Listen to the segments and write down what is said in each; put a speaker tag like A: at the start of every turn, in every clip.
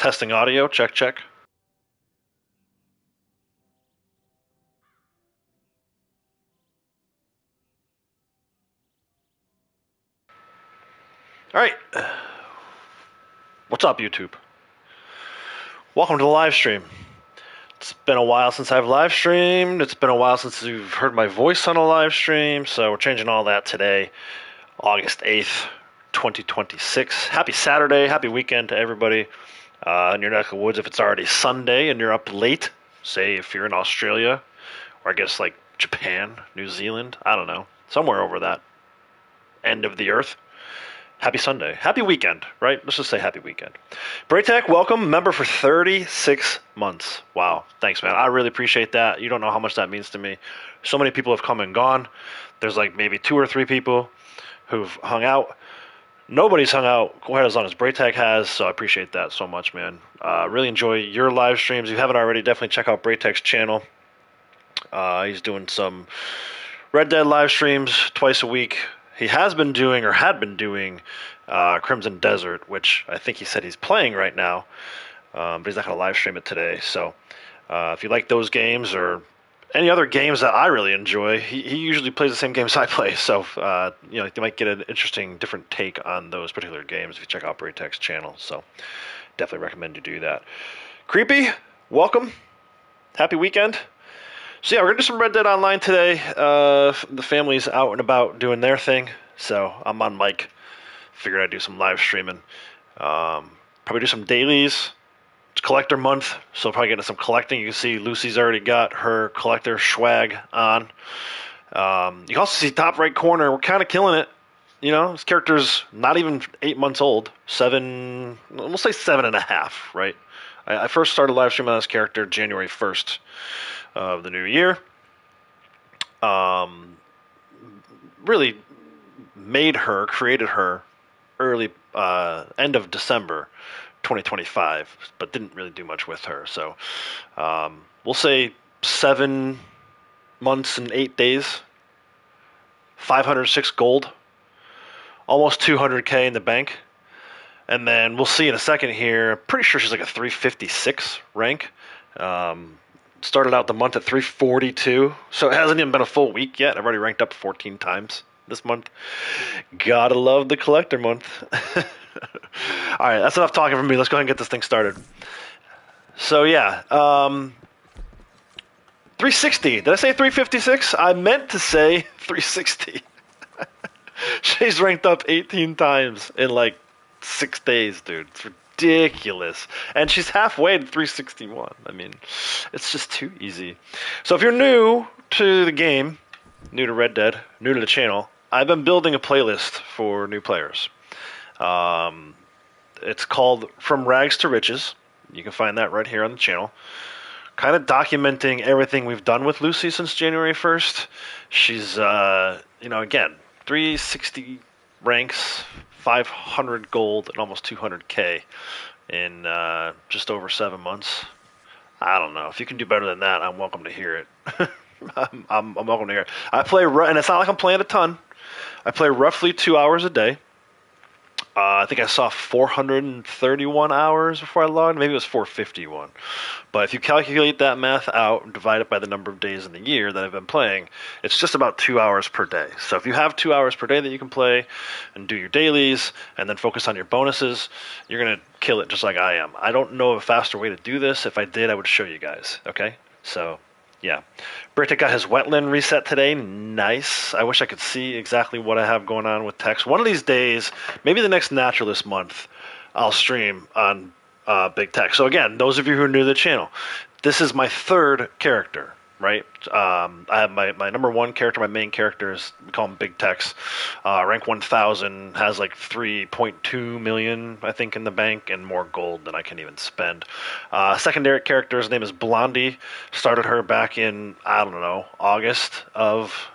A: Testing audio. Check, check. All right. What's up, YouTube? Welcome to the live stream. It's been a while since I've live streamed. It's been a while since you've heard my voice on a live stream, so we're changing all that today, August 8th, 2026. Happy Saturday, happy weekend to everybody in your neck of the woods. If it's already Sunday and you're up late, say if you're in Australia, or I guess like Japan, New Zealand, I don't know, somewhere over that end of the earth. Happy Sunday. Happy weekend, right? Let's just say happy weekend. Braytech, welcome. Member for 36 months. Wow. Thanks, man. I really appreciate that. You don't know how much that means to me. So many people have come and gone. There's like maybe 2 or 3 people who've hung out. Nobody's hung out quite as long as Braytech has, so I appreciate that so much, man. Really enjoy your live streams. If you haven't already, definitely check out Braytech's channel. He's doing some Red Dead live streams twice a week. He has been doing, or had been doing, Crimson Desert, which I think he said he's playing right now, but he's not going to live stream it today. So if you like those games or any other games that I really enjoy, he usually plays the same games I play. So you might get an interesting, different take on those particular games if you check out Braytech's channel. So definitely recommend you do that. Creepy, welcome. Happy weekend. So yeah, we're going to do some Red Dead Online today. The family's out and about doing their thing, so I'm on mic. Figured I'd do some live streaming. Probably do some dailies. It's collector month, so probably get into some collecting. You can see Lucy's already got her collector swag on. You can also see top right corner, we're kind of killing it. You know, this character's not even 8 months old. 7, we'll say 7.5, right? I first started live streaming on this character January 1st. Of the new year. Really created her early, end of December 2025, but didn't really do much with her. So we'll say 7 months and 8 days, 506 gold, almost 200k in the bank. And then we'll see in a second here, pretty sure she's like a 356 rank. Started out the month at 342, so it hasn't even been a full week yet. I've already ranked up 14 times this month. Gotta love the collector month. All right, that's enough talking from me. Let's go ahead and get this thing started. So yeah, 360. Did I say 356? I meant to say 360. She's ranked up 18 times in like 6 days, dude. It's ridiculous. And she's halfway to 361. I mean, it's just too easy. So if you're new to the game, new to Red Dead, new to the channel, I've been building a playlist for new players. It's called From Rags to Riches. You can find that right here on the channel. Kind of documenting everything we've done with Lucy since January 1st. She's, again, 360 ranks, 500 gold, and almost 200k in just over 7 months. I don't know. If you can do better than that, I'm welcome to hear it. I'm welcome to hear it. I play, and it's not like I'm playing a ton. I play roughly 2 hours a day. I think I saw 431 hours before I logged. Maybe it was 451. But if you calculate that math out and divide it by the number of days in the year that I've been playing, it's just about 2 hours per day. So if you have 2 hours per day that you can play and do your dailies and then focus on your bonuses, you're going to kill it just like I am. I don't know of a faster way to do this. If I did, I would show you guys. Okay? So, yeah. Braytech got his wetland reset today. Nice. I wish I could see exactly what I have going on with text. One of these days, maybe the next naturalist month, I'll stream on Big Tech. So again, those of you who are new to the channel, this is my third character, right? I have my number one character, my main character is, we call him Big Tex. Rank 1000, has like 3.2 million, I think, in the bank, and more gold than I can even spend. Secondary character, his name is Blondie. Started her back in, I don't know, August of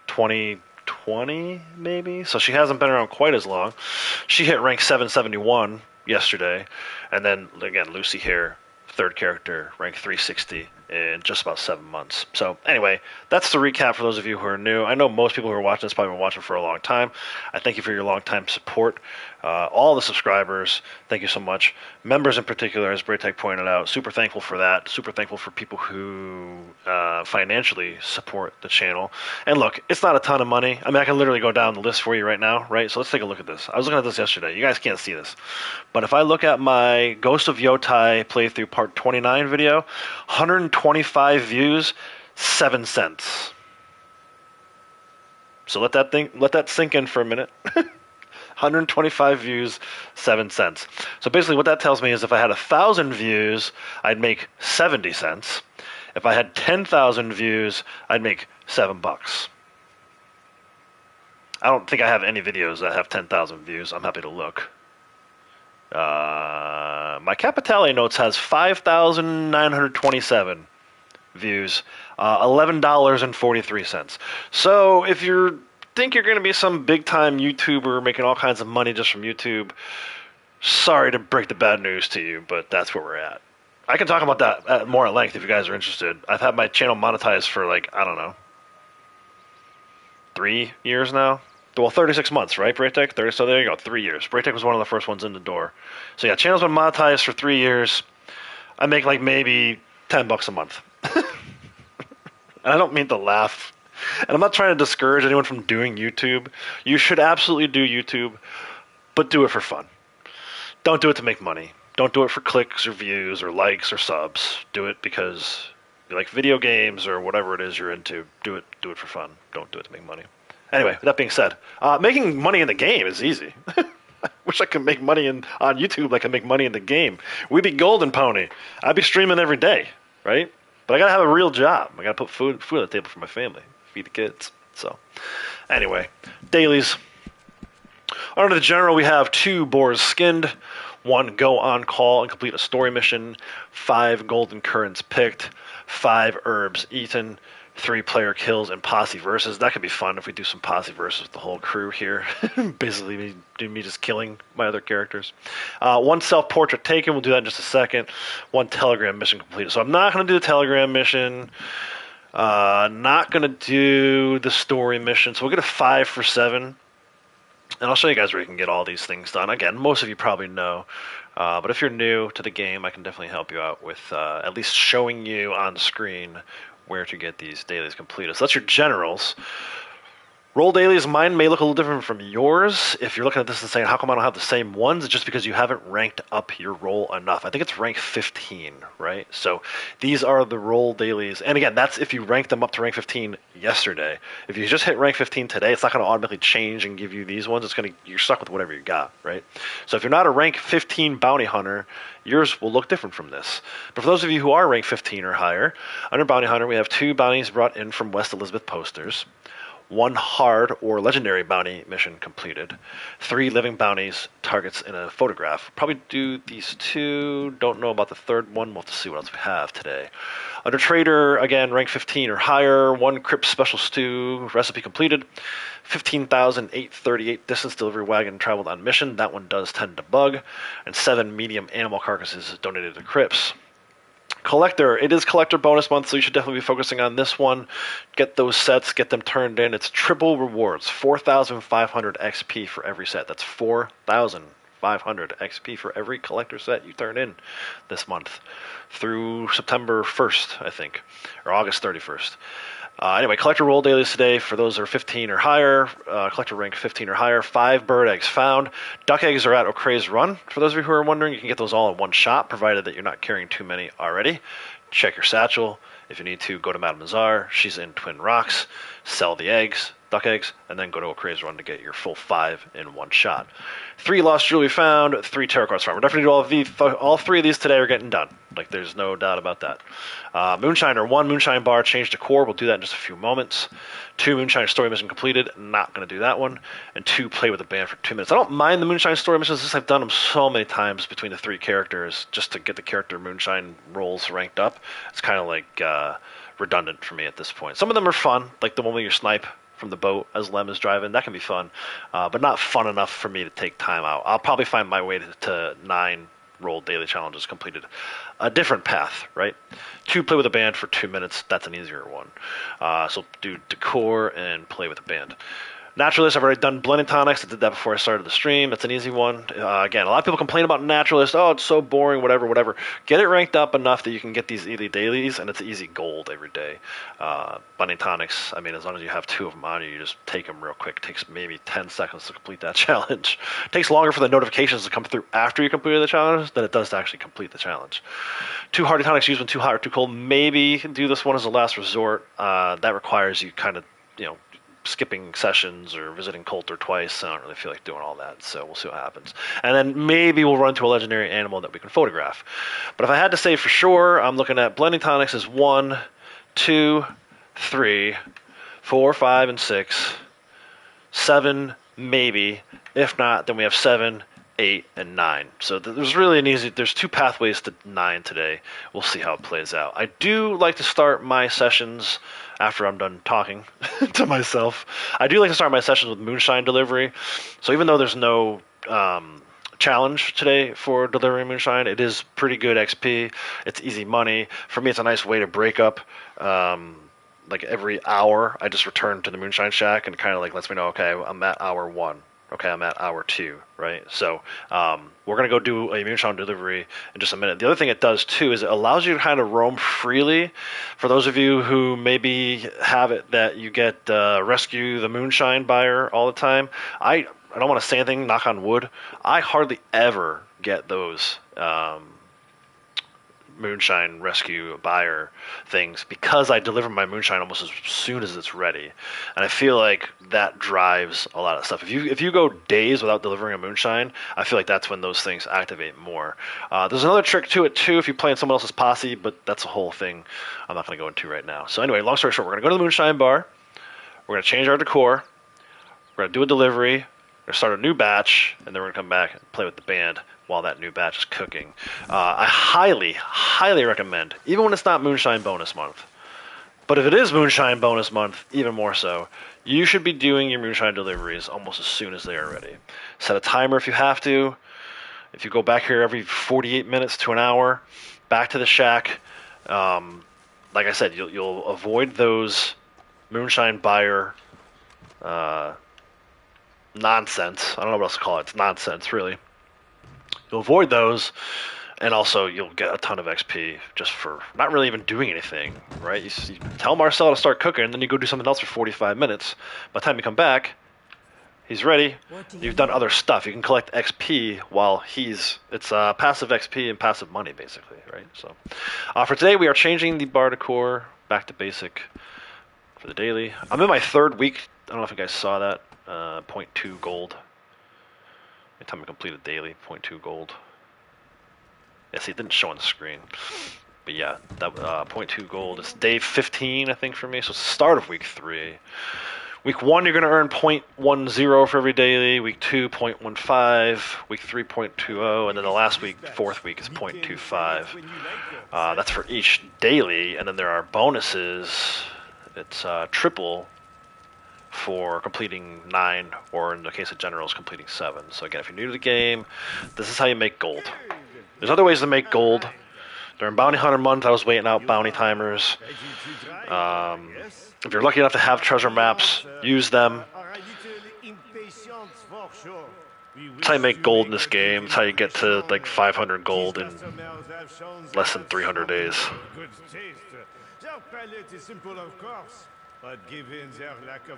A: 2020, maybe? So she hasn't been around quite as long. She hit rank 771 yesterday. And then, again, Lucy here, third character, rank 360 in just about 7 months. So anyway, that's the recap for those of you who are new. I know most people who are watching this probably been watching for a long time. I thank you for your long time support. All the subscribers, thank you so much. Members in particular, as Braytech pointed out, super thankful for that. Super thankful for people who financially support the channel. And look, it's not a ton of money. I mean, I can literally go down the list for you right now, right? So let's take a look at this. I was looking at this yesterday. You guys can't see this. But if I look at my Ghost of Yotai playthrough part 29 video, 125 views, 7 cents. So let that sink in for a minute. 125 views, 7 cents. So basically what that tells me is if I had 1,000 views, I'd make 70 cents. If I had 10,000 views, I'd make $7. I don't think I have any videos that have 10,000 views. I'm happy to look. My Capitale Notes has 5,927 views, $11.43. So if you think you're going to be some big-time YouTuber making all kinds of money just from YouTube, sorry to break the bad news to you, but that's where we're at. I can talk about that more at length if you guys are interested. I've had my channel monetized for like, I don't know, 3 years now. Well, 36 months, right, Braytech? So there you go, 3 years. Braytech was one of the first ones in the door. So yeah, channel's been monetized for 3 years. I make like maybe $10 a month. And I don't mean to laugh. And I'm not trying to discourage anyone from doing YouTube. You should absolutely do YouTube, but do it for fun. Don't do it to make money. Don't do it for clicks or views or likes or subs. Do it because you like video games or whatever it is you're into. Do it for fun. Don't do it to make money. Anyway, with that being said, making money in the game is easy. I wish I could make money on YouTube like I make money in the game. We'd be golden, Pony. I'd be streaming every day, right? But I gotta have a real job. I gotta put food on the table for my family, feed the kids. So, anyway, dailies. Under the general, we have 2 boars skinned, 1 go on call and complete a story mission, 5 golden currents picked, 5 herbs eaten, 3 player kills and posse versus. That could be fun if we do some posse versus with the whole crew here. Basically, me just killing my other characters. 1 self-portrait taken. We'll do that in just a second. 1 telegram mission completed. So I'm not going to do the telegram mission. Not going to do the story mission. So we'll get a 5 for 7. And I'll show you guys where you can get all these things done. Again, most of you probably know. But if you're new to the game, I can definitely help you out with at least showing you on screen where to get these dailies completed. So that's your generals. Roll dailies, mine may look a little different from yours. If you're looking at this and saying, how come I don't have the same ones? It's just because you haven't ranked up your roll enough. I think it's rank 15, right? So these are the roll dailies. And again, that's if you rank them up to rank 15 yesterday. If you just hit rank 15 today, it's not going to automatically change and give you these ones. You're stuck with whatever you got, right? So if you're not a rank 15 bounty hunter, yours will look different from this. But for those of you who are rank 15 or higher, under bounty hunter, we have 2 bounties brought in from West Elizabeth posters. 1 hard or legendary bounty mission completed. 3 living bounties, targets in a photograph. Probably do these 2. Don't know about the third one. We'll have to see what else we have today. Under trader, again, rank 15 or higher. 1 crypt special stew, recipe completed. 15,838 distance delivery wagon traveled on mission. That one does tend to bug. And 7 medium animal carcasses donated to crypts. Collector, it is collector bonus month, so you should definitely be focusing on this one. Get those sets, get them turned in. It's triple rewards, 4,500 XP for every set. That's 4,500 XP for every collector set you turn in this month through September 1st, I think, or August 31st. Anyway, collector roll dailies today for those that are 15 or higher. Collector rank 15 or higher. 5 bird eggs found. Duck eggs are at O'Crea's Run. For those of you who are wondering, you can get those all in one shot, provided that you're not carrying too many already. Check your satchel. If you need to, go to Madame Nazar. She's in Twin Rocks. Sell the eggs, duck eggs, and then go to O'Crea's Run to get your full 5 in one shot. 3 lost jewelry found. 3 tarot cards found. We're definitely do all 3 of these today are getting done. Like, there's no doubt about that. Moonshiner, 1 moonshine bar changed to core. We'll do that in just a few moments. 2 moonshine story mission completed. Not going to do that one. And 2 play with the band for 2 minutes. I don't mind the moonshine story missions since I've done them so many times between the 3 characters just to get the character moonshine rolls ranked up. It's kind of like redundant for me at this point. Some of them are fun, like the one where you snipe from the boat as Lem is driving. That can be fun, but not fun enough for me to take time out. I'll probably find my way to 9 roll daily challenges completed. A different path, right? 2, play with a band for 2 minutes. That's an easier one. So do decor and play with a band. Naturalist, I've already done blending tonics. I did that before I started the stream. That's an easy one. Again, a lot of people complain about Naturalist. Oh, it's so boring, whatever. Get it ranked up enough that you can get these easy dailies, and it's easy gold every day. Blending tonics, I mean, as long as you have 2 of them on you, you just take them real quick. It takes maybe 10 seconds to complete that challenge. It takes longer for the notifications to come through after you completed the challenge than it does to actually complete the challenge. 2 hardy tonics used when too hot or too cold. Maybe do this one as a last resort. That requires you kind of, skipping sessions or visiting Coulter twice. I don't really feel like doing all that, so we'll see what happens. And then maybe we'll run into a legendary animal that we can photograph. But if I had to say for sure, I'm looking at blending tonics as 1, 2, 3, 4, 5, and 6, 7, maybe. If not, then we have 7, 8, and 9. So there's 2 pathways to 9 today. We'll see how it plays out. I do like to start my sessions after I'm done talking to myself. I do like to start my sessions with moonshine delivery. So even though there's no challenge today for delivering moonshine, it is pretty good XP. It's easy money. For me, it's a nice way to break up. Like every hour, I just return to the moonshine shack and kind of like lets me know, okay, I'm at hour 1. Okay, I'm at hour 2, right? So we're going to go do a moonshine delivery in just a minute. The other thing it does, too, is it allows you to kind of roam freely. For those of you who maybe have it that you get rescue the moonshine buyer all the time, I don't want to say anything, knock on wood. I hardly ever get those moonshine rescue buyer things because I deliver my moonshine almost as soon as it's ready, and I feel like that drives a lot of stuff. If you go days without delivering a moonshine, I feel like that's when those things activate more. There's another trick to it too if you play in someone else's posse, but that's a whole thing I'm not going to go into right now. So anyway, long story short, we're going to go to the moonshine bar, we're going to change our decor, we're going to do a delivery, we're going to start a new batch, and then we're going to come back and play with the band while that new batch is cooking. I highly recommend, even when it's not Moonshine Bonus Month, but if it is Moonshine Bonus Month, even more so, you should be doing your Moonshine deliveries almost as soon as they are ready. Set a timer if you have to. If you go back here every 48 minutes to an hour, back to the shack, like I said, you'll avoid those Moonshine buyer nonsense. I don't know what else to call it. It's nonsense, really. You'll avoid those, and also you'll get a ton of XP just for not really even doing anything, right? You tell Marcel to start cooking, and then you go do something else for 45 minutes. By the time you come back, he's ready. You've done other stuff. You can collect XP while it's passive XP and passive money, basically, right? So for today, we are changing the bar decor back to basic for the daily. I'm in my 3rd week. I don't know if you guys saw that. 0.2 gold. Every time I complete a daily, 0.2 gold. Yeah, see, it didn't show on the screen. But yeah, that 0.2 gold. It's day 15, I think, for me. So it's the start of week 3. Week 1, you're going to earn 0.10 for every daily. Week 2, 0.15. Week 3, 0.20. And then the last week, 4th week, is 0.25. That's for each daily. And then there are bonuses. It's triple for completing 9, or in the case of generals, completing 7. So again, if you're new to the game, this is how you make gold. There's other ways to make gold. During Bounty Hunter Month, I was waiting out bounty timers. If you're lucky enough to have treasure maps, use them. That's how you make gold in this game. That's how you get to like 500 gold in less than 300 days. I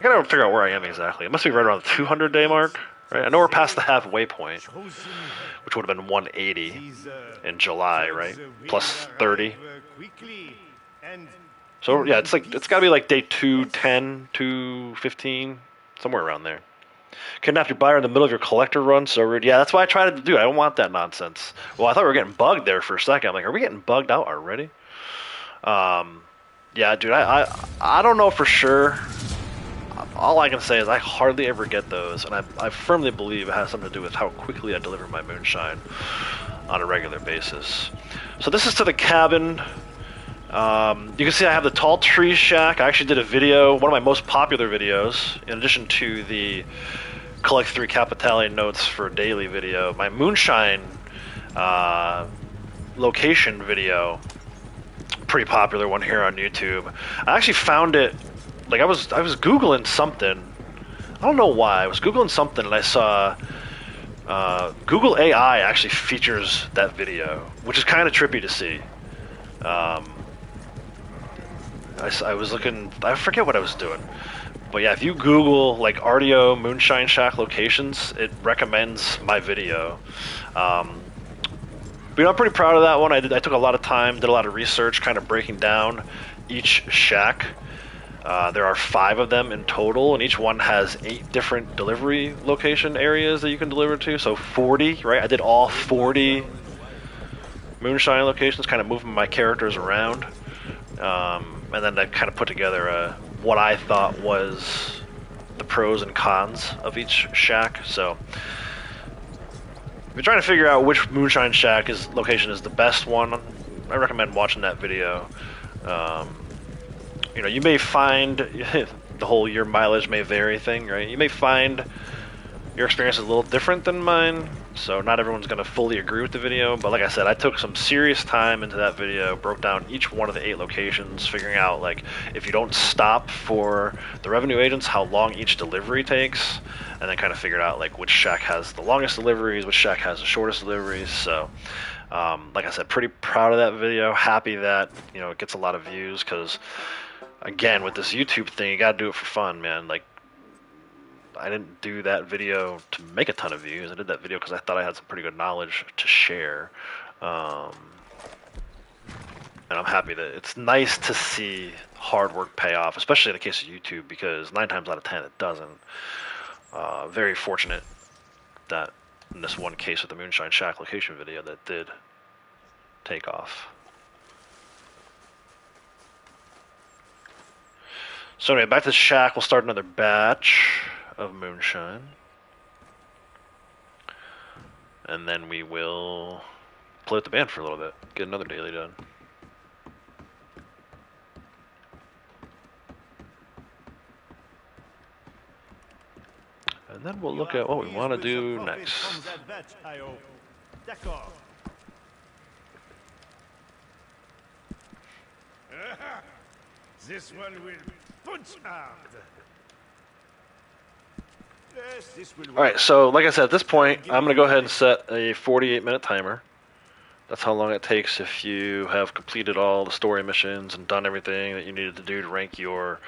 A: gotta figure out where I am exactly. It must be right around the 200-day mark, right? I know we're past the halfway point, which would have been 180 in July, right? Plus 30. So yeah, it's gotta be like day 210, 215, somewhere around there. Kidnap your buyer in the middle of your collector run, so rude. Yeah, that's why I tried to do it. I don't want that nonsense. Well, I thought we were getting bugged there for a second. I'm like, are we getting bugged out already? Yeah, dude, I don't know for sure. All I can say is I hardly ever get those, and I firmly believe it has something to do with how quickly I deliver my moonshine on a regular basis. So this is to the cabin. You can see I have the tall tree shack. I actually did a video, one of my most popular videos, in addition to the collect 3 Capitale notes for daily video. My moonshine location video. Pretty popular one here on YouTube. I actually found it, like I was Googling something. I don't know why. I was Googling something and I saw Google AI actually features that video, which is kind of trippy to see. I was looking, I forget what I was doing. But yeah, if you Google like RDO Moonshine Shack locations, it recommends my video. But I'm pretty proud of that one. I took a lot of time, did a lot of research, kind of breaking down each shack. There are 5 of them in total, and each one has 8 different delivery location areas that you can deliver to. So 40, right? I did all 40 Moonshine locations, kind of moving my characters around. And then I kind of put together what I thought was the pros and cons of each shack. So if you're trying to figure out which Moonshine Shack location is the best one, I recommend watching that video. You know, you may find the whole your mileage may vary thing, right? You may find your experience is a little different than mine, so not everyone's going to fully agree with the video, but like I said, I took some serious time into that video, broke down each one of the 8 locations, figuring out, like, if you don't stop for the revenue agents, how long each delivery takes, and then kind of figured out, like, which shack has the longest deliveries, which shack has the shortest deliveries. So like I said, pretty proud of that video, happy that, you know, it gets a lot of views, because again, with this YouTube thing, you gotta do it for fun, man. Like, I didn't do that video to make a ton of views. I did that video because I thought I had some pretty good knowledge to share. And I'm happy that it's nice to see hard work pay off, especially in the case of YouTube, because 9 times out of 10 it doesn't. Very fortunate that in this one case with the Moonshine Shack location video that did take off. So anyway, back to the shack. We'll start another batch of moonshine, and then we will play with the band for a little bit, get another daily done. And then we'll look at what we want to do next.
B: This one will punch hard.
A: Alright, so like I said, at this point, I'm going to go ahead and set a 48-minute timer. That's how long it takes if you have completed all the story missions and done everything that you needed to do to rank your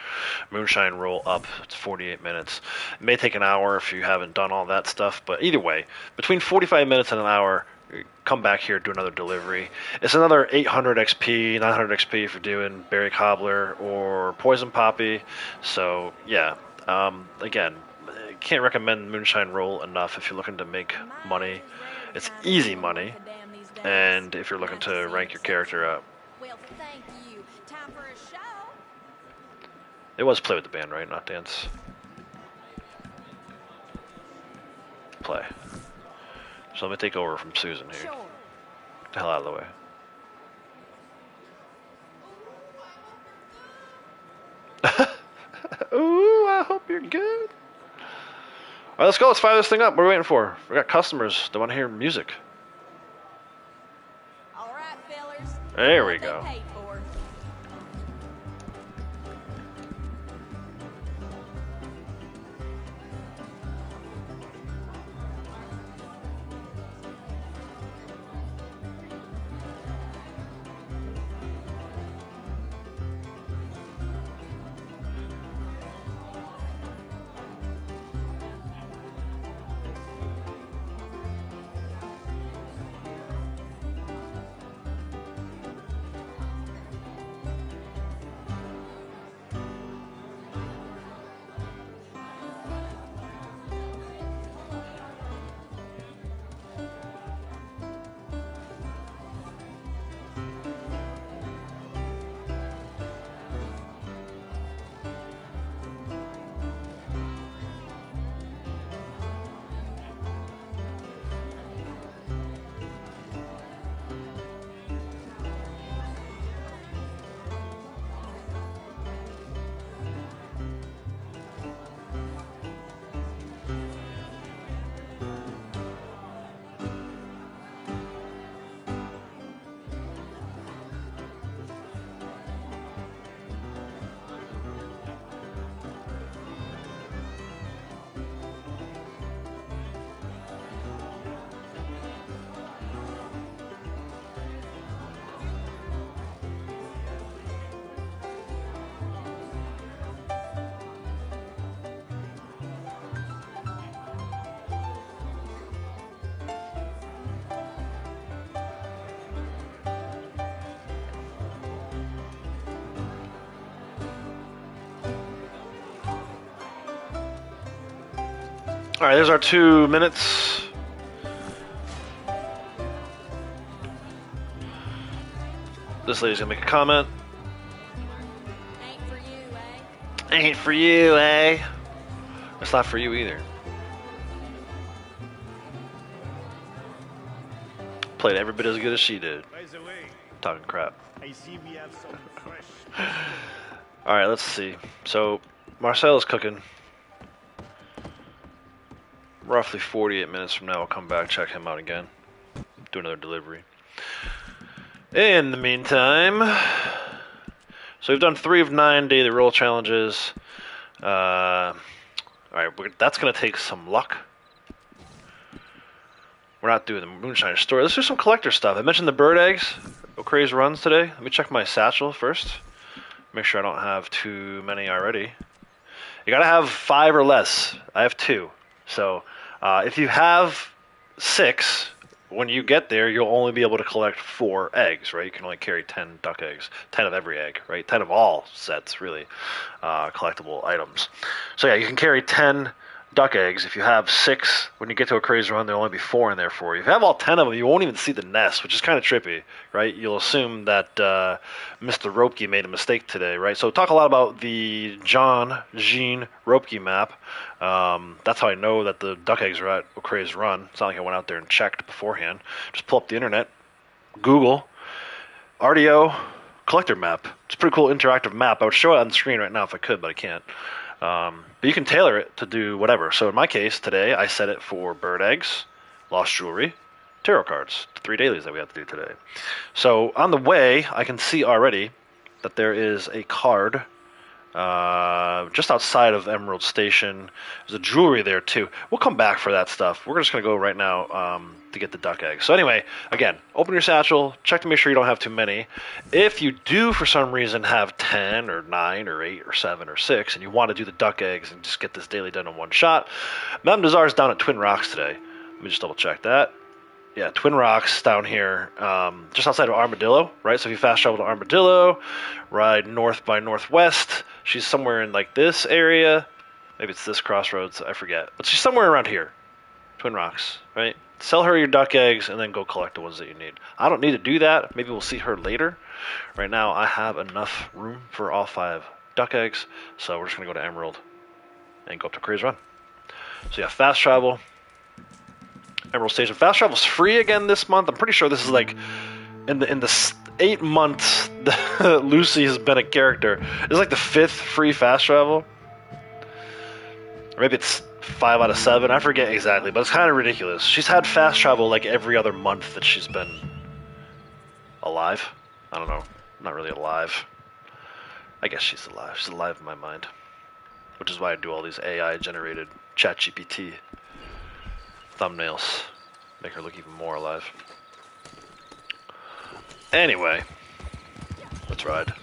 A: Moonshine roll up. It's 48 minutes. It may take an hour if you haven't done all that stuff, but either way, between 45 minutes and an hour, come back here, do another delivery. It's another 800 XP, 900 XP for doing Berry Cobbler or Poison Poppy. So, yeah, again, can't recommend Moonshine Roll enough if you're looking to make money. It's easy money, and if you're looking to rank your character up.
C: Well, thank you. Time for a show.
A: It was play with the band, right? Not dance. Play. So let me take over from Susan here.
C: Sure.
A: Get the hell out of the way. Ooh, I hope you're good. All right, let's go. Let's fire this thing up. What are we waiting for? We got customers. They want to hear music.
C: All right, fellers.
A: There we
C: What they
A: go.
C: paid for.
A: Alright, there's our 2 minutes. This lady's gonna make a comment.
C: Ain't for you, eh?
A: Ain't for you, eh? It's not for you either. Played every bit as good as she did.
B: By the way,
A: Talking crap.
B: I see we have some fresh.
A: Alright, let's see. So, Marcel is cooking. Roughly 48 minutes from now, I'll come back, check him out again. Do another delivery. In the meantime, so we've done 3 of 9 daily roll challenges. Alright, that's going to take some luck. We're not doing the moonshine story. Let's do some collector stuff. I mentioned the bird eggs. O'Crae's runs today. Let me check my satchel first. Make sure I don't have too many already. You gotta have 5 or less. I have 2. So if you have 6, when you get there, you'll only be able to collect 4 eggs, right? You can only carry 10 duck eggs. 10 of every egg, right? 10 of all sets, really, collectible items. So yeah, you can carry 10 duck eggs. If you have 6, when you get to a crazy run, there'll only be 4 in there for you. If you have all 10 of them, you won't even see the nest, which is kind of trippy, right? You'll assume that Mr. Ropke made a mistake today, right? So talk a lot about the Jean Ropke map. That's how I know that the duck eggs are at O'Crae's run. It's not like I went out there and checked beforehand. Just pull up the internet, Google, RDO, collector map. It's a pretty cool interactive map. I would show it on the screen right now if I could, but I can't. But you can tailor it to do whatever. So in my case, today, I set it for bird eggs, lost jewelry, tarot cards, the 3 dailies that we have to do today. So on the way, I can see already that there is a card just outside of Emerald Station. There's a jewelry there too. We'll come back for that stuff. We're just going to go right now to get the duck eggs. So anyway, again, open your satchel, check to make sure you don't have too many. If you do for some reason have 10 or 9 or 8 or 7 or 6 and you want to do the duck eggs and just get this daily done in one shot, Madame Desart's down at Twin Rocks today. Let me just double check that. Yeah, Twin Rocks down here, just outside of Armadillo, right? So if you fast travel to Armadillo, ride north by northwest, she's somewhere in like this area. Maybe it's this crossroads, I forget. But she's somewhere around here, Twin Rocks, right? Sell her your duck eggs and then go collect the ones that you need. I don't need to do that. Maybe we'll see her later. Right now, I have enough room for all 5 duck eggs, so we're just going to go to Emerald and go up to Crazy Run. So yeah, fast travel. Emerald Station. Fast travel's free again this month. I'm pretty sure this is like in the 8 months that Lucy has been a character. It's like the 5th free fast travel. Or maybe it's 5 out of 7. I forget exactly, but it's kind of ridiculous. She's had fast travel like every other month that she's been alive. I don't know. Not really alive. I guess she's alive. She's alive in my mind. Which is why I do all these AI generated ChatGPT thumbnails. Make her look even more alive. Anyway, let's ride.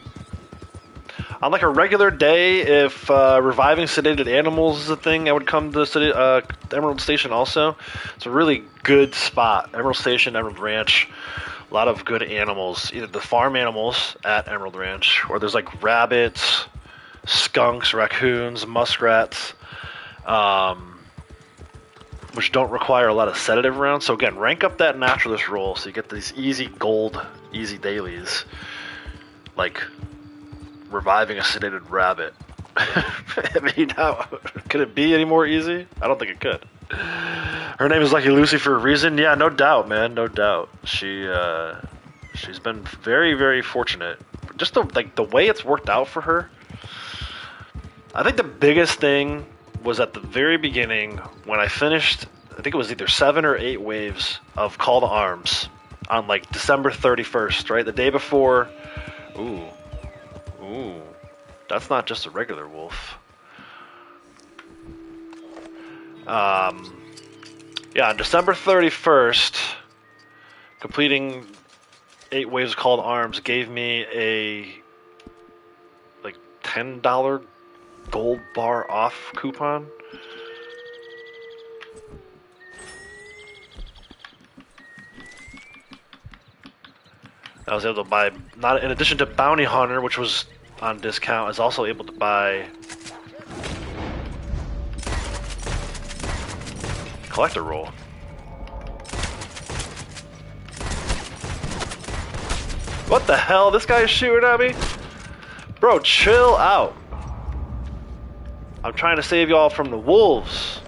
A: On like a regular day, if reviving sedated animals is a thing, I would come to Emerald Station also. It's a really good spot. Emerald Station, Emerald Ranch. A lot of good animals. Either the farm animals at Emerald Ranch, or there's like rabbits, skunks, raccoons, muskrats. Which don't require a lot of sedative around. So again, rank up that naturalist roll so you get these easy gold, easy dailies. Like reviving a sedated rabbit. I mean, could it be any more easy? I don't think it could. Her name is Lucky Lucy for a reason. Yeah, no doubt, man, no doubt. She's been very, very fortunate. Just the way it's worked out for her. I think the biggest thing was at the very beginning when I finished, I think it was either 7 or 8 waves of Call to Arms on like December 31st, right? The day before. Ooh. That's not just a regular wolf. Yeah, on December 31st, completing 8 waves of Call to Arms gave me a like $10 gold bar off coupon. I was able to buy, not in addition to Bounty Hunter, which was on discount, I was also able to buy collector roll. What the hell? This guy is shooting at me? Bro, chill out. I'm trying to save y'all from the wolves.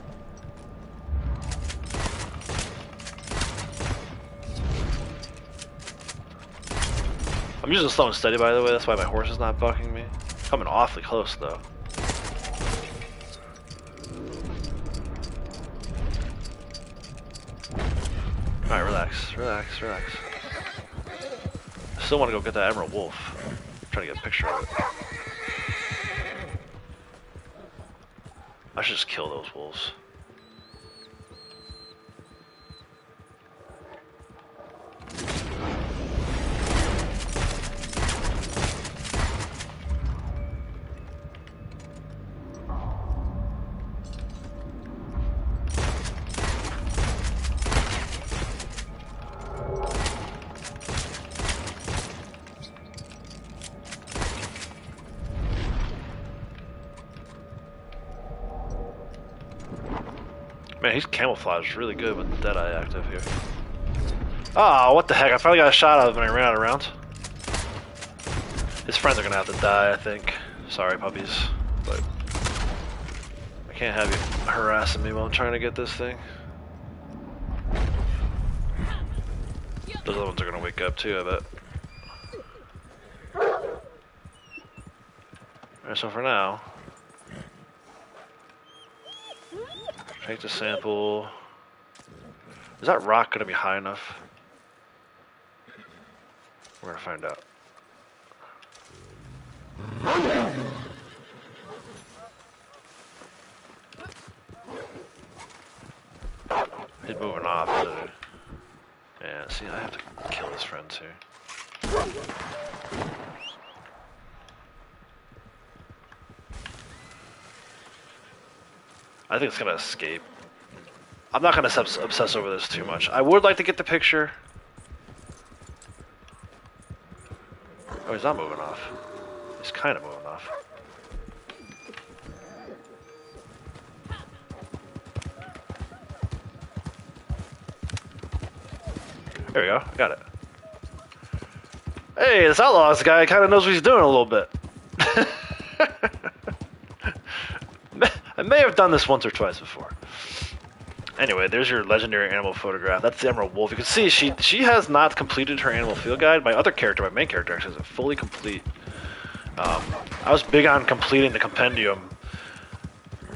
A: I'm using slow and steady, by the way. That's why my horse is not bucking me. Coming awfully close, though. Alright, relax, relax, relax. I still want to go get that emerald wolf. I'm trying to get a picture of it. I should just kill those wolves. Man, he's camouflaged really good with Deadeye active here. Oh, what the heck? I finally got a shot of him and I ran out of rounds. His friends are gonna have to die, I think. Sorry, puppies. But I can't have you harassing me while I'm trying to get this thing. Those other ones are gonna wake up too, I bet. Alright, so for now, take the sample. Is that rock gonna be high enough? We're gonna find out. He's moving off, isn't he? Yeah, see, I have to kill his friends here. I think it's gonna escape. I'm not gonna obsess over this too much. I would like to get the picture. Oh, he's not moving off. He's kind of moving off. There we go. Got it. Hey, this Outlaws guy kind of knows what he's doing a little bit. I may have done this once or twice before. Anyway, there's your legendary animal photograph. That's the Emerald Wolf. You can see she has not completed her animal field guide. My other character, my main character, actually has it fully complete. I was big on completing the compendium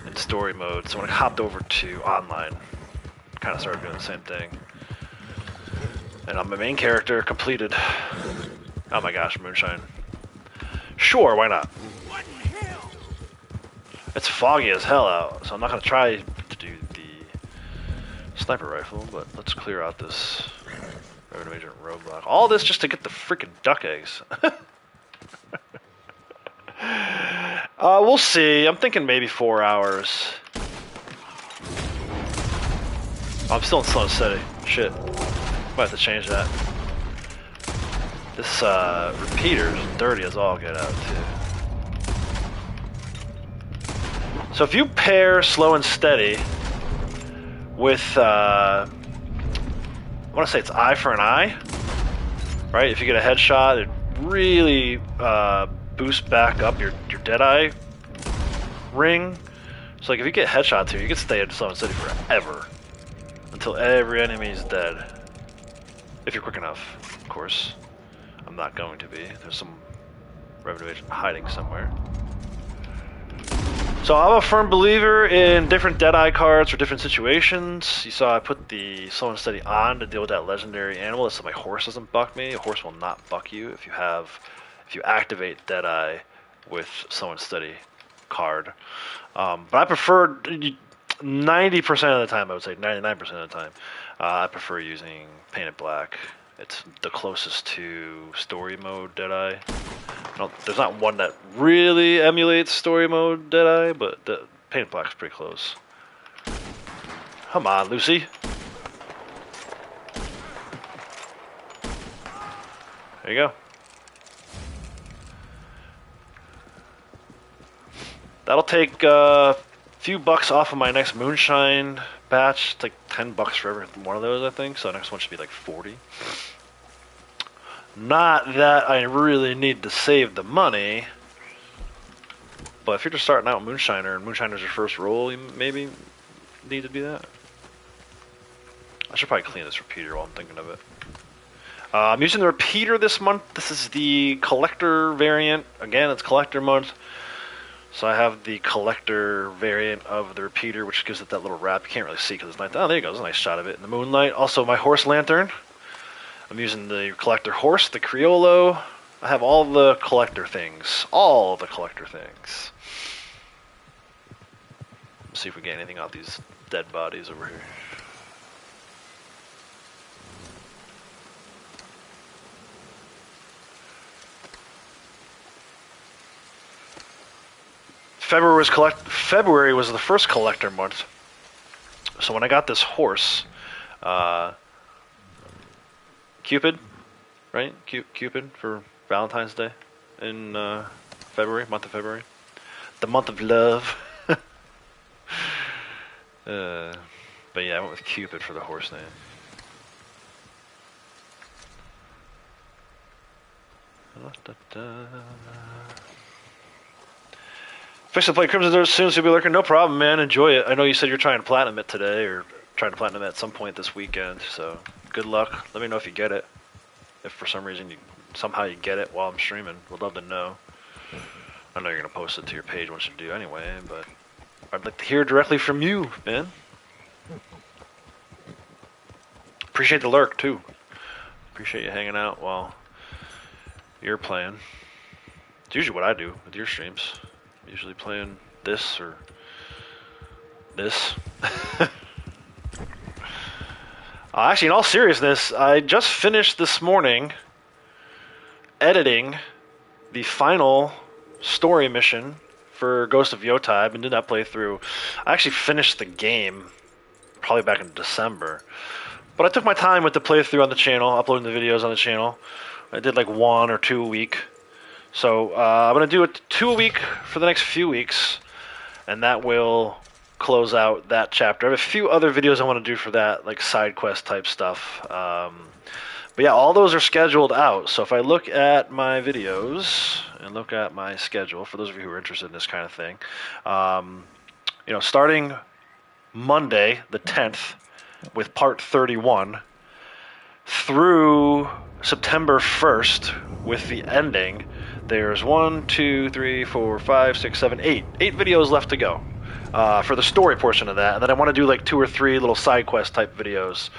A: in story mode, so when I hopped over to online, kind of started doing the same thing. And my main character completed. Oh my gosh, Moonshine. Sure, why not? It's foggy as hell out, so I'm not gonna try to do the sniper rifle, but let's clear out this revenue agent roadblock. All this just to get the freaking duck eggs. We'll see. I'm thinking maybe 4 hours. Oh, I'm still in slow and steady. Shit. Might have to change that. This repeater's dirty as all get out too. So if you pair slow and steady with, I want to say it's eye for an eye, right? If you get a headshot, it really boosts back up your Deadeye ring. So like if you get headshots here, you can stay at slow and steady forever until every enemy is dead. If you're quick enough, of course. I'm not going to be. There's some revenue agent hiding somewhere. So I'm a firm believer in different Deadeye cards for different situations. You saw I put the slow and steady on to deal with that legendary animal so my horse doesn't buck me. A horse will not buck you if you activate Deadeye with slow and steady card. But I prefer 90% of the time, I would say 99% of the time, I prefer using painted black. It's the closest to story mode Deadeye. There's not one that really emulates story mode Deadeye, but the painted black's pretty close. Come on, Lucy. There you go. That'll take few bucks off of my next moonshine batch. It's like $10 for every one of those, I think. So the next one should be like 40. Not that I really need to save the money, but if you're just starting out moonshiner and moonshiner's your first roll, you maybe need to do that. I should probably clean this repeater while I'm thinking of it. I'm using the repeater this month. This is the collector variant. Again, it's collector month. So I have the collector variant of the repeater, which gives it that little wrap. You can't really see because it's night. Oh, there you go. There's a nice shot of it in the moonlight. Also, my horse lantern. I'm using the collector horse, the Criollo. I have all the collector things. All the collector things. Let's see if we get anything out of these dead bodies over here. February was the first collector month. So when I got this horse, Cupid, right? Cupid for Valentine's Day in February, month of February, the month of love. But yeah, I went with Cupid for the horse name. Fix to play Crimson Desert as soon as you'll be lurking. No problem, man. Enjoy it. I know you said you're trying to platinum it today, or trying to platinum it at some point this weekend. So good luck. Let me know if you get it. If for some reason somehow you get it while I'm streaming, would love to know. I know you're gonna post it to your page once you do anyway, but I'd like to hear directly from you, man. Appreciate the lurk too. Appreciate you hanging out while you're playing. It's usually what I do with your streams. Usually playing this or this. Actually, in all seriousness, I just finished this morning editing the final story mission for Ghost of Yota. I've been doing that playthrough. I actually finished the game probably back in December. But I took my time with the playthrough on the channel, uploading the videos on the channel. I did like 1 or 2 a week. So I'm going to do it 2 a week for the next few weeks, and that will close out that chapter. I have a few other videos I want to do for that, like side quest type stuff. But yeah, all those are scheduled out. So if I look at my videos and look at my schedule, for those of you who are interested in this kind of thing, you know, starting Monday, the 10th, with part 31, through September 1st with the ending, there's 1, 2, 3, 4, 5, 6, 7, 8 videos left to go for the story portion of that. And then I want to do like 2 or 3 little side quest type videos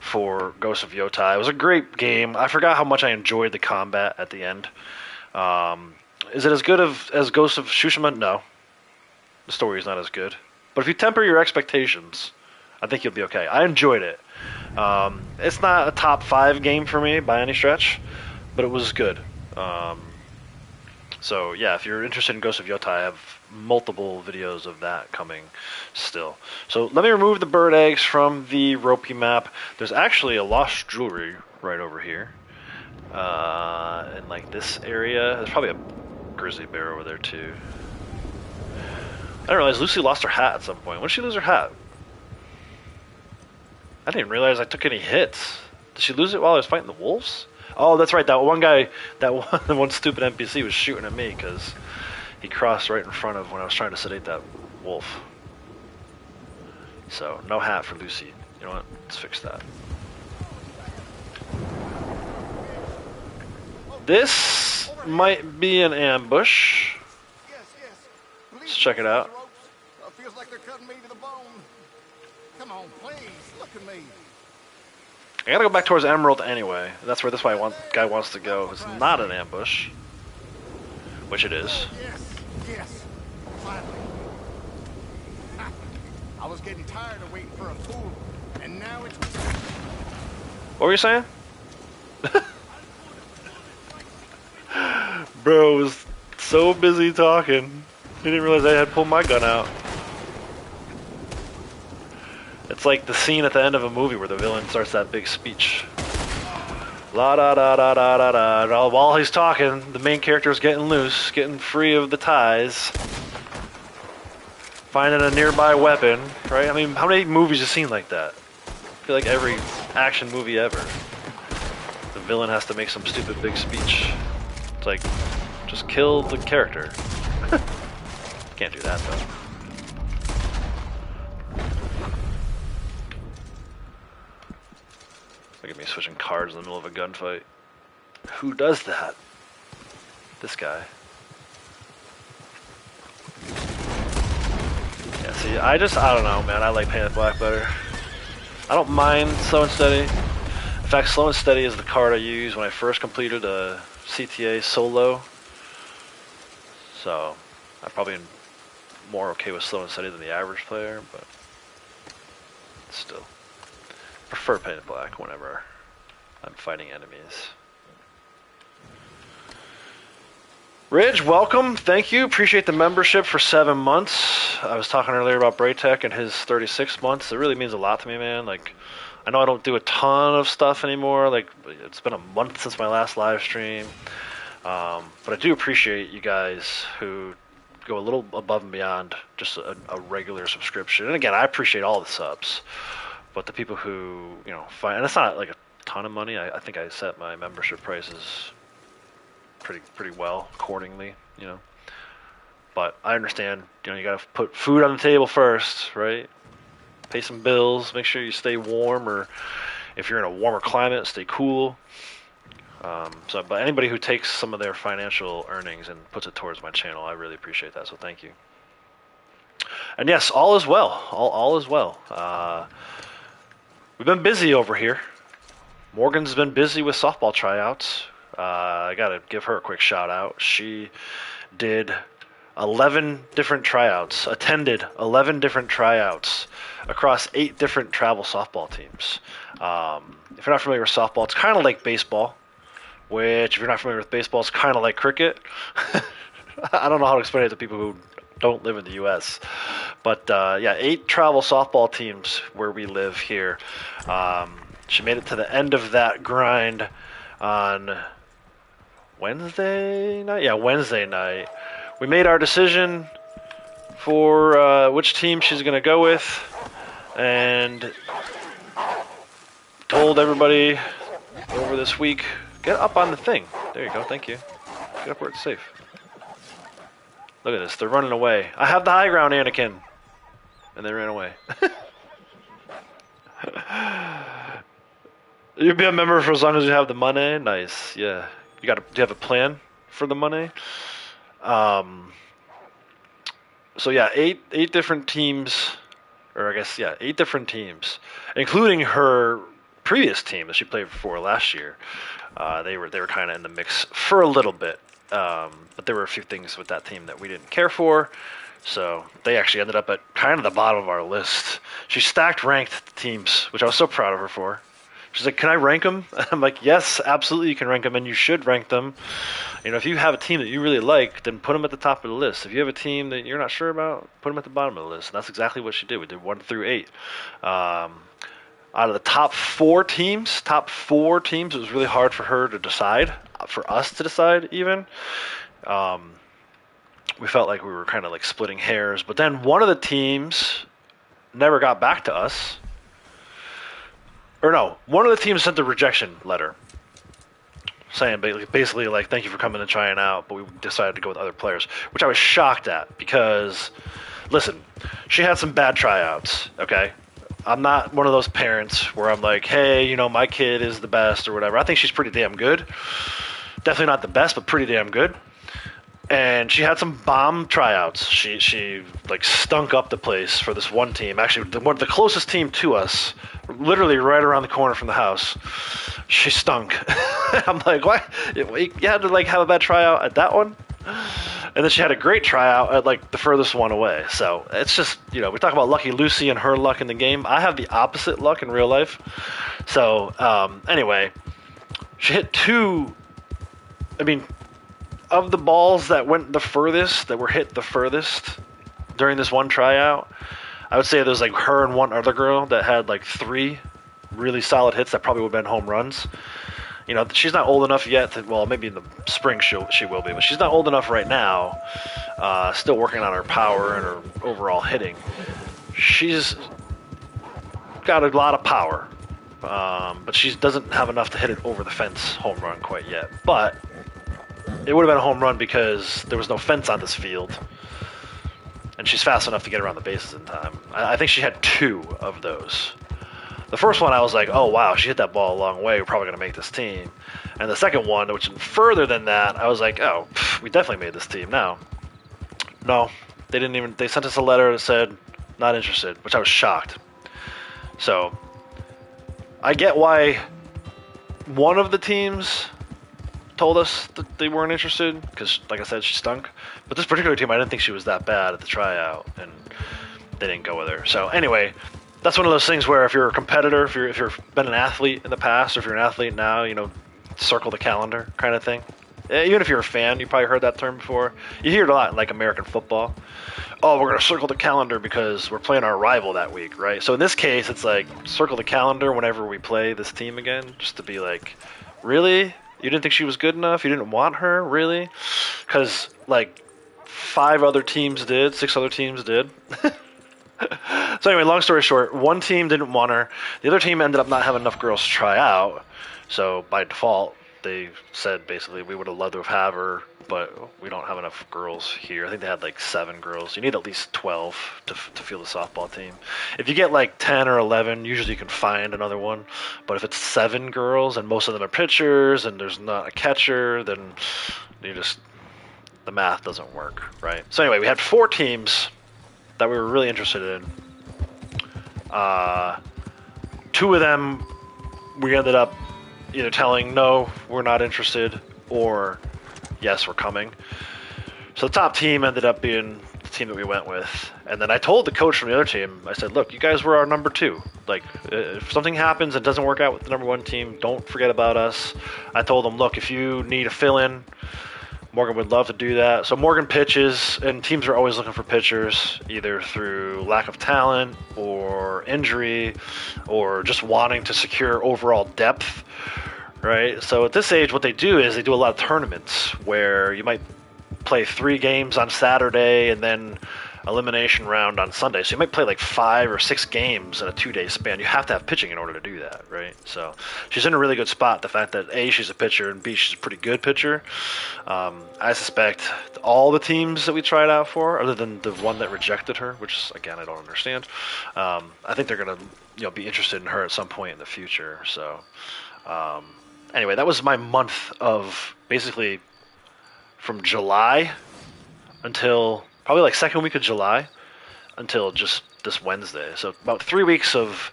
A: for Ghost of Yota. It was a great game. I forgot how much I enjoyed the combat at the end. Is it as good as Ghost of Tsushima? No. The story is not as good. But if you temper your expectations, I think you'll be okay. I enjoyed it. It's not a top 5 game for me by any stretch, but it was good. So yeah, if you're interested in Ghost of Yota, I have multiple videos of that coming still. So let me remove the bird eggs from the ropey map. There's actually a lost jewelry right over here. In like this area. There's probably a grizzly bear over there too. I didn't realize Lucy lost her hat at some point. When did she lose her hat? I didn't realize I took any hits. Did she lose it while I was fighting the wolves? Oh, that's right. That one guy, the one stupid NPC was shooting at me because he crossed right in front of when I was trying to sedate that wolf. So, no hat for Lucy. You know what? Let's fix that. This might be an ambush. Let's check it out.
B: Feels like they're cutting me to the bone. Come on, please, look at me.
A: I gotta go back towards Emerald anyway. That's where this guy wants to go. It's not an ambush, which it is.
B: Yes, finally. I was getting tired of waiting for a fool, and now it's...
A: What were you saying? Bro was so busy talking, he didn't realize I had pulled my gun out. It's like the scene at the end of a movie where the villain starts that big speech. La da da da da da da. While he's talking, the main character is getting loose, getting free of the ties. finding a nearby weapon, right? I mean, how many movies have you seen like that? I feel like every action movie ever. The villain has to make some stupid big speech. It's like, just kill the character. Can't do that though. Look at me switching cards in the middle of a gunfight. Who does that? This guy. Yeah, see, I don't know, man. I like Painted Black better. I don't mind Slow and Steady. In fact, Slow and Steady is the card I used when I first completed a CTA solo. So, I'm probably more okay with Slow and Steady than the average player, but still. Prefer Painted Black whenever I'm fighting enemies. Ridge, welcome. Thank you. Appreciate the membership for 7 months. I was talking earlier about Braytech and his 36 months. It really means a lot to me, man. Like, I know I don't do a ton of stuff anymore. Like, it's been a month since my last live stream. But I do appreciate you guys who go a little above and beyond just a regular subscription. And again, I appreciate all the subs. But the people who, you know, find, and it's not like a ton of money. I think I set my membership prices pretty well accordingly, you know. But I understand, you know, you gotta put food on the table first, right? Pay some bills, make sure you stay warm, or if you're in a warmer climate, stay cool. But anybody who takes some of their financial earnings and puts it towards my channel, I really appreciate that. So thank you. And yes, all is well. All is well. We've been busy over here. Morgan's been busy with softball tryouts. I gotta give her a quick shout out. She did 11 different tryouts, attended 11 different tryouts across 8 different travel softball teams. If you're not familiar with softball, it's kind of like baseball, which if you're not familiar with baseball, it's kind of like cricket. I don't know how to explain it to people who don't live in the U.S. But yeah, 8 travel softball teams where we live here. She made it to the end of that grind on Wednesday night? Yeah, Wednesday night. We made our decision for which team she's going to go with and told everybody over this week, get up on the thing. There you go, thank you. Get up where it's safe. Look at this, they're running away. I have the high ground, Anakin. And they ran away. You'll be a member for as long as you have the money. Nice, yeah. Do you have a plan for the money? So yeah, eight different teams, or I guess yeah, 8 different teams, including her previous team that she played for last year. They were kind of in the mix for a little bit, but there were a few things with that team that we didn't care for. So they actually ended up at kind of the bottom of our list. She stacked ranked teams, which I was so proud of her for. She's like, can I rank them? I'm like, yes, absolutely you can rank them, and you should rank them. You know, if you have a team that you really like, then put them at the top of the list. If you have a team that you're not sure about, put them at the bottom of the list. And that's exactly what she did. We did 1 through 8. Out of the top 4 teams, it was really hard for her to decide, for us to decide even. We felt like we were kind of like splitting hairs. But then one of the teams never got back to us. Or no, one of the teams sent a rejection letter saying basically like, thank you for coming and trying out, but we decided to go with other players, which I was shocked at because, listen, she had some bad tryouts, okay? I'm not one of those parents where I'm like, hey, you know, my kid is the best or whatever. I think she's pretty damn good. Definitely not the best, but pretty damn good. And she had some bomb tryouts. She like stunk up the place for this one team. Actually, the closest team to us, literally right around the corner from the house, she stunk. I'm like, what? You had to like have a bad tryout at that one? And then she had a great tryout at like the furthest one away. So it's just, you know, we talk about Lucky Lucy and her luck in the game. I have the opposite luck in real life. So anyway, she hit 2. I mean, of the balls that went the furthest, that were hit the furthest during this one tryout, I would say there's like her and one other girl that had like 3 really solid hits that probably would have been home runs. You know, she's not old enough yet. Well, maybe in the spring she will be, but she's not old enough right now. Still working on her power and her overall hitting. She's got a lot of power, but she doesn't have enough to hit it over the fence home run quite yet. But it would have been a home run because there was no fence on this field, and she's fast enough to get around the bases in time. I think she had 2 of those. The first one, I was like, oh, wow, she hit that ball a long way. We're probably going to make this team. And the second one, which is further than that, I was like, oh, we definitely made this team now. No, they didn't even. They sent us a letter that said, not interested, which I was shocked. So, I get why one of the teams told us that they weren't interested, because, like I said, she stunk. But this particular team, I didn't think she was that bad at the tryout, and they didn't go with her. So, anyway, that's one of those things where if you're a competitor, if you've been an athlete in the past, or if you're an athlete now, you know, circle the calendar kind of thing. Even if you're a fan, you probably heard that term before. You hear it a lot in like American football. Oh, we're going to circle the calendar because we're playing our rival that week, right? So in this case, it's like circle the calendar whenever we play this team again, just to be like, really? You didn't think she was good enough? You didn't want her? Really? Because like 6 other teams did. So anyway, long story short, one team didn't want her. The other team ended up not having enough girls to try out. So by default, they said basically we would have loved to have her, but we don't have enough girls here. I think they had like 7 girls. You need at least 12 to field a softball team. If you get like 10 or 11, usually you can find another one. But if it's 7 girls and most of them are pitchers and there's not a catcher, then the math doesn't work, right? So anyway, we had 4 teams that we were really interested in. 2 of them we ended up either telling no, we're not interested, or yes, we're coming. So the top team ended up being the team that we went with. And then I told the coach from the other team, I said, look, you guys were our number 2. Like, if something happens and doesn't work out with the number 1 team, don't forget about us. I told them, look, if you need a fill-in, Morgan would love to do that. So Morgan pitches, and teams are always looking for pitchers, either through lack of talent or injury or just wanting to secure overall depth, right? So at this age, what they do is they do a lot of tournaments where you might play 3 games on Saturday and then elimination round on Sunday. So you might play like 5 or 6 games in a 2-day span. You have to have pitching in order to do that, right? So she's in a really good spot. The fact that A, she's a pitcher, and B, she's a pretty good pitcher. I suspect all the teams that we tried out for, other than the one that rejected her, which again I don't understand, I think they're going to be interested in her at some point in the future. So anyway, that was my month of basically from July until probably like second week of July until just this Wednesday. So about 3 weeks of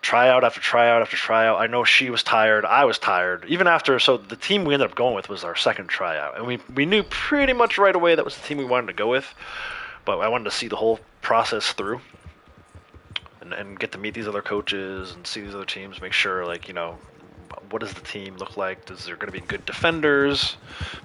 A: tryout after tryout after tryout. I know she was tired. I was tired. Even after, so the team we ended up going with was our second tryout. And we knew pretty much right away that was the team we wanted to go with. But I wanted to see the whole process through and get to meet these other coaches and see these other teams, make sure, like, what does the team look like? Is there going to be good defenders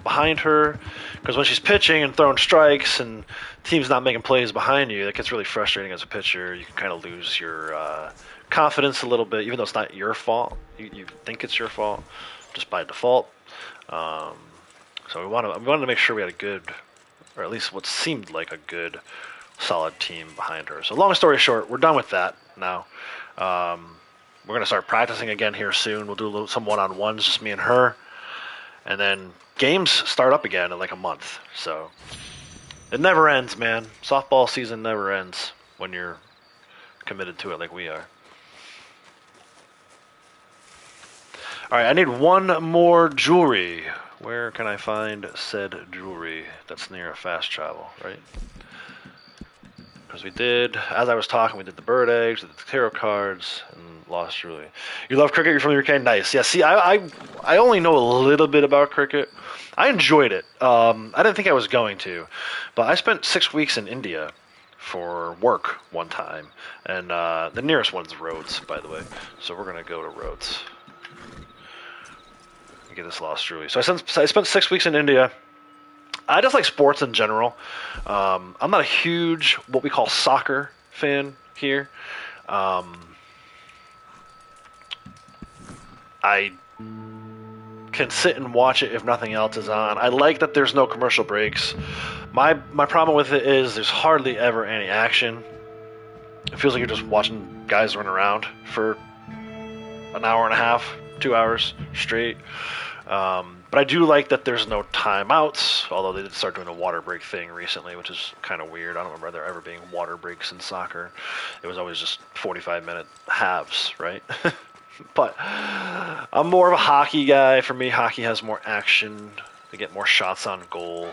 A: behind her? Because when she's pitching and throwing strikes and team's not making plays behind you, that gets really frustrating as a pitcher. You can kind of lose your confidence a little bit, even though it's not your fault. You think it's your fault just by default. So we wanted to make sure we had a good, or at least what seemed like a good, solid team behind her. So long story short, we're done with that now. We're going to start practicing again here soon. We'll do some one-on-ones, just me and her. And then games start up again in like a month. So it never ends, man. Softball season never ends when you're committed to it like we are. All right, I need one more jewelry. Where can I find said jewelry that's near a fast travel, right? Because we did, as I was talking, we did the bird eggs, we did the tarot cards, and lost jewelry. You love cricket? You're from the UK? Nice. Yeah, see, I only know a little bit about cricket. I enjoyed it. I didn't think I was going to. But I spent 6 weeks in India for work one time. And the nearest one's Rhodes, by the way. So we're going to go to Rhodes. Get this lost jewelry. So I spent 6 weeks in India. I just like sports in general. I'm not a huge, what we call soccer fan here. I can sit and watch it if nothing else is on. I like that there's no commercial breaks. My problem with it is there's hardly ever any action. It feels like you're just watching guys run around for an hour and a half, 2 hours straight. But I do like that there's no timeouts, although they did start doing a water break thing recently, which is kind of weird. I don't remember there ever being water breaks in soccer. It was always just 45-minute halves, right? But I'm more of a hockey guy. For me, hockey has more action. They get more shots on goal.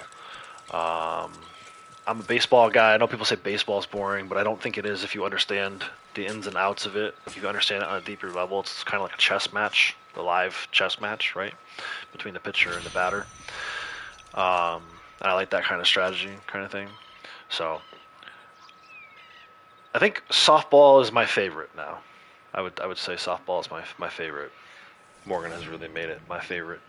A: I'm a baseball guy. I know people say baseball is boring, but I don't think it is if you understand the ins and outs of it. If you understand it on a deeper level, it's kind of like a chess match, the live chess match, right? Between the pitcher and the batter. And I like that kind of strategy kind of thing. So I think softball is my favorite now. I would say softball is my favorite. Morgan has really made it my favorite.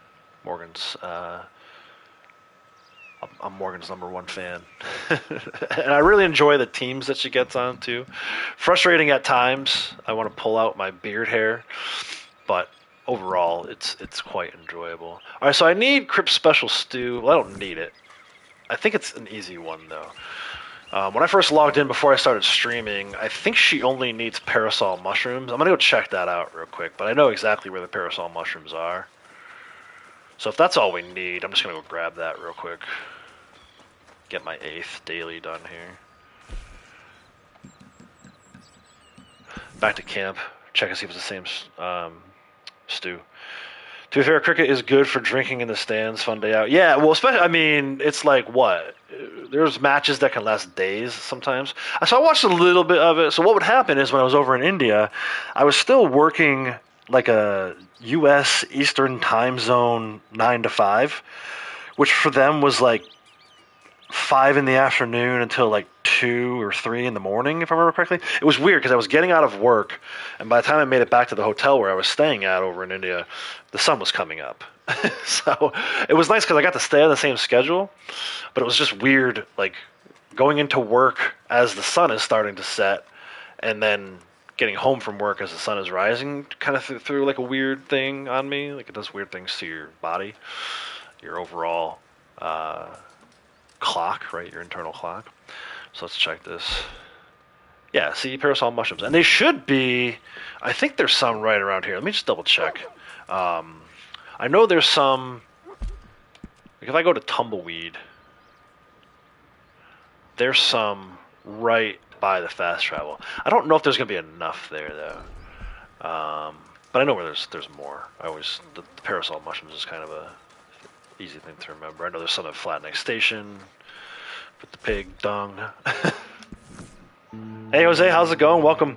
A: I'm Morgan's number one fan. And I really enjoy the teams that she gets on, too. Frustrating at times. I want to pull out my beard hair. But overall, it's quite enjoyable. All right, so I need Crip Special Stew. Well, I don't need it. I think it's an easy one, though. When I first logged in before I started streaming, I think she only needs parasol mushrooms. I'm going to go check that out real quick. But I know exactly where the parasol mushrooms are. So if that's all we need, I'm just going to go grab that real quick. Get my 8th daily done here. Back to camp. Check and see if it's the same stew. To be fair, cricket is good for drinking in the stands. Fun day out. Yeah, well, especially, I mean, it's like what? There's matches that can last days sometimes. So I watched a little bit of it. So what would happen is when I was over in India, I was still working like a U.S. Eastern time zone 9 to 5, which for them was like 5 in the afternoon until like 2 or 3 in the morning, if I remember correctly. It was weird because I was getting out of work, and by the time I made it back to the hotel where I was staying at over in India, the sun was coming up. So it was nice because I got to stay on the same schedule, but it was just weird, like going into work as the sun is starting to set, and then getting home from work as the sun is rising kind of threw like a weird thing on me. Like it does weird things to your body, your overall clock, right? Your internal clock. So let's check this. Yeah, see, parasol mushrooms. And they should be, I think there's some right around here. Let me just double check. I know there's some, like if I go to tumbleweed, there's some right by the fast travel. I don't know if there's going to be enough there, though. But I know where there's more. The parasol mushrooms is kind of a easy thing to remember. I know there's some at Flat Neck Station with the pig dung. Hey, Jose, how's it going? Welcome.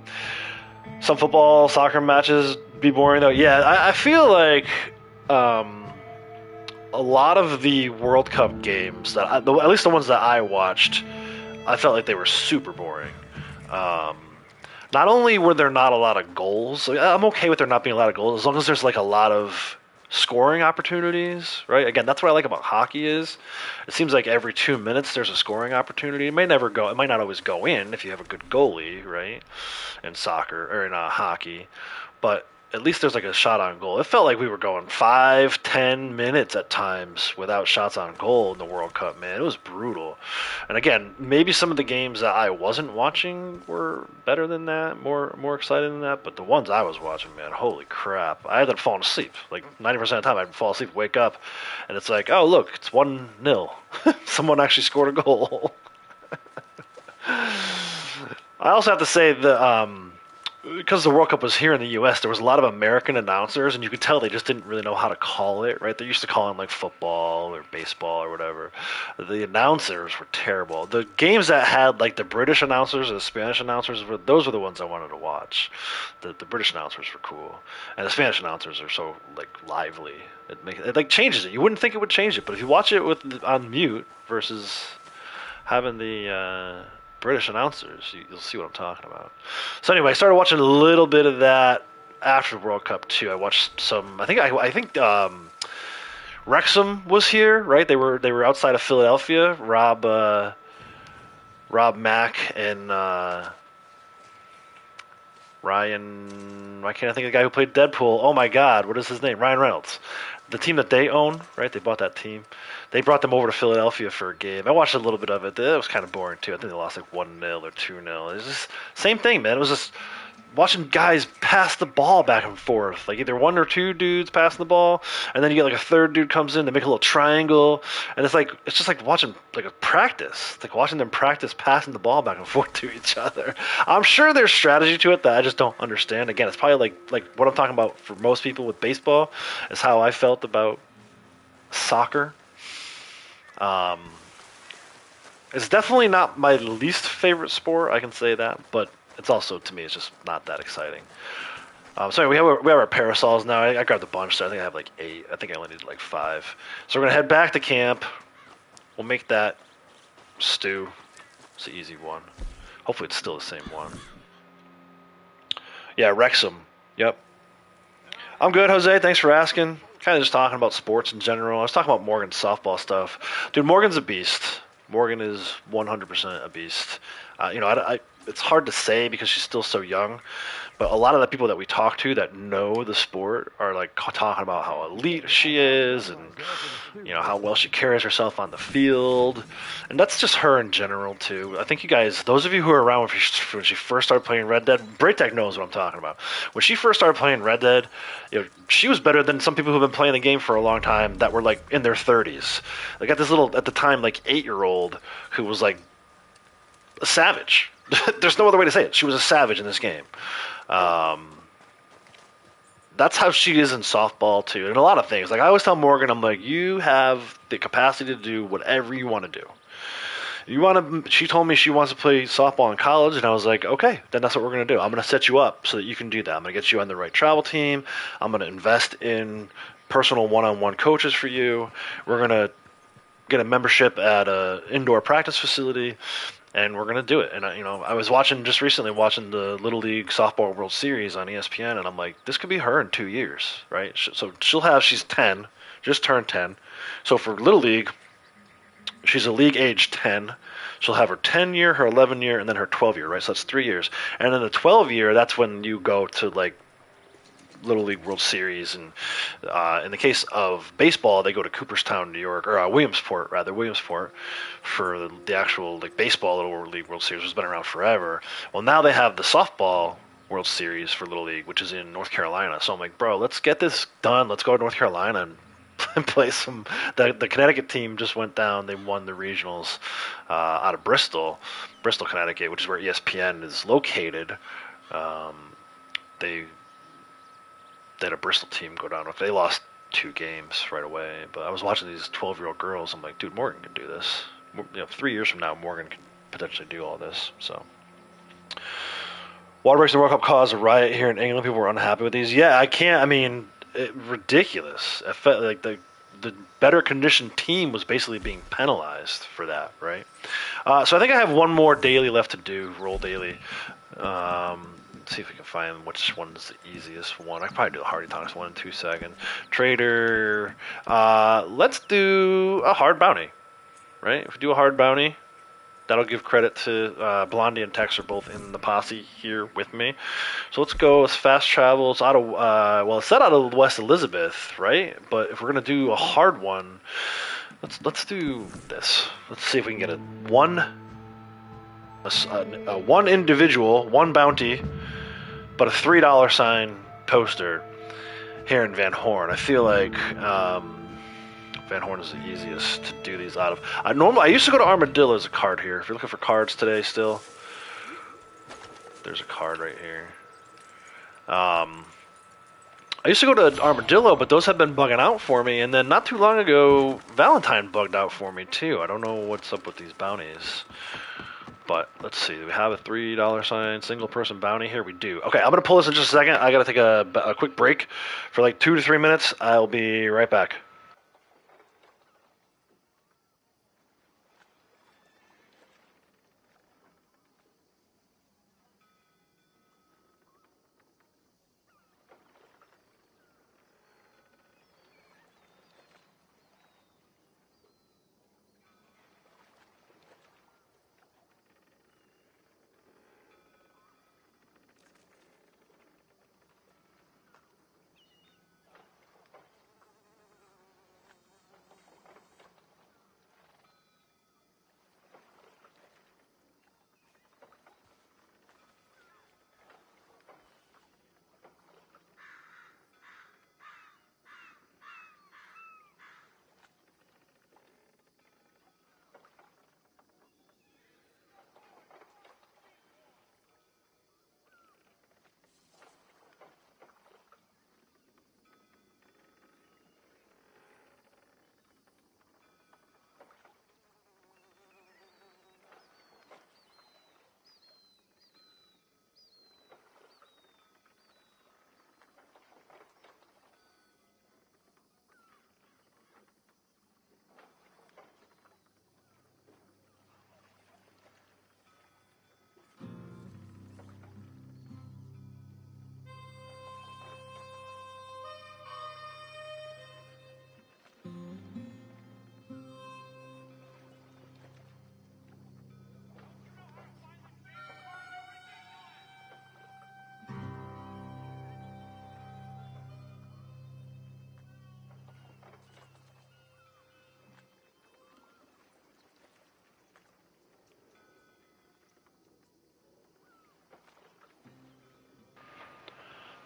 A: Some football, soccer matches be boring, though. Yeah, I feel like a lot of the World Cup games, at least the ones that I watched, I felt like they were super boring. Not only were there not a lot of goals, I'm okay with there not being a lot of goals, as long as there's like a lot of scoring opportunities, right? Again, that's what I like about hockey is it seems like every 2 minutes there's a scoring opportunity. It might not always go in if you have a good goalie, right? In soccer or in hockey, but at least there's like a shot on goal. It felt like we were going 5-10 minutes at times without shots on goal in the World Cup, man. It was brutal. And again, maybe some of the games that I wasn't watching were better than that, more exciting than that, but the ones I was watching, man, holy crap. I ended up falling asleep. Like 90% of the time I'd fall asleep, wake up, and it's like, oh, look, it's 1-0. Someone actually scored a goal. I also have to say that because the World Cup was here in the U.S., there was a lot of American announcers, and you could tell they just didn't really know how to call it, right? They used to call it like football or baseball or whatever. The announcers were terrible. The games that had like the British announcers or the Spanish announcers, those were the ones I wanted to watch. The British announcers were cool, and the Spanish announcers are so like lively. It like changes it. You wouldn't think it would change it, but if you watch it on mute versus having the British announcers, you'll see what I'm talking about. So anyway, I started watching a little bit of that after the World Cup too. I watched some. I think Wrexham was here, right? They were outside of Philadelphia. Rob Mack and Ryan, why can't I think of the guy who played Deadpool? Oh my God, what is his name? Ryan Reynolds. The team that they own, right? They bought that team. They brought them over to Philadelphia for a game. I watched a little bit of it. It was kind of boring too. I think they lost like 1-0 or 2-0. It was just same thing, man. It was just watching guys pass the ball back and forth, like either one or two dudes passing the ball, and then you get like a third dude comes in, they make a little triangle, and it's just like watching like a practice. It's like watching them practice passing the ball back and forth to each other. I'm sure there's strategy to it that I just don't understand. Again, it's probably like what I'm talking about for most people with baseball is how I felt about soccer. Um, it's definitely not my least favorite sport, I can say that, but it's also, to me, it's just not that exciting. So anyway, we have our parasols now. I grabbed a bunch, so I think I have like 8. I think I only need like 5. So we're gonna head back to camp. We'll make that stew. It's an easy one. Hopefully it's still the same one. Yeah, Wrexham. Yep. I'm good, Jose. Thanks for asking. Kind of just talking about sports in general. I was talking about Morgan's softball stuff. Dude, Morgan's a beast. Morgan is 100% a beast. It's hard to say because she's still so young, but a lot of the people that we talk to that know the sport are like talking about how elite she is and how well she carries herself on the field, and that's just her in general too. I think you guys, those of you who are around when she first started playing Red Dead, Braytech knows what I'm talking about. When she first started playing Red Dead, she was better than some people who've been playing the game for a long time that were like in their 30s. They got this little, at the time, like 8-year-old who was like a savage. There's no other way to say it. She was a savage in this game. That's how she is in softball too, and a lot of things. Like I always tell Morgan, I'm like, you have the capacity to do whatever you want to do. She told me she wants to play softball in college, and I was like, okay, then that's what we're gonna do. I'm gonna set you up so that you can do that. I'm gonna get you on the right travel team. I'm gonna invest in personal one-on-one coaches for you. We're gonna get a membership at a indoor practice facility, and we're gonna do it. And I was just recently watching the Little League Softball World Series on ESPN, and I'm like, this could be her in 2 years, right? So she's 10, just turned 10. So for Little League, she's a league age 10. She'll have her 10 year, her 11 year, and then her 12 year, right? So that's 3 years. And then the 12 year, that's when you go to like Little League World Series, and in the case of baseball, they go to Cooperstown, New York, or Williamsport for the actual like baseball Little League World Series, which has been around forever. Well, now they have the softball World Series for Little League, which is in North Carolina. So I'm like, bro, let's get this done. Let's go to North Carolina and play some. The Connecticut team just went down. They won the regionals out of Bristol, Connecticut, which is where ESPN is located. They had a Bristol team go down. They lost 2 games right away. But I was watching these 12-year-old girls. I'm like, dude, Morgan can do this. 3 years from now, Morgan can potentially do all this. So, water breaks in the World Cup caused a riot here in England. People were unhappy with these. Yeah, I can't. I mean, ridiculous. I felt like the better conditioned team was basically being penalized for that, right? So I think I have one more daily left to do. Roll daily. See if we can find which one's the easiest one. I can probably do the Hardy Tonks one in 2 seconds. Trader. Let's do a hard bounty, right? If we do a hard bounty, that'll give credit to Blondie and Tex are both in the posse here with me. So let's go as fast travel. It's out of it's set out of West Elizabeth, right? But if we're gonna do a hard one, let's do this. Let's see if we can get a one individual, one bounty, but a $3 sign poster here in Van Horn. I feel like Van Horn is the easiest to do these out of. I used to go to Armadillo as a card here. If you're looking for cards today still, there's a card right here. I used to go to Armadillo, but those have been bugging out for me. And then not too long ago, Valentine bugged out for me too. I don't know what's up with these bounties. But let's see. Do we have a $3 sign single person bounty here? We do. Okay, I'm going to pull this in just a second. I got to take a quick break for like 2 to 3 minutes. I'll be right back.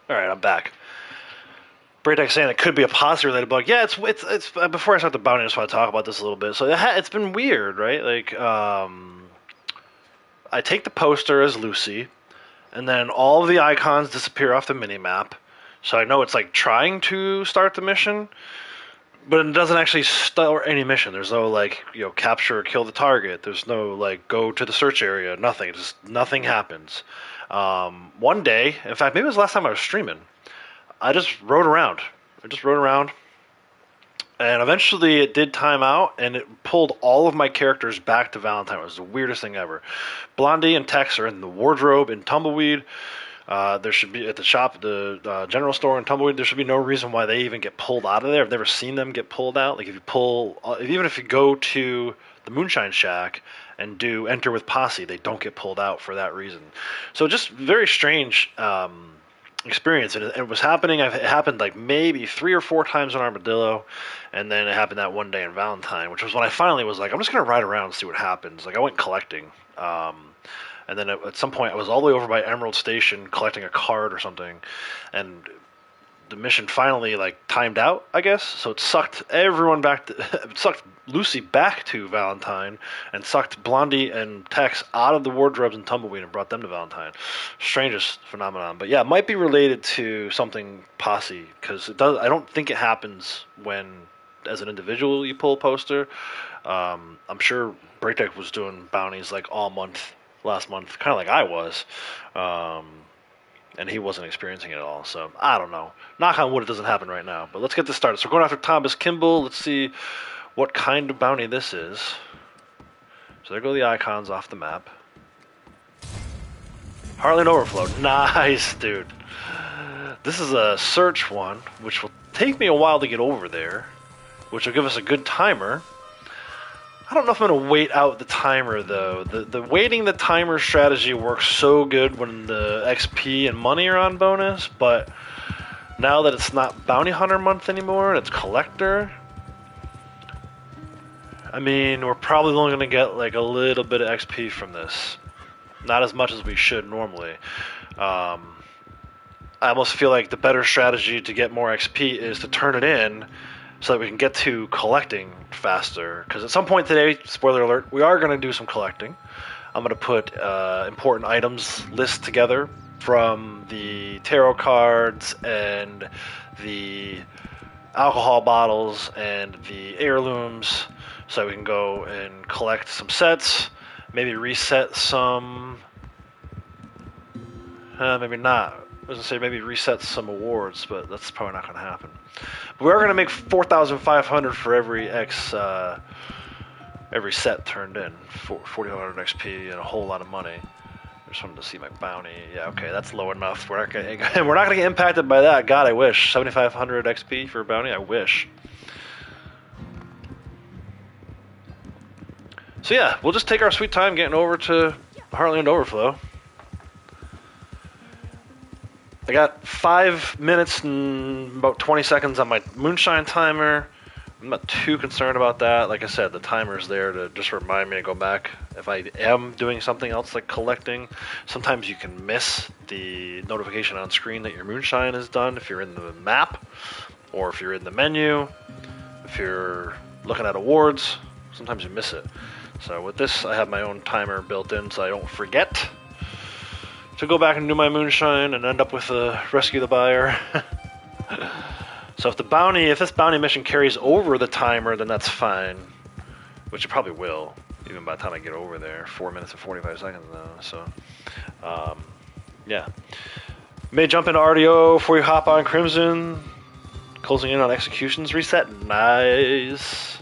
A: All right, I'm back. Braydeck saying it could be a posse related bug. Yeah, it's before I start the bounty, I just want to talk about this a little bit. So it's been weird, right? Like, I take the poster as Lucy, and then all of the icons disappear off the mini map. So I know it's like trying to start the mission, but it doesn't actually start any mission. There's no like, capture or kill the target. There's no like go to the search area. Nothing. Just nothing happens. One day, in fact, maybe it was the last time I was streaming, I just rode around. And eventually it did time out, and it pulled all of my characters back to Valentine. It was the weirdest thing ever. Blondie and Tex are in the wardrobe in Tumbleweed. There should be at the shop, the general store in Tumbleweed. There should be no reason why they even get pulled out of there. I've never seen them get pulled out. Like even if you go to the Moonshine Shack and do enter with posse, they don't get pulled out for that reason. So just very strange experience. And it was happening. It happened like maybe 3 or 4 times on Armadillo, and then it happened that one day in Valentine, which was when I finally was like, I'm just gonna ride around and see what happens. Like I went collecting. And then at some point, I was all the way over by Emerald Station collecting a card or something, and the mission finally like timed out, I guess. So it sucked everyone back. It sucked Lucy back to Valentine, and sucked Blondie and Tex out of the wardrobes in Tumbleweed and brought them to Valentine. Strangest phenomenon, but yeah, it might be related to something posse, because it does. I don't think it happens when, as an individual, you pull a poster. I'm sure Breakdeck was doing bounties like all month. Last month, kind of like I was, and he wasn't experiencing it at all. So I don't know. Knock on wood, it doesn't happen right now. But let's get this started. So we're going after Thomas Kimball. Let's see what kind of bounty this is. So there go the icons off the map. Heartland Overflow. Nice, dude. This is a search one, which will take me a while to get over there, which will give us a good timer. I don't know if I'm going to wait out the timer, though. The waiting the timer strategy works so good when the XP and money are on bonus, but now that it's not Bounty Hunter month anymore and it's Collector, I mean, we're probably only going to get like a little bit of XP from this. Not as much as we should normally. I almost feel like the better strategy to get more XP is to turn it in so that we can get to collecting faster. Because at some point today, spoiler alert, we are going to do some collecting. I'm going to put important items list together from the tarot cards and the alcohol bottles and the heirlooms, so we can go and collect some sets, maybe reset some... maybe not. I was going to say maybe reset some awards, but that's probably not going to happen. But we are going to make 4,500 for every every set turned in. 4,500 XP and a whole lot of money. I just wanted to see my bounty. Yeah, okay, that's low enough. We're not going to get impacted by that. God, I wish. 7,500 XP for a bounty? I wish. So yeah, we'll just take our sweet time getting over to Heartland Overflow. I got 5 minutes and about 20 seconds on my moonshine timer. I'm not too concerned about that. Like I said, the timer's there to just remind me to go back if I am doing something else like collecting. Sometimes you can miss the notification on screen that your moonshine is done if you're in the map, or if you're in the menu, if you're looking at awards. Sometimes you miss it. So with this, I have my own timer built in so I don't forget to go back and do my moonshine and end up with a rescue the buyer. So if this bounty mission carries over the timer, then that's fine, which it probably will, even by the time I get over there. 4 minutes and 45 seconds though. So yeah, may jump into RDO before you hop on Crimson. Closing in on executions reset. Nice.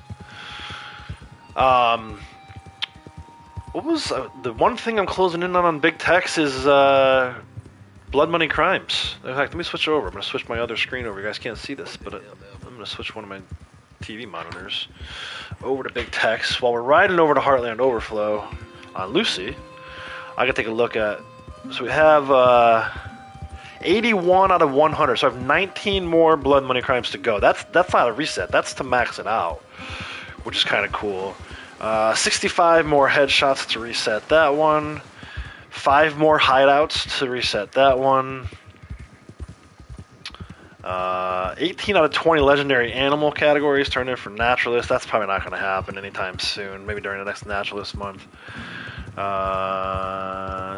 A: What was the one thing I'm closing in on Big Tex is Blood Money Crimes. In fact, let me switch it over. I'm going to switch my other screen over. You guys can't see this, but I'm going to switch one of my TV monitors over to Big Tex. While we're riding over to Heartland Overflow on Lucy, I can take a look at... So we have 81 out of 100. So I have 19 more Blood Money Crimes to go. That's not a reset. That's to max it out, which is kind of cool. 65 more headshots to reset that one. 5 more hideouts to reset that one. 18 out of 20 legendary animal categories turned in for naturalist. That's probably not going to happen anytime soon. Maybe during the next naturalist month.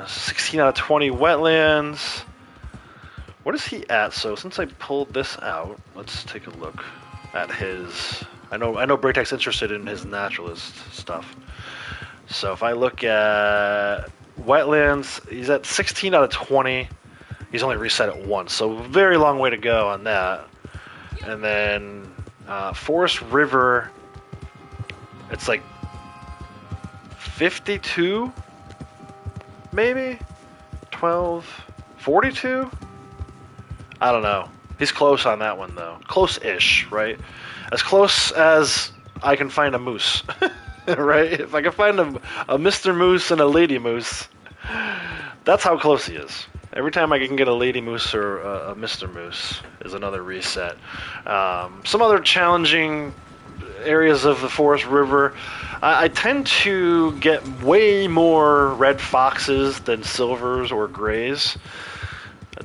A: 16 out of 20 wetlands. What is he at? So since I pulled this out, let's take a look at his. I know Braytek's interested in his naturalist stuff. So if I look at wetlands, he's at 16 out of 20. He's only reset it once, so very long way to go on that. And then Forest River, it's like 52, maybe 12, 42. I don't know. He's close on that one though, close-ish, right? As close as I can find a moose, right? If I can find a Mr. Moose and a Lady Moose, that's how close he is. Every time I can get a Lady Moose or a Mr. Moose is another reset. Some other challenging areas of the Forest River. I tend to get way more red foxes than silvers or grays.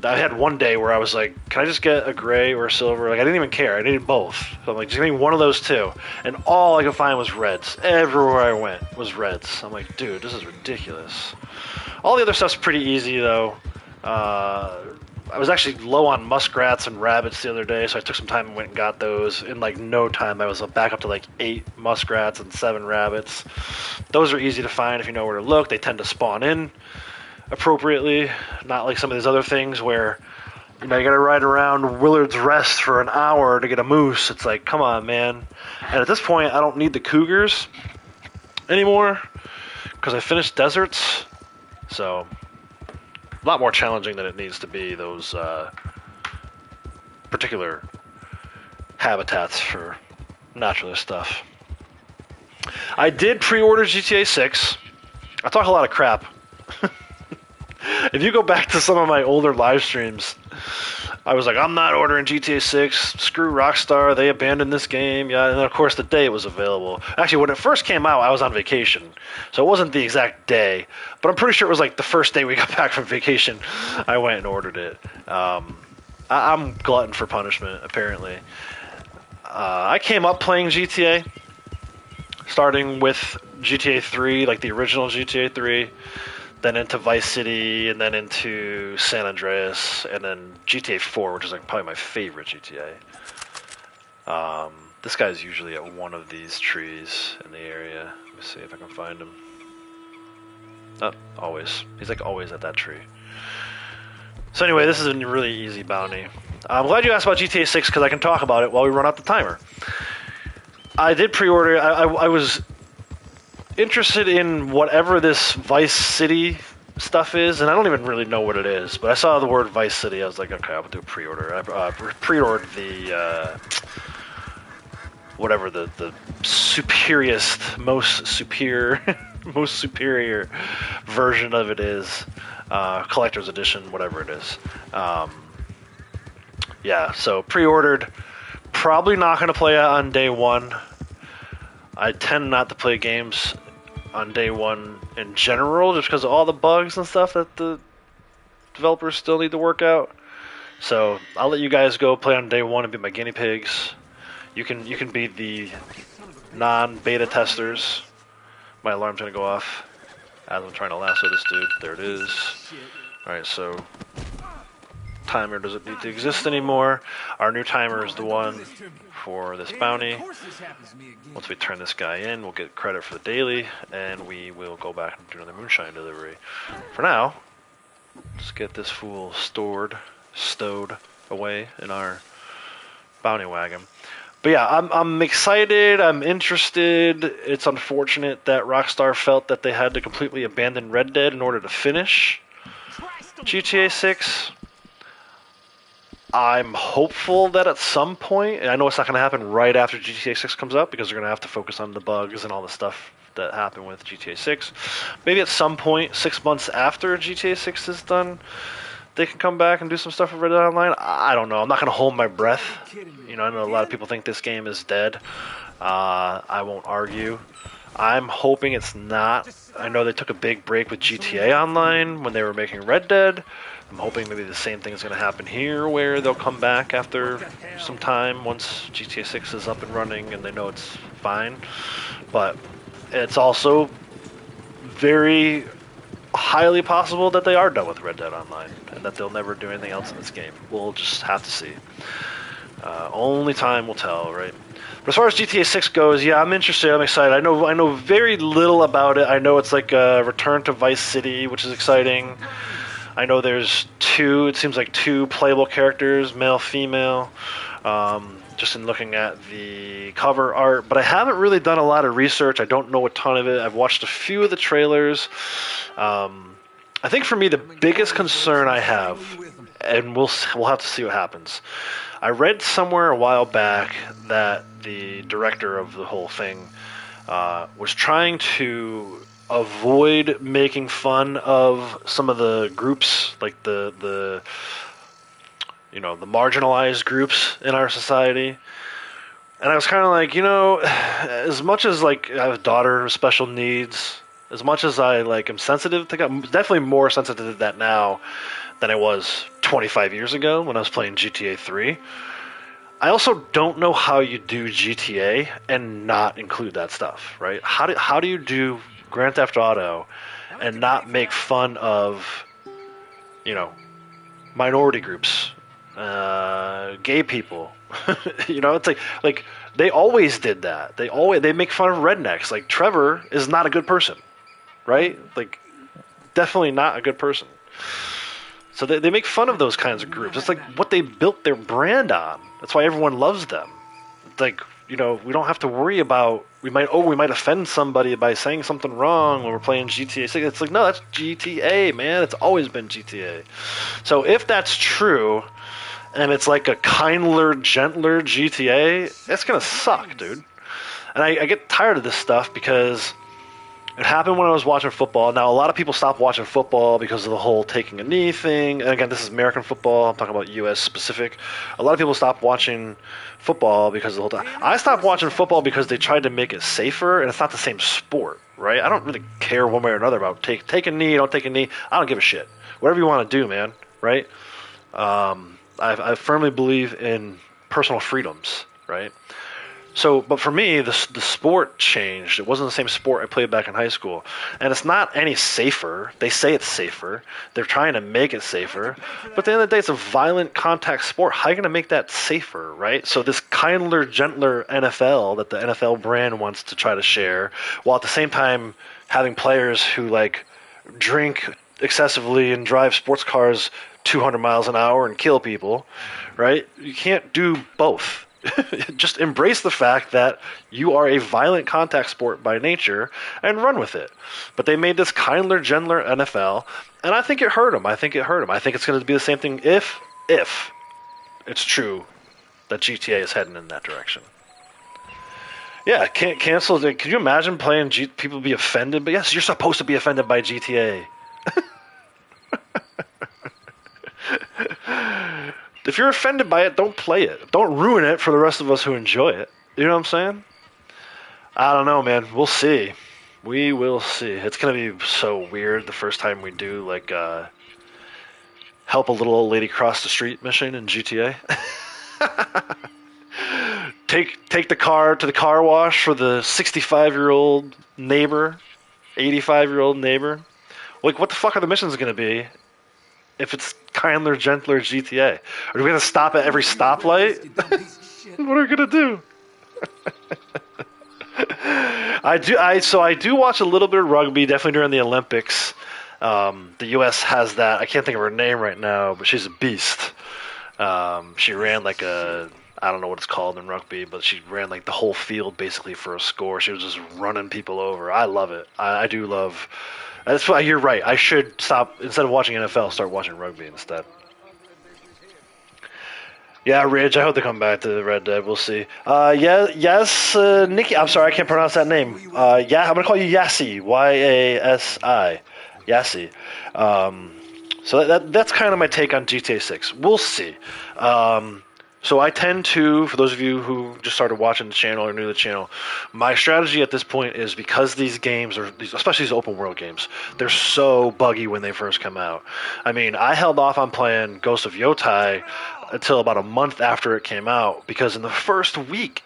A: I had one day where I was like, can I just get a gray or a silver? Like, I didn't even care. I needed both. So I'm like, just give me one of those two. And all I could find was reds. Everywhere I went was reds. I'm like, dude, this is ridiculous. All the other stuff's pretty easy, though. I was actually low on muskrats and rabbits the other day, so I took some time and went and got those. In like no time, I was back up to like 8 muskrats and 7 rabbits. Those are easy to find if you know where to look. They tend to spawn in appropriately, not like some of these other things where you gotta ride around Willard's Rest for an hour to get a moose. It's like, come on, man. And at this point, I don't need the cougars anymore because I finished deserts, so a lot more challenging than it needs to be, those particular habitats for naturalist stuff. I did pre-order GTA 6. I talk a lot of crap. If you go back to some of my older live streams, I was like, I'm not ordering GTA 6. Screw Rockstar. They abandoned this game. Yeah, and then, of course, the day it was available. Actually, when it first came out, I was on vacation. So it wasn't the exact day. But I'm pretty sure it was like the first day we got back from vacation, I went and ordered it. I'm glutton for punishment, apparently. I came up playing GTA, starting with GTA 3, like the original GTA 3. Then into Vice City, and then into San Andreas, and then GTA 4, which is like probably my favorite GTA. This guy's usually at one of these trees in the area. Let me see if I can find him. Not always. He's like always at that tree. So anyway, this is a really easy bounty. I'm glad you asked about GTA 6 because I can talk about it while we run out the timer. I did pre-order. I was interested in whatever this Vice City stuff is, and I don't even really know what it is, but I saw the word Vice City. I was like, okay, I'll do a pre-order. I pre-ordered the whatever the most superior version of it is, collector's edition, whatever it is. Yeah, so pre-ordered. Probably not going to play it on day one. I tend not to play games on day one in general, just because of all the bugs and stuff that the developers still need to work out. So I'll let you guys go play on day one and be my guinea pigs. You can be the non-beta testers. My alarm's gonna go off as I'm trying to lasso this dude. There it is. Alright, so timer doesn't need to exist anymore. Our new timer is the one for this bounty. Once we turn this guy in, we'll get credit for the daily, and we will go back and do another moonshine delivery. For now, let's get this fool stowed away in our bounty wagon. But yeah, I'm excited, I'm interested. It's unfortunate that Rockstar felt that they had to completely abandon Red Dead in order to finish GTA 6. I'm hopeful that at some point, and I know it's not going to happen right after GTA 6 comes out because they're going to have to focus on the bugs and all the stuff that happened with GTA 6. Maybe at some point, 6 months after GTA 6 is done, they can come back and do some stuff with Red Dead Online. I don't know. I'm not going to hold my breath. I know a lot of people think this game is dead. I won't argue. I'm hoping it's not. I know they took a big break with GTA Online when they were making Red Dead. I'm hoping maybe the same thing is going to happen here, where they'll come back after some time once GTA 6 is up and running and they know it's fine. But it's also very highly possible that they are done with Red Dead Online and that they'll never do anything else in this game. We'll just have to see. Only time will tell, right? But as far as GTA 6 goes, yeah, I'm interested. I'm excited. I know very little about it. I know it's like a return to Vice City, which is exciting. I know there's two. It seems like two playable characters, male, female. Just in looking at the cover art, but I haven't really done a lot of research. I don't know a ton of it. I've watched a few of the trailers. I think for me the biggest concern I have, and we'll have to see what happens. I read somewhere a while back that the director of the whole thing was trying to avoid making fun of some of the groups, like the the marginalized groups in our society. And I was kind of like, as much as like I have a daughter with special needs, as much as I like am sensitive to, I'm definitely more sensitive to that now than I was 25 years ago when I was playing GTA 3. I also don't know how you do GTA and not include that stuff, right? How do you do Grand Theft Auto and not make fun of, minority groups, gay people? It's like they always did that. They make fun of rednecks. Like Trevor is not a good person, right? Like definitely not a good person. So they make fun of those kinds of groups. It's like what they built their brand on. That's why everyone loves them. It's like, we don't have to worry about, we might offend somebody by saying something wrong when we're playing GTA 6. It's like, no, that's GTA, man. It's always been GTA. So if that's true, and it's like a kindler, gentler GTA, it's going to suck, dude. And I get tired of this stuff because it happened when I was watching football. Now, a lot of people stopped watching football because of the whole taking a knee thing. And again, this is American football. I'm talking about U.S. specific. A lot of people stopped watching football because of the whole time. I stopped watching football because they tried to make it safer, and it's not the same sport, right? I don't really care one way or another about take a knee, don't take a knee. I don't give a shit. Whatever you want to do, man, right? I firmly believe in personal freedoms, right? So, but for me, the sport changed. It wasn't the same sport I played back in high school. And it's not any safer. They say it's safer. They're trying to make it safer. But at the end of the day, it's a violent contact sport. How are you going to make that safer, right? So this kindler, gentler NFL that the NFL brand wants to try to share, while at the same time having players who, like, drink excessively and drive sports cars 200 miles an hour and kill people, right? You can't do both. Just embrace the fact that you are a violent contact sport by nature and run with it. But they made this kindler, gentler NFL, and I think it hurt them. I think it's going to be the same thing if it's true that GTA is heading in that direction. Yeah, can't cancel. Can you imagine playing people be offended? But yes, you're supposed to be offended by GTA. If you're offended by it, don't play it. Don't ruin it for the rest of us who enjoy it. You know what I'm saying? I don't know, man. We'll see. We will see. It's going to be so weird the first time we do, like, help a little old lady cross the street mission in GTA. Take the car to the car wash for the 65-year-old neighbor, 85-year-old neighbor. Like, what the fuck are the missions going to be if it's kindler, gentler GTA? Are we going to stop at every stoplight? What are we going to do? I do watch a little bit of rugby, definitely during the Olympics. The U.S. has that. I can't think of her name right now, but she's a beast. She ran like I don't know what it's called in rugby, but she ran like the whole field basically for a score. She was just running people over. I love it. I do love. That's why you're right. I should stop, instead of watching NFL, start watching rugby instead. Yeah, Ridge, I hope they come back to Red Dead. We'll see. Yes, Nikki. I'm sorry, I can't pronounce that name. Yeah, I'm going to call you Yassi. Y-A-S-I. Yassi. So that's kind of my take on GTA 6. We'll see. So I tend to, for those of you who just started watching the channel or new to the channel, my strategy at this point is because these games are, especially these open world games, they're so buggy when they first come out. I mean, I held off on playing Ghost of Yotai until about a month after it came out because in the first week,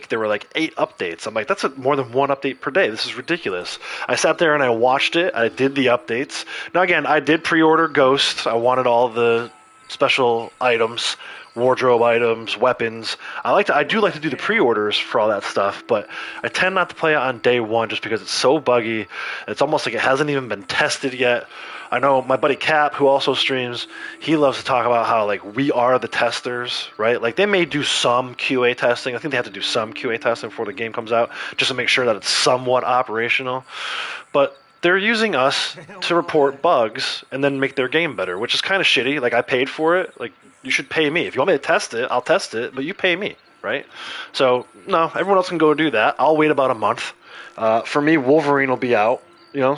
A: there were like 8 updates. I'm like, that's more than 1 update per day. This is ridiculous. I sat there and I watched it. I did the updates. Now again, I did pre-order Ghost. I wanted all the special items, wardrobe items, weapons. I do like to do the pre-orders for all that stuff, but I tend not to play it on day one just because it's so buggy. It's almost like it hasn't even been tested yet. I know my buddy Cap, who also streams, he loves to talk about how like we are the testers, right? Like they may do some QA testing. I think they have to do some QA testing before the game comes out just to make sure that it's somewhat operational. But they're using us to report bugs and then make their game better, which is kind of shitty. Like I paid for it. Like you should pay me. If you want me to test it, I'll test it, but you pay me, right? So no, everyone else can go do that. I'll wait about a month. For me, Wolverine will be out.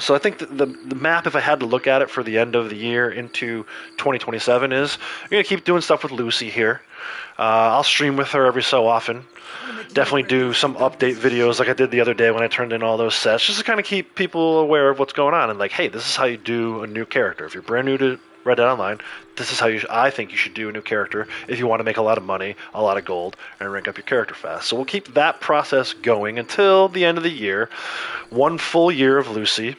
A: So I think the map, if I had to look at it for the end of the year into 2027, is you're going to keep doing stuff with Lucy here. I'll stream with her every so often. Definitely do some update videos like I did the other day when I turned in all those sets, just to kind of keep people aware of what's going on and like, hey, this is how you do a new character. If you're brand new to Red Dead Online, this is how I think you should do a new character if you want to make a lot of money, a lot of gold, and rank up your character fast. So we'll keep that process going until the end of the year. 1 full year of Lucy,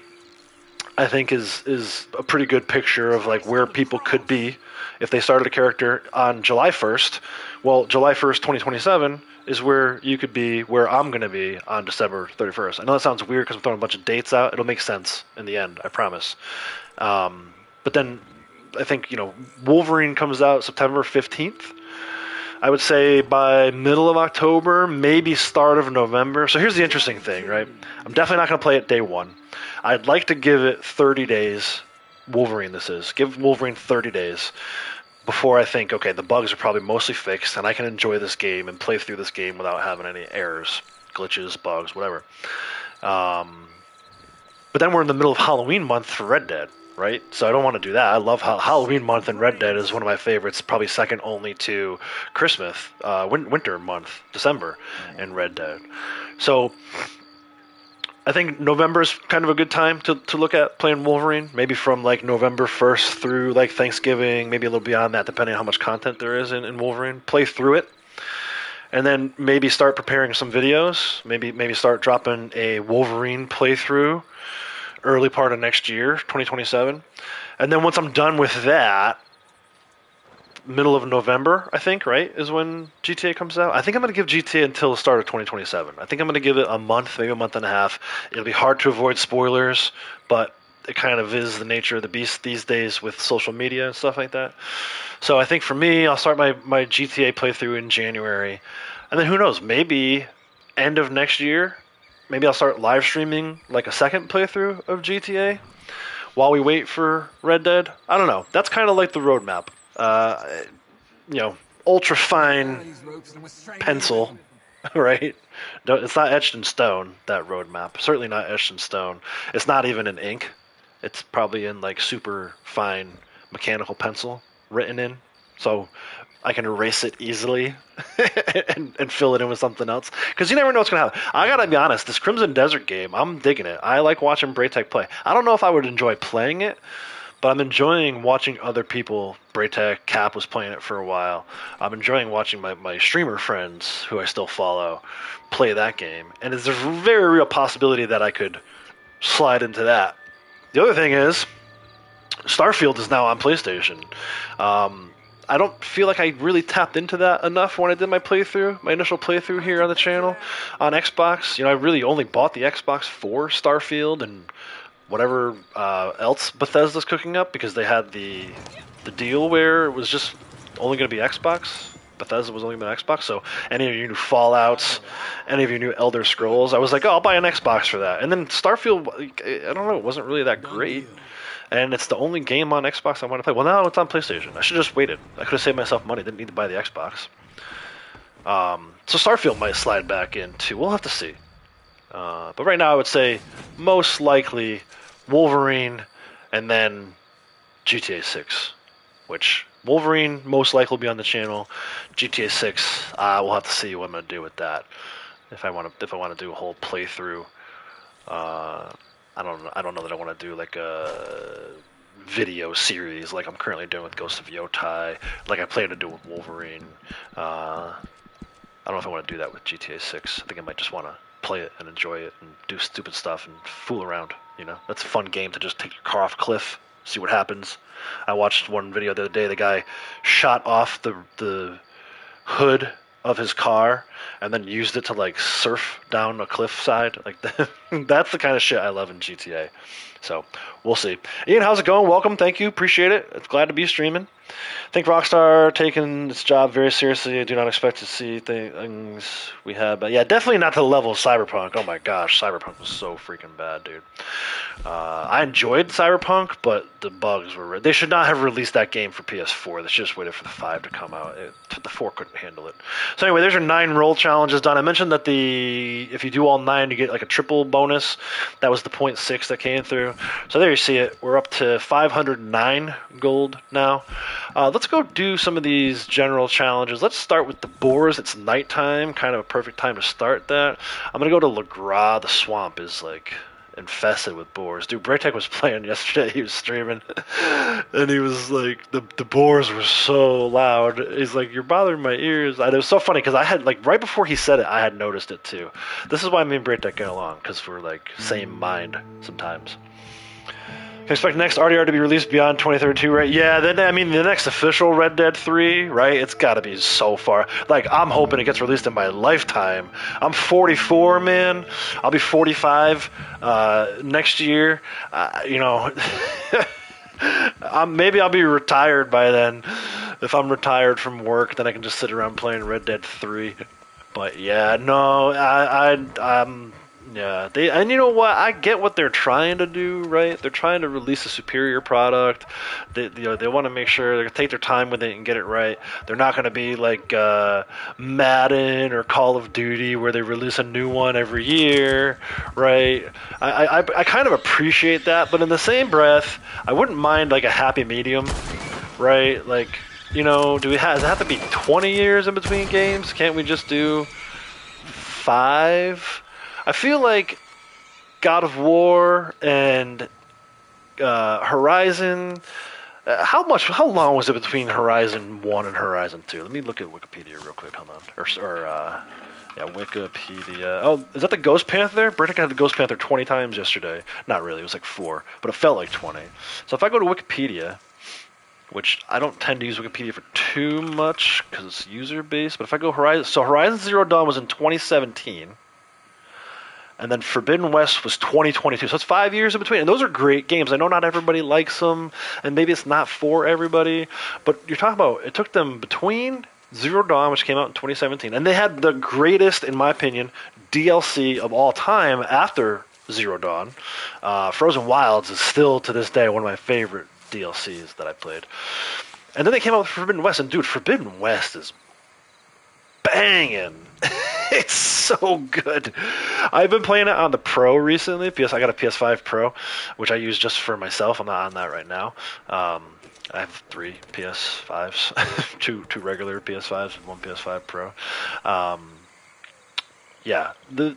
A: I think, is a pretty good picture of like where people could be if they started a character on July 1st. Well, July 1st, 2027 is where you could be, where I'm going to be on December 31st. I know that sounds weird because I'm throwing a bunch of dates out. It'll make sense in the end, I promise. But then I think, Wolverine comes out September 15th. I would say by middle of October, maybe start of November. So here's the interesting thing, right? I'm definitely not going to play it day one. I'd like to give it 30 days. Wolverine, this is. Give Wolverine 30 days before I think, okay, the bugs are probably mostly fixed and I can enjoy this game and play through this game without having any errors, glitches, bugs, whatever. But then we're in the middle of Halloween month for Red Dead, right? So I don't want to do that. I love Halloween month in Red Dead is one of my favorites, probably second only to Christmas, winter month, December in Red Dead. So I think November is kind of a good time to look at playing Wolverine, maybe from like November 1st through like Thanksgiving, maybe a little beyond that, depending on how much content there is in Wolverine. Play through it, and then maybe start preparing some videos. Maybe start dropping a Wolverine playthrough early part of next year, 2027. And then once I'm done with that, middle of November, I think, right, is when GTA comes out. I think I'm going to give GTA until the start of 2027. I think I'm going to give it a month, maybe a month and a half. It'll be hard to avoid spoilers, but it kind of is the nature of the beast these days with social media and stuff like that. So I think for me, I'll start my GTA playthrough in January. And then who knows, maybe end of next year, maybe I'll start live streaming like a second playthrough of GTA while we wait for Red Dead. I don't know. That's kind of like the roadmap. Ultra fine pencil, right? No, it's not etched in stone, that roadmap. Certainly not etched in stone. It's not even in ink. It's probably in like super fine mechanical pencil written in. So I can erase it easily and fill it in with something else. Because you never know what's going to happen. I got to be honest, this Crimson Desert game, I'm digging it. I like watching Braytech play. I don't know if I would enjoy playing it, but I'm enjoying watching other people. Braytech, Cap was playing it for a while. I'm enjoying watching my streamer friends, who I still follow, play that game. And there's a very real possibility that I could slide into that. The other thing is, Starfield is now on PlayStation. I don't feel like I really tapped into that enough when I did my initial playthrough here on the channel on Xbox. I really only bought the Xbox for Starfield and whatever else Bethesda's cooking up, because they had the deal where it was just only going to be Xbox. Bethesda was only going to be Xbox, so any of your new Fallouts, any of your new Elder Scrolls, I was like, oh, I'll buy an Xbox for that. And then Starfield, I don't know, it wasn't really that great. And it's the only game on Xbox I want to play. Well, now it's on PlayStation. I should have just waited. I could have saved myself money. Didn't need to buy the Xbox. So Starfield might slide back into. We'll have to see. But right now I would say most likely Wolverine and then GTA 6, which Wolverine most likely will be on the channel. GTA 6, we'll have to see what I'm gonna do with that. If I want to do a whole playthrough, I don't know that I want to do like a video series like I'm currently doing with Ghost of Yotai, like I plan to do with Wolverine. I don't know if I want to do that with GTA 6. I think I might just want to play it and enjoy it and do stupid stuff and fool around. You know, that's a fun game to just take your car off a cliff, see what happens. I watched one video the other day. The guy shot off the hood of his car and then used it to like surf down a cliffside. Like that's the kind of shit I love in GTA. So we'll see. Ian, how's it going? Welcome, thank you, appreciate it. It's glad to be streaming. I think Rockstar taking its job very seriously. I do not expect to see things we had, but yeah, definitely not to the level of Cyberpunk. Oh my gosh, Cyberpunk was so freaking bad, dude. I enjoyed Cyberpunk, but the bugs were. They should not have released that game for PS4. They should just waited for the 5 to come out. The 4 couldn't handle it. So anyway, there's your 9 role challenges done. I mentioned that if you do all 9, you get like a triple bonus. That was the 0.6 that came through. So there you see it. We're up to 509 gold now. Let's go do some of these general challenges. Let's start with the boars. It's nighttime, kind of a perfect time to start that. I'm gonna go to Le Gras. The swamp is like infested with boars. Dude, Braytech was playing yesterday. He was streaming, and he was like, the boars were so loud. He's like, you're bothering my ears. And it was so funny because I had like right before he said it, I had noticed it too. This is why me and Braytech get along, because we're like same mind sometimes. Expect next RDR to be released beyond 2032, right? Yeah, then I mean the next official Red Dead 3, right? It's got to be so far. Like I'm hoping it gets released in my lifetime. I'm 44, man. I'll be 45 next year. You know, maybe I'll be retired by then. If I'm retired from work, then I can just sit around playing Red Dead 3. But yeah, no, yeah, and you know what? I get what they're trying to do, right? They're trying to release a superior product. They want to make sure they're gonna take their time with it and get it right. They're not going to be like Madden or Call of Duty where they release a new one every year, right? I kind of appreciate that, but in the same breath, I wouldn't mind like a happy medium, right? Like, you know, does it have to be 20 years in between games? Can't we just do 5? I feel like God of War and Horizon. How long was it between Horizon 1 and Horizon 2? Let me look at Wikipedia real quick. Hold on. Yeah, Wikipedia. Oh, is that the Ghost Panther? Britic had the Ghost Panther 20 times yesterday. Not really. It was like 4, but it felt like 20. So if I go to Wikipedia, which I don't tend to use Wikipedia for too much because it's user-based, but if I go Horizon. So Horizon Zero Dawn was in 2017. And then Forbidden West was 2022. So it's 5 years in between. And those are great games. I know not everybody likes them, and maybe it's not for everybody. But you're talking about, it took them between Zero Dawn, which came out in 2017, and they had the greatest, in my opinion, DLC of all time after Zero Dawn. Frozen Wilds is still, to this day, one of my favorite DLCs that I played. And then they came out with Forbidden West, and dude, Forbidden West is banging. It's so good. I've been playing it on the Pro recently. I got a PS5 Pro, which I use just for myself. I'm not on that right now. I have 3 PS5s, two regular PS5s and 1 PS5 Pro. Yeah, the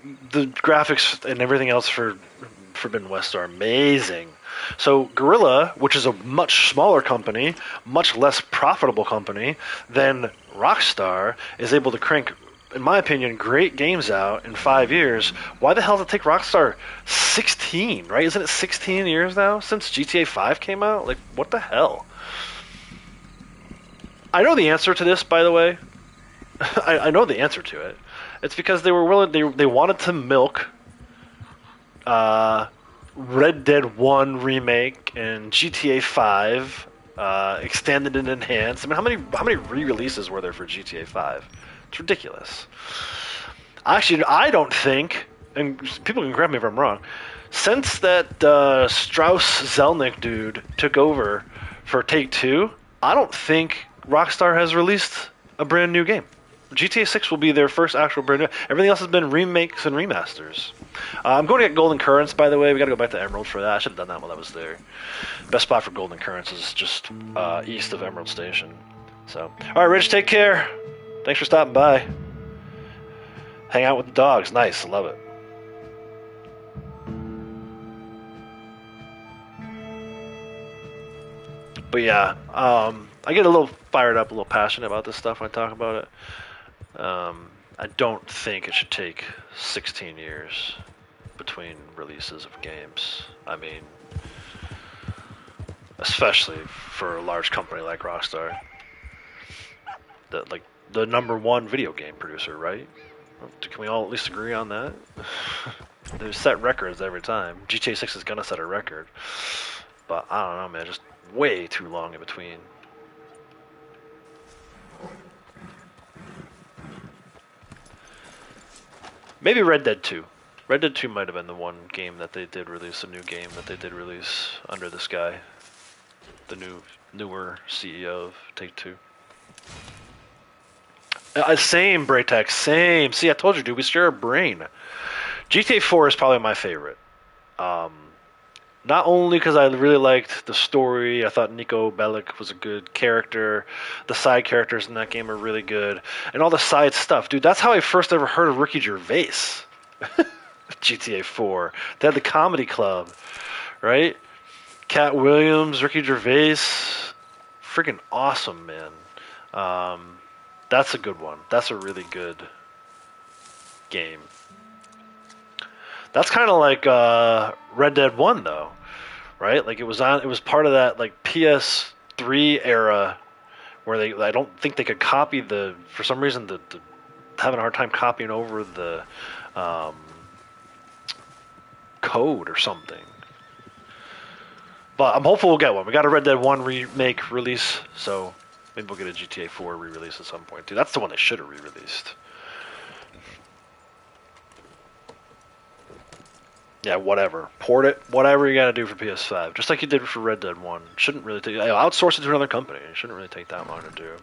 A: graphics and everything else for Forbidden West are amazing. So Guerrilla, which is a much smaller company, much less profitable company than Rockstar, is able to crank, in my opinion, great games out in 5 years. Why the hell does it take Rockstar 16, right? Isn't it 16 years now since GTA 5 came out? Like, what the hell? I know the answer to this, by the way. I know the answer to it. It's because they were willing. They wanted to milk Red Dead 1 remake and GTA 5 extended and enhanced. I mean, how many re-releases were there for GTA 5? It's ridiculous. Actually, I don't think, and people can correct me if I'm wrong, since that Strauss Zelnick dude took over for Take-Two, I don't think Rockstar has released a brand new game. GTA 6 will be their first actual brand new. Everything else has been remakes and remasters. I'm going to get Golden Currents, by the way. We got to go back to Emerald for that. I should have done that while I was there. Best spot for Golden Currents is just east of Emerald Station. So, all right, Rich, take care. Thanks for stopping by. Hang out with the dogs. Nice, love it. But yeah, I get a little fired up, a little passionate about this stuff when I talk about it. I don't think it should take 16 years between releases of games. I mean, especially for a large company like Rockstar, like the #1 video game producer, right? Can we all at least agree on that? They set records every time. GTA 6 is gonna set a record, but I don't know, man. Just way too long in between. Maybe Red Dead 2. Red Dead 2 might have been the one game that they did release, a new game that they did release under the sky. The newer CEO of Take-Two. Same, Braytex, same. See, I told you, dude, we share a brain. GTA 4 is probably my favorite. Not only because I really liked the story, I thought Nico Bellic was a good character. The side characters in that game are really good. And all the side stuff. Dude, that's how I first ever heard of Ricky Gervais. GTA 4. They had the comedy club, right? Cat Williams, Ricky Gervais. Freaking awesome, man. That's a good one. That's a really good game. That's kind of like Red Dead 1, though, right? Like it was part of that like PS3 era where I don't think they could copy for some reason having a hard time copying over the code or something. But I'm hopeful we'll get one. We got a Red Dead 1 remake release, so maybe we'll get a GTA 4 re-release at some point too. That's the one they should have re-released. Yeah, whatever. Port it. Whatever you gotta do for PS5. Just like you did for Red Dead 1. Shouldn't really take... Outsource it to another company. It shouldn't really take that long to do.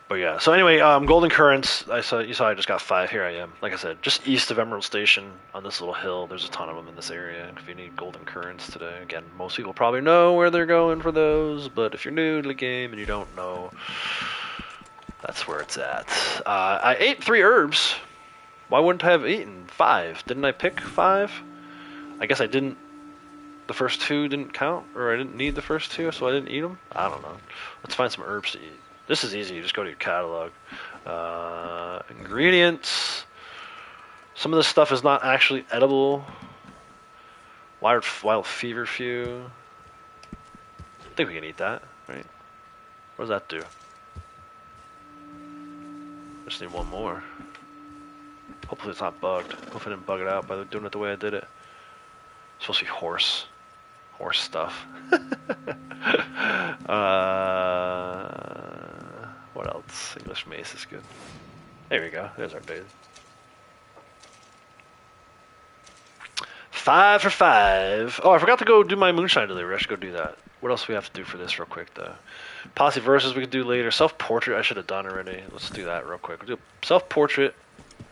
A: But yeah. So anyway, Golden Currents. You saw I just got 5. Here I am. Like I said, just east of Emerald Station on this little hill. There's a ton of them in this area. If you need Golden Currents today. Again, most people probably know where they're going for those. But if you're new to the game and you don't know, that's where it's at. I ate 3 herbs. Why wouldn't I have eaten 5? Didn't I pick 5? I guess I didn't. The first 2 didn't count, or I didn't need the first 2, so I didn't eat them. I don't know. Let's find some herbs to eat. This is easy. You just go to your catalog. Ingredients. Some of this stuff is not actually edible. Wild feverfew. I think we can eat that, right? What does that do? I just need one more. Hopefully it's not bugged. Hopefully I didn't bug it out by doing it the way I did it. It's supposed to be horse stuff. What else? English mace is good. There we go. There's our bait. 5 for 5. Oh, I forgot to go do my moonshine delivery. I should go do that. What else do we have to do for this real quick, though? Posse versus we could do later. Self-portrait I should have done already. Let's do that real quick. We'll do self-portrait.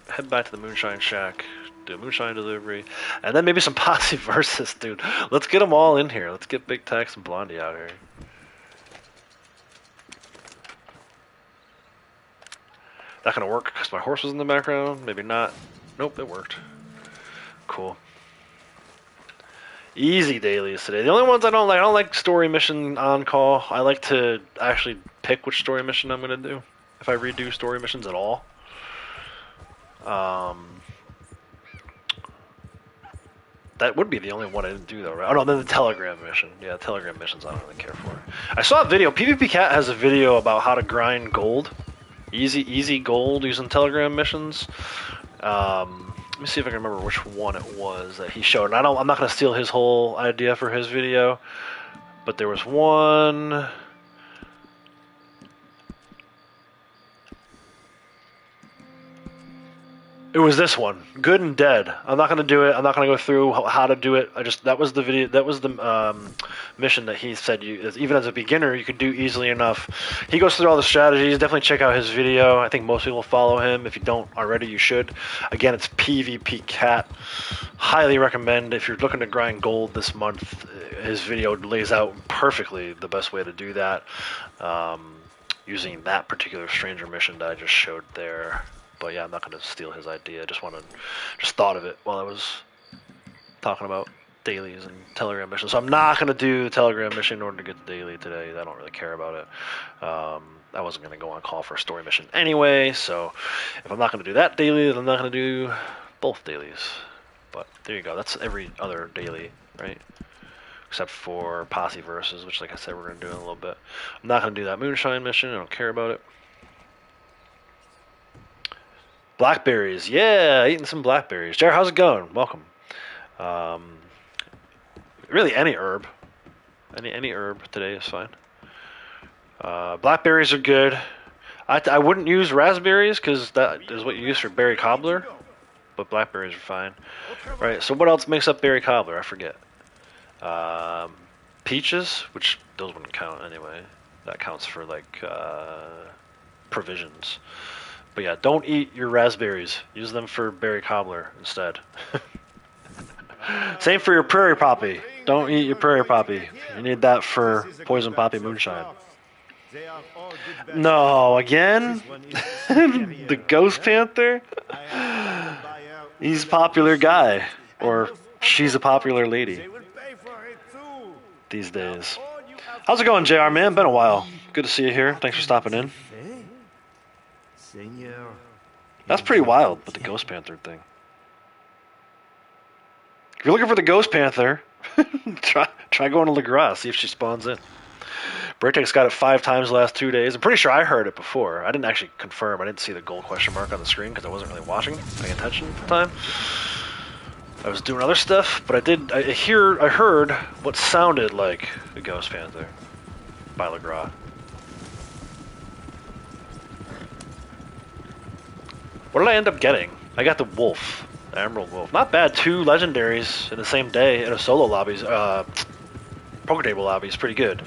A: Head back to the Moonshine Shack, do a Moonshine delivery, and then maybe some Posse versus, dude. Let's get them all in here. Let's get Big Tex and Blondie out here. Not gonna work because my horse was in the background. Maybe not. Nope, it worked. Cool. Easy dailies today. The only ones I don't like story mission on call. I like to actually pick which story mission I'm gonna do if I redo story missions at all. That would be the only one I didn't do though, right? Oh no, then the Telegram mission. Yeah, Telegram missions I don't really care for. I saw a video. PvP Cat has a video about how to grind gold. Easy gold using Telegram missions. Let me see if I can remember which one it was that he showed. And I'm not gonna steal his whole idea for his video, but there was one. It was this one, Good and Dead. I'm not gonna do it. I'm not gonna go through how to do it. That was the video. That was the mission that he said even as a beginner you could do easily enough. He goes through all the strategies. Definitely check out his video. I think most people follow him. If you don't already, you should. Again, it's PvP Cat. Highly recommend if you're looking to grind gold this month. His video lays out perfectly the best way to do that, using that particular stranger mission that I just showed there. But yeah, I'm not going to steal his idea. I just thought of it while I was talking about dailies and Telegram missions. So I'm not going to do the Telegram mission in order to get the daily today. I don't really care about it. I wasn't going to go on call for a story mission anyway, so if I'm not going to do that daily, then I'm not going to do both dailies. But there you go. That's every other daily, right? Except for Posse Versus, which, like I said, we're going to do in a little bit. I'm not going to do that Moonshine mission. I don't care about it. Blackberries. Yeah, eating some blackberries. Jared, how's it going? Welcome. Really, any herb. Any herb today is fine. Blackberries are good. I wouldn't use raspberries because that is what you use for berry cobbler. But blackberries are fine. Right, so what else makes up berry cobbler? I forget. Peaches, which those wouldn't count anyway. That counts for like provisions. But yeah, don't eat your raspberries. Use them for berry cobbler instead. Same for your prairie poppy. Don't eat your prairie poppy. You need that for poison poppy moonshine. No, again? The Ghost Panther? He's a popular guy. Or she's a popular lady these days. How's it going, JR, man? Been a while. Good to see you here. Thanks for stopping in. That's pretty wild with the Ghost Panther thing. If you're looking for the Ghost Panther, try going to LaGrasse, see if she spawns in. Braytek's got it 5 times the last 2 days. I'm pretty sure I heard it before. I didn't actually confirm. I didn't see the gold question mark on the screen because I wasn't really watching, paying attention at the time. I was doing other stuff, but I heard what sounded like the Ghost Panther by LaGrasse. What did I end up getting? I got the Wolf, the Emerald Wolf. Not bad, 2 legendaries in the same day in a solo lobbies. Poker table lobby is pretty good.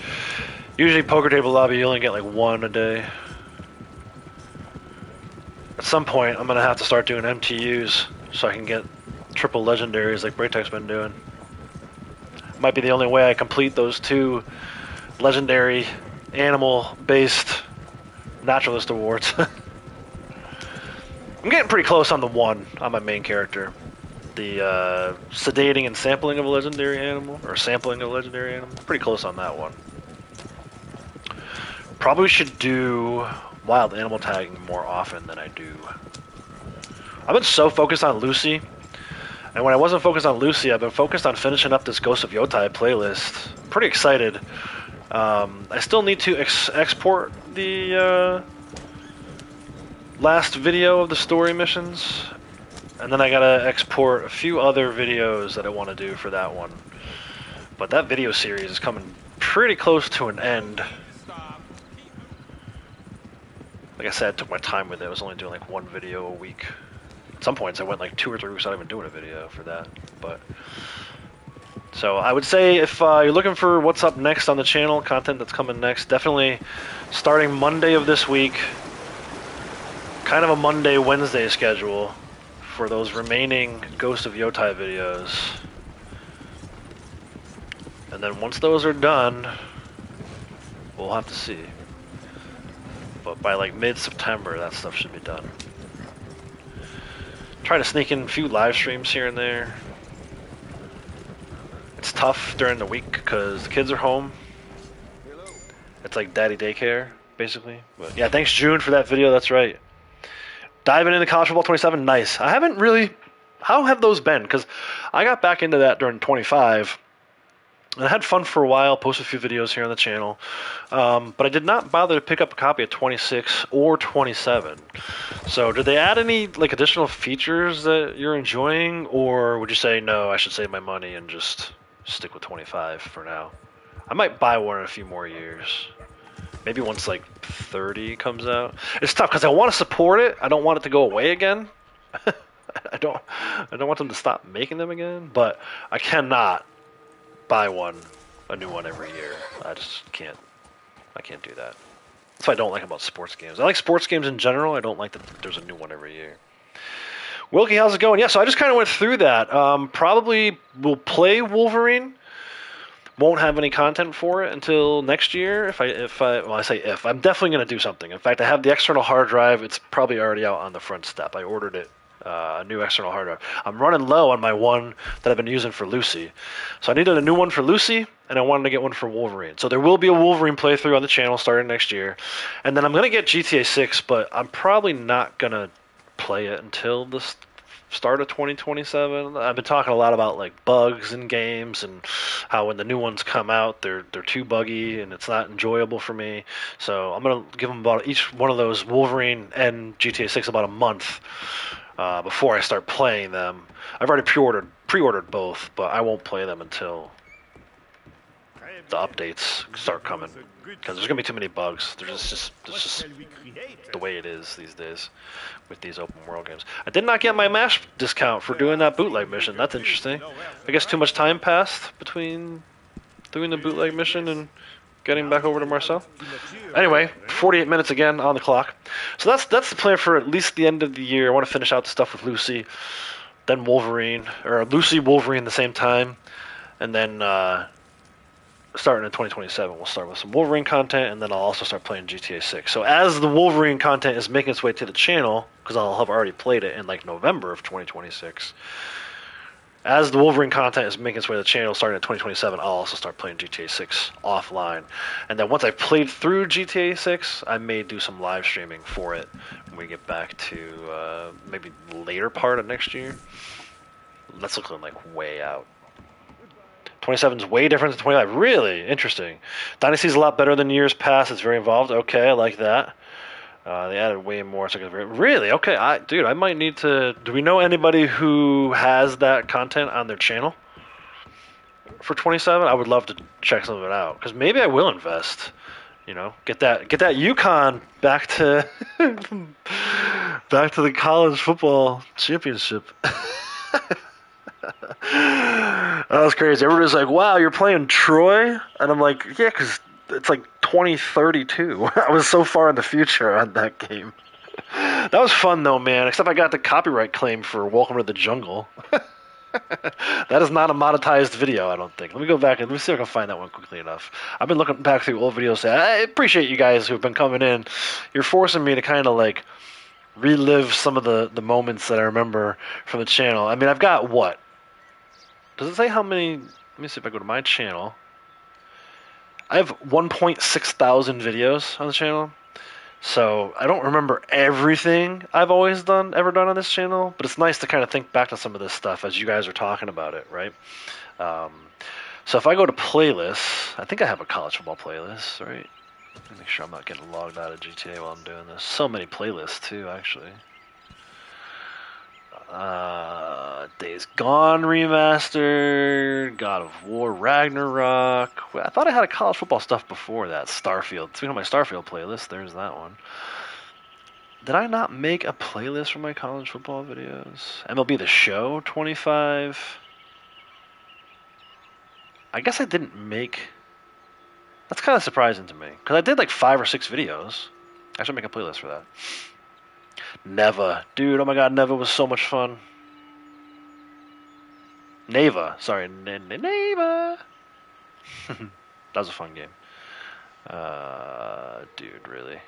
A: Usually poker table lobby you only get like 1 a day. At some point I'm gonna have to start doing MTUs so I can get triple legendaries like Braytek's been doing. Might be the only way I complete those 2 legendary animal-based naturalist awards. I'm getting pretty close on the 1 on my main character. The sedating and sampling of a legendary animal, or sampling of a legendary animal. Pretty close on that one. Probably should do wild animal tagging more often than I do. I've been so focused on Lucy, and when I wasn't focused on Lucy, I've been focused on finishing up this Ghost of Yotai playlist. I'm pretty excited. I still need to export the last video of the story missions, and then I gotta export a few other videos that I want to do for that one. But that video series is coming pretty close to an end. Like I said, I took my time with it. I was only doing like 1 video a week. At some points I went like 2 or 3 weeks without even doing a video for that. But so I would say if you're looking for what's up next on the channel, content that's coming next, definitely starting Monday of this week, kind of a Monday, Wednesday schedule for those remaining Ghost of Yotai videos. And then once those are done, we'll have to see. But by like mid-September, that stuff should be done. Try to sneak in a few live streams here and there. It's tough during the week because the kids are home. It's like daddy daycare, basically. But yeah, thanks June for that video, that's right. Diving into College Football 27, nice. I haven't really... How have those been? Because I got back into that during 25. And I had fun for a while, posted a few videos here on the channel. But I did not bother to pick up a copy of 26 or 27. So did they add any like additional features that you're enjoying? Or would you say, no, I should save my money and just stick with 25 for now? I might buy one in a few more years. Maybe once like 30 comes out. It's tough because I want to support it. I don't want it to go away again. I don't want them to stop making them again. But I cannot buy one a new one every year. I just can't. I can't do that. That's what I don't like about sports games. I like sports games in general. I don't like that there's a new one every year. Wilkie, how's it going? Yeah, so I just kind of went through that. Probably will play Wolverine. Won't have any content for it until next year. I say if, I'm definitely going to do something. In fact, I have the external hard drive. It's probably already out on the front step. I ordered it, a new external hard drive. I'm running low on my one that I've been using for Lucy, so I needed a new one for Lucy, and I wanted to get one for Wolverine. So there will be a Wolverine playthrough on the channel starting next year, and then I'm going to get GTA 6, but I'm probably not going to play it until the start of 2027. I've been talking a lot about like bugs in games and how when the new ones come out, they're too buggy and it's not enjoyable for me. So I'm gonna give them about each one of those Wolverine and GTA 6 about a month before I start playing them. I've already pre-ordered both, but I won't play them until the updates start coming because there's gonna be too many bugs. There's just the way it is these days with these open world games. I did not get my MASH discount for doing that bootleg mission. That's interesting. I guess too much time passed between doing the bootleg mission and getting back over to Marcel. Anyway, 48 minutes again on the clock. So that's the plan for at least the end of the year. I want to finish out the stuff with Lucy, then Wolverine, or Lucy, Wolverine at the same time, and then starting in 2027, we'll start with some Wolverine content, and then I'll also start playing GTA 6. So as the Wolverine content is making its way to the channel, because I'll have already played it in like November of 2026, as the Wolverine content is making its way to the channel starting in 2027, I'll also start playing GTA 6 offline. And then once I've played through GTA 6, I may do some live streaming for it when we get back to maybe later part of next year. That's looking like way out. 27 is way different than 25. Really interesting. Dynasty's a lot better than years past. It's very involved. Okay, I like that. They added way more. So really? Okay, I might need to. Do we know anybody who has that content on their channel for 27? I would love to check some of it out because maybe I will invest. You know, get that Yukon back to back to the college football championship. That was crazy. Everybody's like, wow, you're playing Troy? And I'm like, yeah, because it's like 2032. I was so far in the future on that game. That was fun, though, man, except I got the copyright claim for Welcome to the Jungle. That is not a monetized video, I don't think. Let me go back and let me see if I can find that one quickly enough. I've been looking back through old videos. I appreciate you guys who've been coming in. You're forcing me to kind of like relive some of the moments that I remember from the channel. I mean, I've got what? Does it say how many? Let me see if I go to my channel. I have 1.6 thousand videos on the channel. So I don't remember everything I've ever done on this channel, but it's nice to kind of think back to some of this stuff as you guys are talking about it, right? So if I go to playlists, I think I have a college football playlist, right? Let me make sure I'm not getting logged out of GTA while I'm doing this. So many playlists too, actually. Days Gone remastered, God of War Ragnarok. I thought I had a college football stuff before that. Starfield. Speaking of my Starfield playlist, there's that one. Did I not make a playlist for my college football videos? MLB The Show 25. I guess I didn't make. That's kind of surprising to me because I did like 5 or 6 videos. I should make a playlist for that. Neva. Dude, oh my god, Neva was so much fun. Neva. Sorry, Neva. That was a fun game. Dude, really?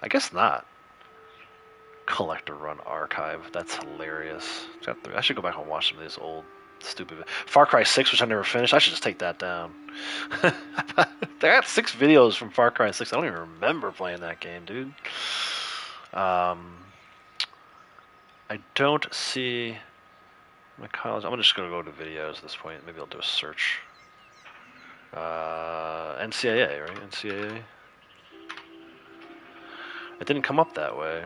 A: I guess not. Collector Run Archive. That's hilarious. I should go back and watch some of these old stupid. Far Cry 6, which I never finished. I should just take that down. I got 6 videos from Far Cry 6. I don't even remember playing that game, dude. I don't see my college. I'm just going to go to videos at this point. Maybe I'll do a search. NCAA, right? NCAA. It didn't come up that way.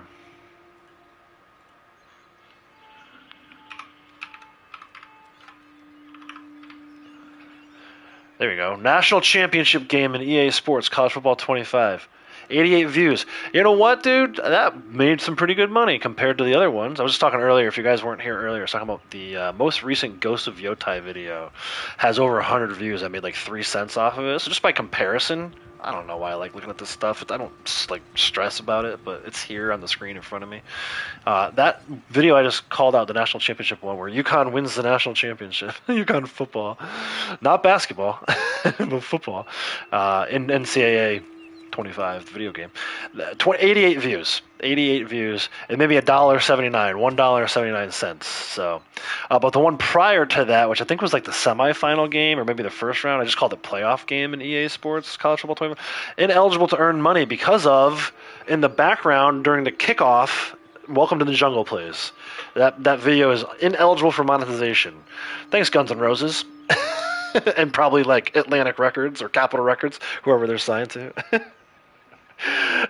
A: There we go. National Championship game in EA Sports College Football 25. 88 views. You know what, dude? That made some pretty good money compared to the other ones. I was just talking earlier, if you guys weren't here earlier, I was talking about the most recent Ghost of Yotai video has over 100 views. I made like 3 cents off of it. So just by comparison, I don't know why I like looking at this stuff. I don't like stress about it, but it's here on the screen in front of me. That video I just called out, the national championship one, where UConn wins the national championship. UConn football, not basketball, but football, in NCAA 25, the video game. 88 views. 88 views, and maybe $1.79, $1.79. So, but the one prior to that, which I think was like the semifinal game or maybe the first round, I just called it playoff game in EA Sports College Football 25, ineligible to earn money because of, in the background during the kickoff, Welcome to the Jungle plays. That video is ineligible for monetization. Thanks, Guns N' Roses. And probably like Atlantic Records or Capitol Records, whoever they're signed to.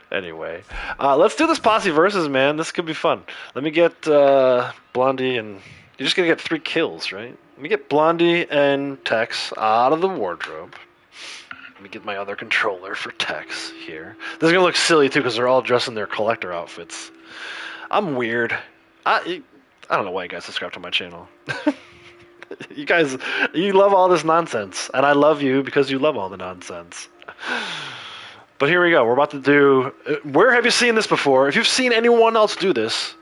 A: Anyway, let's do this posse versus, man. This could be fun. Let me get Blondie, and you're just gonna get 3 kills, right? Let me get Blondie and Tex out of the wardrobe. Let me get my other controller for Tex here. This is gonna look silly too because they're all dressed in their collector outfits. I'm weird. I don't know why you guys subscribe to my channel. You guys, you love all this nonsense, and I love you because you love all the nonsense. But here we go. We're about to do... Where have you seen this before? If you've seen anyone else do this,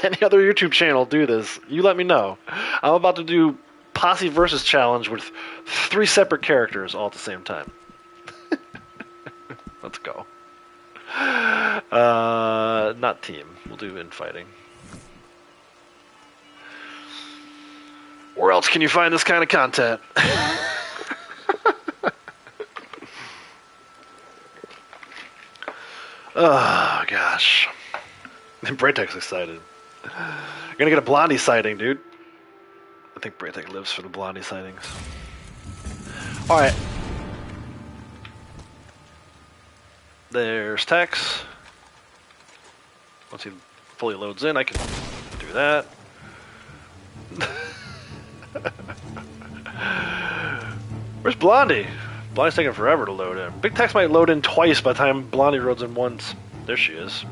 A: any other YouTube channel do this, you let me know. I'm about to do Posse versus Challenge with 3 separate characters all at the same time. Let's go. Not team. We'll do infighting. Where else can you find this kind of content? Oh, gosh. Braytek's excited. You're gonna get a Blondie sighting, dude. I think Braytek lives for the Blondie sightings. Alright. There's Tex. Once he fully loads in, I can do that. Where's Blondie? Blondie's taking forever to load in. Big Tex might load in twice by the time Blondie loads in once. There she is.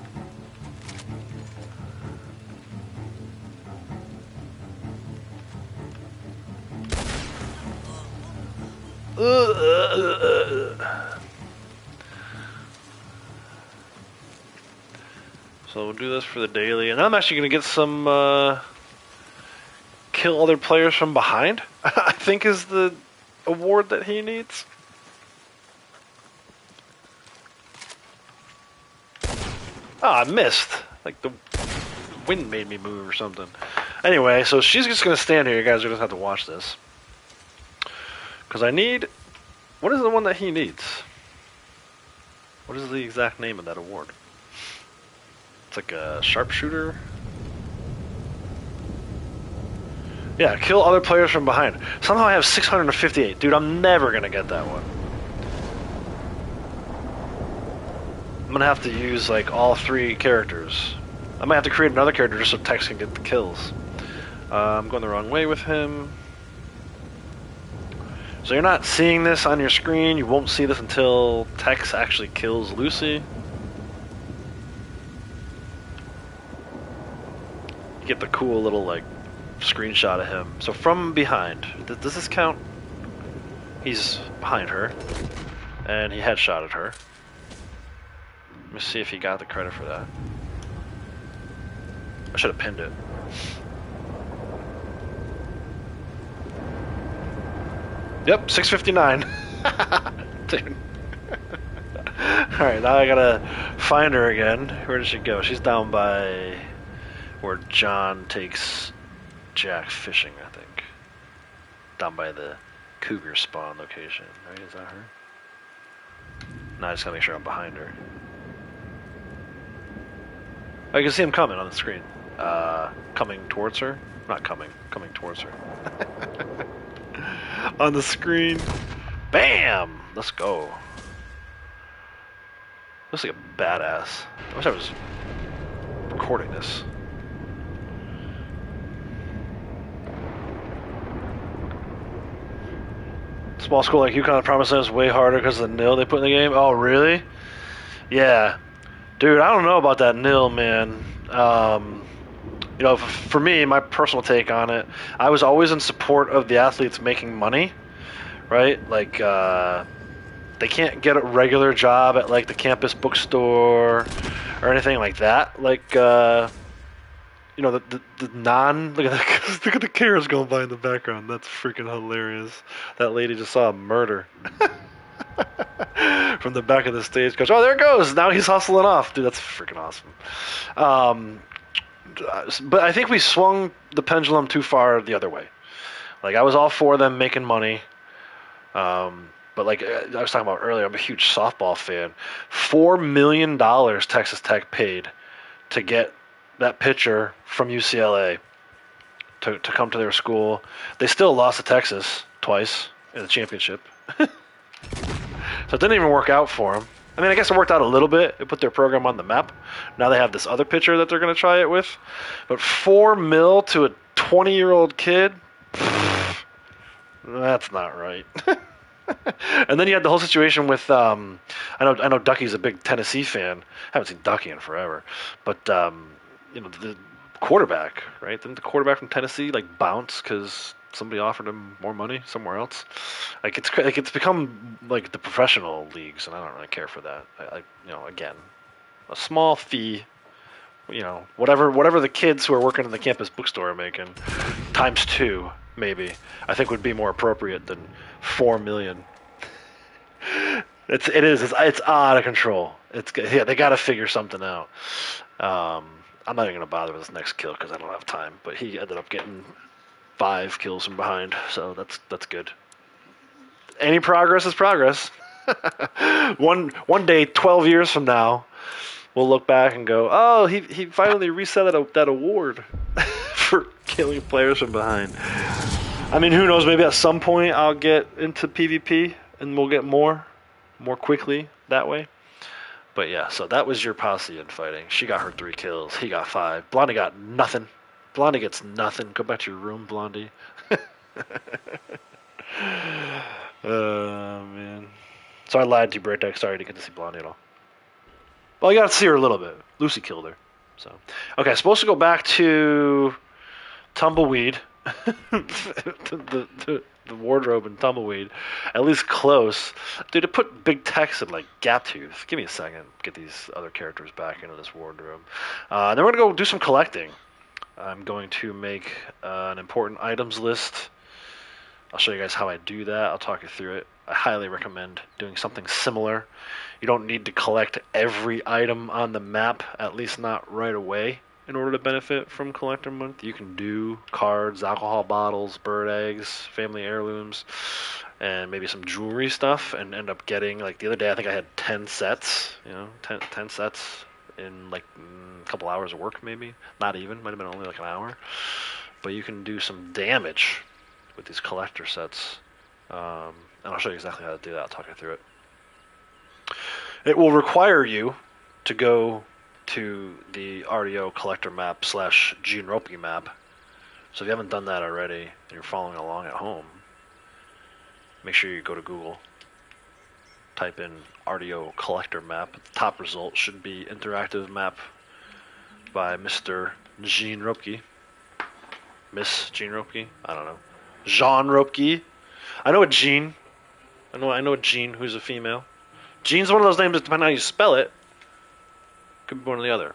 A: So we'll do this for the daily, and I'm actually going to get some kill other players from behind, I think is the award that he needs. Ah, I missed. Like the wind made me move or something. Anyway, so she's just going to stand here. You guys are going to have to watch this. Because I need... What is the one that he needs? What is the exact name of that award? It's like a sharpshooter. Yeah, kill other players from behind. Somehow I have 658. Dude, I'm never going to get that one. I'm going to have to use like all 3 characters. I might have to create another character just so Tex can get the kills. I'm going the wrong way with him. So you're not seeing this on your screen. You won't see this until Tex actually kills Lucy. You get the cool little like screenshot of him. So from behind, does this count? He's behind her, and he headshotted her. Let me see if he got the credit for that. I should have pinned it. Yep, 659. Dude. Alright, now I gotta find her again. Where did she go? She's down by where John takes Jack fishing, I think. Down by the cougar spawn location, right? Is that her? No, I just gotta make sure I'm behind her. Oh, you can see him coming on the screen. Coming towards her? Not coming towards her. On the screen. Bam! Let's go. Looks like a badass. I wish I was recording this. Small school like UConn promised us way harder because of the nil they put in the game. Oh, really? Yeah, dude, I don't know about that nil, man. For me, my personal take on it, I was always in support of the athletes making money, right? Like, they can't get a regular job at like the campus bookstore or anything like that. Like, the non look at that look at the cameras going by in the background. That's freaking hilarious. That lady just saw a murder from the back of the stage. Goes, oh, there it goes. Now he's hustling off, dude. That's freaking awesome. Um, but I think we swung the pendulum too far the other way. Like I was all for them making money. But like I was talking about earlier, I'm a huge softball fan. $4 million Texas Tech paid to get that pitcher from UCLA to come to their school. They still lost to Texas twice in the championship. So it didn't even work out for them. I mean, I guess it worked out a little bit. It put their program on the map. Now they have this other pitcher that they're going to try it with. But $4 million to a 20-year-old kid, that's not right. And then you had the whole situation with I know Ducky's a big Tennessee fan. I haven't seen Ducky in forever, but the quarterback, right? Didn't the quarterback from Tennessee like bounce because somebody offered him more money somewhere else? It's become like the professional leagues, and I don't really care for that. Again, a small fee. Whatever the kids who are working in the campus bookstore are making, times two maybe, I think would be more appropriate than $4 million. It's out of control. They got to figure something out. I'm not even gonna bother with this next kill because I don't have time. But he ended up getting 5 kills from behind, so that's good. Any progress is progress. One day, 12 years from now, we'll look back and go, oh, he finally reset that award for killing players from behind. I mean, who knows? Maybe at some point I'll get into PvP and we'll get more quickly that way. But yeah, so that was your posse in fighting. She got her 3 kills. He got 5. Blondie got nothing. Blondie gets nothing. Go back to your room, Blondie. Oh, man. So I lied to you, Braytech. Sorry, I didn't get to see Blondie at all. Well, you got to see her a little bit. Lucy killed her. So, okay, supposed to go back to Tumbleweed. the wardrobe and Tumbleweed, at least close. Dude, to put big text in like Gaptooth. Give me a second. Get these other characters back into this wardrobe. Then we're gonna go do some collecting. I'm going to make an important items list. I'll show you guys how I do that. I'll talk you through it. I highly recommend doing something similar. You don't need to collect every item on the map, at least not right away, in order to benefit from Collector Month. You can do cards, alcohol bottles, bird eggs, family heirlooms, and maybe some jewelry stuff, and end up getting, like the other day I think I had 10 sets, 10 sets in like a couple hours of work maybe. Not even, might have been only like an hour. But you can do some damage with these collector sets. And I'll show you exactly how to do that. I'll talk you through it. It will require you to go to the RDO collector map / Gene Ropke map. So if you haven't done that already and you're following along at home, make sure you go to Google, type in RDO collector map. The top result should be interactive map by Mr. Gene Ropke. Miss Gene Ropke? I don't know. Jean Ropke? I know a Gene. I know a Gene who's a female. Gene's one of those names that depending on how you spell it, could be one or the other,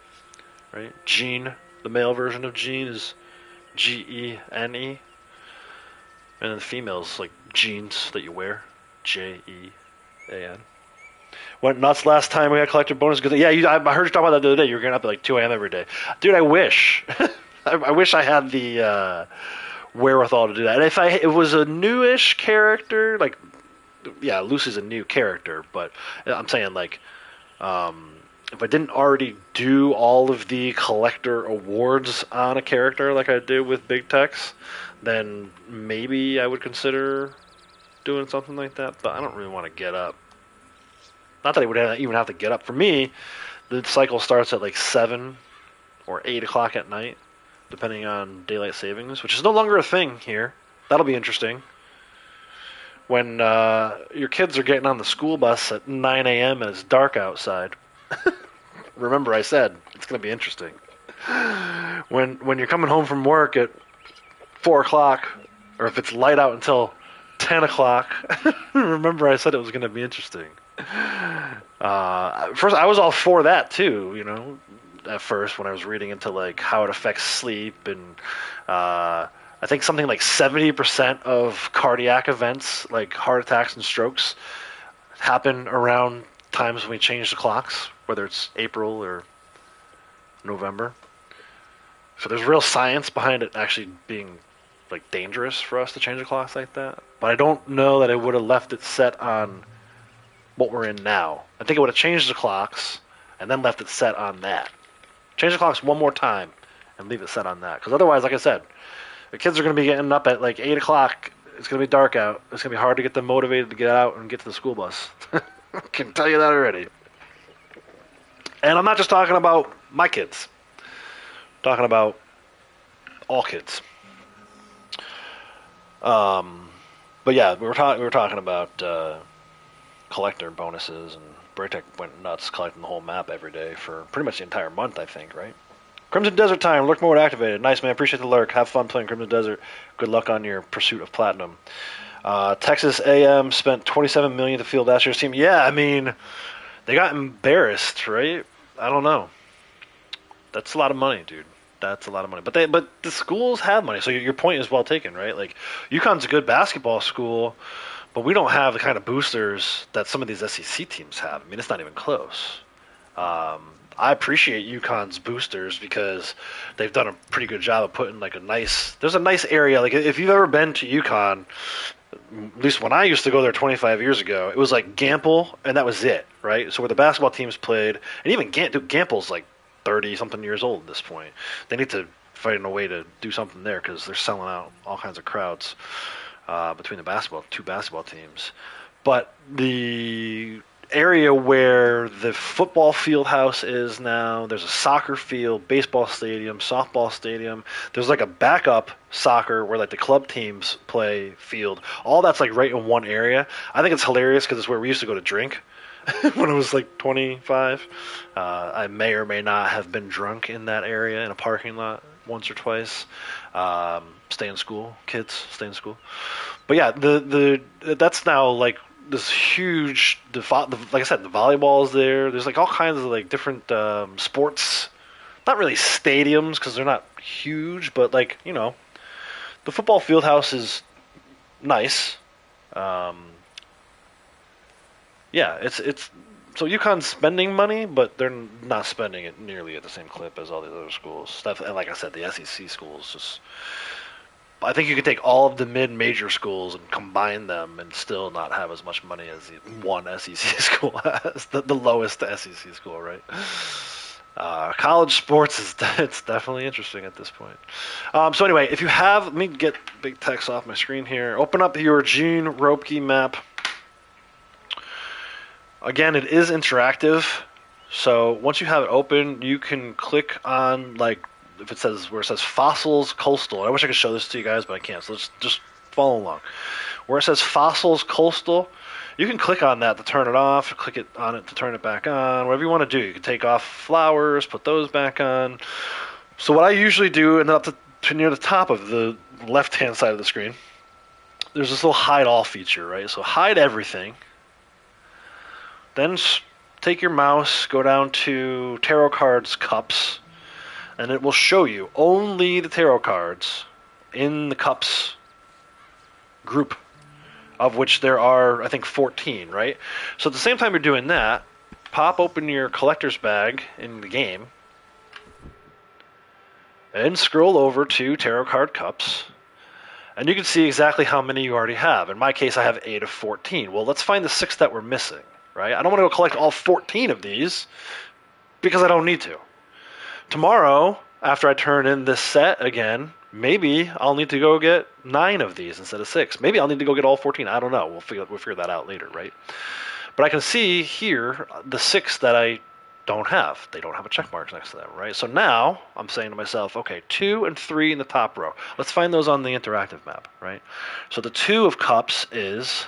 A: right? Gene, the male version of Gene is Gene, and then the female's like jeans that you wear, Jean. Went nuts last time we had collector bonus. Yeah, I heard you talk about that the other day. You were getting up at like 2 a.m. every day, dude. I wish, I wish I had the wherewithal to do that. And if it was a newish character, like, yeah, Lucy's a new character, but I'm saying like, if I didn't already do all of the collector awards on a character like I did with Big Tex, then maybe I would consider doing something like that. But I don't really want to get up. Not that I would even have to get up. For me, the cycle starts at like 7 or 8 o'clock at night, depending on daylight savings, which is no longer a thing here. That'll be interesting. When your kids are getting on the school bus at 9 a.m. and it's dark outside, Remember, I said it's going to be interesting. When you're coming home from work at 4 o'clock, or if it's light out until 10 o'clock. Remember, I said it was going to be interesting. First, I was all for that too. At first when I was reading into like how it affects sleep and I think something like 70% of cardiac events, like heart attacks and strokes, happen around times when we change the clocks, whether it's April or November. So there's real science behind it actually being like dangerous for us to change the clocks like that. But I don't know that it would have left it set on what we're in now. I think it would have changed the clocks and then left it set on that. Change the clocks one more time and leave it set on that. Because otherwise, like I said, the kids are going to be getting up at like 8 o'clock. It's going to be dark out. It's going to be hard to get them motivated to get out and get to the school bus. I can tell you that already. And I'm not just talking about my kids. I'm talking about all kids. But yeah, we were talking about collector bonuses, and Braytech went nuts collecting the whole map every day for pretty much the entire month, I think, right? Crimson Desert time, lurk mode activated. Nice, man. Appreciate the lurk. Have fun playing Crimson Desert. Good luck on your pursuit of platinum. Texas AM spent $27 million to field last year's team. Yeah, I mean, they got embarrassed, right? I don't know. That's a lot of money, dude. That's a lot of money. But the schools have money, so your point is well taken, right? Like, UConn's a good basketball school, but we don't have the kind of boosters that some of these SEC teams have. I mean, it's not even close. I appreciate UConn's boosters because they've done a pretty good job of putting like there's a nice area. Like if you've ever been to UConn, at least when I used to go there 25 years ago, it was like Gamble and that was it, right? So where the basketball teams played, and even Gample's like 30 something years old at this point. They need to find a way to do something there because they're selling out all kinds of crowds between the two basketball teams. But the area where the football field house is now, there's a soccer field, baseball stadium, softball stadium. There's like a backup soccer where like the club teams play field. All that's like right in one area. I think it's hilarious because it's where we used to go to drink when I was like 25. I may or may not have been drunk in that area in a parking lot once or twice. Stay in school, kids, stay in school. But yeah, that's now like this huge, like I said, the volleyball is there. There's like all kinds of like different sports, not really stadiums because they're not huge, but like the football field house is nice. Yeah, it's so UConn's spending money, but they're not spending it nearly at the same clip as all the other schools. And like I said, the SEC schools just. I think you could take all of the mid-major schools and combine them and still not have as much money as one SEC school has. The lowest SEC school, right? College sports it's definitely interesting at this point. So anyway, if you have, let me get big text off my screen here. Open up your Gene Ropke map. Again, it is interactive. So once you have it open, you can click on like if it says where it says Fossils Coastal. I wish I could show this to you guys, but I can't. So let's just follow along. Where it says Fossils Coastal, you can click on that to turn it off, click it on it to turn it back on, whatever you want to do. You can take off flowers, put those back on. So what I usually do, and then up to near the top of the left-hand side of the screen, there's this little hide all feature, right? So hide everything. Then take your mouse, go down to Tarot Cards Cups, and it will show you only the tarot cards in the cups group, of which there are, I think, 14, right? So at the same time you're doing that, pop open your collector's bag in the game, and scroll over to Tarot Card Cups, and you can see exactly how many you already have. In my case, I have 8 of 14. Well, let's find the 6 that we're missing, right? I don't want to go collect all 14 of these, because I don't need to. Tomorrow, after I turn in this set again, maybe I'll need to go get 9 of these instead of 6. Maybe I'll need to go get all 14. I don't know. We'll figure that out later, right? But I can see here the 6 that I don't have. They don't have a check mark next to them, right? So now I'm saying to myself, okay, 2 and 3 in the top row. Let's find those on the interactive map, right? So the 2 of cups is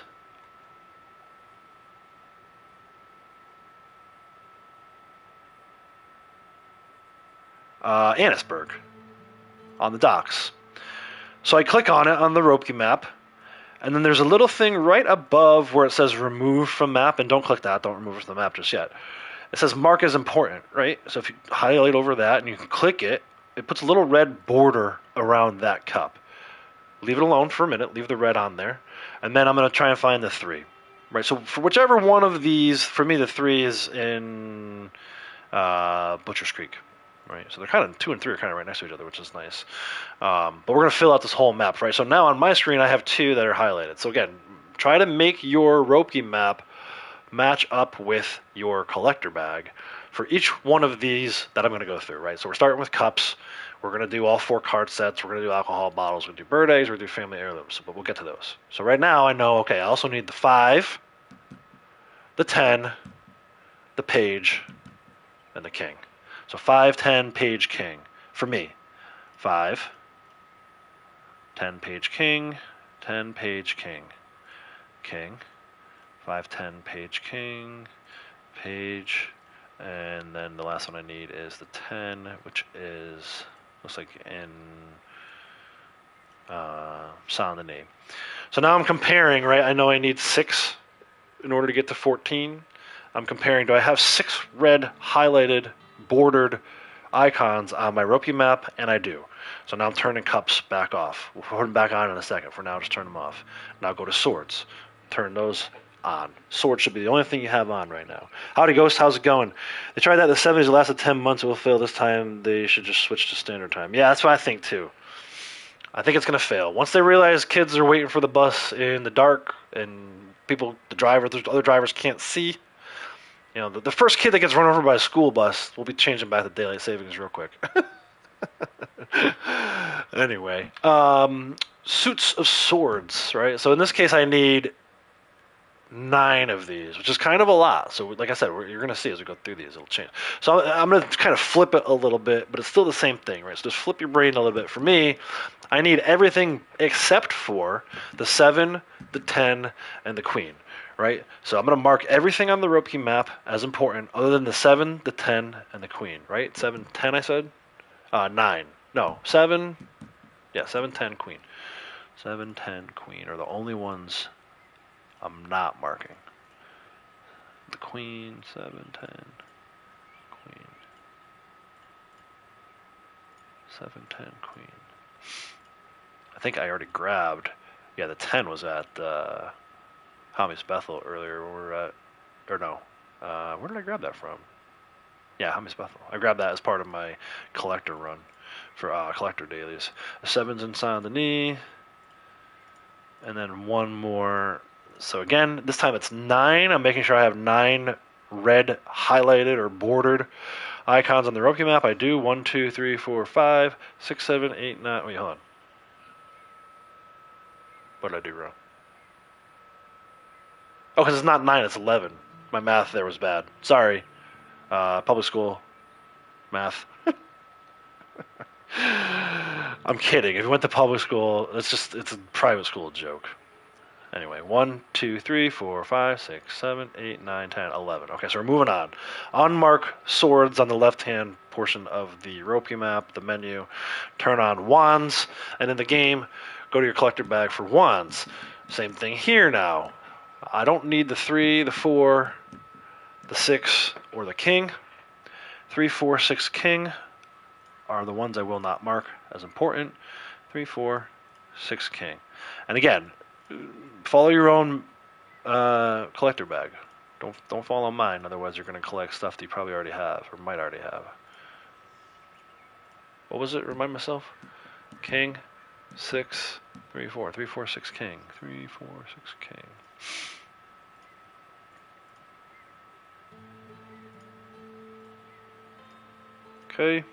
A: Annisburg on the docks. So I click on it on the Ropke map, and then there's a little thing right above where it says remove from map, and don't click that, don't remove it from the map just yet. It says mark as important, right? So if you highlight over that and you can click it, it puts a little red border around that cup. Leave it alone for a minute, leave the red on there, and then I'm going to try and find the 3. Right, so for whichever one of these, for me the 3 is in Butcher's Creek. Right, so they're kind of 2 and 3 are kind of right next to each other, which is nice. But we're going to fill out this whole map, right? So now on my screen I have 2 that are highlighted. So again, try to make your Ropke map match up with your collector bag for each one of these that I'm going to go through, right? So we're starting with cups. We're going to do all 4 card sets. We're going to do alcohol bottles. We're going to do bird eggs. We're going to do family heirlooms. But we'll get to those. So right now I know, okay, I also need the 5, the 10, the page, and the king. So 5, 10, page, king. For me, 5, 10, page, king, 10, page, king, king, 5, 10, page, king, page, and then the last one I need is the 10, which is, looks like in Sound the Name. So now I'm comparing, right? I know I need 6 in order to get to 14. I'm comparing, do I have 6 red highlighted bordered icons on my Ropke map? And I do. So now I'm turning cups back off. We'll put them back on in a second. For now, just turn them off. Now go to swords. Turn those on. Swords should be the only thing you have on right now. Howdy Ghost, how's it going? They tried that in the 70s, it lasted 10 months. It will fail this time. They should just switch to standard time. Yeah, that's what I think too. I think it's going to fail. Once they realize kids are waiting for the bus in the dark and people, the other drivers can't see, you know, the first kid that gets run over by a school bus, we'll be changing back to daylight savings real quick. Anyway, suits of swords, right? So in this case, I need 9 of these, which is kind of a lot. So like I said, you're going to see as we go through these, it'll change. So I'm going to kind of flip it a little bit, but it's still the same thing, right? So just flip your brain a little bit. For me, I need everything except for the 7, the 10, and the queen. Right? So I'm going to mark everything on the Ropke map as important other than the 7, the 10, and the queen, right? 7, 10 I said? 9. No, 7. Yeah, 7, 10, queen. 7, 10, queen are the only ones I'm not marking. The queen, 7, 10, queen. 7, 10, queen. I think I already grabbed, yeah, the 10 was at Homies Bethel earlier. Where did I grab that from? Yeah, Homies Bethel. I grabbed that as part of my collector run for collector dailies. The 7's in Saint Denis, and then one more. So again, this time it's 9. I'm making sure I have 9 red highlighted or bordered icons on the Ropke map. I do 1, 2, 3, 4, 5, 6, 7, 8, 9. Wait, hold on. What did I do wrong? Oh, because it's not 9, it's 11. My math there was bad. Sorry. Public school math. I'm kidding. If you went to public school, it's a private school joke. Anyway, 1, 2, 3, 4, 5, 6, 7, 8, 9, 10, 11. Okay, so we're moving on. Unmark swords on the left-hand portion of the Ropke map, the menu. Turn on wands, and in the game, go to your collector bag for wands. Same thing here now. I don't need the 3, the 4, the 6, or the king. 3, 4, 6, king are the ones I will not mark as important. 3, 4, 6, king. And again, follow your own collector bag. Don't follow mine, otherwise you're going to collect stuff that you probably already have or might already have. What was it? Remind myself. King, 6, 3, 4. 3, 4, 6, king. 3, 4, 6, king. Okay.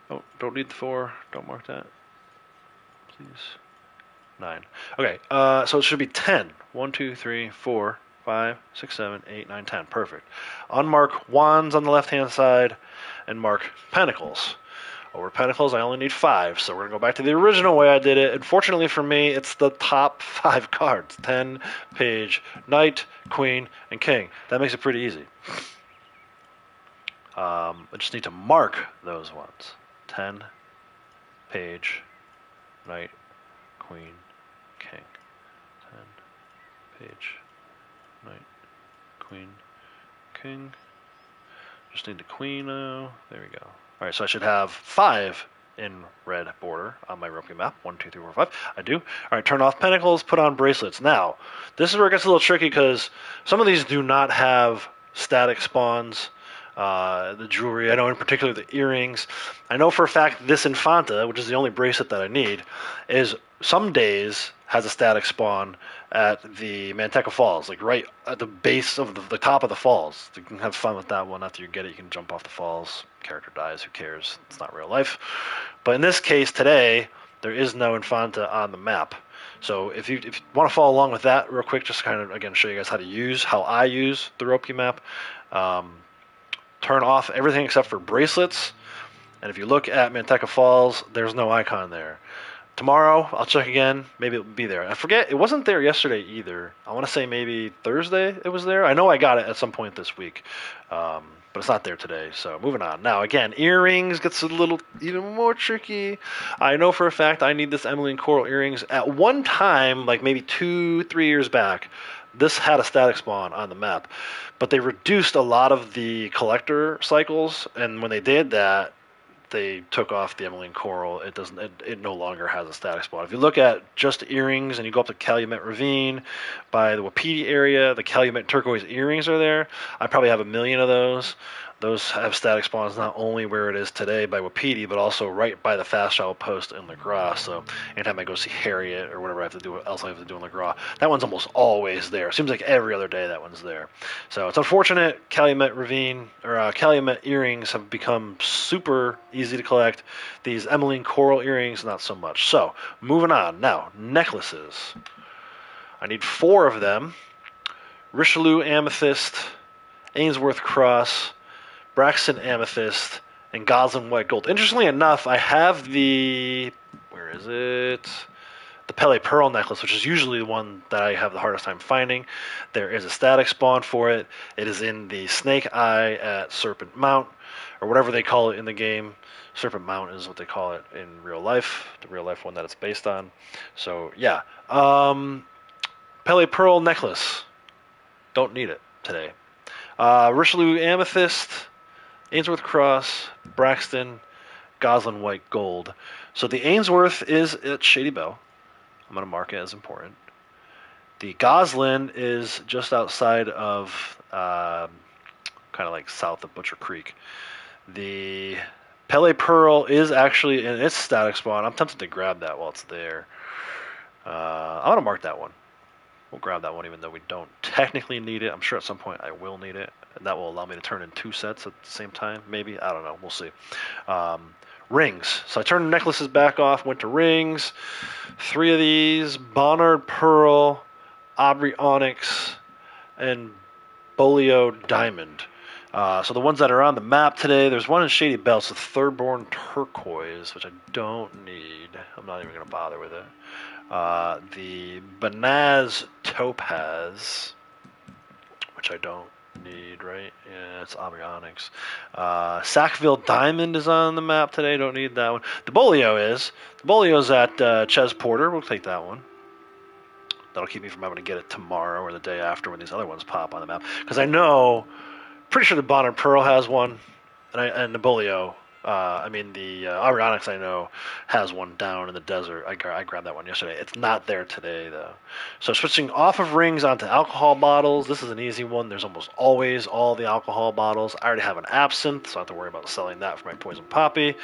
A: Oh, don't need the 4. Don't mark that. Please. 9. Okay, so it should be 10. 1, 2, 3, 4, 5, 6, 7, 8, 9, 10. Perfect. Unmark wands on the left-hand side and mark pentacles. Over pentacles, I only need 5, so we're going to go back to the original way I did it. Unfortunately for me, it's the top 5 cards. 10, page, knight, queen, and king. That makes it pretty easy. I just need to mark those ones. 10, page, knight, queen, king. 10, page, knight, queen, king. Just need the queen now. There we go. All right, so I should have 5 in red border on my ropey map. 1, 2, 3, 4, 5. I do. All right, turn off pentacles, put on bracelets. Now, this is where it gets a little tricky because some of these do not have static spawns. The jewelry, I know in particular the earrings. I know for a fact this Infanta, which is the only bracelet that I need, is some days has a static spawn at the Manteca Falls, like right at the base of the top of the falls. You can have fun with that one. After you get it, you can jump off the falls. Character dies, who cares? It's not real life. But in this case today, there is no Infanta on the map. So if you want to follow along with that real quick, just kind of again show you guys how I use the Ropkey map. Turn off everything except for bracelets. And if you look at Manteca Falls, there's no icon there. Tomorrow, I'll check again. Maybe it'll be there. I forget, it wasn't there yesterday either. I want to say maybe Thursday it was there. I know I got it at some point this week. But it's not there today. So moving on. Now, again, earrings gets a little even more tricky. I know for a fact I need this Emily and Coral earrings. At one time, like maybe 2-3 years back, this had a static spawn on the map. But they reduced a lot of the collector cycles. And when they did that, they took off the Emily and Coral. It no longer has a static spawn. If you look at just earrings and you go up to Calumet Ravine by the Wapiti area, the Calumet turquoise earrings are there. I probably have 1 million of those. Those have static spawns not only where it is today by Wapiti, but also right by the fast travel post in LaGras. So anytime I go see Harriet or whatever I have to do in LaGras, that one's almost always there. It seems like every other day that one's there. So it's unfortunate. Calumet Ravine or Calumet earrings have become super easy to collect. These Emmeline Coral earrings, not so much. So moving on. Now, necklaces. I need 4 of them. Richelieu Amethyst, Ainsworth Cross, Braxton Amethyst, and Goslin White Gold. Interestingly enough, I have where is it? The Pele Pearl necklace, which is usually the one that I have the hardest time finding. There is a static spawn for it. It is in the Snake Eye at Serpent Mount, or whatever they call it in the game. Serpent Mount is what they call it in real life, the real life one that it's based on. So, yeah. Pele Pearl necklace. Don't need it today. Richelieu Amethyst, Ainsworth Cross, Braxton, Goslin White Gold. So the Ainsworth is at Shady Bell. I'm going to mark it as important. The Goslin is just outside of, kind of like south of Butcher Creek. The Pele Pearl is actually in its static spawn. I'm tempted to grab that while it's there. I'm going to mark that one. We'll grab that one even though we don't technically need it. I'm sure at some point I will need it. And that will allow me to turn in 2 sets at the same time, maybe. I don't know. We'll see. Rings. So I turned the necklaces back off, went to rings. 3 of these. Bonnard Pearl, Aubrey Onyx, and Bolio Diamond. So the ones that are on the map today, there's one in Shady Bell. It's the Third-Born Turquoise, which I don't need. I'm not even going to bother with it. The Banaz Topaz, which I don't need, right? Yeah, it's Aubrey Onyx. Sackville Diamond is on the map today. Don't need that one. The Bolio is. The Bolio's at Ches Porter. We'll take that one. That'll keep me from having to get it tomorrow or the day after when these other ones pop on the map. Because I know, pretty sure the Bonner Pearl has one, and the Bolio. The Aubrey Onyx I know has one down in the desert. I grabbed that one yesterday. It's not there today though. So switching off of rings onto alcohol bottles. This is an easy one. There's almost always all the alcohol bottles. I already have an absinthe, so I don't have to worry about selling that for my poison poppy.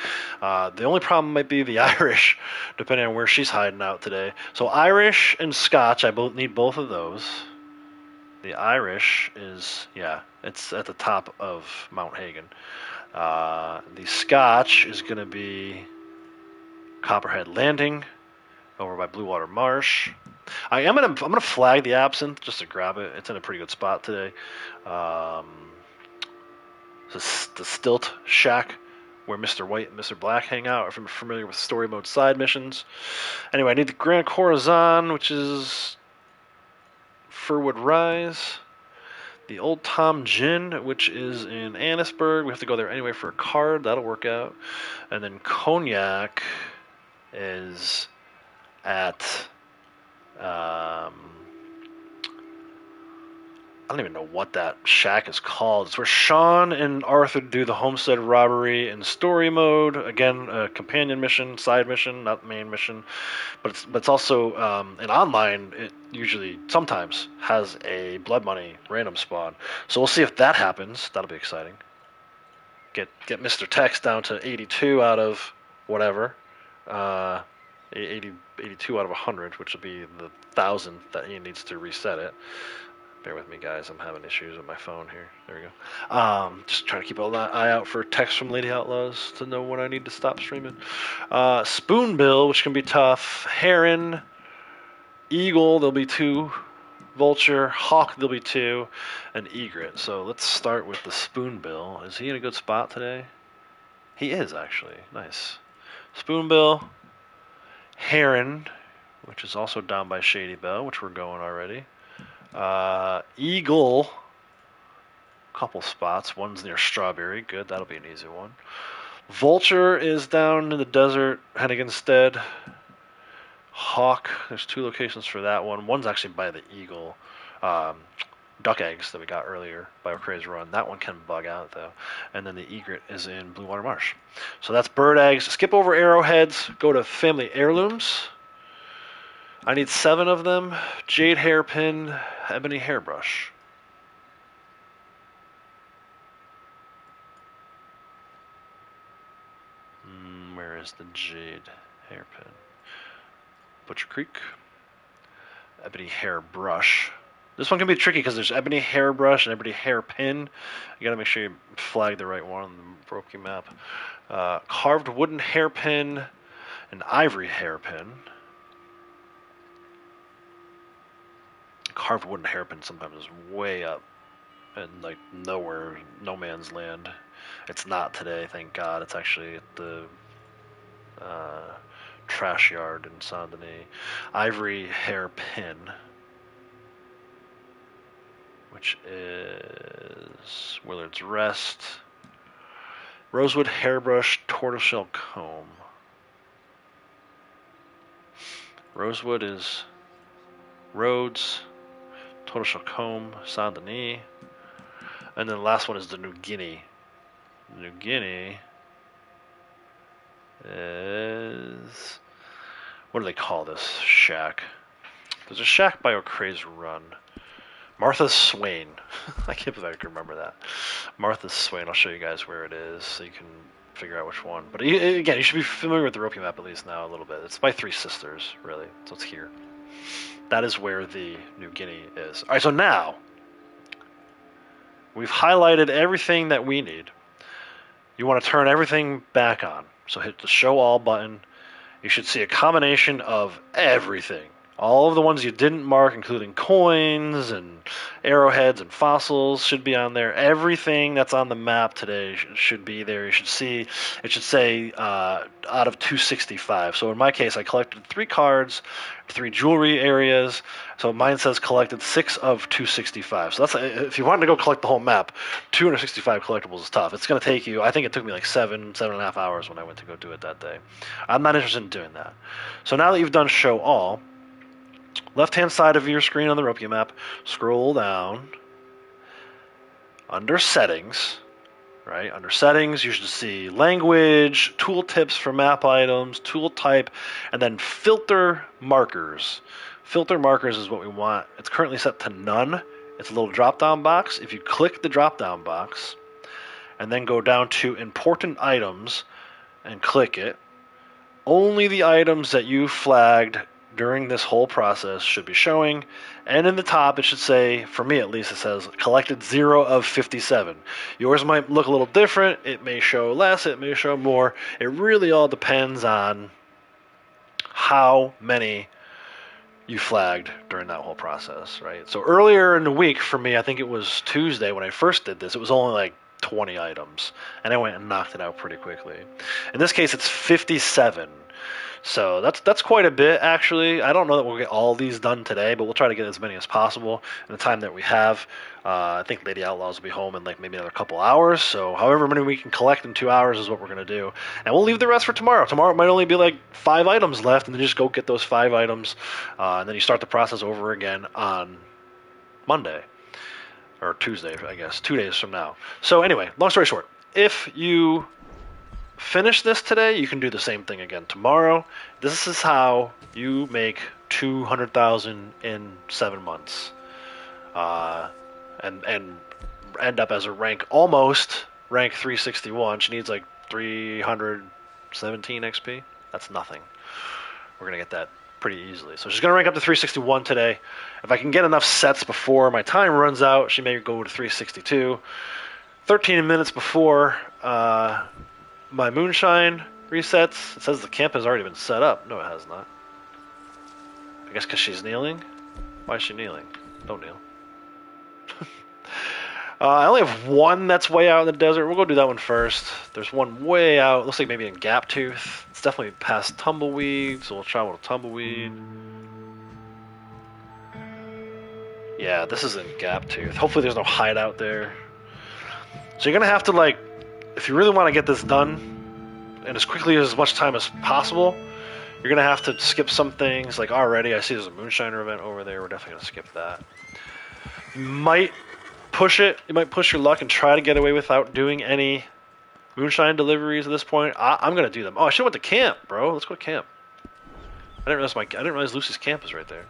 A: The only problem might be the Irish, depending on where she's hiding out today. So Irish and Scotch, I need both of those. The Irish is, it's at the top of Mount Hagen. The Scotch is going to be Copperhead Landing over by Blue Water Marsh. I'm gonna flag the absinthe just to grab it. It's in a pretty good spot today. This is the Stilt Shack where Mr. White and Mr. Black hang out. If I'm familiar with story mode side missions. Anyway, I need the Grand Corazon, which is Furwood Rise. The Old Tom Gin, which is in Annisburg. We have to go there anyway for a card. That'll work out. And then Cognac is at I don't even know what that shack is called. It's where Sean and Arthur do the homestead robbery in story mode. Again, a companion mission, side mission, not main mission. But it's also an online. It usually sometimes has a blood money random spawn. So we'll see if that happens. That'll be exciting. Get Mr. Tex down to 82 out of whatever. 82 out of 100, which will be the 1,000th that he needs to reset it. Bear with me, guys. I'm having issues with my phone here. There we go. Just trying to keep an eye out for texts from Lady Outlaws to know when I need to stop streaming. Spoonbill, which can be tough. Heron. Eagle, there'll be 2. Vulture. Hawk, there'll be 2. And Egret. So let's start with the Spoonbill. Is he in a good spot today? He is, actually. Nice. Spoonbill. Heron, which is also down by Shady Bell, which we're going already. Eagle, couple spots. One's near Strawberry. Good, that'll be an easy one. Vulture is down in the desert, Henniganstead. Hawk, there's 2 locations for that one. One's actually by the Eagle. Duck eggs that we got earlier by O'Crae's Run. That one can bug out, though. And then the Egret is in Blue Water Marsh. So that's bird eggs. Skip over arrowheads. Go to family heirlooms. I need 7 of them. Jade hairpin, ebony hairbrush. Where is the jade hairpin? Butcher Creek. Ebony hairbrush. This one can be tricky because there's ebony hairbrush and ebony hairpin. You gotta make sure you flag the right one on the Brokey map. Carved wooden hairpin and ivory hairpin. Carved wooden hairpin sometimes is way up and like nowhere, no man's land. It's not today, thank God. It's actually at the trash yard in Saint Denis. Ivory hairpin, which is Willard's Rest. Rosewood hairbrush, tortoiseshell comb. Rosewood is Rhodes. Tortoiseshell comb, Saint Denis. And then the last one is the New Guinea. New Guinea is... what do they call this shack? There's a shack by O'Crae's Run. Martha's Swain. I can't believe I can remember that. Martha's Swain. I'll show you guys where it is so you can figure out which one. But again, you should be familiar with the Ropey map at least now a little bit. It's by Three Sisters, really. So it's here. That is where the New Guinea is. All right, so now we've highlighted everything that we need. You want to turn everything back on. So hit the Show All button. You should see a combination of everything. All of the ones you didn't mark, including coins and arrowheads and fossils, should be on there. Everything that's on the map today should be there. You should see, it should say out of 265. So in my case, I collected 3 cards, 3 jewelry areas. So mine says collected 6 of 265. So that's, if you wanted to go collect the whole map, 265 collectibles is tough. It's going to take you, I think it took me like 7.5 hours when I went to go do it that day. I'm not interested in doing that. So now that you've done Show All, left-hand side of your screen on the Ropey map, scroll down. Under Settings, right? Under Settings, you should see Language, Tooltips for map items, Tool Type, and then Filter Markers. Filter Markers is what we want. It's currently set to None. It's a little drop-down box. If you click the drop-down box and then go down to Important Items and click it, only the items that you flagged during this whole process should be showing, and in the top it should say, for me at least, it says collected 0 of 57. Yours might look a little different. It may show less, it may show more. It really all depends on how many you flagged during that whole process, right? So earlier in the week for me, I think it was Tuesday when I first did this, it was only like 20 items, and I went and knocked it out pretty quickly. In this case, it's 57. So that's quite a bit, actually. I don't know that we'll get all these done today, but we'll try to get as many as possible in the time that we have. I think Lady Outlaws will be home in like maybe another couple hours. So however many we can collect in 2 hours is what we're gonna do, and we'll leave the rest for tomorrow. Tomorrow it might only be like 5 items left, and then just go get those 5 items, and then you start the process over again on Monday or Tuesday, I guess, 2 days from now. So anyway, long story short, if you finish this today, you can do the same thing again tomorrow. This is how you make 200,000 in 7 months, and end up as a almost rank 361. She needs like 317 XP. That's nothing. We're gonna get that pretty easily. So she's gonna rank up to 361 today. If I can get enough sets before my time runs out, she may go to 362. 13 minutes before my moonshine resets. It says the camp has already been set up. No, it has not. I guess because she's kneeling? Why is she kneeling? Don't kneel. I only have one that's way out in the desert. We'll go do that one first. There's one way out. Looks like maybe in Gaptooth. It's definitely past Tumbleweed, so we'll travel to Tumbleweed. Yeah, this is in Gaptooth. Hopefully there's no hideout there. So you're going to have to, like, if you really want to get this done, and as quickly as much time as possible, you're going to have to skip some things. Like already, I see there's a Moonshiner event over there. We're definitely going to skip that. You might push it. You might push your luck and try to get away without doing any Moonshine deliveries at this point. I'm going to do them. Oh, I should have went to camp, bro. Let's go to camp. I didn't realize Lucy's camp is right there.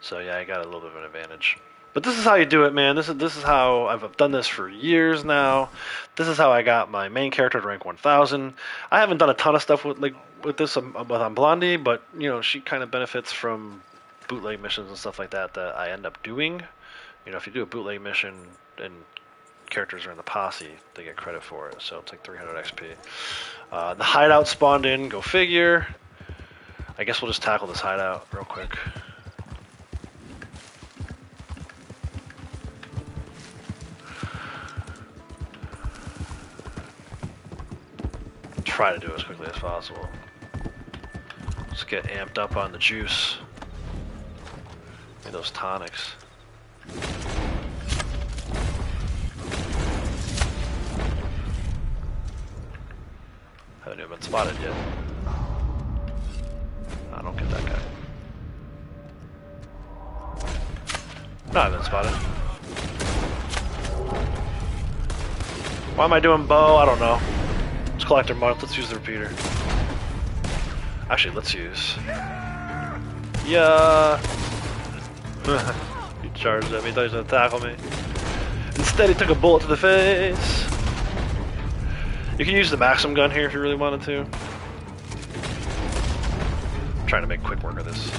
A: So yeah, I got a little bit of an advantage. But this is how you do it, man. This is how I've done this for years now. This is how I got my main character to rank 1000. I haven't done a ton of stuff with this on Blondie, but you know she kind of benefits from bootleg missions and stuff like that I end up doing. You know, if you do a bootleg mission and characters are in the posse, they get credit for it. So it's like 300 XP. The hideout spawned in. Go figure. I guess we'll just tackle this hideout real quick. Try to do it as quickly as possible. Let's get amped up on the juice. Maybe those tonics. Haven't even been spotted yet. I don't get that guy. No, I haven't been spotted. Why am I doing bow? I don't know. Let's collect our month. Let's use the repeater. Actually, let's use. Yeah. He charged at me. Thought he was gonna tackle me. Instead, he took a bullet to the face. You can use the Maxim gun here if you really wanted to. I'm trying to make quick work of this.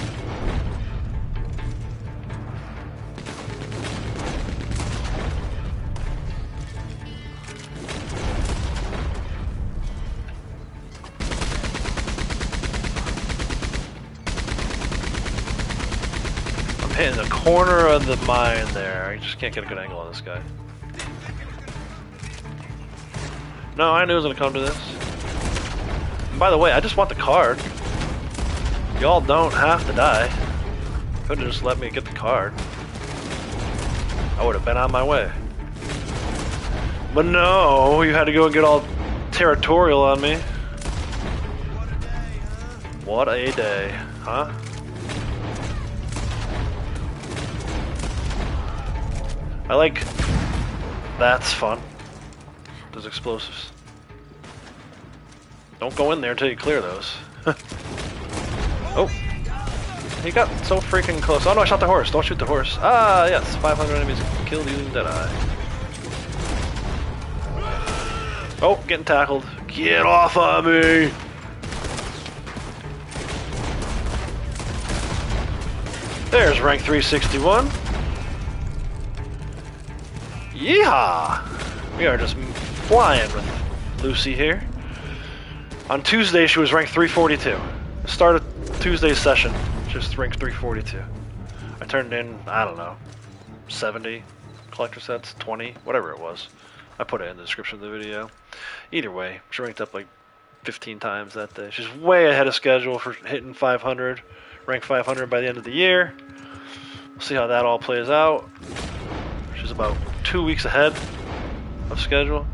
A: Hitting the corner of the mine there. I just can't get a good angle on this guy. No, I knew it was gonna come to this. And by the way, I just want the card. Y'all don't have to die. Could have just let me get the card. I would have been on my way. But no, you had to go and get all territorial on me. What a day, huh? I like... That's fun. Those explosives. Don't go in there until you clear those. Oh! He got so freaking close. Oh no, I shot the horse. Don't shoot the horse. Ah, yes. 500 enemies killed using Deadeye. Oh, getting tackled. Get off of me! There's rank 361. Yeehaw! We are just flying with Lucy here. On Tuesday, she was ranked 342. Started Tuesday's session, just ranked 342. I turned in, I don't know, 70 collector sets, 20, whatever it was. I put it in the description of the video. Either way, she ranked up like 15 times that day. She's way ahead of schedule for hitting 500, rank 500 by the end of the year. We'll see how that all plays out. She's about 2 weeks ahead of schedule.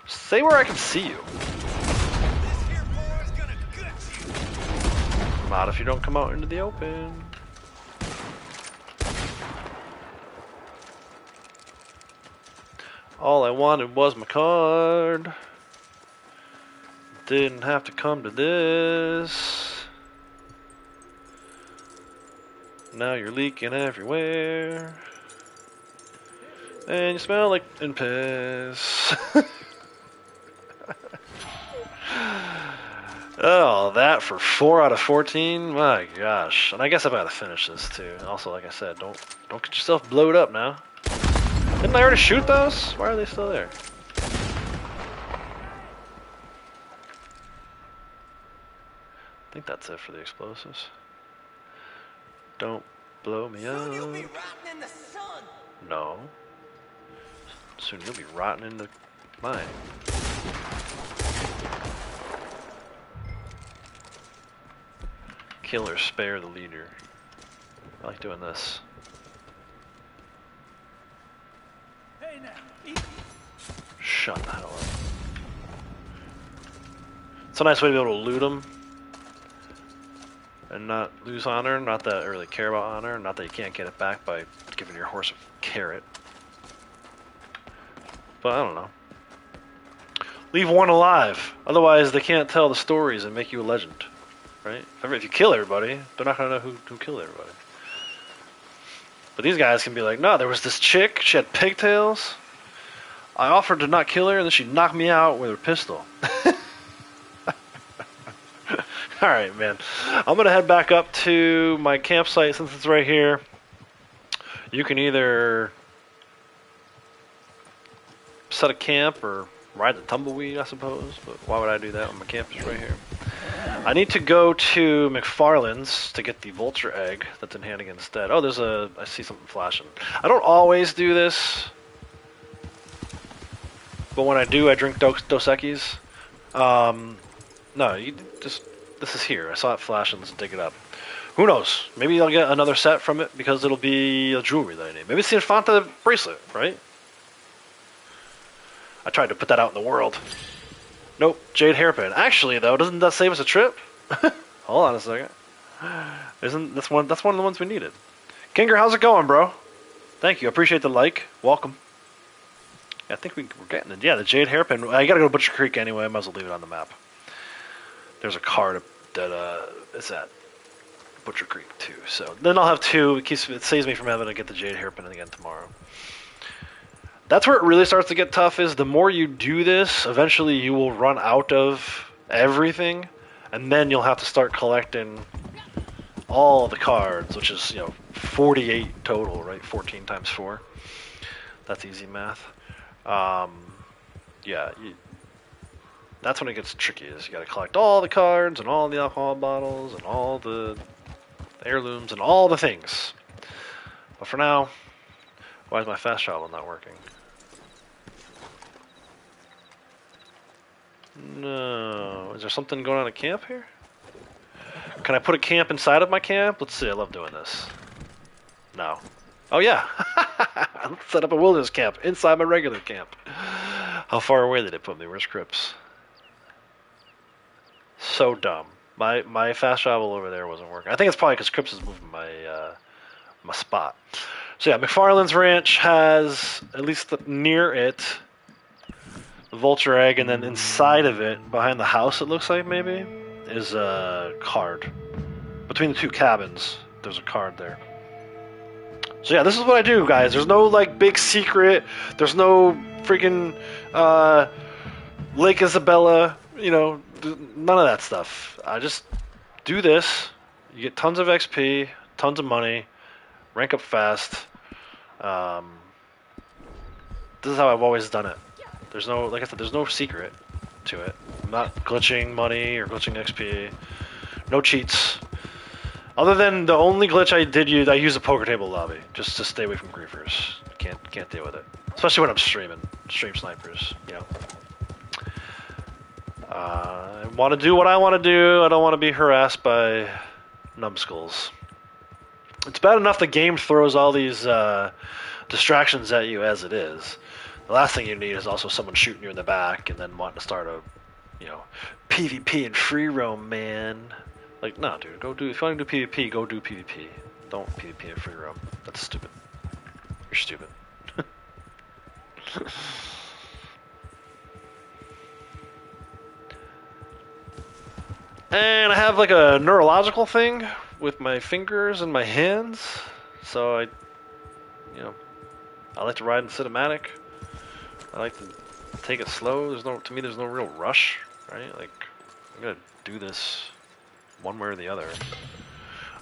A: Say where I can see you. Not if you don't come out into the open. All I wanted was my card. Didn't have to come to this. Now you're leaking everywhere. And you smell like and piss. Oh, that for 4 out of 14? My gosh. And I guess I've got to finish this too. Also, like I said, don't get yourself blowed up now. Didn't I already shoot those? Why are they still there? I think that's it for the explosives. Don't blow me up.
D: Soon you'll be rotting in the sun.
A: No. Soon you'll be rotting in the mine. Kill or spare the leader. I like doing this.
D: Hey now,
A: Shut the hell up. It's a nice way to be able to loot them and not lose honor. Not that I really care about honor. Not that you can't get it back by giving your horse a carrot. But I don't know. Leave one alive. Otherwise, they can't tell the stories and make you a legend. Right? If you kill everybody, they're not going to know who killed everybody. But these guys can be like, no, there was this chick, she had pigtails. I offered to not kill her, and then she knocked me out with her pistol. Alright, man. I'm going to head back up to my campsite since it's right here. You can either set a camp or ride the tumbleweed, I suppose. But why would I do that when my camp is right here? I need to go to McFarland's to get the vulture egg that's in Hannigan instead. Oh, I see something flashing. I don't always do this, but when I do, I drink Dos Equis. No, this is here. I saw it flashing. Let's dig it up. Who knows? Maybe I'll get another set from it because it'll be a jewelry that I need. Maybe it's the Infanta bracelet, right? I tried to put that out in the world. Nope, jade hairpin. Actually, though, doesn't that save us a trip? Hold on a second. That's one of the ones we needed. Kinger, how's it going, bro? Thank you. Appreciate the like. Welcome. Yeah, I think we're getting it. Yeah, the jade hairpin. I gotta go to Butcher Creek anyway. I might as well leave it on the map. There's a card that is at Butcher Creek too. So then I'll have two. It saves me from having to get the jade hairpin again tomorrow. That's where it really starts to get tough is the more you do this, eventually you will run out of everything, and then you'll have to start collecting all the cards, which is, 48 total, right? 14 times 4. That's easy math. That's when it gets tricky, is you gotta collect all the cards, and all the alcohol bottles, and all the heirlooms, and all the things. But for now, why is my fast travel not working? No. Is there something going on at camp here? Can I put a camp inside of my camp? Let's see. I love doing this. No. Oh, yeah. Let's set up a wilderness camp inside my regular camp. How far away did it put me? Where's Crips? So dumb. My fast travel over there wasn't working. I think it's probably because Crips is moving my spot. So yeah, McFarland's Ranch has, at least near it, the vulture egg, and then inside of it, behind the house it looks like maybe, is a card. Between the two cabins, there's a card there. So yeah, this is what I do, guys. There's no, big secret. There's no freaking Lake Isabella, none of that stuff. I just do this. You get tons of XP, tons of money, rank up fast. This is how I've always done it. There's no, like I said, there's no secret to it. I'm not glitching money or glitching XP. No cheats. Other than the only glitch I did use, I used a poker table lobby just to stay away from griefers. Can't deal with it, especially when I'm streaming. Stream snipers, you know. I want to do what I want to do. I don't want to be harassed by numbskulls. It's bad enough the game throws all these distractions at you as it is. The last thing you need is also someone shooting you in the back and then wanting to start a, you know, PvP and free roam, man. Like, no, dude, go do. If you want to do PvP, go do PvP. Don't PvP and free roam. That's stupid. You're stupid. And I have like a neurological thing with my fingers and my hands, so I like to ride in cinematic. I like to take it slow. To me, there's no real rush, right? Like, I'm gonna do this one way or the other.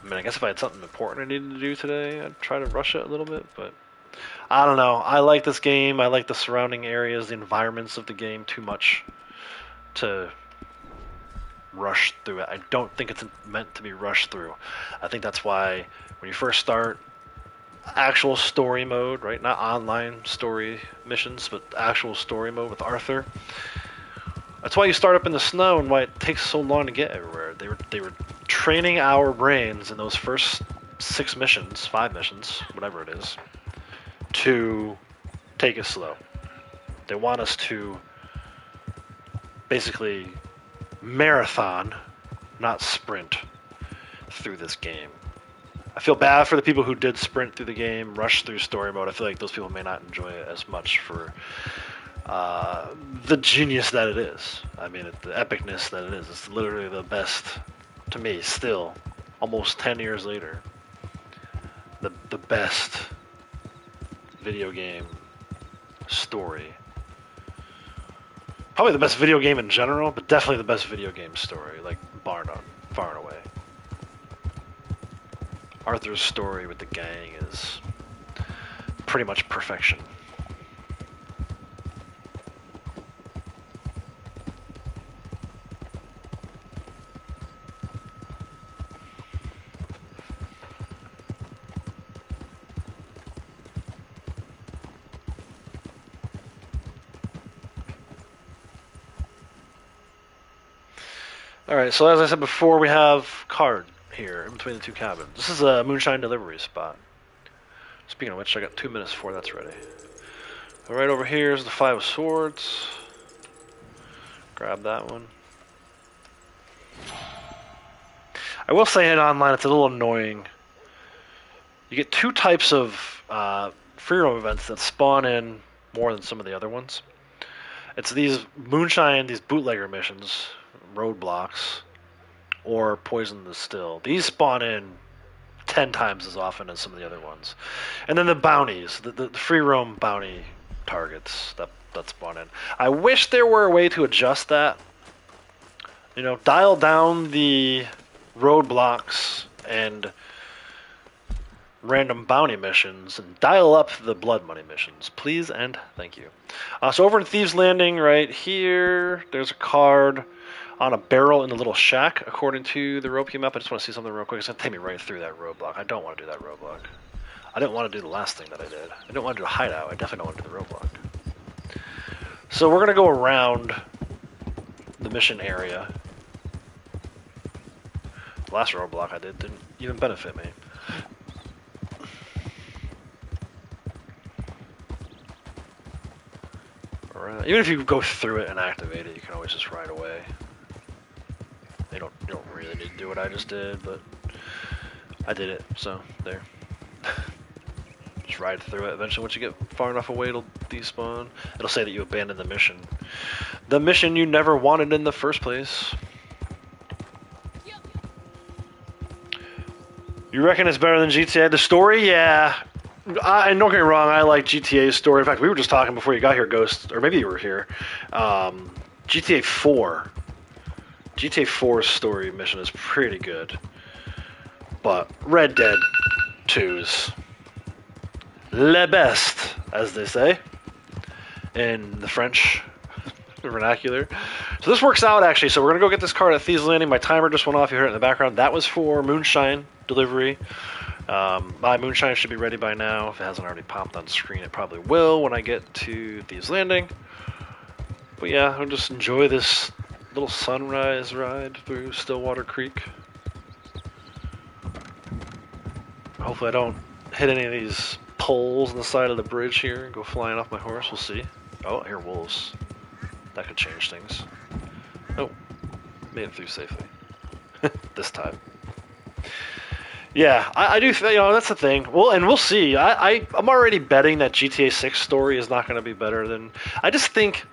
A: I mean, I guess if I had something important I needed to do today, I'd try to rush it a little bit, but I don't know. I like this game. I like the surrounding areas, the environments of the game too much to rush through it. I don't think it's meant to be rushed through. I think that's why when you first start actual story mode, right? Not online story missions, but actual story mode with Arthur. That's why you start up in the snow and why it takes so long to get everywhere. They were training our brains in those first 5 missions, whatever it is, to take it slow. They want us to basically marathon, not sprint, through this game. I feel bad for the people who did sprint through the game, rush through story mode. I feel like those people may not enjoy it as much for the genius that it is. I mean, the epicness that it is. It's literally the best, to me, still, almost 10 years later, the best video game story. Probably the best video game in general, but definitely the best video game story, like bar none, far and away. Arthur's story with the gang is pretty much perfection. Alright, so as I said before, we have card here in between the two cabins. This is a moonshine delivery spot. Speaking of which, I got 2 minutes before that's ready. Right over here is the 5 of Swords. Grab that one. I will say in online it's a little annoying. You get 2 types of free roam events that spawn in more than some of the other ones. It's these moonshine, these bootlegger missions, roadblocks, or poison the still. These spawn in 10 times as often as some of the other ones. And then the bounties, the free roam bounty targets that spawn in. I wish there were a way to adjust that. You know, dial down the roadblocks and random bounty missions and dial up the blood money missions, please and thank you. So over in Thieves Landing right here, there's a card on a barrel in the little shack, according to the rope map. I just want to see something real quick. It's going to take me right through that roadblock. I don't want to do that roadblock. I didn't want to do the last thing that I did. I didn't want to do a hideout. I definitely don't want to do the roadblock. So we're going to go around the mission area. The last roadblock I did didn't even benefit me. Right. Even if you go through it and activate it, you can always just ride away. You don't really need to do what I just did, but I did it, so there. Just ride through it. Eventually, once you get far enough away, it'll despawn. It'll say that you abandoned the mission. The mission you never wanted in the first place. You reckon it's better than GTA? The story? Yeah. And don't get me wrong, I like GTA's story. In fact, we were just talking before you got here, Ghost, or maybe you were here. GTA 4. GTA 4's story mission is pretty good. But Red Dead 2's le best, as they say, in the French vernacular. So this works out, actually. So we're going to go get this card at Thieves Landing. My timer just went off. You heard it in the background. That was for Moonshine delivery. My moonshine should be ready by now. If it hasn't already popped on screen, it probably will when I get to Thieves Landing. But yeah, I'll just enjoy this little sunrise ride through Stillwater Creek. Hopefully I don't hit any of these poles on the side of the bridge here and go flying off my horse. We'll see. Oh, I hear wolves. That could change things. Oh, made it through safely. This time. Yeah, I do. That's the thing. Well, and we'll see. I'm already betting that GTA 6 story is not going to be better than. I just think.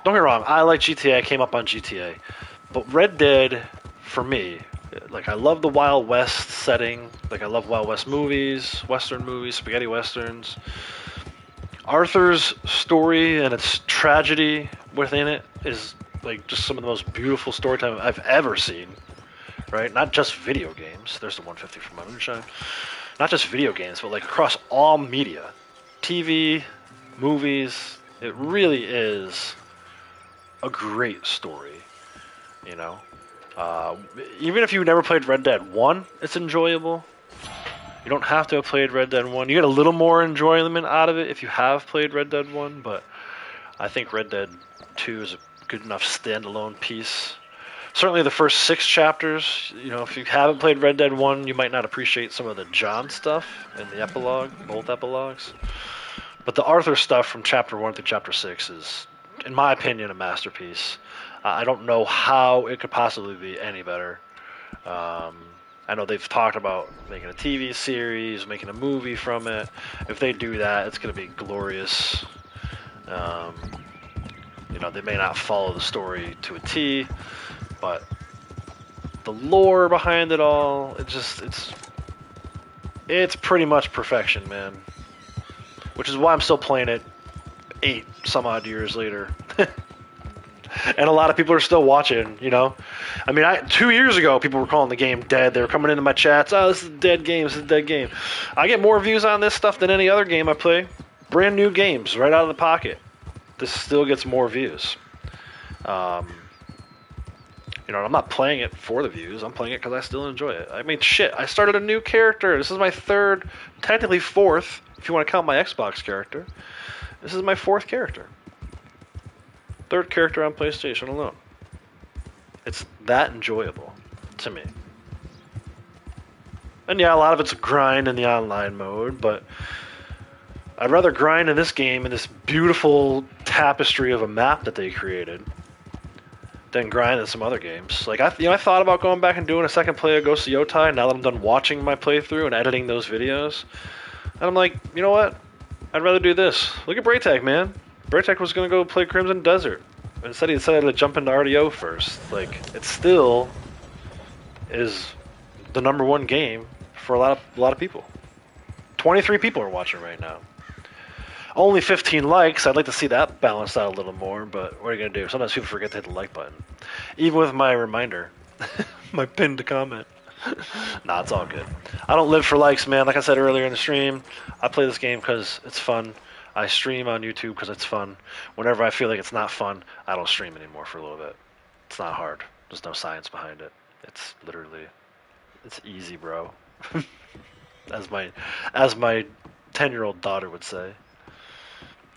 A: Don't get me wrong. I like GTA. I came up on GTA, but Red Dead, for me, like I love the Wild West setting. Like I love Wild West movies, Western movies, spaghetti westerns. Arthur's story and its tragedy within it is like just some of the most beautiful storytelling I've ever seen. Right? Not just video games. There's the 150 from my moonshine. Not just video games, but like across all media. TV, movies. It really is a great story. You know? Even if you've never played Red Dead 1, it's enjoyable. You don't have to have played Red Dead 1. You get a little more enjoyment out of it if you have played Red Dead 1, but I think Red Dead 2 is a good enough standalone piece. Certainly the first 6 chapters, if you haven't played Red Dead 1, you might not appreciate some of the John stuff in the epilogue, both epilogues. But the Arthur stuff from chapter 1 through chapter 6 is, in my opinion, a masterpiece. I don't know how it could possibly be any better. I know they've talked about making a TV series, making a movie from it. If they do that, it's going to be glorious. They may not follow the story to a T, but the lore behind it all, it's pretty much perfection, man. Which is why I'm still playing it 8 some odd years later. And a lot of people are still watching, I mean, 2 years ago, people were calling the game dead. They were coming into my chats, oh, this is a dead game, this is a dead game. I get more views on this stuff than any other game I play. Brand new games, right out of the pocket. This still gets more views. I'm not playing it for the views. I'm playing it because I still enjoy it. I mean, shit, I started a new character. This is my 3rd, technically 4th, if you want to count my Xbox character. This is my 4th character. 3rd character on PlayStation alone. It's that enjoyable to me. And yeah, a lot of it's a grind in the online mode, but I'd rather grind in this game in this beautiful tapestry of a map that they created than grind in some other games. Like I thought about going back and doing a second play of Ghost of Yotai now that I'm done watching my playthrough and editing those videos. And I'm like, you know what? I'd rather do this. Look at Braytech, man. Braytech was going to go play Crimson Desert. Instead he decided to jump into RDO first. Like, it still is the #1 game for a lot of people. 23 people are watching right now. Only 15 likes. I'd like to see that balanced out a little more, but what are you going to do? Sometimes people forget to hit the like button. Even with my reminder. My pinned comment. Nah, it's all good. I don't live for likes, man. Like I said earlier in the stream, I play this game because it's fun. I stream on YouTube because it's fun. Whenever I feel like it's not fun, I don't stream anymore for a little bit. It's not hard. There's no science behind it. It's literally, it's easy, bro. As my 10-year-old daughter would say.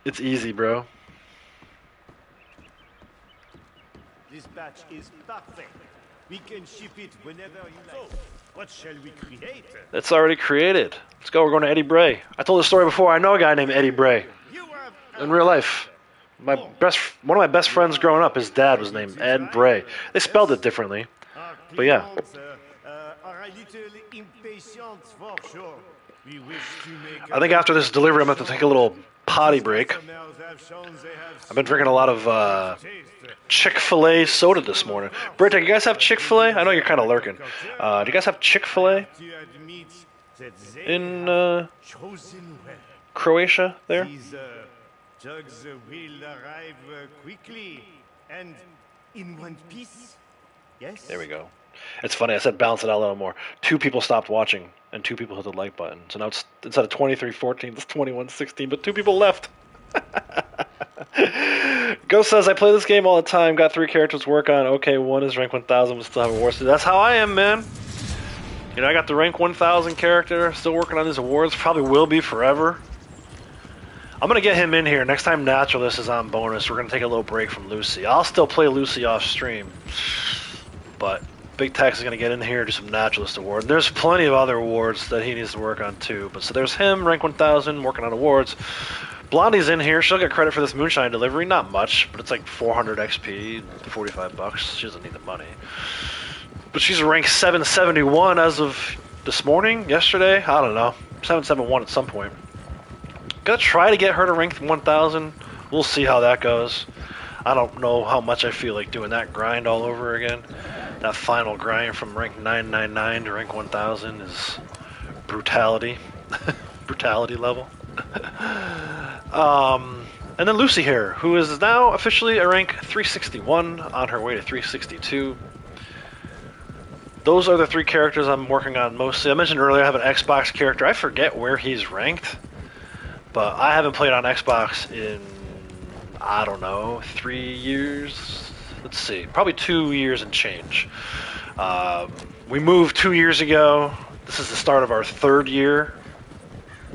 A: It's easy, bro.
E: This batch is perfect. We can ship it whenever you like. So, what shall we create?
A: It's already created. Let's go. We're going to Eddie Bray. I told this story before. I know a guy named Eddie Bray in real life. One of my best friends growing up, his dad was named Ed Bray. They spelled it differently, but yeah.
E: Are a little impatient for sure. We wish to make
A: I think after this delivery, I'm going to have to take a little potty break. I've been drinking a lot of Chick-fil-A soda this morning. Britta, you guys have Chick-fil-A? I know you're kind of lurking. Do you guys have Chick-fil-A in Croatia there?
E: These jugs will arrive quickly and in one piece. Yes?
A: There we go. It's funny, I said balance it out a little more. 2 people stopped watching, and 2 people hit the like button. So now it's instead of 23-14, it's 21-16, but 2 people left. Ghost says, I play this game all the time, got 3 characters to work on. Okay, 1 is rank 1000, but still haven't war. That's how I am, man. You know, I got the rank 1000 character, still working on these awards, probably will be forever. I'm going to get him in here. Next time Naturalist is on bonus, we're going to take a little break from Lucy. I'll still play Lucy off stream, but Big Tex is going to get in here, do some Naturalist award. And there's plenty of other awards that he needs to work on too. But so there's him, rank 1000, working on awards. Blondie's in here. She'll get credit for this moonshine delivery. Not much, but it's like 400 XP, 45 bucks. She doesn't need the money. But she's rank 771 as of this morning, yesterday. I don't know. 771 at some point. Gonna try to get her to rank 1000. We'll see how that goes. I don't know how much I feel like doing that grind all over again. That final grind from rank 999 to rank 1000 is brutality. Brutality level. And then Lucy here, who is now officially a rank 361 on her way to 362. Those are the three characters I'm working on mostly. I mentioned earlier I have an Xbox character. I forget where he's ranked. But I haven't played on Xbox in, I don't know, 3 years? Let's see, probably 2 years and change. We moved 2 years ago. This is the start of our third year.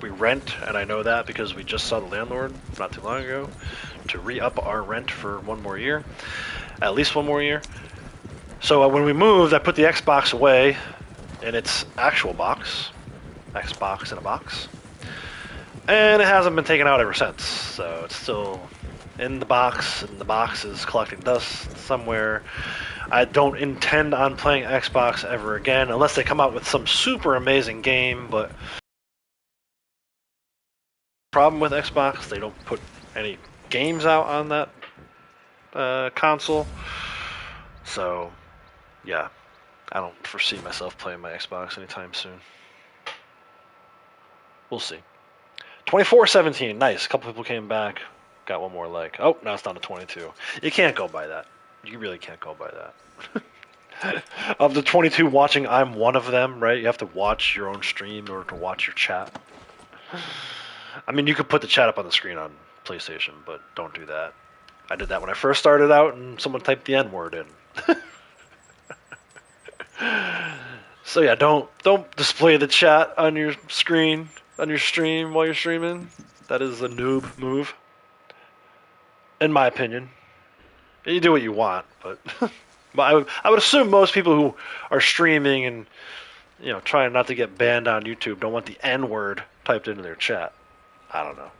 A: We rent, and I know that because we just saw the landlord not too long ago, to re-up our rent for 1 more year. At least 1 more year. So when we moved, I put the Xbox away in its actual box. Xbox in a box. And it hasn't been taken out ever since, so it's still in the box, and the box is collecting dust somewhere. I don't intend on playing Xbox ever again, unless they come out with some super amazing game, but problem with Xbox, they don't put any games out on that console. So, yeah, I don't foresee myself playing my Xbox anytime soon. We'll see. 24-17, nice. A couple people came back. Got 1 more like. Oh, now it's down to 22. You can't go by that. You really can't go by that. Of the 22 watching, I'm one of them, right? You have to watch your own stream in order to watch your chat. I mean, you could put the chat up on the screen on PlayStation, but don't do that. I did that when I first started out, and someone typed the N-word in. So yeah, don't display the chat on your screen. On your stream while you're streaming. That is a noob move, in my opinion. You do what you want, but but I would assume most people who are streaming and trying not to get banned on YouTube don't want the N-word typed into their chat. I don't know.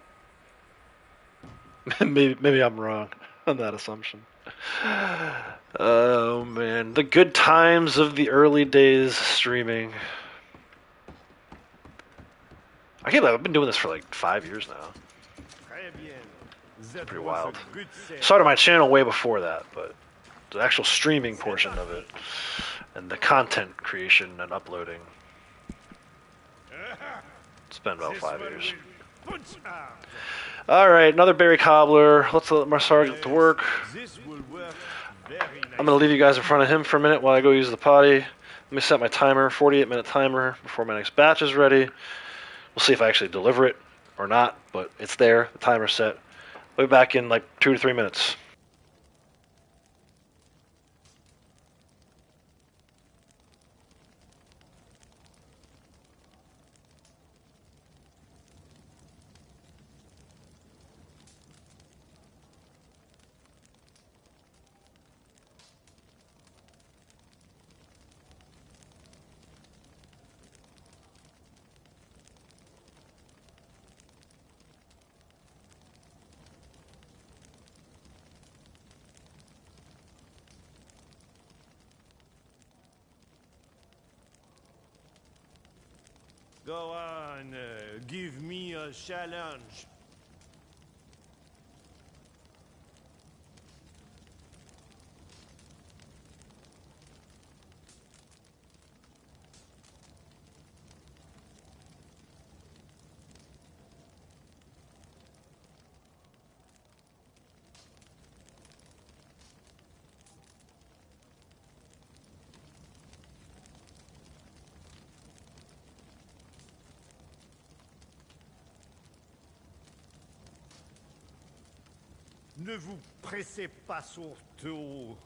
A: maybe I'm wrong on that assumption. Oh man, the good times of the early days streaming. I can't believe I've been doing this for like 5 years now. Pretty wild. Started my channel way before that, but the actual streaming portion of it and the content creation and uploading, it's been about 5 years. Alright, another berry cobbler. Let's let Marsar get to work. I'm going to leave you guys in front of him for a minute while I go use the potty. Let me set my timer, 48-minute timer, before my next batch is ready. We'll see if I actually deliver it or not, but it's there. The timer's set. I'll be back in like 2 to 3 minutes.
E: Go on, give me a challenge. Ne vous pressez pas surtout.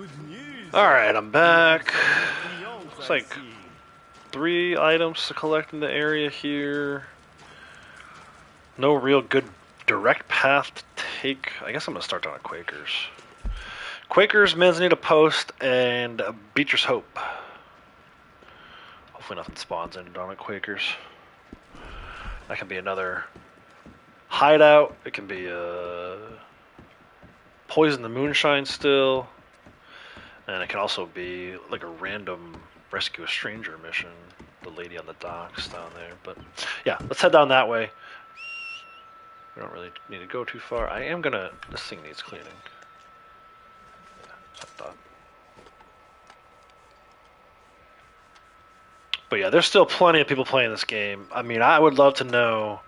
E: Good news.
A: Alright, I'm back.
E: Clients,
A: Looks
E: I
A: like
E: see.
A: 3 items to collect in the area here. No real good direct path to take. I guess I'm gonna start down at Quakers. Quakers, Manzanita Post, and Beecher's Hope. Hopefully nothing spawns in down at Quakers. That can be another hideout. It can be Poison the Moonshine still. And it can also be like a random rescue a stranger mission. The lady on the docks down there. But yeah, let's head down that way. We don't really need to go too far. I am gonna... This thing needs cleaning. I thought. But yeah, there's still plenty of people playing this game. I mean, I would love to know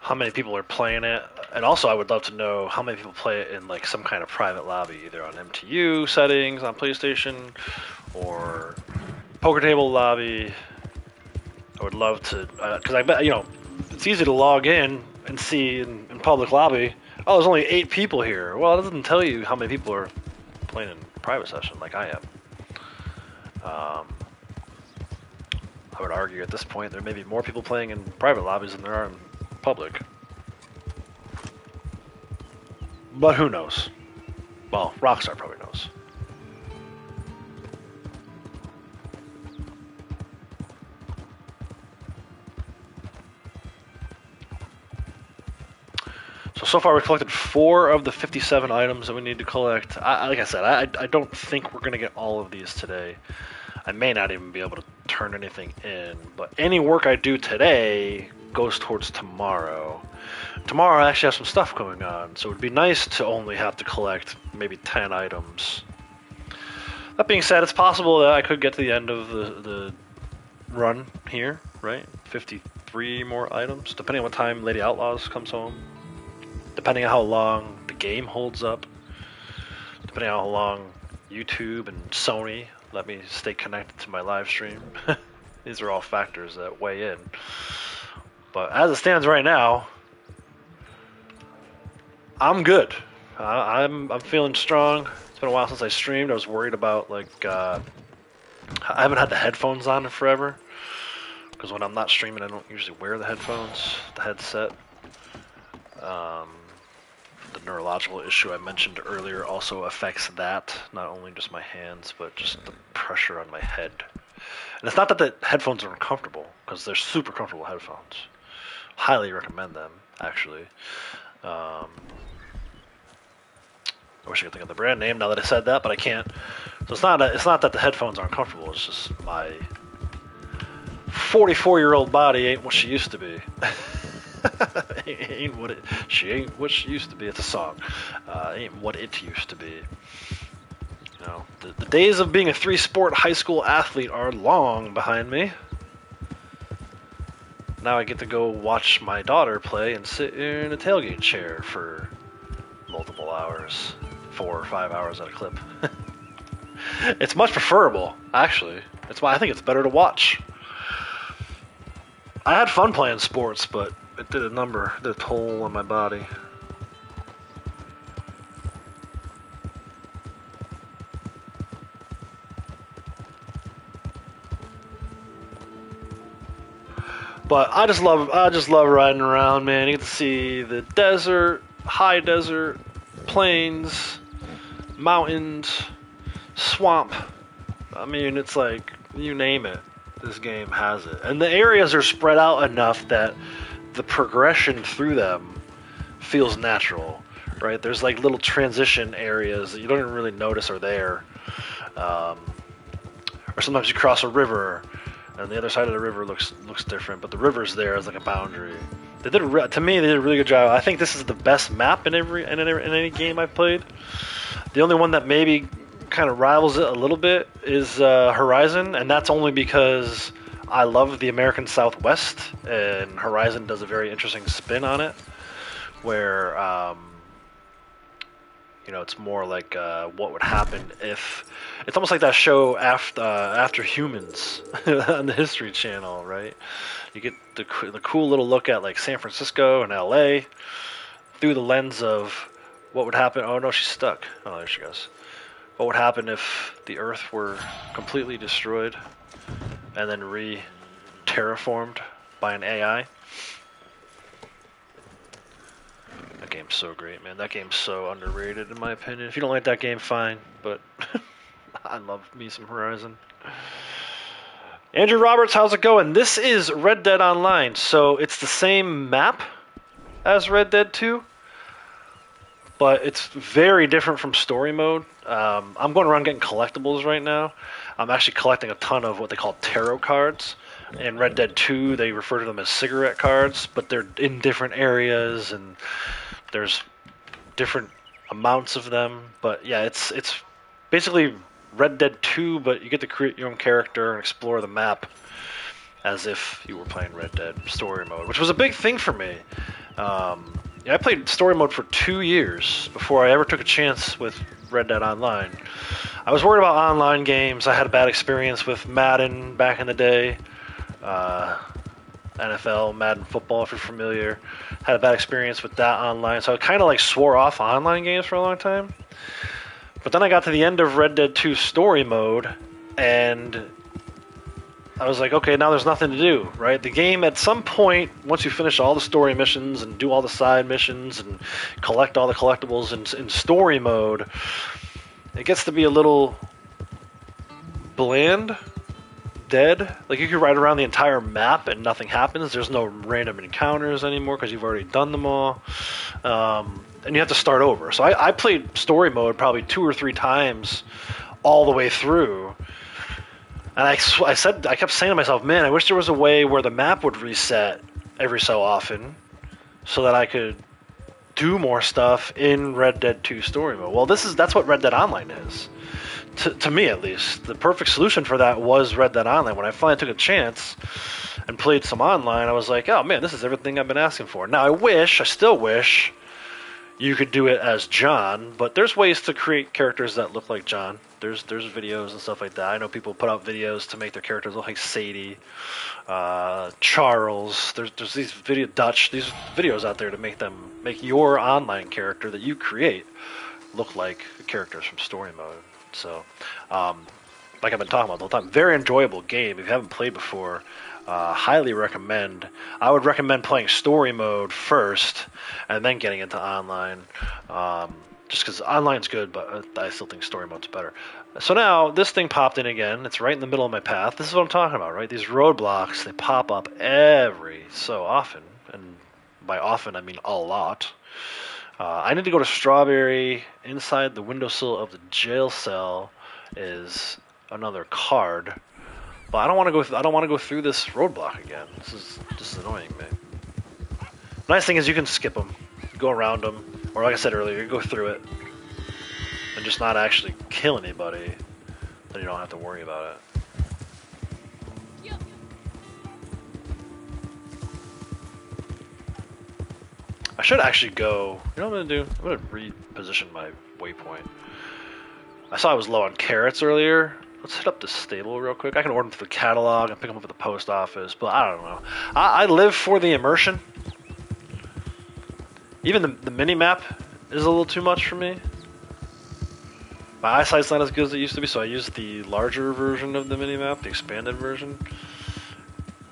A: how many people are playing it, and also I would love to know how many people play it in like some kind of private lobby, either on MTU settings on PlayStation or poker table lobby. I would love to, because I bet, you know, it's easy to log in and see in public lobby, oh, there's only 8 people here. Well, it doesn't tell you how many people are playing in private session like I am. I would argue at this point there may be more people playing in private lobbies than there are in public. But who knows? Well, Rockstar probably knows. So far we've collected 4 of the 57 items that we need to collect. Like I said, I don't think we're going to get all of these today. I may not even be able to turn anything in, but any work I do today goes towards tomorrow. Tomorrow I actually have some stuff going on, so it would be nice to only have to collect maybe 10 items. That being said, it's possible that I could get to the end of the run here, right? 53 more items, depending on what time Lady Outlaws comes home. Depending on how long the game holds up. Depending on how long YouTube and Sony let me stay connected to my live stream. These are all factors that weigh in. But as it stands right now, I'm good. I'm feeling strong. It's been a while since I streamed. I was worried about I haven't had the headphones on in forever. Because when I'm not streaming, I don't usually wear the headphones, the headset. The neurological issue I mentioned earlier also affects that, not only just my hands, but just the pressure on my head. And it's not that the headphones are uncomfortable, because they're super comfortable headphones. Highly recommend them, actually. I wish I could think of the brand name now that I said that, but I can't. So it's not that the headphones aren't comfortable, it's just my 44-year-old body ain't what she used to be. She ain't what she used to be. It's a song. Ain't what it used to be. You know, the days of being a 3-sport high school athlete are long behind me. Now I get to go watch my daughter play and sit in a tailgate chair for multiple hours, 4 or 5 hours at a clip. It's much preferable, actually. I think it's better to watch. I had fun playing sports, but it did a toll on my body. But I just love riding around, man. You get to see the desert, high desert, plains, mountains, swamp. I mean, it's like, you name it, this game has it. And the areas are spread out enough that the progression through them feels natural, right? There's like little transition areas that you don't even really notice are there. Or sometimes you cross a river, and the other side of the river looks different, but the river's there as like a boundary. To me, they did a really good job. I think this is the best map in any game I've played. The only one that maybe kind of rivals it a little bit is Horizon, and that's only because I love the American Southwest, and Horizon does a very interesting spin on it, where it's more like what would happen if... It's almost like that show After Humans on the History Channel, right? You get the cool little look at like San Francisco and LA through the lens of what would happen. Oh no, she's stuck. Oh, there she goes. What would happen if the Earth were completely destroyed and then terraformed by an AI? That game's so great, man. That game's so underrated in my opinion. If you don't like that game, fine, but I love me some Horizon. Andrew Roberts, how's it going? This is Red Dead Online, so it's the same map as Red Dead 2, but it's very different from story mode. I'm going around getting collectibles right now. I'm actually collecting a ton of what they call tarot cards. In Red Dead 2, they refer to them as cigarette cards, but they're in different areas, and there's different amounts of them. But yeah, it's basically Red Dead 2, but you get to create your own character and explore the map as if you were playing Red Dead story mode, which was a big thing for me. I played story mode for 2 years before I ever took a chance with Red Dead Online. I was worried about online games. I had a bad experience with Madden back in the day. NFL, Madden football, if you're familiar. Had a bad experience with that online, so I kind of like swore off online games for a long time. But then I got to the end of Red Dead 2 story mode, and I was like, okay, now there's nothing to do, right? The game, at some point, once you finish all the story missions and do all the side missions and collect all the collectibles in story mode, it gets to be a little bland, dead. Like, you could ride around the entire map and nothing happens. There's no random encounters anymore because you've already done them all. And you have to start over. So I played story mode probably 2 or 3 times all the way through. And I kept saying to myself, man, I wish there was a way where the map would reset every so often so that I could do more stuff in Red Dead 2 story mode. Well, that's what Red Dead Online is. To me, at least. The perfect solution for that was Red Dead Online. When I finally took a chance and played some online, I was like, oh man, this is everything I've been asking for. Now, I still wish you could do it as John, but there's ways to create characters that look like John. There's videos and stuff like that. I know people put out videos to make their characters look like Sadie, Charles. There's these videos out there to make your online character that you create look like characters from story mode. So, like I've been talking about the whole time, very enjoyable game. If you haven't played before, highly recommend. I would recommend playing story mode first and then getting into online. Just because online's good, but I still think story mode's better. So now this thing popped in again. It's right in the middle of my path. This is what I'm talking about, right? These roadblocks, they pop up every so often, and by often I mean a lot. I need to go to Strawberry. Inside the windowsill of the jail cell is another card. But I don't want to go through this roadblock again. This is annoying me. The nice thing is you can skip them, go around them, or like I said earlier, you go through it and just not actually kill anybody. Then you don't have to worry about it. I should actually go. You know what I'm gonna do? I'm gonna reposition my waypoint. I saw I was low on carrots earlier. Let's hit up the stable real quick. I can order them through the catalog and pick them up at the post office, but I don't know. I live for the immersion. Even the mini-map is a little too much for me. My eyesight's not as good as it used to be, so I use the larger version of the mini-map, the expanded version.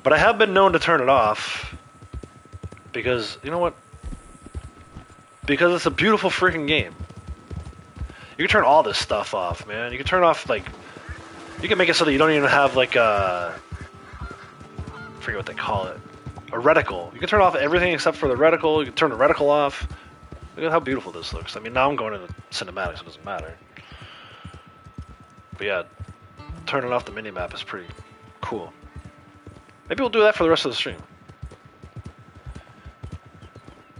A: But I have been known to turn it off because, you know what? Because it's a beautiful freaking game. You can turn all this stuff off, man. You can turn off, like, you can make it so that you don't even have, like, I forget what they call it, a reticle. You can turn off everything except for the reticle. You can turn the reticle off. Look at how beautiful this looks. I mean, now I'm going into cinematics, so it doesn't matter. But yeah, turning off the minimap is pretty cool. Maybe we'll do that for the rest of the stream.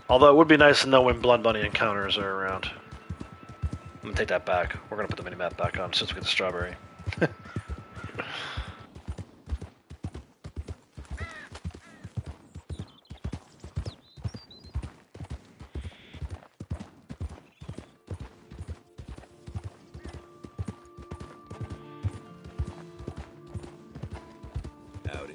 A: Although it would be nice to know when Blood Bunny encounters are around. I'm going to take that back. We're going to put the minimap back on since we get the strawberry.
F: Howdy.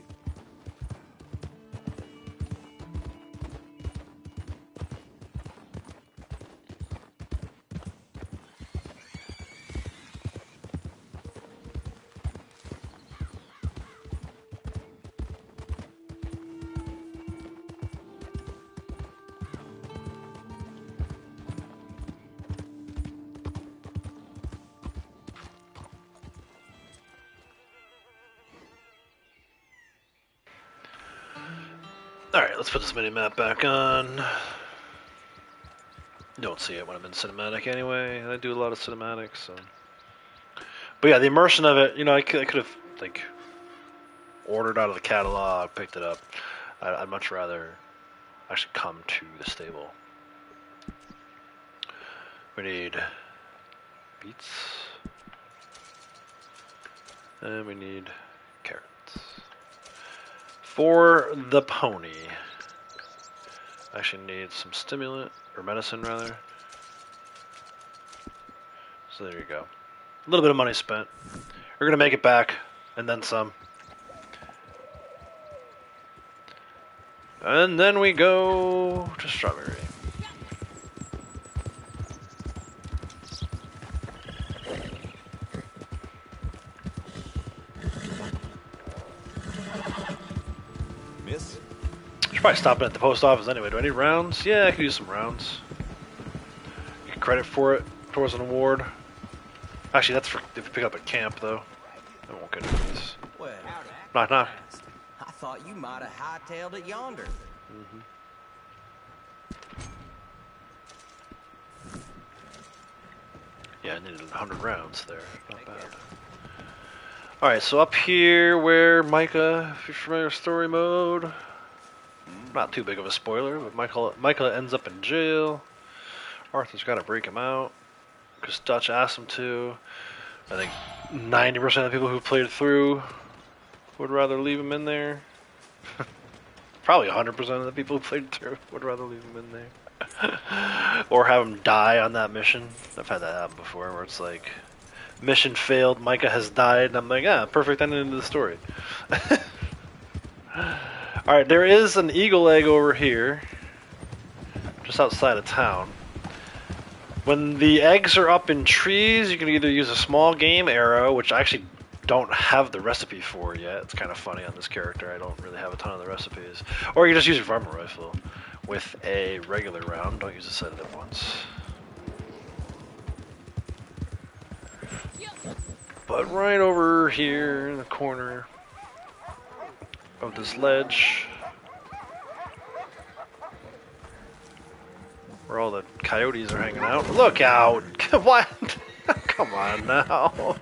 A: Alright, let's put this mini map back on. Don't see it when I'm in cinematic anyway, and I do a lot of cinematics, so. But yeah, the immersion of it, you know, I could have, like, ordered out of the catalog, picked it up. I'd much rather actually come to the stable. We need beets. And we need carrots. For the pony. I actually need some stimulant, or medicine rather. So there you go. A little bit of money spent. We're gonna make it back, and then some. And then we go to strawberry.
E: Miss?
A: Should probably stop at the post office anyway. Do I need rounds? Yeah, I could use some rounds. Get credit for it towards an award. Actually, that's for if you pick up at camp, though. I won't get into this.
D: Well,
A: Knock, knock.
D: I thought you might have hightailed it yonder.
A: Yeah, I needed 100 rounds there. Not bad. Alright, so up here where Micah, if you're familiar with story mode, not too big of a spoiler, but Micah ends up in jail. Arthur's got to break him out, because Dutch asked him to. I think 90% of the people who played through would rather leave him in there. Probably 100% of the people who played through would rather leave him in there. Or have him die on that mission. I've had that happen before, where it's like, mission failed, Micah has died, and I'm like, ah, perfect ending to the story. Alright, there is an eagle egg over here, just outside of town. When the eggs are up in trees, you can either use a small game arrow, which I actually don't have the recipe for yet. It's kind of funny on this character, I don't really have a ton of the recipes. Or you can just use your farmer rifle with a regular round. Don't use a sight at once. But right over here in the corner of this ledge, where all the coyotes are hanging out. Look out! What? Come on now.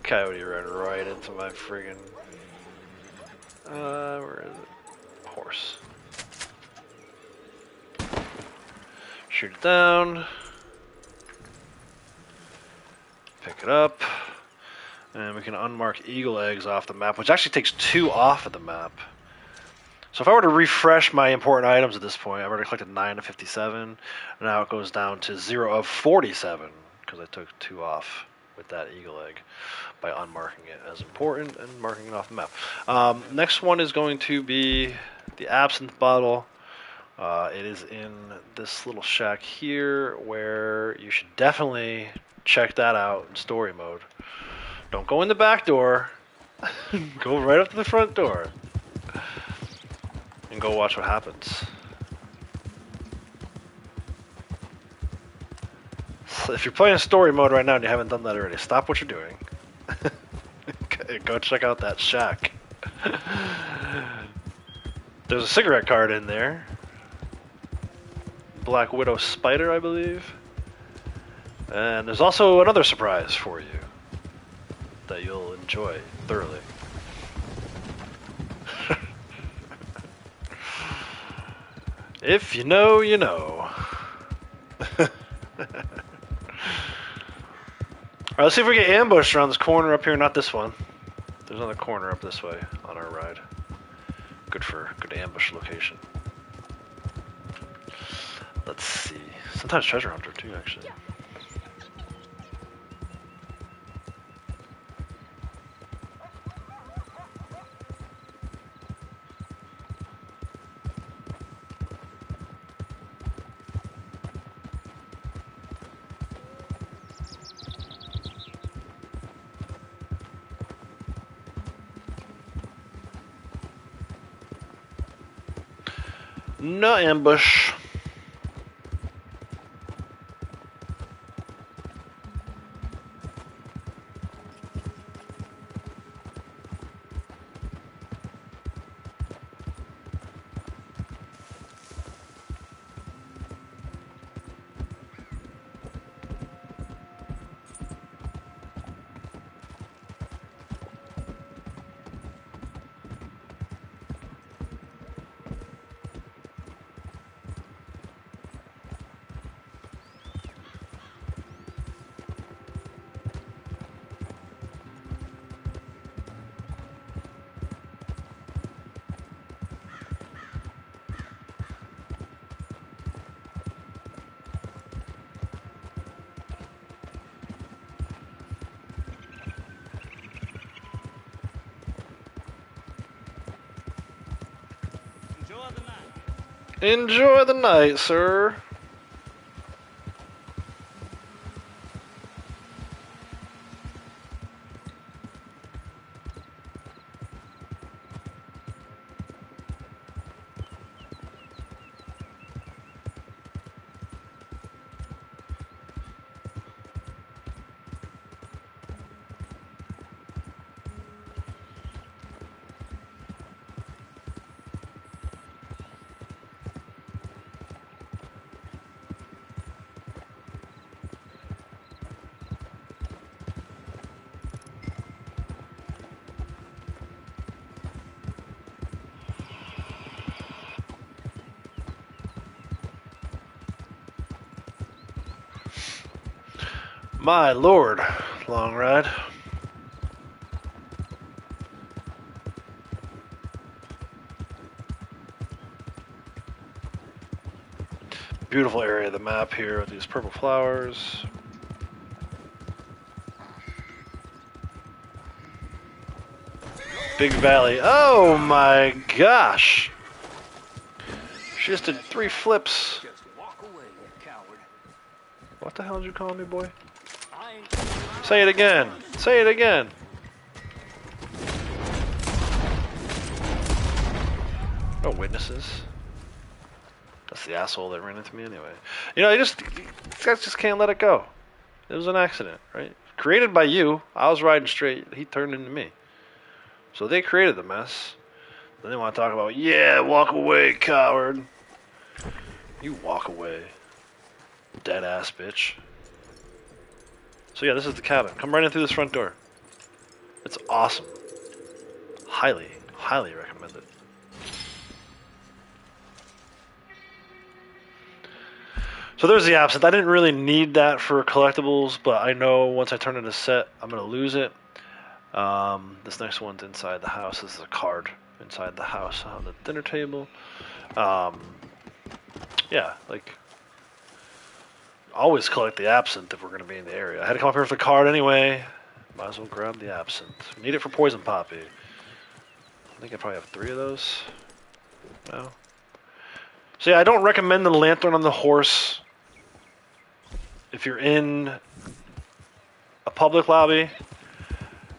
A: Coyote ran right into my friggin' where is it? Horse. Shoot it down. Pick it up. And we can unmark eagle eggs off the map, which actually takes 2 off of the map. So if I were to refresh my important items at this point, I've already collected 9 of 57. Now it goes down to 0 of 47, because I took 2 off with that eagle egg by unmarking it as important and marking it off the map. Next one is going to be the absinthe bottle. It is in this little shack here, where you should definitely check that out in story mode. Don't go in the back door. Go right up to the front door. And go watch what happens. So if you're playing story mode right now and you haven't done that already, stop what you're doing. Go check out that shack. There's a cigarette card in there. Black Widow Spider, I believe. And there's also another surprise for you that you'll enjoy thoroughly. If you know, you know. Alright, let's see if we get ambushed around this corner up here. Not this one. There's another corner up this way on our ride. Good ambush location. Let's see. Sometimes treasure hunter too, actually. No ambush. Enjoy the night, sir. My lord, long ride. Beautiful area of the map here with these purple flowers. Big valley. Oh my gosh! She just did 3 flips.
E: Just walk away, you coward.
A: What the hell did you call me, boy? Say it again. Say it again. No witnesses. That's the asshole that ran into me anyway. You know, these guys just can't let it go. It was an accident, right? Created by you. I was riding straight. He turned into me. So they created the mess. Then they want to talk about, yeah, walk away, coward. You walk away. Dead ass bitch. So yeah, this is the cabin. Come right in through this front door. It's awesome. Highly, highly recommended. So there's the absinthe. I didn't really need that for collectibles, but I know once I turn it a set, I'm going to lose it. This next one's inside the house. This is a card inside the house on the dinner table. Yeah, like... always collect the absinthe if we're going to be in the area. I had to come up here with a card anyway. Might as well grab the absinthe. Need it for poison poppy. I think I probably have 3 of those. No. So yeah, I don't recommend the lantern on the horse if you're in a public lobby.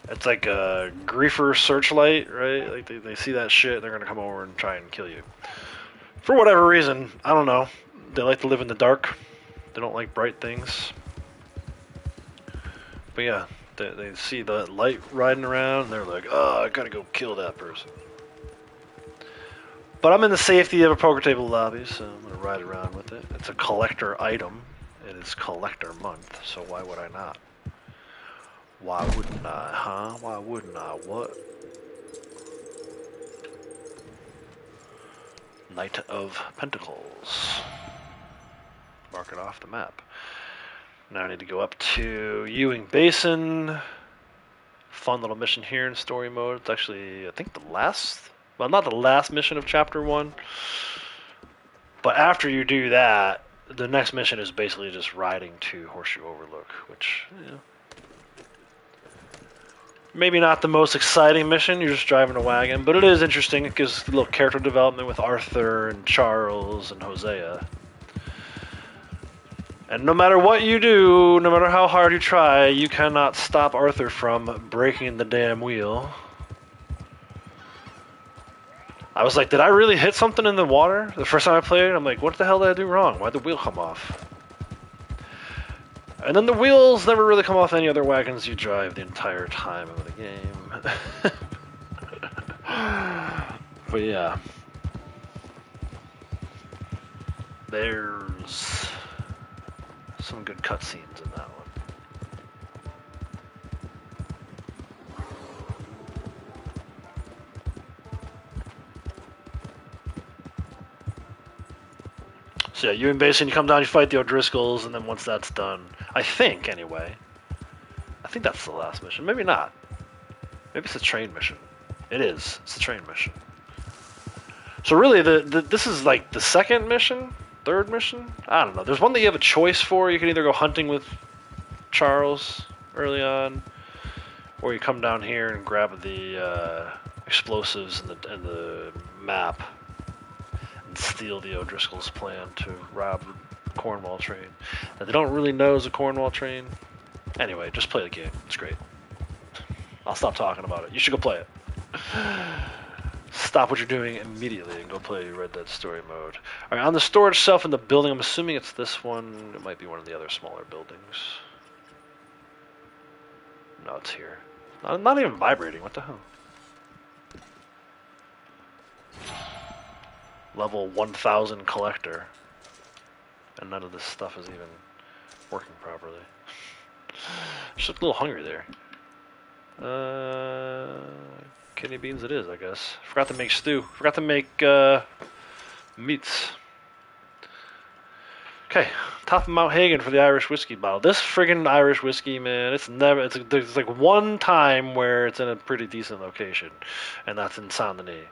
A: It's like a griefer searchlight, right? Like they see that shit, they're going to come over and try and kill you. For whatever reason, I don't know. They like to live in the dark. They don't like bright things. But yeah, they see the light riding around, and they're like, oh, I gotta go kill that person. But I'm in the safety of a poker table lobby, so I'm gonna ride around with it. It's a collector item. It is collector month, so why would I not? Why wouldn't I, huh? Why wouldn't I? What? Knight of Pentacles. Mark it off the map. Now I need to go up to Ewing Basin. Fun little mission here in story mode. It's actually, I think, the last, well, not the last mission of Chapter 1. But after you do that, the next mission is basically just riding to Horseshoe Overlook, which, you know, maybe not the most exciting mission. You're just driving a wagon, but it is interesting. It gives a little character development with Arthur and Charles and Hosea. And no matter what you do, no matter how hard you try, you cannot stop Arthur from breaking the damn wheel. I was like, did I really hit something in the water? The first time I played it, I'm like, what the hell did I do wrong? Why'd the wheel come off? And then the wheels never really come off any other wagons you drive the entire time of the game. But yeah. There's some good cutscenes in that one. So yeah, you and Basin, you come down, you fight the O'Driscolls, and then once that's done, I think anyway, I think that's the last mission. Maybe not. Maybe it's a train mission. It is. It's a train mission. So really, this is like the second mission, third mission. I don't know. There's one that you have a choice for. You can either go hunting with Charles early on, or you come down here and grab the explosives and the map. steal the O'Driscoll's plan to rob the Cornwall train that they don't really know is a Cornwall train. Anyway, just play the game. It's great. I'll stop talking about it. You should go play it. Stop what you're doing immediately and go play Red Dead Story Mode. All right, on the storage shelf in the building, I'm assuming it's this one. It might be one of the other smaller buildings. No, it's here. Not even vibrating. What the hell? Level 1000 collector. And none of this stuff is even working properly. Just look a little hungry there. Kidney beans it is, I guess. Forgot to make stew. Forgot to make meats. Okay, top of Mount Hagen for the Irish whiskey bottle. This friggin' Irish whiskey, man, there's like one time where it's in a pretty decent location, and that's in Saint Denis.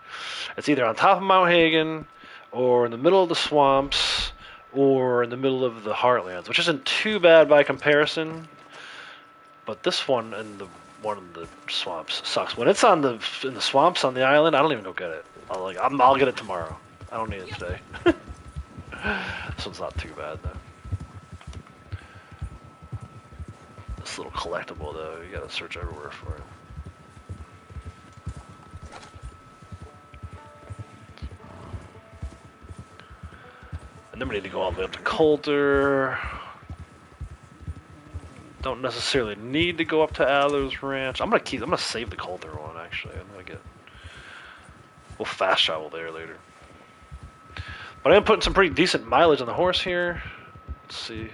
A: It's either on top of Mount Hagen, or in the middle of the swamps, or in the middle of the heartlands, which isn't too bad by comparison. But this one and the one in the swamps sucks. When it's in the swamps on the island, I don't even go get it. I'll get it tomorrow. I don't need it today. This one's not too bad though. This little collectible though, you gotta search everywhere for it. And then we need to go all the way up to Coulter. Don't necessarily need to go up to Adler's Ranch. I'm gonna save the Coulter one actually. We'll fast travel there later. But I am putting some pretty decent mileage on the horse here. Let's see.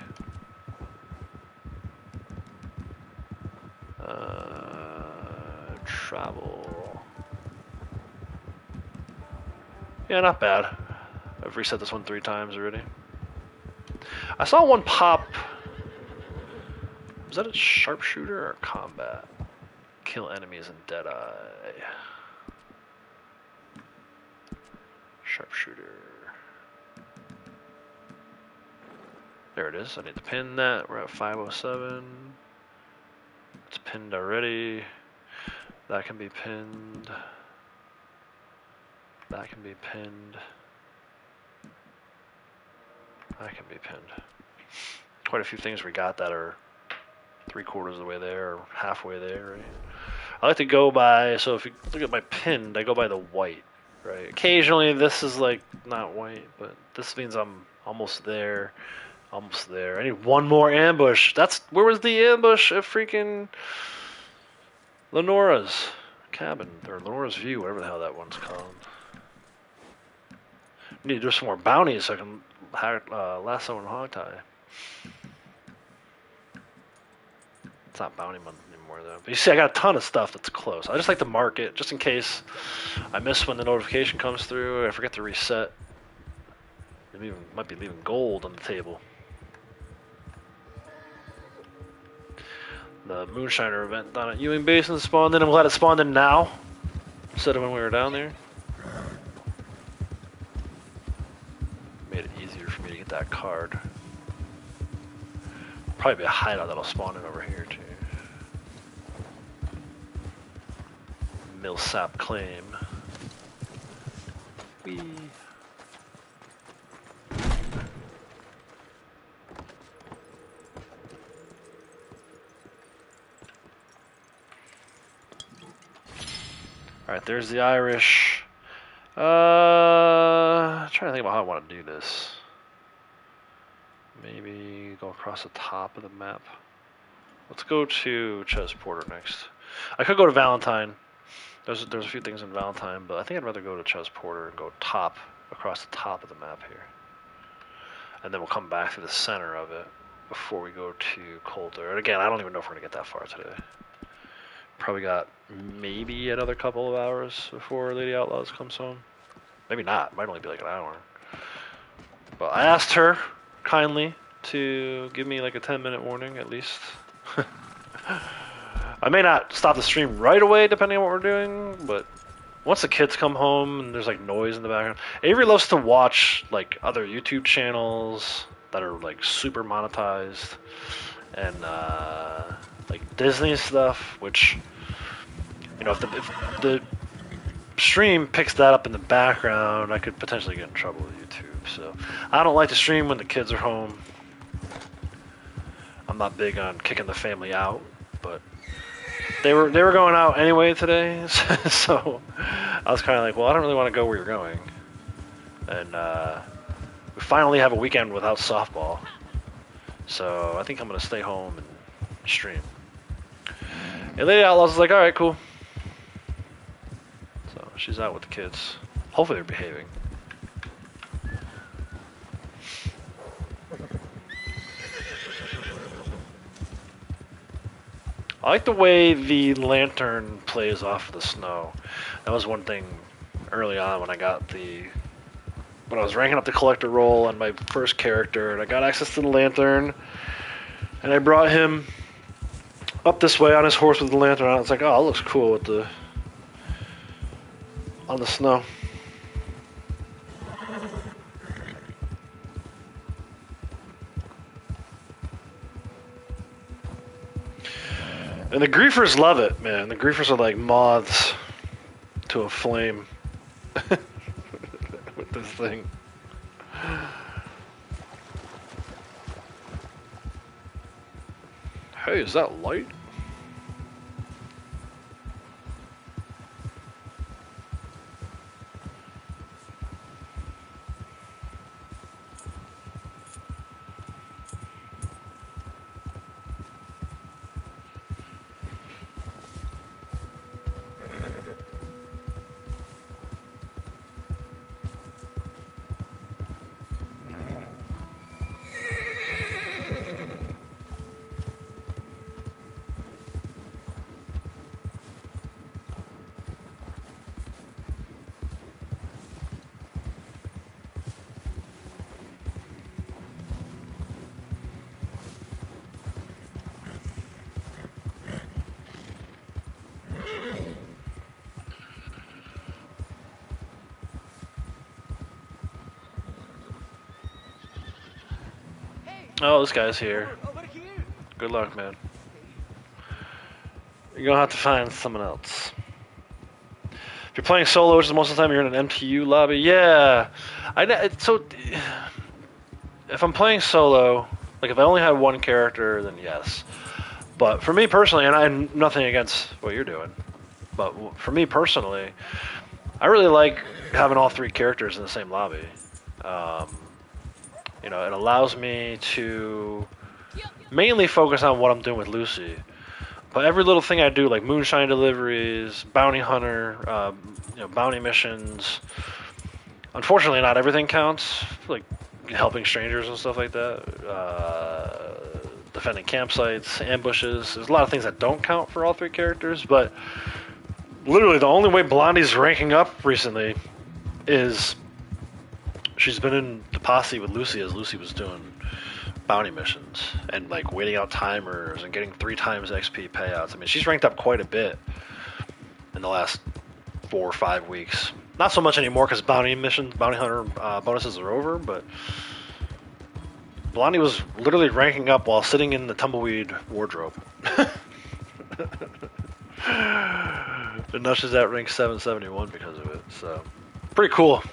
A: Travel. Yeah, not bad. I've reset this one 3 times already. I saw one pop. Was that a sharpshooter or combat? Kill enemies in Deadeye. Sharpshooter. There it is. I need to pin that. We're at 507. It's pinned already. That can be pinned. That can be pinned. That can be pinned. Quite a few things we got that are 3/4 of the way there, or halfway there, right? I like to go by, so if you look at my pinned, I go by the white, right? Occasionally this is like not white, but this means I'm almost there. Almost there. I need one more ambush. Where was the ambush at freaking Lenora's cabin, or Lenora's View, whatever the hell that one's called. I need to do some more bounties so I can lasso and hogtie. It's not bounty month anymore though. But you see, I got a ton of stuff that's close. I just like to mark it just in case I miss when the notification comes through. I forget to reset. Might be leaving gold on the table. The Moonshiner event down at Ewing Basin spawned in. I'm glad it spawned in now instead of when we were down there. Made it easier for me to get that card. Probably be a hideout that'll spawn in over here too. Millsap Claim. Whee. Alright, there's the Irish. Trying to think about how I want to do this. Maybe go across the top of the map. Let's go to Ches Porter next. I could go to Valentine. There's a few things in Valentine, but I think I'd rather go to Ches Porter and go across the top of the map here. And then we'll come back to the center of it before we go to Coulter. And again, I don't even know if we're going to get that far today. Probably got maybe another couple of hours before Lady Outlaws comes home. Maybe not. Might only be like an hour. But I asked her kindly to give me like a 10-minute warning at least. I may not stop the stream right away depending on what we're doing, but once the kids come home and there's like noise in the background. Avery loves to watch like other YouTube channels that are like super monetized and like Disney stuff, which, you know, if the stream picks that up in the background, I could potentially get in trouble with YouTube. So I don't like to stream when the kids are home. I'm not big on kicking the family out, but they were going out anyway today, so I was kind of like, well, I don't really want to go where you're going. And we finally have a weekend without softball, so I think I'm gonna stay home and stream. And Lady Outlaws is like, all right, cool. So she's out with the kids. Hopefully they're behaving. I like the way the lantern plays off of the snow. That was one thing early on when I was ranking up the collector role on my first character, and I got access to the lantern, and I brought him up this way on his horse with the lantern on. It's like, oh, it looks cool with on the snow. And the griefers love it, man. The griefers are like moths to a flame with this thing. Hey, is that light? Oh, this guy's here. Good luck, man. You're gonna have to find someone else. If you're playing solo, which is most of the time you're in an MTU lobby, yeah. So if I'm playing solo, like if I only had one character, then yes. But for me personally, and I have nothing against what you're doing, but for me personally, I really like having all three characters in the same lobby. You know, it allows me to mainly focus on what I'm doing with Lucy. But every little thing I do, like moonshine deliveries, bounty hunter, you know, bounty missions. Unfortunately, not everything counts. Like helping strangers and stuff like that. Defending campsites, ambushes. There's a lot of things that don't count for all three characters. But literally, the only way Blondie's ranking up recently is she's been in the posse with Lucy as Lucy was doing bounty missions and like waiting out timers and getting 3 times XP payouts. I mean, she's ranked up quite a bit in the last 4 or 5 weeks. Not so much anymore because bounty hunter bonuses are over, but Blondie was literally ranking up while sitting in the tumbleweed wardrobe. And now she's at rank 771 because of it. So pretty cool.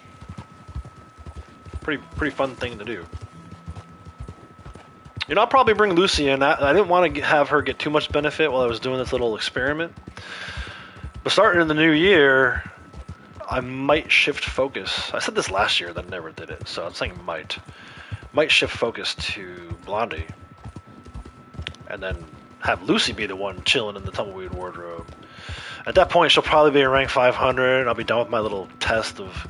A: Pretty fun thing to do. You know, I'll probably bring Lucy in. I didn't want to have her get too much benefit while I was doing this little experiment. But starting in the new year, I might shift focus. I said this last year, then never did it. So I'm saying might shift focus to Blondie, and then have Lucy be the one chilling in the tumbleweed wardrobe. At that point, she'll probably be in rank 500. I'll be done with my little test of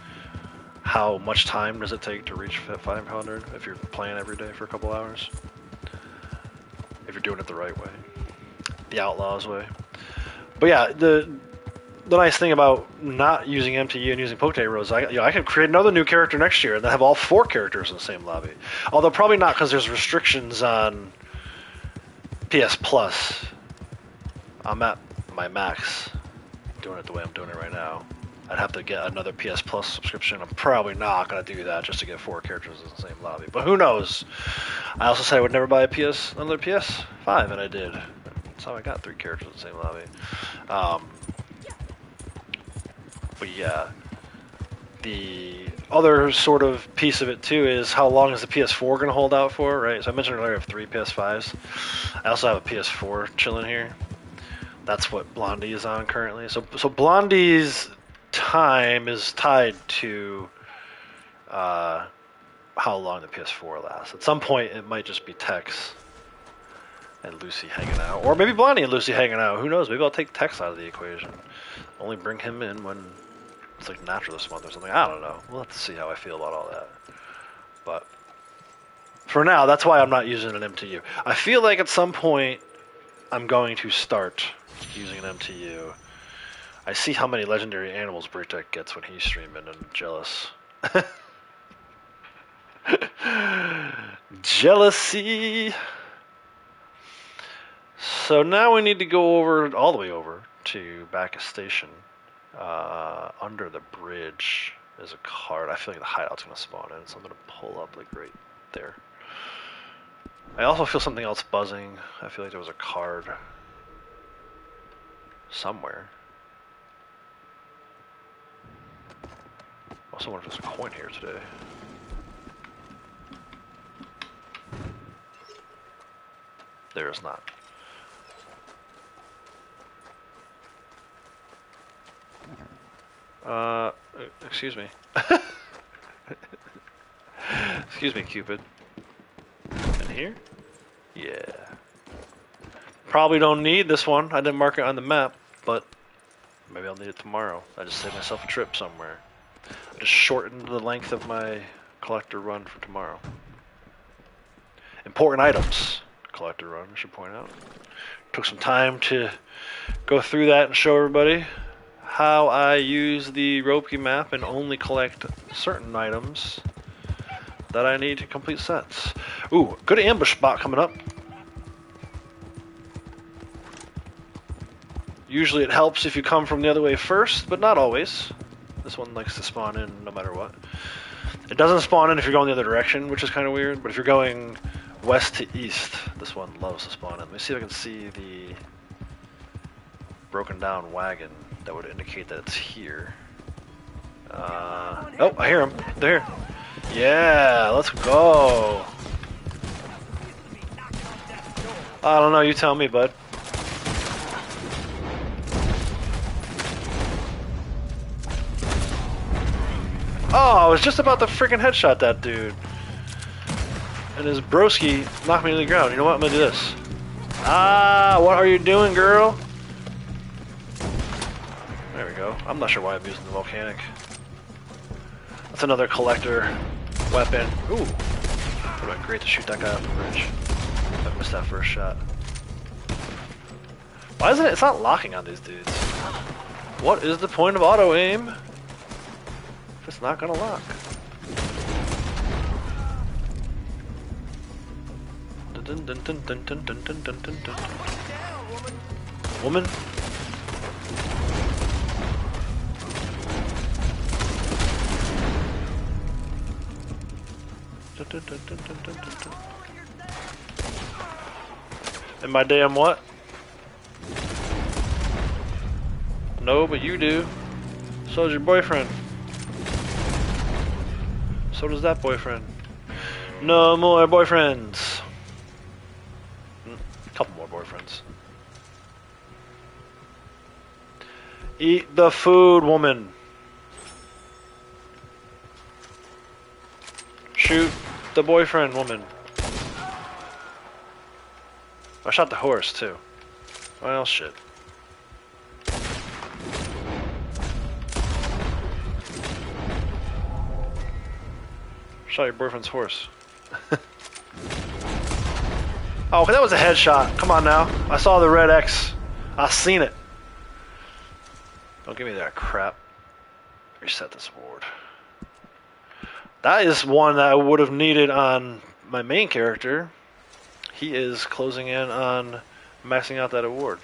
A: how much time does it take to reach 500 if you're playing every day for a couple hours. If you're doing it the right way. The Outlaws way. But yeah, the nice thing about not using MTU and using Poke Rose, I can create another new character next year and then have all 4 characters in the same lobby. Although probably not because there's restrictions on PS Plus. I'm at my max doing it the way I'm doing it right now. I'd have to get another PS Plus subscription. I'm probably not going to do that just to get 4 characters in the same lobby. But who knows? I also said I would never buy another PS5, and I did. That's how I got 3 characters in the same lobby. But yeah, the other sort of piece of it too is how long is the PS4 going to hold out for, right? So I mentioned earlier I have 3 PS5s. I also have a PS4 chilling here. That's what Blondie is on currently. So Blondie's time is tied to how long the PS4 lasts. At some point, it might just be Tex and Lucy hanging out, or maybe Blondie and Lucy hanging out. Who knows? Maybe I'll take Tex out of the equation. Only bring him in when it's like natural this month or something. I don't know. We'll have to see how I feel about all that. But for now, that's why I'm not using an MTU. I feel like at some point I'm going to start using an MTU. I see how many legendary animals Britek gets when he's streaming, and I'm jealous. Jealousy. So now we need to go over, all the way over to Bacchus Station. Under the bridge is a card. I feel like the hideout's going to spawn in, so I'm going to pull up like right there. I also feel something else buzzing. I feel like there was a card somewhere. I also wonder if there's a coin here today. There is not. Excuse me. Excuse me, Cupid. In here? Yeah. Probably don't need this one. I didn't mark it on the map, but maybe I'll need it tomorrow. I just saved myself a trip somewhere. I just shortened the length of my collector run for tomorrow. Important items. Collector run, I should point out. Took some time to go through that and show everybody how I use the Ropey map and only collect certain items that I need to complete sets. Ooh, good ambush spot coming up. Usually it helps if you come from the other way first, but not always. This one likes to spawn in no matter what. It doesn't spawn in if you're going the other direction, which is kind of weird, but if you're going west to east, this one loves to spawn in. Let me see if I can see the broken down wagon that would indicate that it's here. Oh, I hear them. They're here. Yeah, let's go. I don't know, you tell me, bud. Oh, I was just about to freaking headshot that dude. And his broski knocked me to the ground. You know what? I'm gonna do this. Ah, what are you doing, girl? There we go. I'm not sure why I'm using the volcanic. That's another collector weapon. Ooh. Would have been great to shoot that guy off the bridge. If I missed that first shot. Why isn't it? It's not locking on these dudes. What is the point of auto aim if it's not gonna lock? Dun, dun, dun, dun, dun, dun, dun, dun, dun, dun. Woman? Dun, dun, dun, dun, dun, dun, dun. And my damn what? No, but you do. So does your boyfriend. So does that boyfriend. No more boyfriends. Couple more boyfriends. Eat the food, woman. Shoot the boyfriend, woman. I shot the horse, too. Well, shit. Shot your boyfriend's horse. Oh, that was a headshot. Come on now. I saw the red X. I seen it. Don't give me that crap. Reset this ward. That is one that I would have needed on my main character. He is closing in on maxing out that award.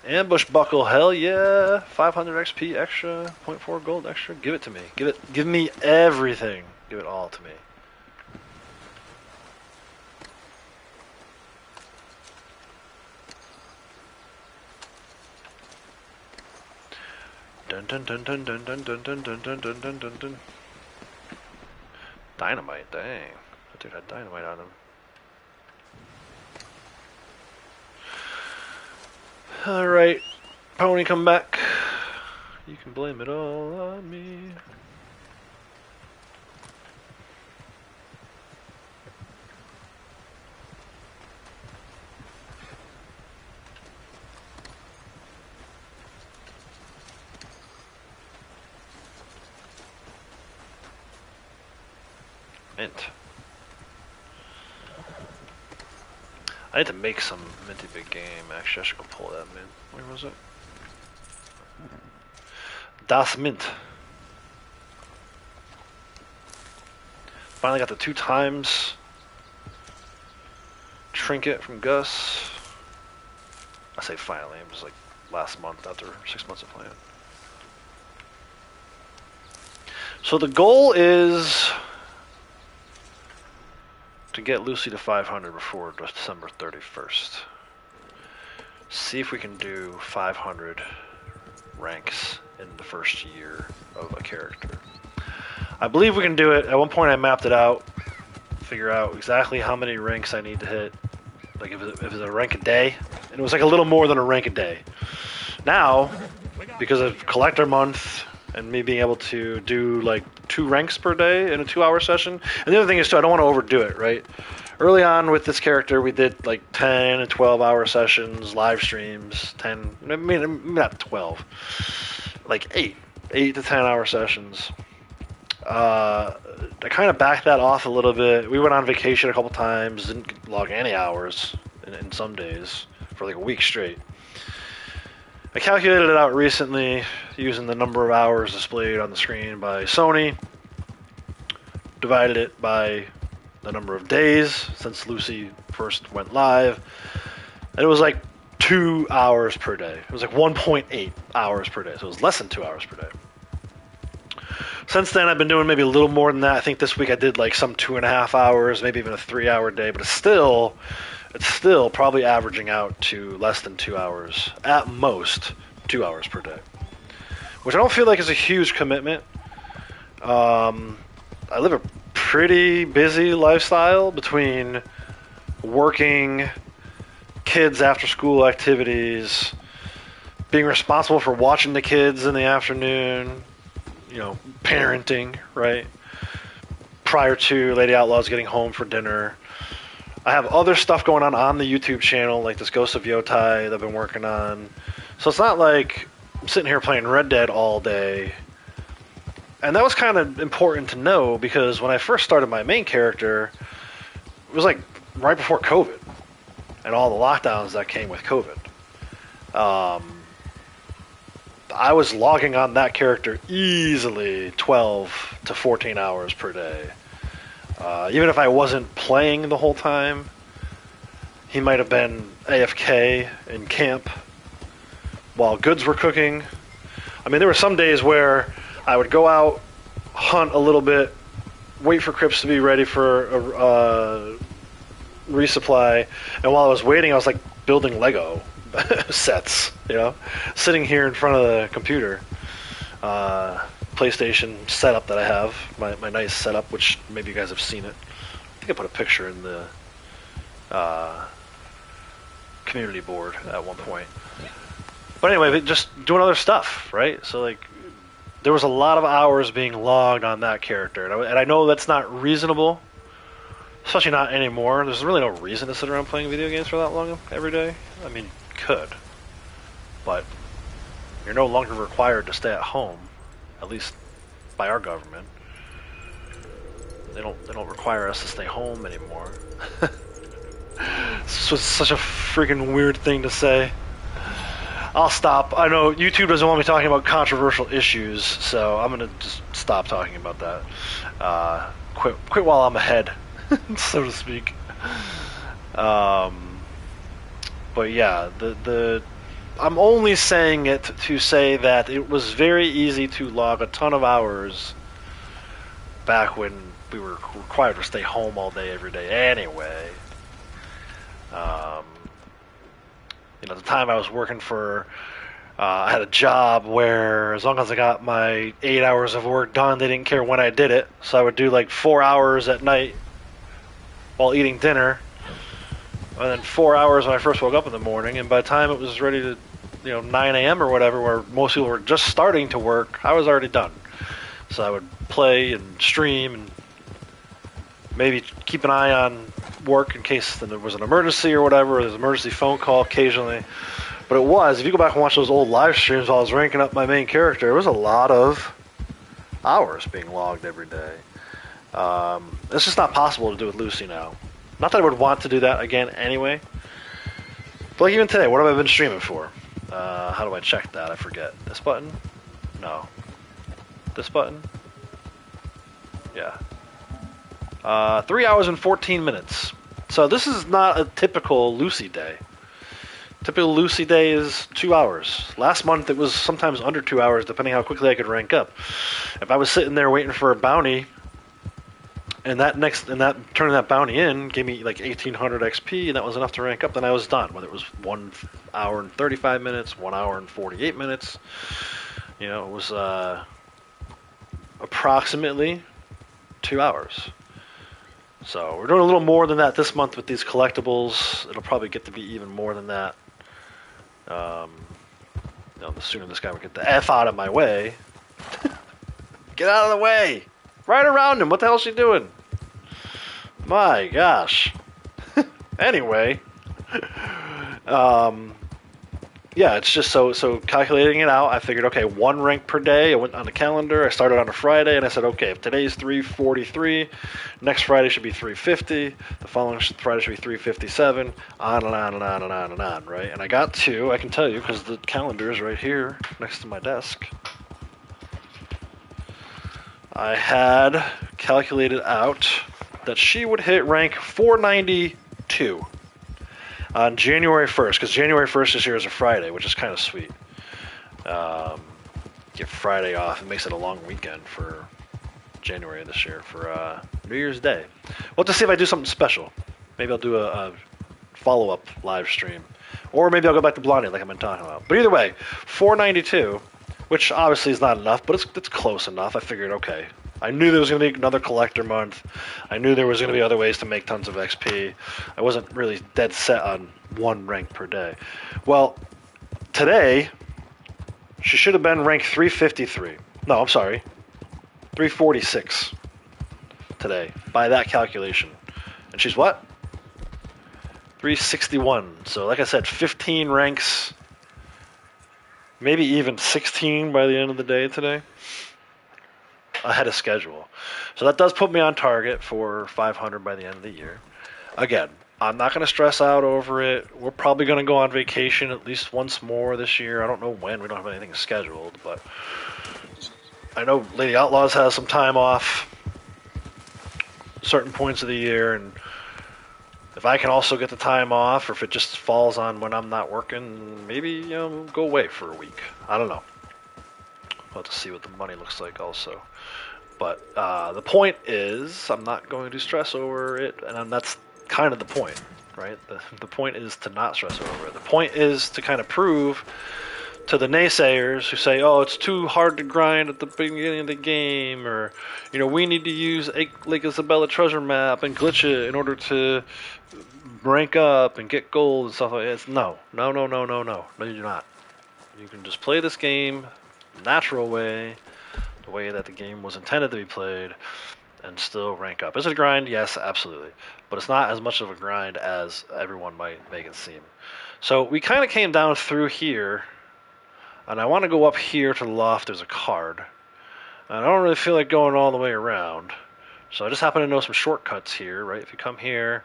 A: Ambush buckle, hell yeah. 500 XP extra, 0.4 gold extra. Give it to me. Give me everything. Give it all to me. Dun dun dun dun dun dun dun dun dun dun dun dun dun dun. Dynamite, dang. That dude had dynamite on him. Alright, Pony, come back. You can blame it all on me. Mint. I need to make some minty big game. Actually, I should go pull that mint. Where was it? Das Mint. Finally got the 2 times trinket from Gus. I say finally, it was like last month after 6 months of playing. So the goal is to get Lucy to 500 before December 31st. See if we can do 500 ranks in the first year of a character. I believe we can do it. At one point I mapped it out, figure out exactly how many ranks I need to hit. Like if it was a rank a day, and it was like a little more than a rank a day. Now, because of collector month and me being able to do like 2 ranks per day in a 2-hour session. And the other thing is too, I don't want to overdo it, right? Early on with this character, we did like 10 and 12-hour sessions, live streams, 10, I mean, not 12, like 8 to 10-hour sessions. I kind of backed that off a little bit. We went on vacation a couple times, didn't log any hours in some days for like a week straight. I calculated it out recently using the number of hours displayed on the screen by Sony, divided it by the number of days since Lucy first went live, and it was like 2 hours per day. It was like 1.8 hours per day, so it was less than 2 hours per day. Since then, I've been doing maybe a little more than that. I think this week I did like some 2.5 hours, maybe even a 3-hour day, but it's still probably averaging out to less than 2 hours, at most 2 hours per day, which I don't feel like is a huge commitment. I live a pretty busy lifestyle between working, kids after school activities, being responsible for watching the kids in the afternoon, you know, parenting, right? Prior to Lady Outlaws getting home for dinner. I have other stuff going on the YouTube channel, like this Ghost of Yotai that I've been working on. So it's not like I'm sitting here playing Red Dead all day. And that was kind of important to know because when I first started my main character, it was like right before COVID and all the lockdowns that came with COVID. I was logging on that character easily 12 to 14 hours per day. Even if I wasn't playing the whole time, he might have been AFK in camp while goods were cooking. I mean, there were some days where I would go out, hunt a little bit, wait for crypts to be ready for a resupply, and while I was waiting, I was like building Lego sets, you know, sitting here in front of the computer. PlayStation setup that I have, my nice setup, which maybe you guys have seen it. I think I put a picture in the community board at one point. But anyway, just doing other stuff, right? So like, there was a lot of hours being logged on that character, and I know that's not reasonable, especially not anymore. There's really no reason to sit around playing video games for that long every day. I mean, you could, but you're no longer required to stay at home. At least by our government, they don't require us to stay home anymore. This was such a freaking weird thing to say. I'll stop. I know YouTube doesn't want me talking about controversial issues, so I'm gonna just stop talking about that. Quit while I'm ahead, so to speak. But yeah, I'm only saying it to say that it was very easy to log a ton of hours back when we were required to stay home all day, every day anyway. You know, the time I was working for I had a job where as long as I got my 8 hours of work done, they didn't care when I did it. So I would do like 4 hours at night while eating dinner, and then 4 hours when I first woke up in the morning. And by the time it was ready to, 9 a.m. or whatever, where most people were just starting to work, I was already done. So I would play and stream and maybe keep an eye on work in case there was an emergency or whatever, or there's an emergency phone call occasionally. But if you go back and watch those old live streams while I was ranking up my main character, it was a lot of hours being logged every day. It's just not possible to do with Lucy now. Not that I would want to do that again anyway. But like even today, what have I been streaming for? How do I check that? I forget. This button? No. This button? Yeah. 3 hours and 14 minutes. So this is not a typical Lucy day. Typical Lucy day is 2 hours. Last month it was sometimes under 2 hours, depending how quickly I could rank up. If I was sitting there waiting for a bounty, and turning that bounty in gave me like 1800 XP, and that was enough to rank up, then I was done. Whether it was 1 hour and 35 minutes, 1 hour and 48 minutes, it was approximately 2 hours. So we're doing a little more than that this month with these collectibles. It'll probably get to be even more than that. The sooner this guy would get the F out of my way. Get out of the way! Right around him. What the hell is she doing? My gosh. Anyway. Yeah, it's just so calculating it out, I figured, okay, 1 rank per day. I went on the calendar. I started on a Friday, and I said, okay, if today's 343, next Friday should be 350. The following Friday should be 357. On and on and on and on and on, right? And I got to, I can tell you, because the calendar is right here next to my desk. I had calculated out that she would hit rank 492 on January 1st, because January 1st this year is a Friday, which is kind of sweet. Get Friday off. It makes it a long weekend for January this year for New Year's Day. We'll have to see if I do something special. Maybe I'll do a follow-up live stream. Or maybe I'll go back to Blondie like I've been talking about. But either way, 492, which obviously is not enough, but it's close enough. I figured, okay. I knew there was going to be another collector month. I knew there was going to be other ways to make tons of XP. I wasn't really dead set on 1 rank per day. Well, today, she should have been ranked 353. No, I'm sorry. 346 today, by that calculation. And she's what? 361. So like I said, 15 ranks, maybe even 16 by the end of the day today. Ahead of schedule. So that does put me on target for 500 by the end of the year. Again, I'm not going to stress out over it. We're probably going to go on vacation at least once more this year. I don't know when. We don't have anything scheduled, but I know Lady Outlaws has some time off certain points of the year, and if I can also get the time off, or if it just falls on when I'm not working, maybe go away for a week. I don't know. We'll have to see what the money looks like also. But the point is, I'm not going to stress over it, and that's kind of the point, right? The point is to not stress over it. The point is to kind of prove to the naysayers who say, oh, it's too hard to grind at the beginning of the game, or, we need to use Lake Isabella treasure map and glitch it in order to rank up and get gold and stuff like that. No, you do not. You can just play this game natural way, the way that the game was intended to be played, and still rank up. Is it a grind? Yes, absolutely. But it's not as much of a grind as everyone might make it seem. So we kind of came down through here, and I want to go up here to the loft. There's a card. And I don't really feel like going all the way around. So I just happen to know some shortcuts here, right? If you come here,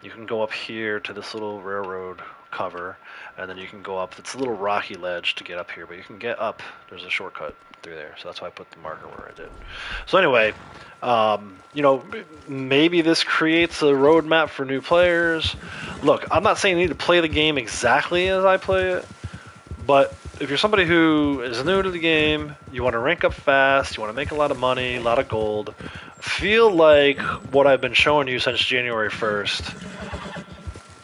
A: you can go up here to this little railroad cover, and then you can go up. It's a little rocky ledge to get up here, but you can get up. There's a shortcut through there, so that's why I put the marker where I did. So anyway, maybe this creates a roadmap for new players. Look, I'm not saying you need to play the game exactly as I play it, but if you're somebody who is new to the game, you want to rank up fast, you want to make a lot of money, a lot of gold, feel like what I've been showing you since January 1st,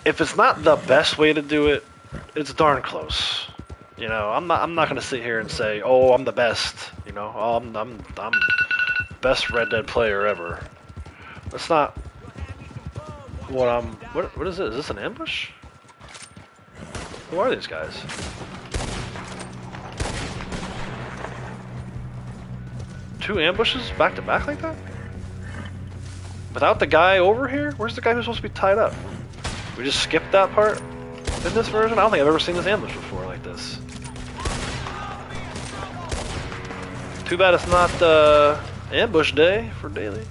A: if it's not the best way to do it, it's darn close. You know, I'm not gonna sit here and say, oh, I'm the best. You know, oh, I'm best Red Dead player ever. That's not what I'm. What is it? Is this an ambush? Who are these guys? Two ambushes back to back like that? Without the guy over here? Where's the guy who's supposed to be tied up? We just skipped that part in this version? I don't think I've ever seen this ambush before like this. Too bad it's not ambush day for daily.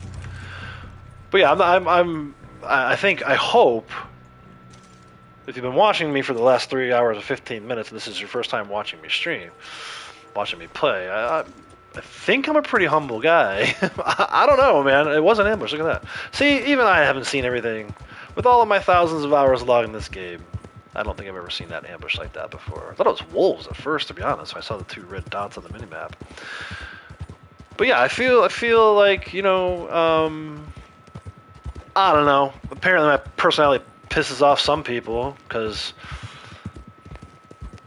A: But yeah, I hope, if you've been watching me for the last 3 hours and 15 minutes, and this is your first time watching me stream, watching me play, I think I'm a pretty humble guy. I don't know, man. It was an ambush. Look at that. See, even I haven't seen everything. With all of my thousands of hours logged in this game, I don't think I've ever seen that ambush like that before. I thought it was wolves at first, to be honest, when I saw the two red dots on the minimap. But yeah, I feel like, you know, I don't know. Apparently my personality pisses off some people, because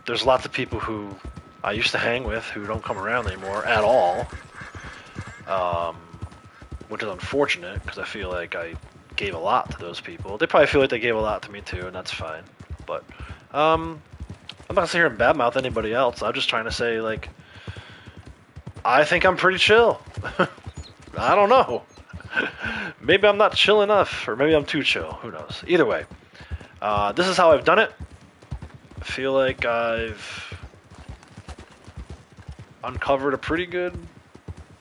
A: there's lots of people who I used to hang with who don't come around anymore at all, which is unfortunate because I feel like I gave a lot to those people. They probably feel like they gave a lot to me too, and that's fine. But I'm not gonna sit here and badmouth anybody else. I'm just trying to say, like, I think I'm pretty chill. I don't know. Maybe I'm not chill enough, or maybe I'm too chill. Who knows? Either way, this is how I've done it. I feel like I've uncovered a pretty good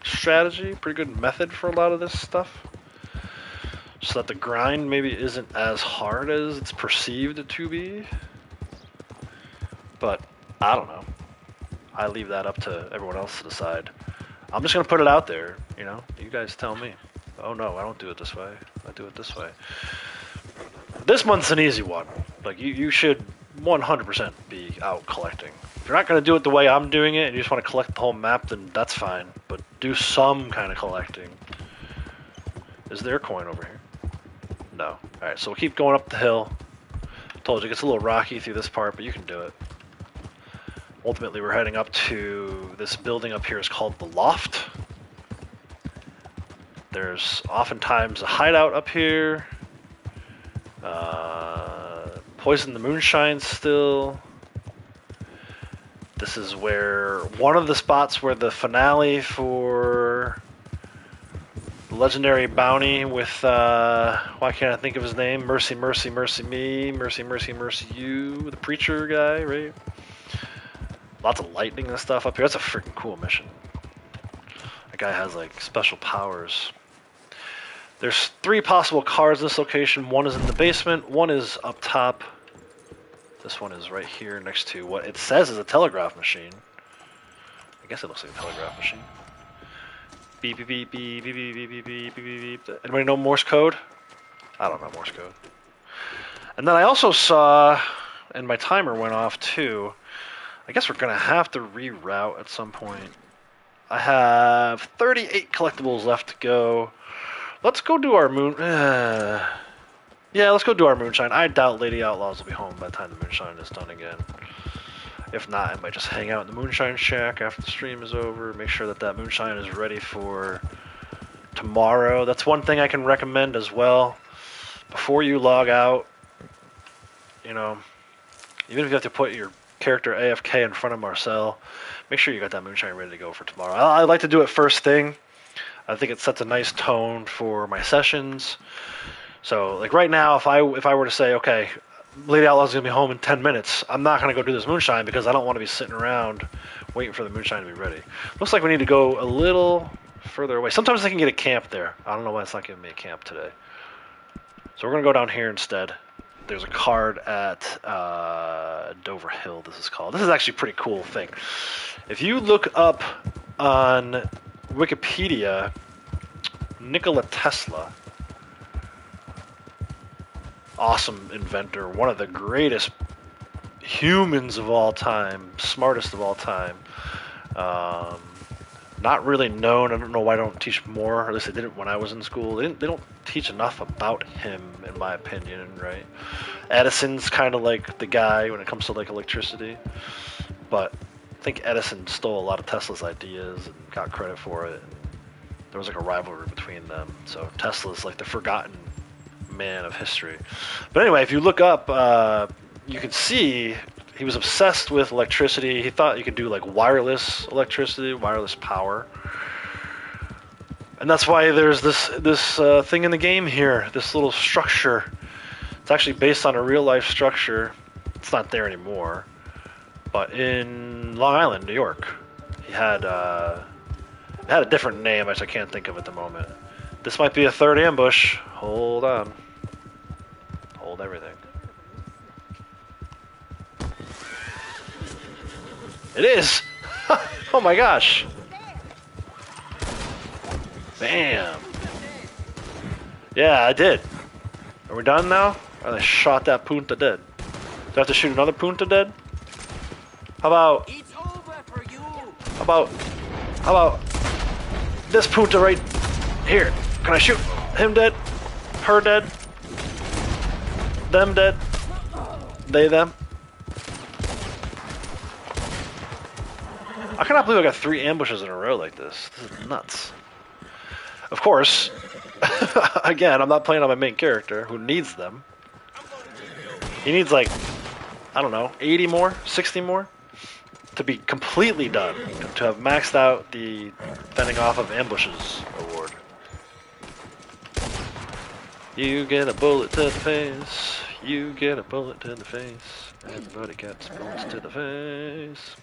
A: strategy, pretty good method for a lot of this stuff, so that the grind maybe isn't as hard as it's perceived to be. But I don't know. I leave that up to everyone else to decide. I'm just gonna put it out there, you know. You guys tell me. Oh no, I don't do it this way. I do it this way. This month's an easy one. Like, you should 100% be out collecting. If you're not going to do it the way I'm doing it and you just want to collect the whole map, then that's fine. But do some kind of collecting. Is there a coin over here? No. Alright, so we'll keep going up the hill. Told you, it gets a little rocky through this part, but you can do it. Ultimately, we're heading up to this building up here. It's called the Loft. There's oftentimes a hideout up here. Poison the Moonshine still. This is where one of the spots where the finale for the legendary bounty with why can't I think of his name? Mercy, mercy, mercy me, mercy, mercy, mercy you, the preacher guy, right? Lots of lightning and stuff up here. That's a freaking cool mission. That guy has like special powers. There's 3 possible cards in this location. One is in the basement, one is up top. This one is right here next to what it says is a telegraph machine. I guess it looks like a telegraph machine. Beep, beep, beep, beep, beep, beep, beep, beep, beep, beep, beep. Anybody know Morse code? I don't know Morse code. And then I also saw, and my timer went off too, I guess we're going to have to reroute at some point. I have 38 collectibles left to go. Let's go do our moon. Yeah, let's go do our moonshine. I doubt Lady Outlaws will be home by the time the moonshine is done again. If not, I might just hang out in the moonshine shack after the stream is over. Make sure that that moonshine is ready for tomorrow. That's one thing I can recommend as well. Before you log out, you know, even if you have to put your character AFK in front of Marcel, make sure you got that moonshine ready to go for tomorrow. I like to do it first thing. I think it sets a nice tone for my sessions. So, like right now, if I were to say, okay, Lady Outlaw's gonna be home in 10 minutes, I'm not gonna go do this moonshine because I don't want to be sitting around waiting for the moonshine to be ready. Looks like we need to go a little further away. Sometimes I can get a camp there. I don't know why it's not giving me a camp today. So we're gonna go down here instead. There's a card at Dover Hill, this is called. This is actually a pretty cool thing. If you look up on Wikipedia, Nikola Tesla, awesome inventor, one of the greatest humans of all time, smartest of all time. Not really known. I don't know why they don't teach more. At least they didn't when I was in school. They don't teach enough about him, in my opinion, right? Edison's kind of like the guy when it comes to like electricity. but I think Edison stole a lot of Tesla's ideas and got credit for it. And there was like a rivalry between them. So Tesla's like the forgotten man of history. But anyway, if you look up, you can see he was obsessed with electricity. He thought you could do like wireless electricity, wireless power. And that's why there's this thing in the game here, this little structure. It's actually based on a real life structure. It's not there anymore. But in Long Island, New York, he had it had a different name, which I can't think of at the moment. This might be a third ambush. Hold on. Hold everything. It is! Oh my gosh! Bam! Yeah, I did. Are we done now? I shot that punta dead. Do I have to shoot another punta dead? How about...
D: It's over for you.
A: How about this punta right here? Can I shoot him dead? Her dead? Them dead? They, them? I cannot believe I got 3 ambushes in a row like this. This is nuts. Of course, again, I'm not playing on my main character, who needs them. He needs like, I don't know, 80 more? 60 more? To be completely done. To have maxed out the fending off of ambushes award. You get a bullet to the face. You get a bullet to the face. Everybody gets bullets to the face.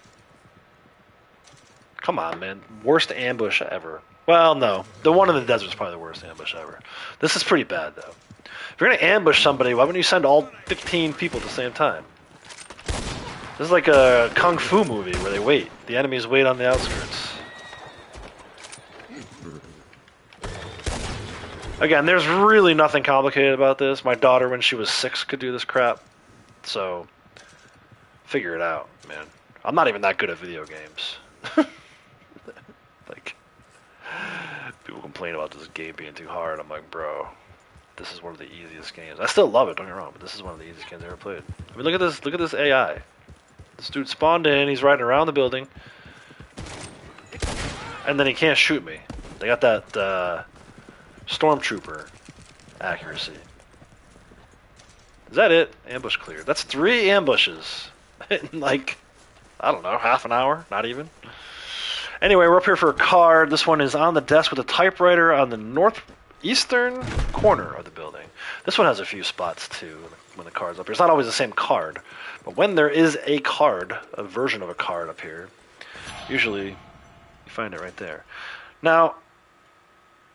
A: Come on, man. Worst ambush ever. Well, no. The one in the desert is probably the worst ambush ever. This is pretty bad, though. If you're going to ambush somebody, why wouldn't you send all 15 people at the same time? This is like a kung fu movie where they wait. The enemies wait on the outskirts. Again, there's really nothing complicated about this. My daughter, when she was 6, could do this crap. So, figure it out, man. I'm not even that good at video games. Like, people complain about this game being too hard. I'm like, bro, this is one of the easiest games. I still love it, don't get me wrong, but this is one of the easiest games I ever played. I mean, look at this AI. This dude spawned in, he's riding around the building, and then he can't shoot me. They got that stormtrooper accuracy. Is that it? Ambush cleared. That's 3 ambushes in like, I don't know, half an hour? Not even. Anyway, we're up here for a card. This one is on the desk with a typewriter on the northeastern corner of the building. This one has a few spots too when the card's up here. It's not always the same card, but when there is a card, a version of a card up here, usually you find it right there. Now,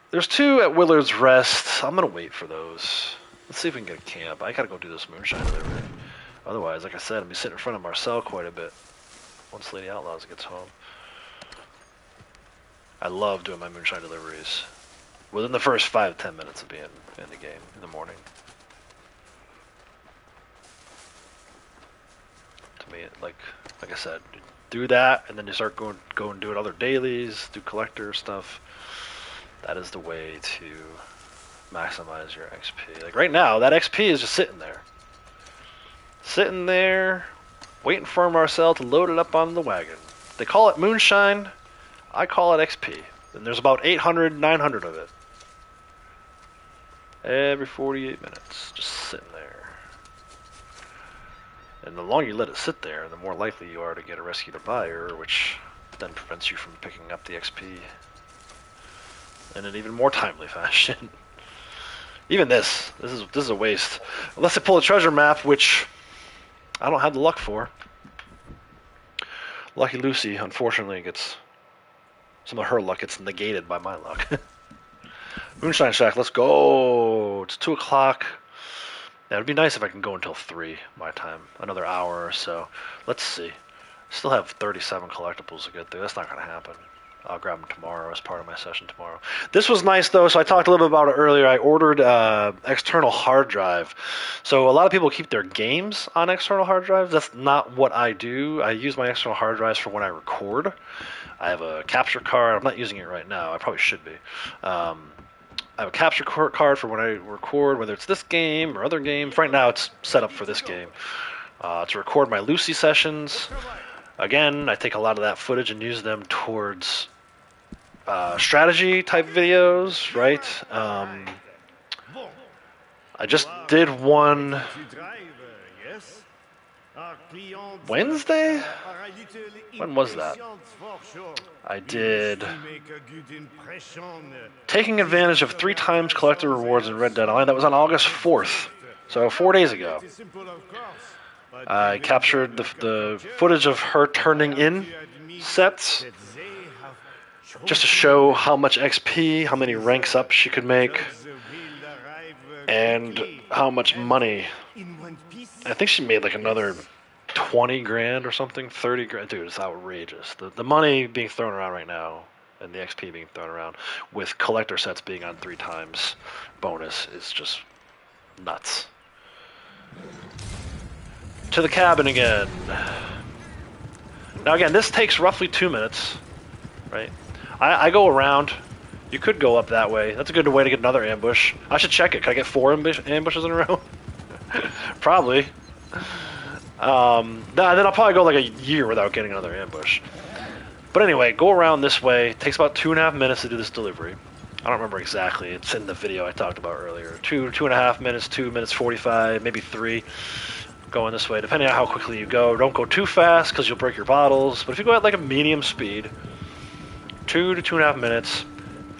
A: there's 2 at Willard's Rest. I'm going to wait for those. Let's see if we can get a camp. I got to go do this moonshine delivery. Otherwise, like I said, I'm going to be sitting in front of Marcel quite a bit once Lady Outlaws gets home. I love doing my moonshine deliveries within the first 5 to 10 minutes of being in the game in the morning. To me, like I said, do that, and then you start go and do it other dailies, do collector stuff. That is the way to maximize your XP. Like right now, that XP is just sitting there, waiting for Marcel to load it up on the wagon. They call it moonshine. I call it XP. And there's about 800, 900 of it. Every 48 minutes. Just sitting there. And the longer you let it sit there, the more likely you are to get a rescued buyer, which then prevents you from picking up the XP in an even more timely fashion. Even this is a waste. Unless I pull a treasure map, which I don't have the luck for. Lucky Lucy, unfortunately, gets... Some of her luck gets negated by my luck. Moonshine Shack, let's go. It's 2 o'clock. Yeah, it'd be nice if I can go until 3 my time. Another hour or so. Let's see. Still have 37 collectibles to get through. That's not going to happen. I'll grab them tomorrow as part of my session tomorrow. This was nice, though, so I talked a little bit about it earlier. I ordered external hard drive. So a lot of people keep their games on external hard drives. That's not what I do. I use my external hard drives for when I record. I have a capture card. I'm not using it right now. I probably should be. I have a capture card for when I record, whether it's this game or other games. Right now, it's set up for this game. To record my Lucy sessions. Again, I take a lot of that footage and use them towards strategy type videos, right?
E: Bon.
A: I just did one
E: To drive, yes? Our clients,
A: Wednesday.
E: are a little
A: When was that?
E: impatient for sure.
A: I did
E: To make a good impression.
A: taking advantage of 3 times collector rewards in Red Dead Online. That was on August 4th, so 4 days ago.
E: It's simple, of course, but
A: I captured the footage of her turning in sets
E: that they have
A: just to show how much XP, how many ranks up she could make,
E: jobs will arrive
A: and
E: quickly
A: how much money.
E: in one piece.
A: I think she made like another 20 grand or something, 30 grand. Dude, it's outrageous. The money being thrown around right now and the XP being thrown around with collector sets being on 3 times bonus is just nuts. To the cabin again. Now again, this takes roughly 2 minutes, right? I go around. You could go up that way. That's a good way to get another ambush. I should check it. Can I get 4 ambushes in a row? Probably. Then I'll probably go like a year without getting another ambush. But anyway, go around this way. It takes about 2.5 minutes to do this delivery. I don't remember exactly. It's in the video I talked about earlier. 2.5 minutes, 2 minutes 45, maybe 3. Going this way, depending on how quickly you go. Don't go too fast because you'll break your bottles. But if you go at like a medium speed, 2 to 2.5 minutes,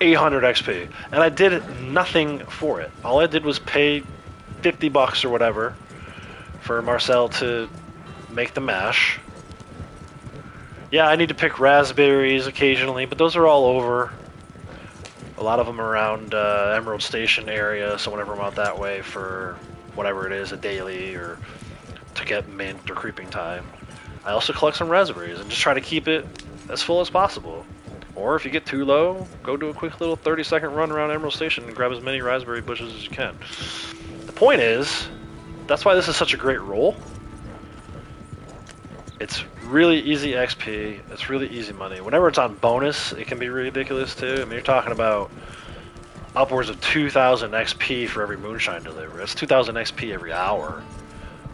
A: 800 XP. And I did nothing for it. All I did was pay $50 or whatever for Marcel to make the mash. Yeah, I need to pick raspberries occasionally, but those are all over. A lot of them around Emerald Station area, so whenever I'm out that way for whatever it is, a daily or to get mint or creeping time. I also collect some raspberries and just try to keep it as full as possible. Or if you get too low, go do a quick little 30-second run around Emerald Station and grab as many raspberry bushes as you can. The point is, that's why this is such a great roll. It's really easy XP. It's really easy money. Whenever it's on bonus, it can be ridiculous too. I mean, you're talking about upwards of 2,000 XP for every moonshine delivery. That's 2,000 XP every hour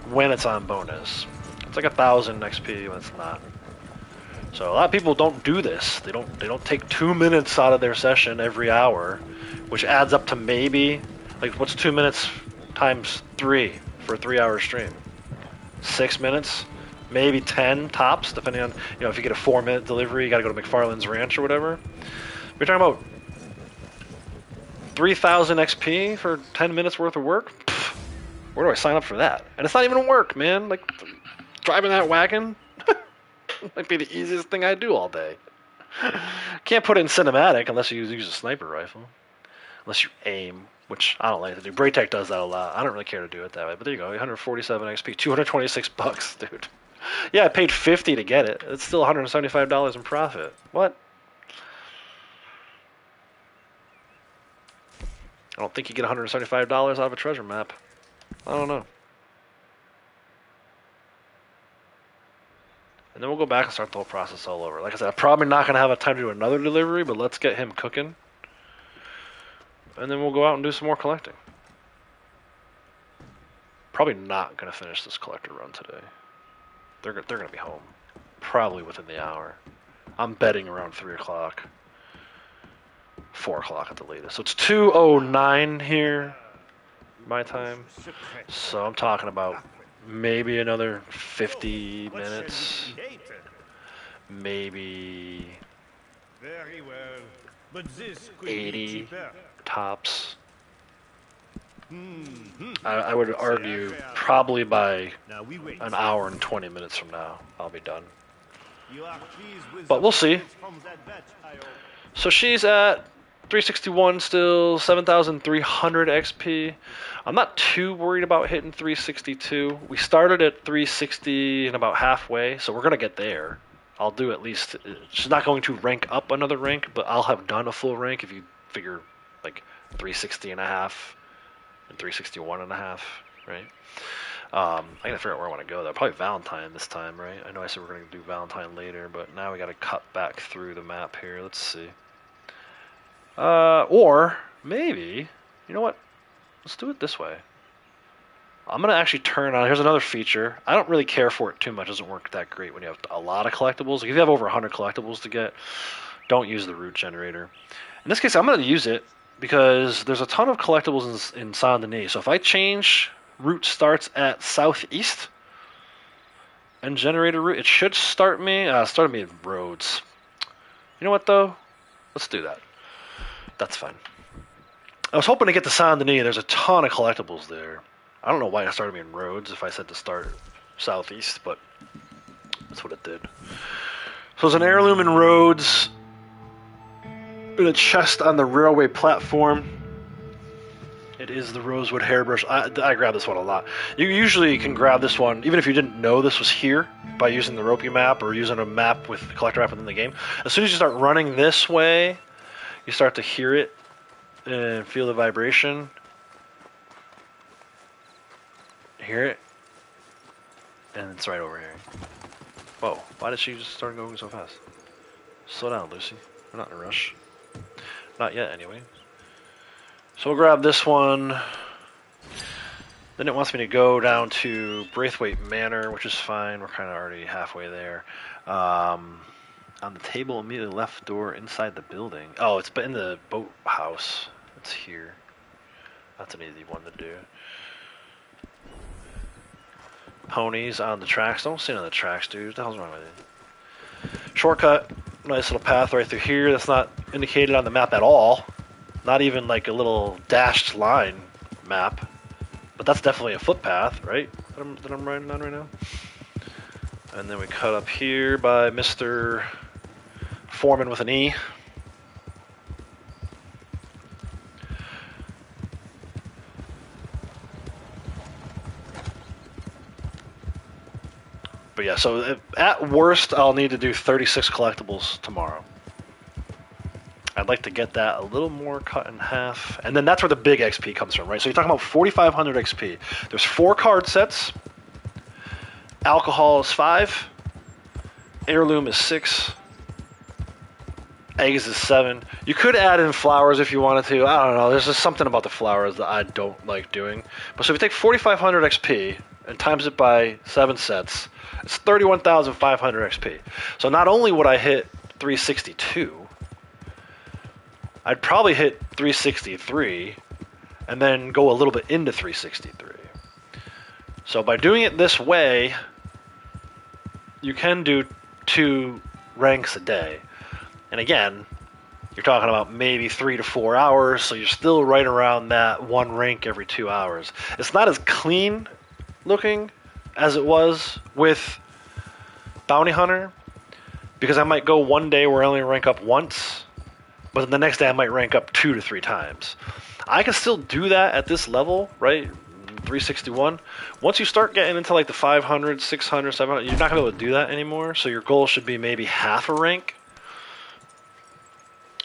A: when it's on bonus. It's like 1,000 XP when it's not. So a lot of people don't do this. They don't take 2 minutes out of their session every hour, which adds up to maybe, like, what's 2 minutes times 3 for a 3-hour stream? 6 minutes, maybe 10 tops, depending on, you know, if you get a 4-minute delivery, you got to go to McFarland's Ranch or whatever. We're talking about 3,000 XP for 10 minutes worth of work. Pfft, where do I sign up for that? And it's not even work, man. Like, driving that wagon might be the easiest thing I do all day. Can't put it in cinematic unless you use a sniper rifle. Unless you aim, which I don't like to do. Braytech does that a lot. I don't really care to do it that way. But there you go, 147 XP, $226, dude. Yeah, I paid 50 to get it. It's still $175 in profit. What? I don't think you get $175 out of a treasure map. I don't know. And then we'll go back and start the whole process all over. Like I said, I'm probably not going to have a time to do another delivery, but let's get him cooking. And then we'll go out and do some more collecting. Probably not going to finish this collector run today. They're going to be home. Probably within the hour. I'm betting around 3 o'clock. 4 o'clock at the latest. So it's 2:09 here, my time. So I'm talking about maybe another 50 minutes. Maybe
E: Very well. But this could be
A: 80
E: cheaper.
A: tops. I would argue probably by
E: Now we wait.
A: an hour and 20 minutes from now, I'll be done.
E: You are pleased with
A: But
E: the
A: we'll see.
E: profits from that batch, I hope.
A: So she's at 361 still, 7,300 XP. I'm not too worried about hitting 362. We started at 360 and about halfway, so we're going to get there. I'll do at least, she's not going to rank up another rank, but I'll have done a full rank if you figure like 360 and a half and 361 and a half, right? I gotta figure out where I want to go though. Probably Valentine this time, right? I know I said we're gonna do Valentine later, but now we gotta cut back through the map here. Let's see. Or maybe, you know what? Let's do it this way. I'm gonna actually turn on. Here's another feature. I don't really care for it too much. It doesn't work that great when you have a lot of collectibles. Like if you have over 100 collectibles to get, don't use the route generator. In this case, I'm gonna use it because there's a ton of collectibles in Saint Denis. So if I change route starts at southeast and generate a route, it should start me in roads. You know what though? Let's do that. That's fine. I was hoping to get to Saint Denis. There's a ton of collectibles there. I don't know why it started me in roads if I said to start southeast, but that's what it did. So there's an heirloom in roads, and a chest on the railway platform. It is the rosewood hairbrush. I grab this one a lot. You usually can grab this one, even if you didn't know this was here, by using the Ropey map or using a map with the collector app within the game. As soon as you start running this way, you start to hear it and feel the vibration. Hear it, and it's right over here. Whoa, why did she just start going so fast? Slow down, Lucy. We're not in a rush. Not yet, anyway. So we'll grab this one. Then it wants me to go down to Braithwaite Manor, which is fine. We're kind of already halfway there. On the table immediately left door inside the building. Oh, it's in the boathouse. It's here. That's an easy one to do. Ponies on the tracks. Don't sit on the tracks, dude. What the hell's wrong with you? Shortcut. Nice little path right through here. That's not indicated on the map at all. Not even like a little dashed line map. But that's definitely a footpath, right? That I'm riding on right now. And then we cut up here by Mr. Foreman with an E. But yeah, so at worst, I'll need to do 36 collectibles tomorrow. I'd like to get that a little more cut in half. And then that's where the big XP comes from, right? So you're talking about 4,500 XP. There's 4 card sets. Alcohol is 5. Heirloom is 6. Eggs is 7. You could add in flowers if you wanted to. I don't know. There's just something about the flowers that I don't like doing. But so if you take 4,500 XP and times it by 7 sets, it's 31,500 XP. So not only would I hit 362, I'd probably hit 363 and then go a little bit into 363. So by doing it this way, you can do 2 ranks a day. And again, you're talking about maybe 3 to 4 hours, so you're still right around that 1 rank every 2 hours. It's not as clean looking as it was with Bounty Hunter, because I might go one day where I only rank up once, but then the next day I might rank up 2 to 3 times. I can still do that at this level, right? 361. Once you start getting into like the 500, 600, 700, you're not going to be able to do that anymore, so your goal should be maybe half a rank.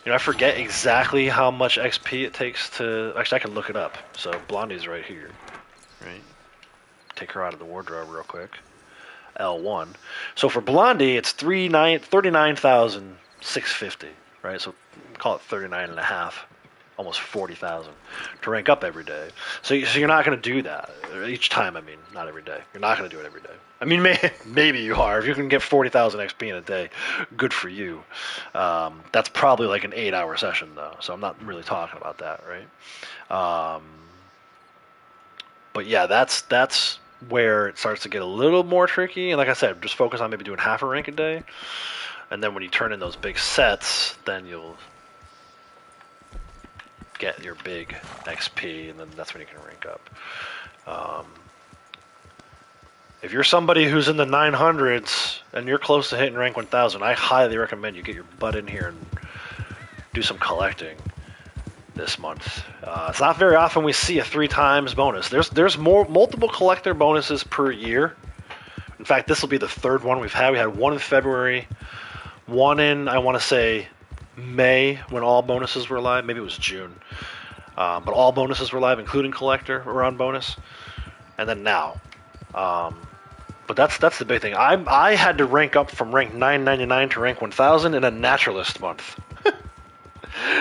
A: You know, I forget exactly how much XP it takes to... Actually, I can look it up. So, Blondie's right here. Right? Take her out of the wardrobe real quick. L1. So, for Blondie, it's 39,650. Right? So, call it 39 and a half. Almost 40,000 to rank up every day. So you're not going to do that each time. I mean, not every day. You're not going to do it every day. I mean, maybe you are. If you can get 40,000 XP in a day, good for you. That's probably like an 8-hour session, though. So I'm not really talking about that, right? But yeah, that's where it starts to get a little more tricky. And like I said, just focus on maybe doing half a rank a day. And then when you turn in those big sets, then you'll get your big XP, and then that's when you can rank up. If you're somebody who's in the 900s and you're close to hitting rank 1000, I highly recommend you get your butt in here and do some collecting this month. It's not very often we see a 3 times bonus. There's multiple collector bonuses per year. In fact, this will be the 3rd one we've had. We had one in February, one in, I want to say, May, when all bonuses were live. Maybe it was June, but all bonuses were live, including collector, were on bonus, and then now. But that's the big thing. I had to rank up from rank 999 to rank 1000 in a naturalist month.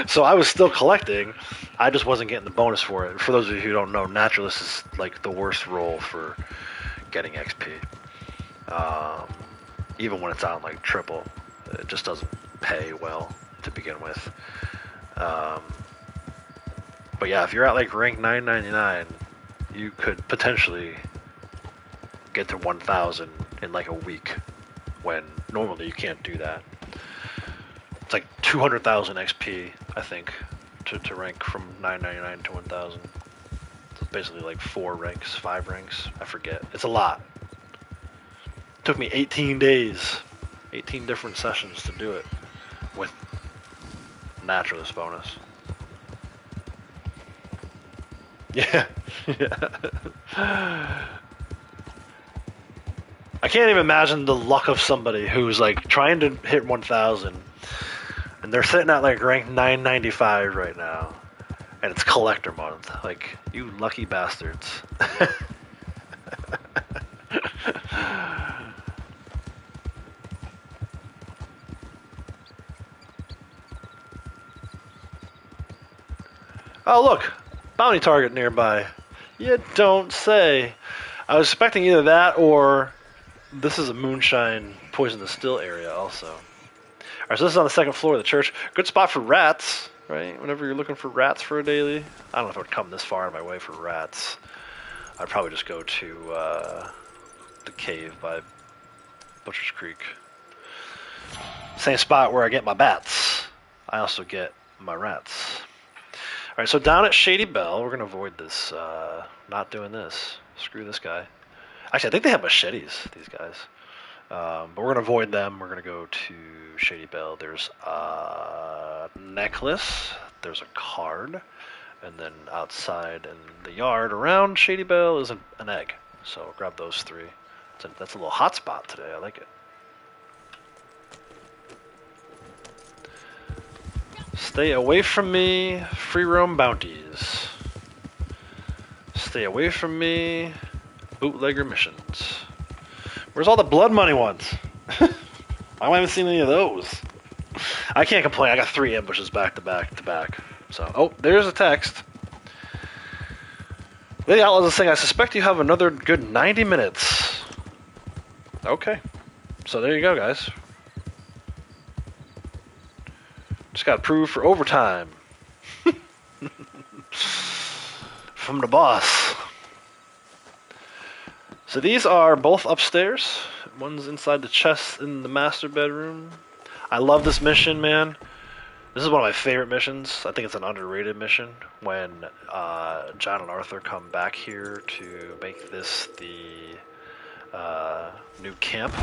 A: So I was still collecting. I just wasn't getting the bonus for it. For those of you who don't know, Naturalist is like the worst role for getting XP. Even when it's on like triple, it just doesn't pay well to begin with. But yeah, if you're at like rank 999, you could potentially get to 1,000 in like a week, when normally you can't do that. It's like 200,000 XP, I think, to rank from 999 to 1,000. So basically like 4 ranks, 5 ranks, I forget. It's a lot. It took me 18 days, 18 different sessions to do it with Naturalist bonus. Yeah. I can't even imagine the luck of somebody who's like trying to hit 1,000 and they're sitting at like rank 995 right now, and it's collector month. Like, you lucky bastards. Oh, look, bounty target nearby. You don't say. I was expecting either that or this is a moonshine poison distill area also. Alright, so this is on the second floor of the church. Good spot for rats, right? Whenever you're looking for rats for a daily. I don't know if I would come this far out of my way for rats. I'd probably just go to the cave by Butcher's Creek. Same spot where I get my bats. I also get my rats. Alright, so down at Shady Bell, we're going to avoid this. Not doing this. Screw this guy. Actually, I think they have machetes, these guys. But we're going to avoid them. We're going to go to Shady Bell. There's a necklace. There's a card. And then outside in the yard around Shady Bell is an egg. So grab those 3. That's a little hot spot today. I like it. Stay away from me, free roam bounties. Stay away from me, bootlegger missions. Where's all the blood money ones? I haven't seen any of those. I can't complain. I got 3 ambushes back to back to back. So, oh, there's a text. Lady Outlaws is saying, I suspect you have another good 90 minutes. Okay. So there you go, guys. Just got approved for overtime. From the boss. So these are both upstairs. One's inside the chest in the master bedroom. I love this mission, man. This is one of my favorite missions. I think it's an underrated mission. When John and Arthur come back here to make this the new camp.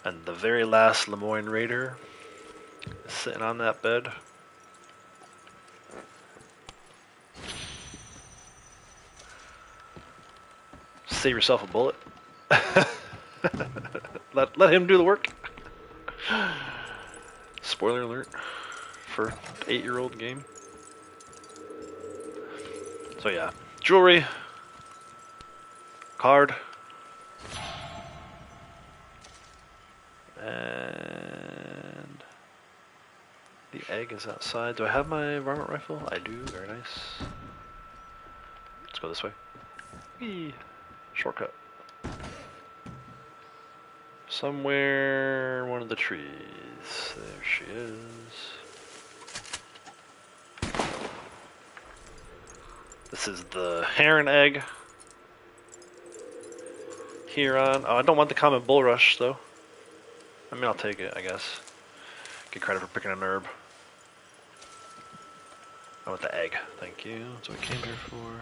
A: And the very last Lemoyne Raider is sitting on that bed. Save yourself a bullet. let him do the work. Spoiler alert for 8-year-old game. So yeah, jewelry, card, and the egg is outside. Do I have my varmint rifle? I do. Very nice. Let's go this way. Whee! Shortcut. Somewhere in one of the trees. There she is. This is the heron egg. Huron. Oh, I don't want the common bulrush though. I mean, I'll take it, I guess. Get credit for picking a herb. I want the egg. Thank you. That's what we came here for.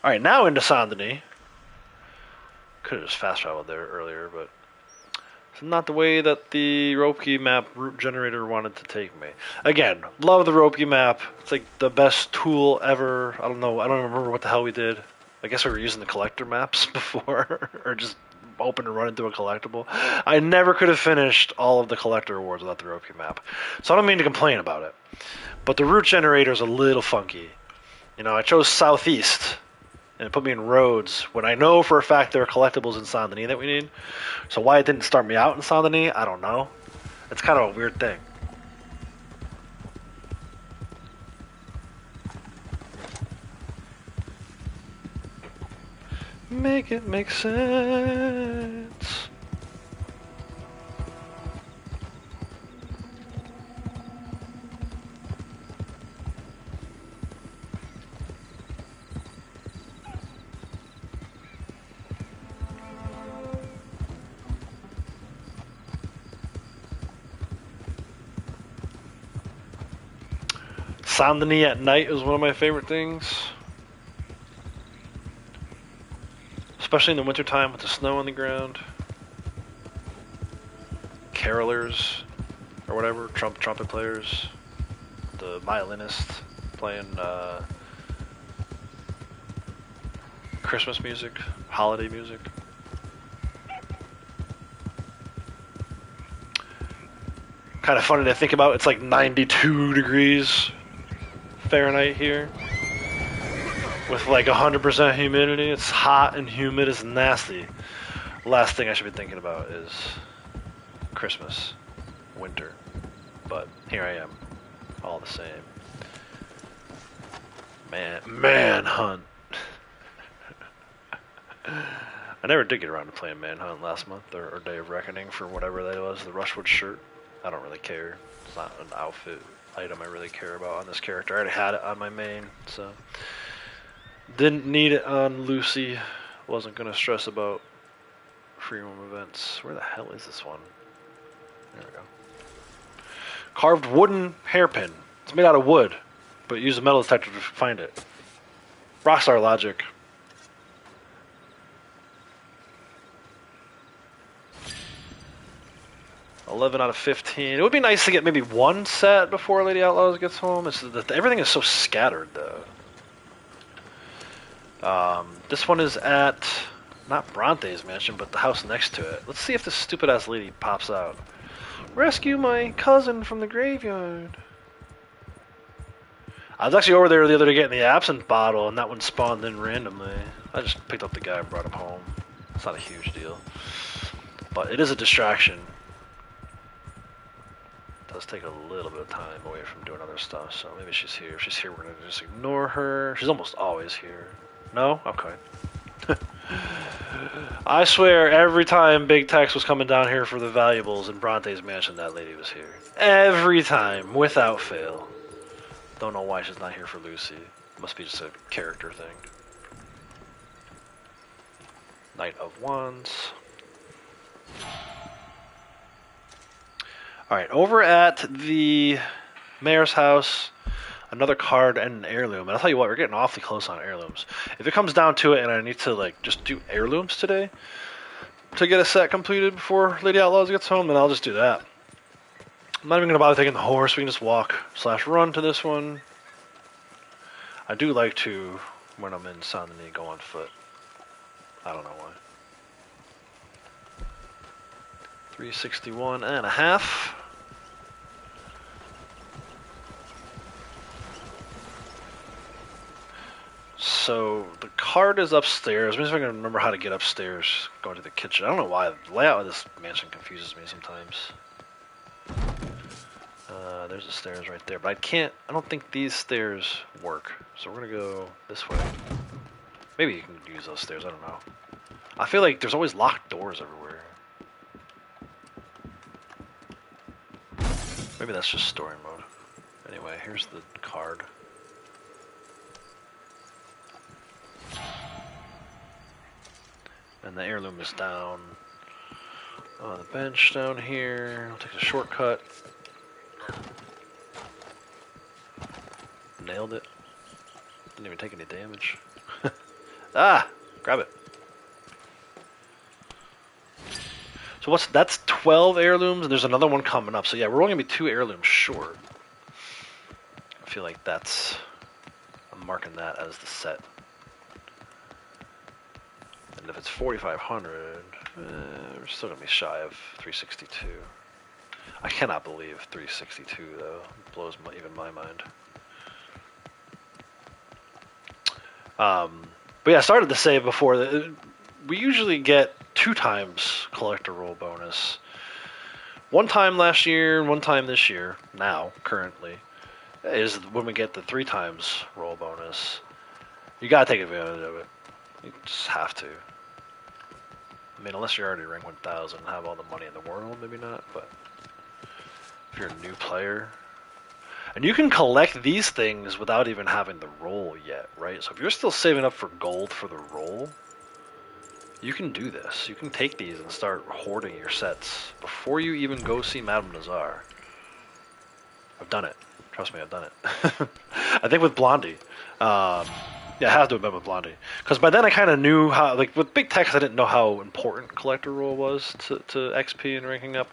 A: Alright, now into Saint Denis. Could have just fast traveled there earlier, but it's not the way that the Ropkey map route generator wanted to take me. Again, love the Ropkey map. It's like the best tool ever. I don't know. I don't remember what the hell we did. I guess we were using the collector maps before, or just open and run into a collectible. I never could have finished all of the collector awards without the Ropkey map. So I don't mean to complain about it. But the route generator is a little funky. You know, I chose Southeast. And it put me in roads when I know for a fact there are collectibles in Saint Denis that we need. So why it didn't start me out in Saint Denis, I don't know. It's kind of a weird thing. Make it make sense. Saint Denis at night is one of my favorite things. Especially in the wintertime with the snow on the ground. Carolers, or whatever, trumpet players. The violinist playing Christmas music, holiday music. Kind of funny to think about, it's like 92 degrees Fahrenheit here. With like 100% humidity. It's hot and humid, it's nasty. Last thing I should be thinking about is Christmas, winter. But here I am, all the same. Manhunt. I never did get around to playing Manhunt last month, or Day of Reckoning, for whatever that was, the Rushwood shirt. I don't really care. It's not an outfit item I really care about on this character. I already had it on my main, so didn't need it on Lucy. Wasn't gonna stress about free roam events. Where the hell is this one? There we go. Carved wooden hairpin. It's made out of wood, but use a metal detector to find it. Rockstar logic. $11 out of 15. It would be nice to get maybe one set before Lady Outlaws gets home. It's that everything is so scattered, though. This one is at, not Bronte's mansion, but the house next to it. Let's see if this stupid-ass lady pops out. Rescue my cousin from the graveyard. I was actually over there the other day getting the absinthe bottle, and that one spawned in randomly. I just picked up the guy and brought him home. It's not a huge deal. But it is a distraction. It does take a little bit of time away from doing other stuff, so maybe she's here. If she's here, we're going to just ignore her. She's almost always here. No? Okay. I swear, every time Big Tex was coming down here for the valuables in Bronte's mansion, that lady was here. Every time, without fail. Don't know why she's not here for Lucy. Must be just a character thing. Knight of Wands. Alright, over at the mayor's house, another card and an heirloom. And I'll tell you what, we're getting awfully close on heirlooms. If it comes down to it and I need to like just do heirlooms today to get a set completed before Lady Outlaws gets home, then I'll just do that. I'm not even going to bother taking the horse. We can just walk/run to this one. I do like to, when I'm in Saint Denis, go on foot. I don't know why. 361.5. So the card is upstairs. I'm just going to remember how to get upstairs going to the kitchen. I don't know why the layout of this mansion confuses me sometimes. There's the stairs right there, but I don't think these stairs work. So we're going to go this way. Maybe you can use those stairs, I don't know. I feel like there's always locked doors everywhere. Maybe that's just story mode. Anyway, here's the card. And the heirloom is down on the bench down here. I'll take a shortcut. Nailed it. Didn't even take any damage. Ah! Grab it. So that's 12 heirlooms, and there's another one coming up. So yeah, we're only going to be 2 heirlooms short. I feel like I'm marking that as the set. And if it's 4,500, we're still going to be shy of 362. I cannot believe 362, though. It blows even my mind. But yeah, I started to say before that we usually get 2 times collector roll bonus one time last year and one time this year, now, currently, is when we get the 3 times roll bonus. You gotta take advantage of it. You just have to. I mean, unless you're already rank 1000 and have all the money in the world, maybe not, but if you're a new player. And you can collect these things without even having the roll yet, right? So if you're still saving up for gold for the roll, you can do this. You can take these and start hoarding your sets before you even go see Madame Nazar. I've done it. Trust me, I've done it. I think with Blondie. Yeah, I have to have been with Blondie. Because by then I kind of knew how, like, with Big Tex, I didn't know how important Collector Roll was to XP and ranking up.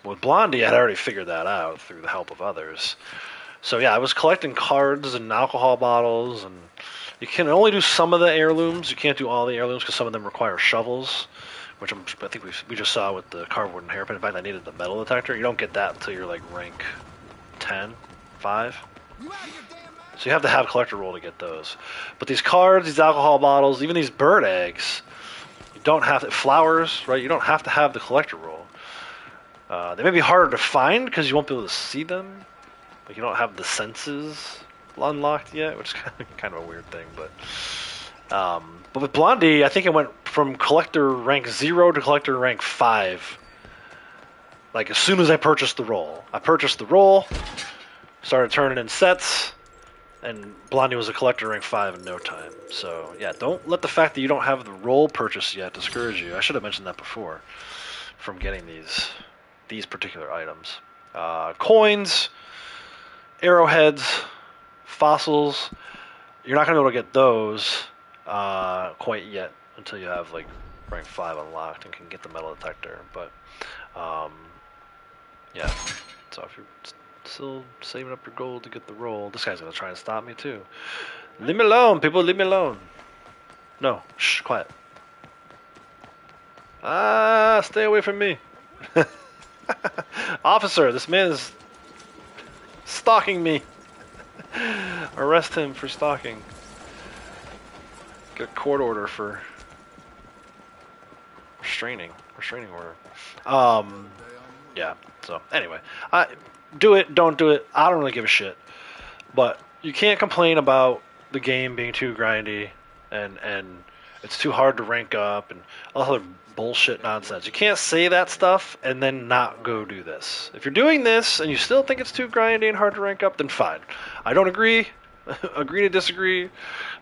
A: With Blondie, I had already figured that out through the help of others. So yeah, I was collecting cards and alcohol bottles, and you can only do some of the heirlooms. You can't do all the heirlooms because some of them require shovels, which I think we just saw with the cardboard and hairpin. In fact, I needed the metal detector. You don't get that until you're like rank 10, 5. So you have to have collector roll to get those. But these cards, these alcohol bottles, even these bird eggs, you don't have to, flowers, right? You don't have to have the collector roll. They may be harder to find because you won't be able to see them. Like you don't have the senses unlocked yet, which is kind of a weird thing. But with Blondie, I think it went from collector rank 0 to collector rank 5. Like as soon as I purchased the roll. I purchased the roll, started turning in sets, and Blondie was a collector rank 5 in no time. So yeah, don't let the fact that you don't have the roll purchased yet discourage you. I should have mentioned that before. From getting these particular items. Coins, arrowheads, fossils. You're not going to be able to get those quite yet until you have like rank 5 unlocked and can get the metal detector. But yeah, so if you're still saving up your gold to get the roll, this guy's going to try and stop me too. Leave me alone, people, leave me alone. No, shh, quiet. Stay away from me. Officer, this man is stalking me. Arrest him for stalking. Get a court order for restraining order. Yeah, so anyway, do it, don't do it, I don't really give a shit. But you can't complain about the game being too grindy and it's too hard to rank up and other bullshit nonsense. You can't say that stuff and then not go do this. If you're doing this and you still think it's too grindy and hard to rank up, then fine. I don't agree. Agree to disagree.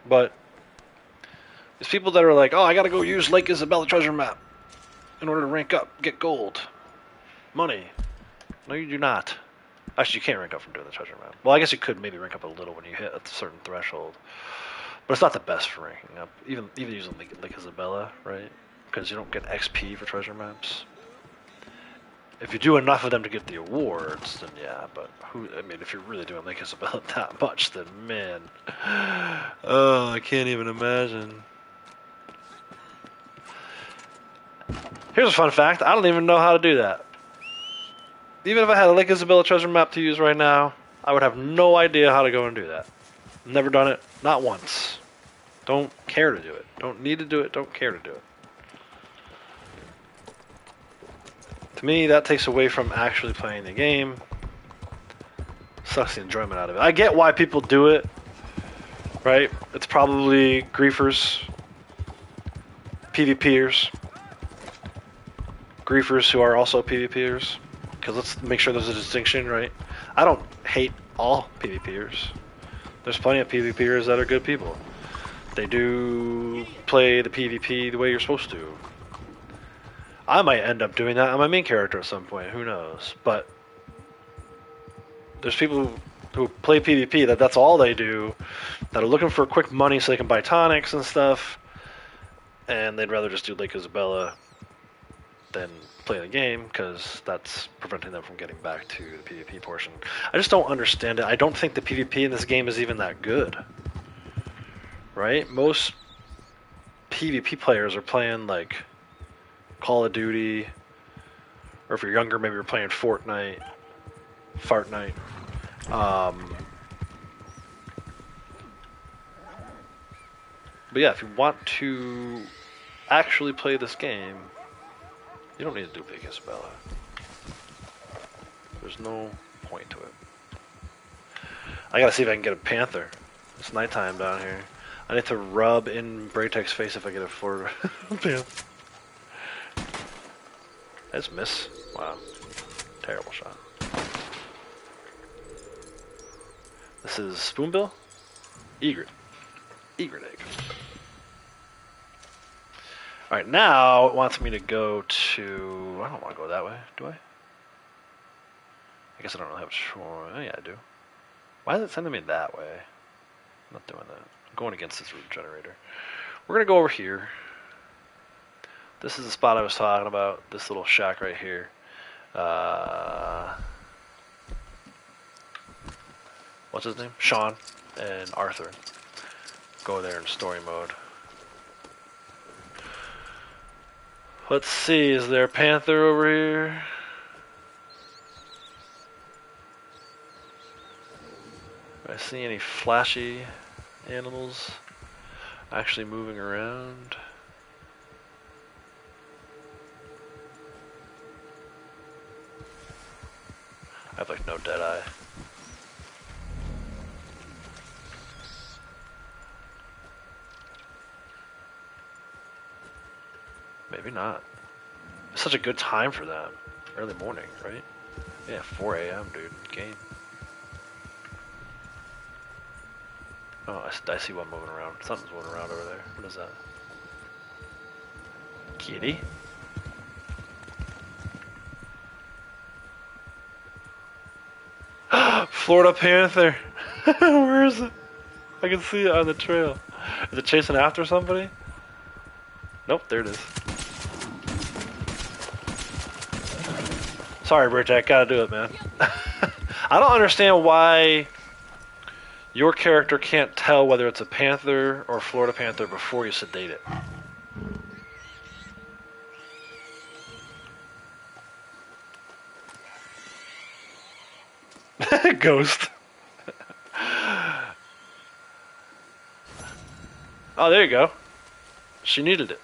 A: But there's people that are like, oh, I gotta go use Lake Isabella treasure map in order to rank up, get gold, money. No, you do not. Actually, you can't rank up from doing the treasure map. Well, I guess you could maybe rank up a little when you hit a certain threshold. But it's not the best for ranking up, even using Lake Isabella, right? Because you don't get XP for treasure maps. If you do enough of them to get the awards, then yeah. But I mean, if you're really doing Lake Isabella that much, then man, oh, I can't even imagine. Here's a fun fact: I don't even know how to do that. Even if I had a Lake Isabella treasure map to use right now, I would have no idea how to go and do that. Never done it, not once. Don't care to do it. Don't need to do it. Don't care to do it. To me, that takes away from actually playing the game. Sucks the enjoyment out of it. I get why people do it, right? It's probably griefers, PvPers, griefers who are also PvPers. Because let's make sure there's a distinction, right? I don't hate all PvPers. There's plenty of PvPers that are good people. They do play the PvP the way you're supposed to. I might end up doing that on my main character at some point, who knows? But there's people who play PvP that's all they do, that are looking for quick money so they can buy tonics and stuff, and they'd rather just do Lake Isabella than play the game because that's preventing them from getting back to the PvP portion. I just don't understand it. I don't think the PvP in this game is even that good. Right? Most PvP players are playing like Call of Duty, or if you're younger, maybe you're playing Fortnite, Fartnite. But yeah, if you want to actually play this game, You don't need to duplicate Isabella. There's no point to it. I gotta see if I can get a panther. It's nighttime down here. I need to rub in Braytek's face if I get a Florida panther. That's miss. Wow. Terrible shot. This is Spoonbill? Egret. Egret egg. Alright, now it wants me to go to... I don't want to go that way, do I? I guess I don't really have a choice. Oh, yeah, I do. Why is it sending me that way? I'm not doing that. I'm going against this root generator. We're going to go over here. This is the spot I was talking about. This little shack right here. What's his name? Sean and Arthur. Go there in story mode. Let's see, is there a panther over here? Do I see any flashy animals actually moving around? I have like no dead eye. Maybe not. It's such a good time for them. Early morning, right? Yeah, 4 a.m. dude. Game. Oh, I see one moving around. Something's moving around over there. What is that? Kitty? Florida panther! Where is it? I can see it on the trail. Is it chasing after somebody? Nope, there it is. Sorry, Braytek, gotta do it, man. I don't understand why your character can't tell whether it's a panther or Florida panther before you sedate it. Ghost. Oh, there you go. She needed it.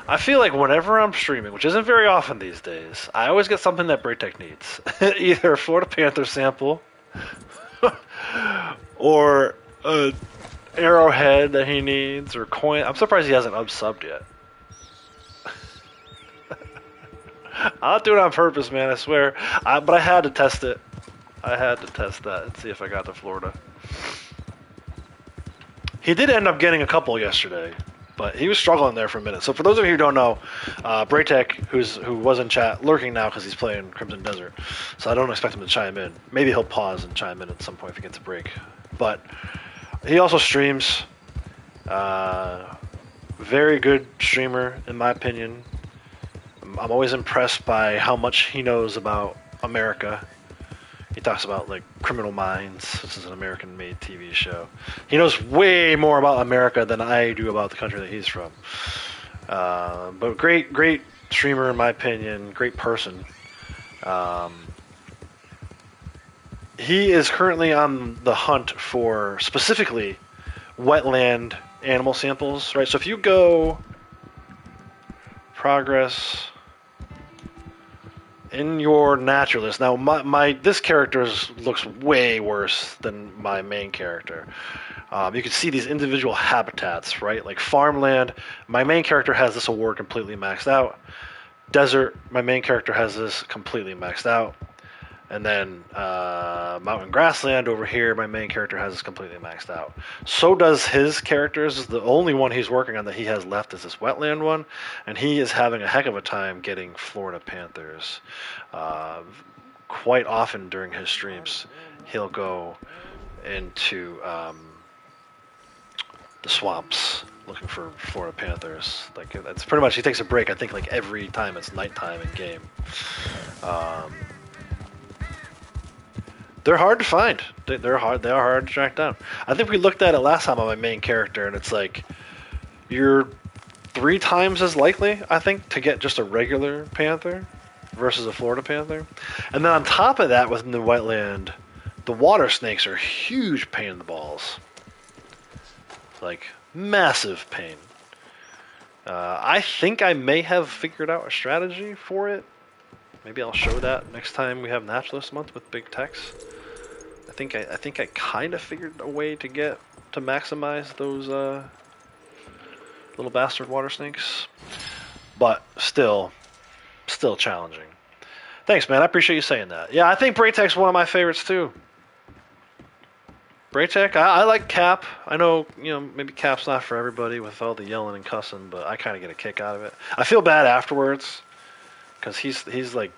A: I feel like whenever I'm streaming, which isn't very often these days, I always get something that Braytek needs. Either a Florida Panther sample, or a arrowhead that he needs, or coin. I'm surprised he hasn't unsubbed yet. I'll do it on purpose, man, I swear. But I had to test it. I had to test that and see if I got to Florida. He did end up getting a couple yesterday, but he was struggling there for a minute. So for those of you who don't know, Braytek, who was in chat, lurking now because he's playing Crimson Desert. So I don't expect him to chime in. Maybe he'll pause and chime in at some point if he gets a break. But he also streams. Very good streamer, in my opinion. I'm always impressed by how much he knows about America. He talks about like Criminal Minds. This is an American-made TV show. He knows way more about America than I do about the country that he's from. But great streamer in my opinion. Great person. He is currently on the hunt for specifically wetland animal samples. Right. So if you go progress. In your naturalist, now this character looks way worse than my main character. You can see these individual habitats, right? Like farmland, my main character has this award completely maxed out. Desert, my main character has this completely maxed out. And then mountain grassland over here, my main character has this completely maxed out. So does his characters. The only one he's working on that he has left is this wetland one, and he is having a heck of a time getting Florida panthers. Quite often during his streams, he'll go into the swamps looking for Florida panthers. Like it's pretty much he takes a break. I think like every time it's nighttime in game. They're hard to find. They are hard to track down. I think we looked at it last time on my main character, and it's like you're 3 times as likely, I think, to get just a regular panther versus a Florida panther. And then on top of that, within the wetland, the water snakes are a huge pain in the balls. Like, massive pain. I think I may have figured out a strategy for it. Maybe I'll show that next time we have Naturalist Month with Big Tex. I think I kind of figured a way to maximize those little bastard water snakes, but still challenging. Thanks, man. I appreciate you saying that. Yeah, I think Braytek's one of my favorites too. Braytek, I like Cap. I know, maybe Cap's not for everybody with all the yelling and cussing, but I kind of get a kick out of it. I feel bad afterwards because he's like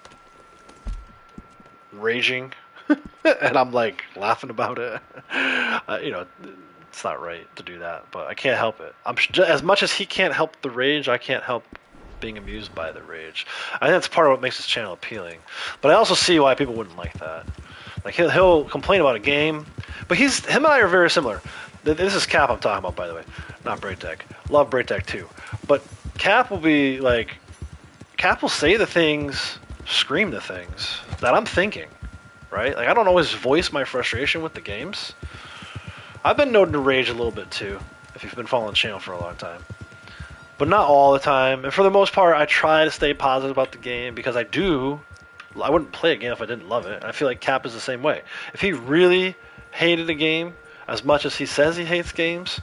A: raging, and I'm like laughing about it. It's not right to do that, but I can't help it. As much as he can't help the rage, I can't help being amused by the rage. I think that's part of what makes this channel appealing. But I also see why people wouldn't like that. Like he'll complain about a game, but him and I are very similar. This is Cap I'm talking about, by the way, not Braytek. Love Braytek too, but Cap will say the things, scream the things that I'm thinking, right? Like I don't always voice my frustration with the games. I've been known to rage a little bit too, if you've been following the channel for a long time. But not all the time, and for the most part, I try to stay positive about the game because I wouldn't play a game if I didn't love it. And I feel like Cap is the same way. If he really hated a game as much as he says he hates games,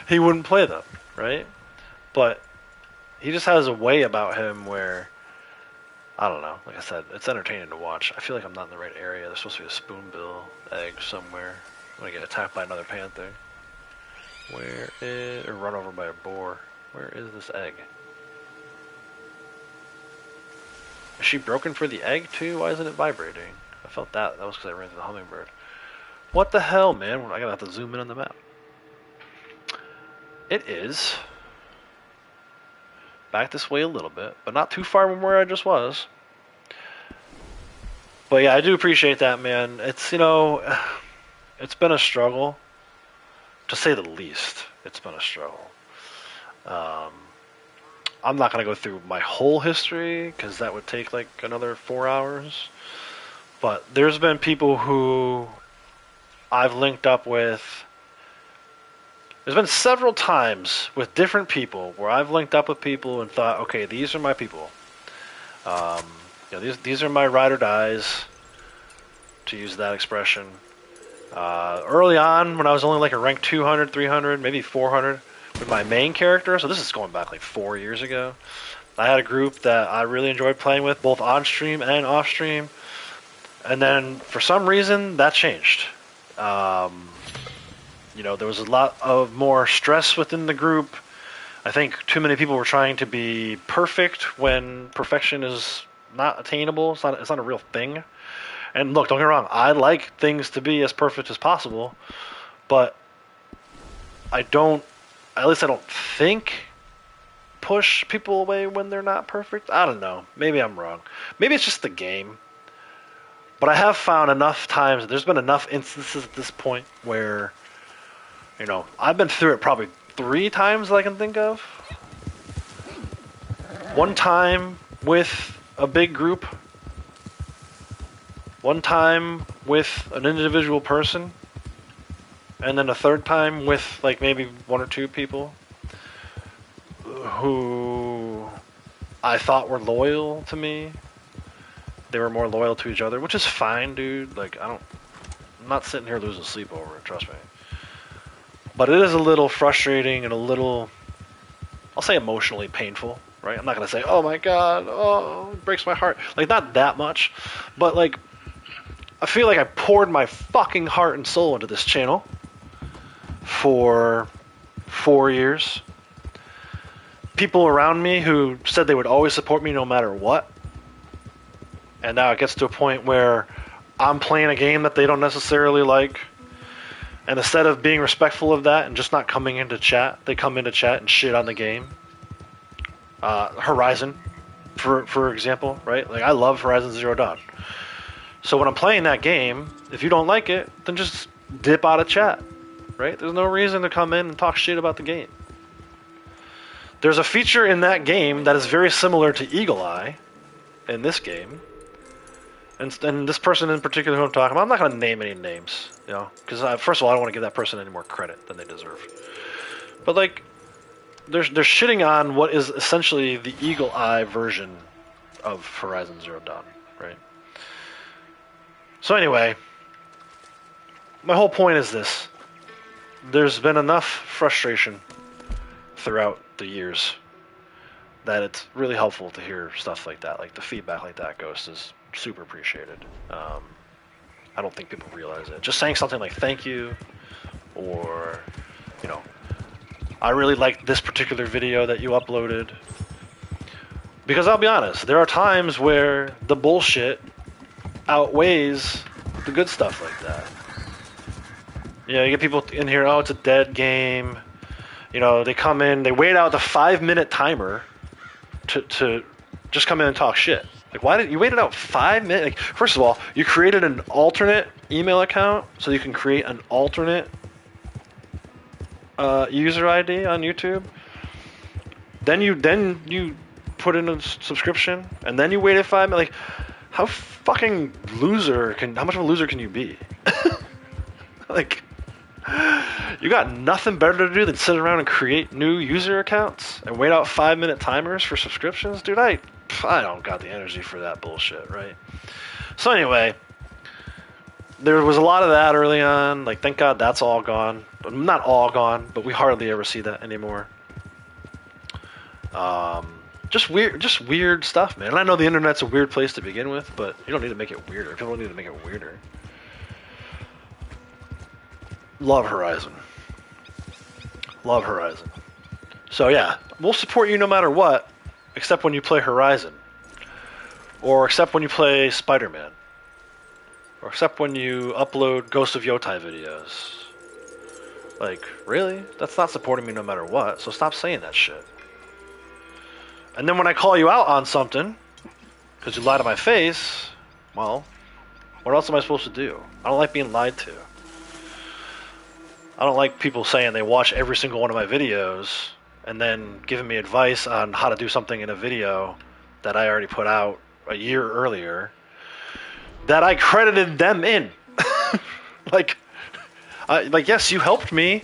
A: he wouldn't play them, right? But he just has a way about him where, I don't know, like I said, it's entertaining to watch. I feel like I'm not in the right area. There's supposed to be a spoonbill egg somewhere. I'm going to get attacked by another panther. Or run over by a boar. Where is this egg? Is she broken for the egg too? Why isn't it vibrating? I felt that. That was because I ran through the hummingbird. What the hell, man? I gotta have to zoom in on the map. It is back this way a little bit, but not too far from where I just was. But yeah, I do appreciate that, man. It's, it's been a struggle. To say the least, it's been a struggle. I'm not going to go through my whole history because that would take like another 4 hours. But there's been people who I've linked up with. There's been several times with different people where I've linked up with people and thought, okay, these are my people. These are my ride or dies, to use that expression. Early on, when I was only like a rank 200, 300, maybe 400 with my main character, so this is going back like 4 years ago, I had a group that I really enjoyed playing with, both on stream and off stream, and then for some reason that changed. There was a lot of more stress within the group. I think too many people were trying to be perfect when perfection is not attainable. It's not a real thing. And look, don't get me wrong, I like things to be as perfect as possible, but I don't think, push people away when they're not perfect. I don't know. Maybe I'm wrong. Maybe it's just the game. But I have found enough times, there's been enough instances at this point where, I've been through it probably 3 times that I can think of. One time with a big group. One time with an individual person, and then a third time with like maybe 1 or 2 people who I thought were loyal to me. They were more loyal to each other, which is fine, dude. Like I'm not sitting here losing sleep over it, trust me. But it is a little frustrating and a little, I'll say emotionally painful, right? I'm not gonna say, oh my god, oh, it breaks my heart. Like not that much, but like I feel like I poured my fucking heart and soul into this channel for 4 years. People around me who said they would always support me no matter what. And now it gets to a point where I'm playing a game that they don't necessarily like. And instead of being respectful of that and just not coming into chat, they come into chat and shit on the game. Horizon, for example, right? Like I love Horizon Zero Dawn. So when I'm playing that game, if you don't like it, then just dip out of chat, right? There's no reason to come in and talk shit about the game. There's a feature in that game that is very similar to Eagle Eye in this game, And this person in particular who I'm talking about, I'm not going to name any names, you know, because first of all, I don't want to give that person any more credit than they deserve. But like, they're shitting on what is essentially the Eagle Eye version of Horizon Zero Dawn, right? So anyway, my whole point is this: there's been enough frustration throughout the years that it's really helpful to hear stuff like that. Like the feedback like that, Ghost, is super appreciated. I don't think people realize it. Just saying something like thank you, or, you know, I really liked this particular video that you uploaded. Because I'll be honest, there are times where the bullshit outweighs the good stuff like that. You know, you get people in here, oh, it's a dead game. You know, they come in, they wait out the 5-minute timer to just come in and talk shit. Like, why did you waited out 5 minutes? Like, first of all, you created an alternate email account so you can create an alternate user ID on YouTube. Then you put in a subscription, and then you waited 5 minutes. Like, how fucking how much of a loser can you be? Like, you got nothing better to do than sit around and create new user accounts and wait out 5-minute timers for subscriptions? Dude, I don't got the energy for that bullshit, right? So anyway, there was a lot of that early on. Like, thank God that's all gone. Not all gone, but we hardly ever see that anymore. Just weird stuff, man. And I know the internet's a weird place to begin with, but you don't need to make it weirder. People don't need to make it weirder. Love Horizon. Love Horizon. So yeah, we'll support you no matter what, except when you play Horizon. Or except when you play Spider-Man. Or except when you upload Ghost of Yotai videos. Like, really? That's not supporting me no matter what, so stop saying that shit. And then when I call you out on something, because you lied to my face, well, what else am I supposed to do? I don't like being lied to. I don't like people saying they watch every single one of my videos and then giving me advice on how to do something in a video that I already put out a year earlier that I credited them in. Like, yes, you helped me.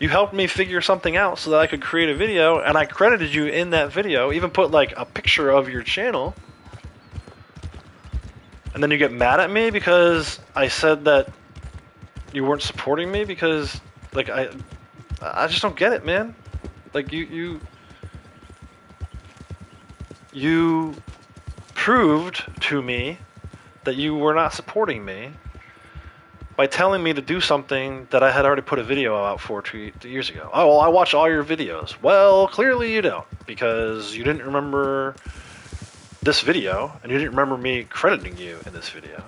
A: You helped me figure something out so that I could create a video, and I credited you in that video, even put like a picture of your channel. And then you get mad at me because I said that you weren't supporting me, because like I just don't get it, man. Like you proved to me that you were not supporting me by telling me to do something that I had already put a video out for 2 years ago. Oh, well, I watch all your videos. Well, clearly you don't, because you didn't remember this video, and you didn't remember me crediting you in this video.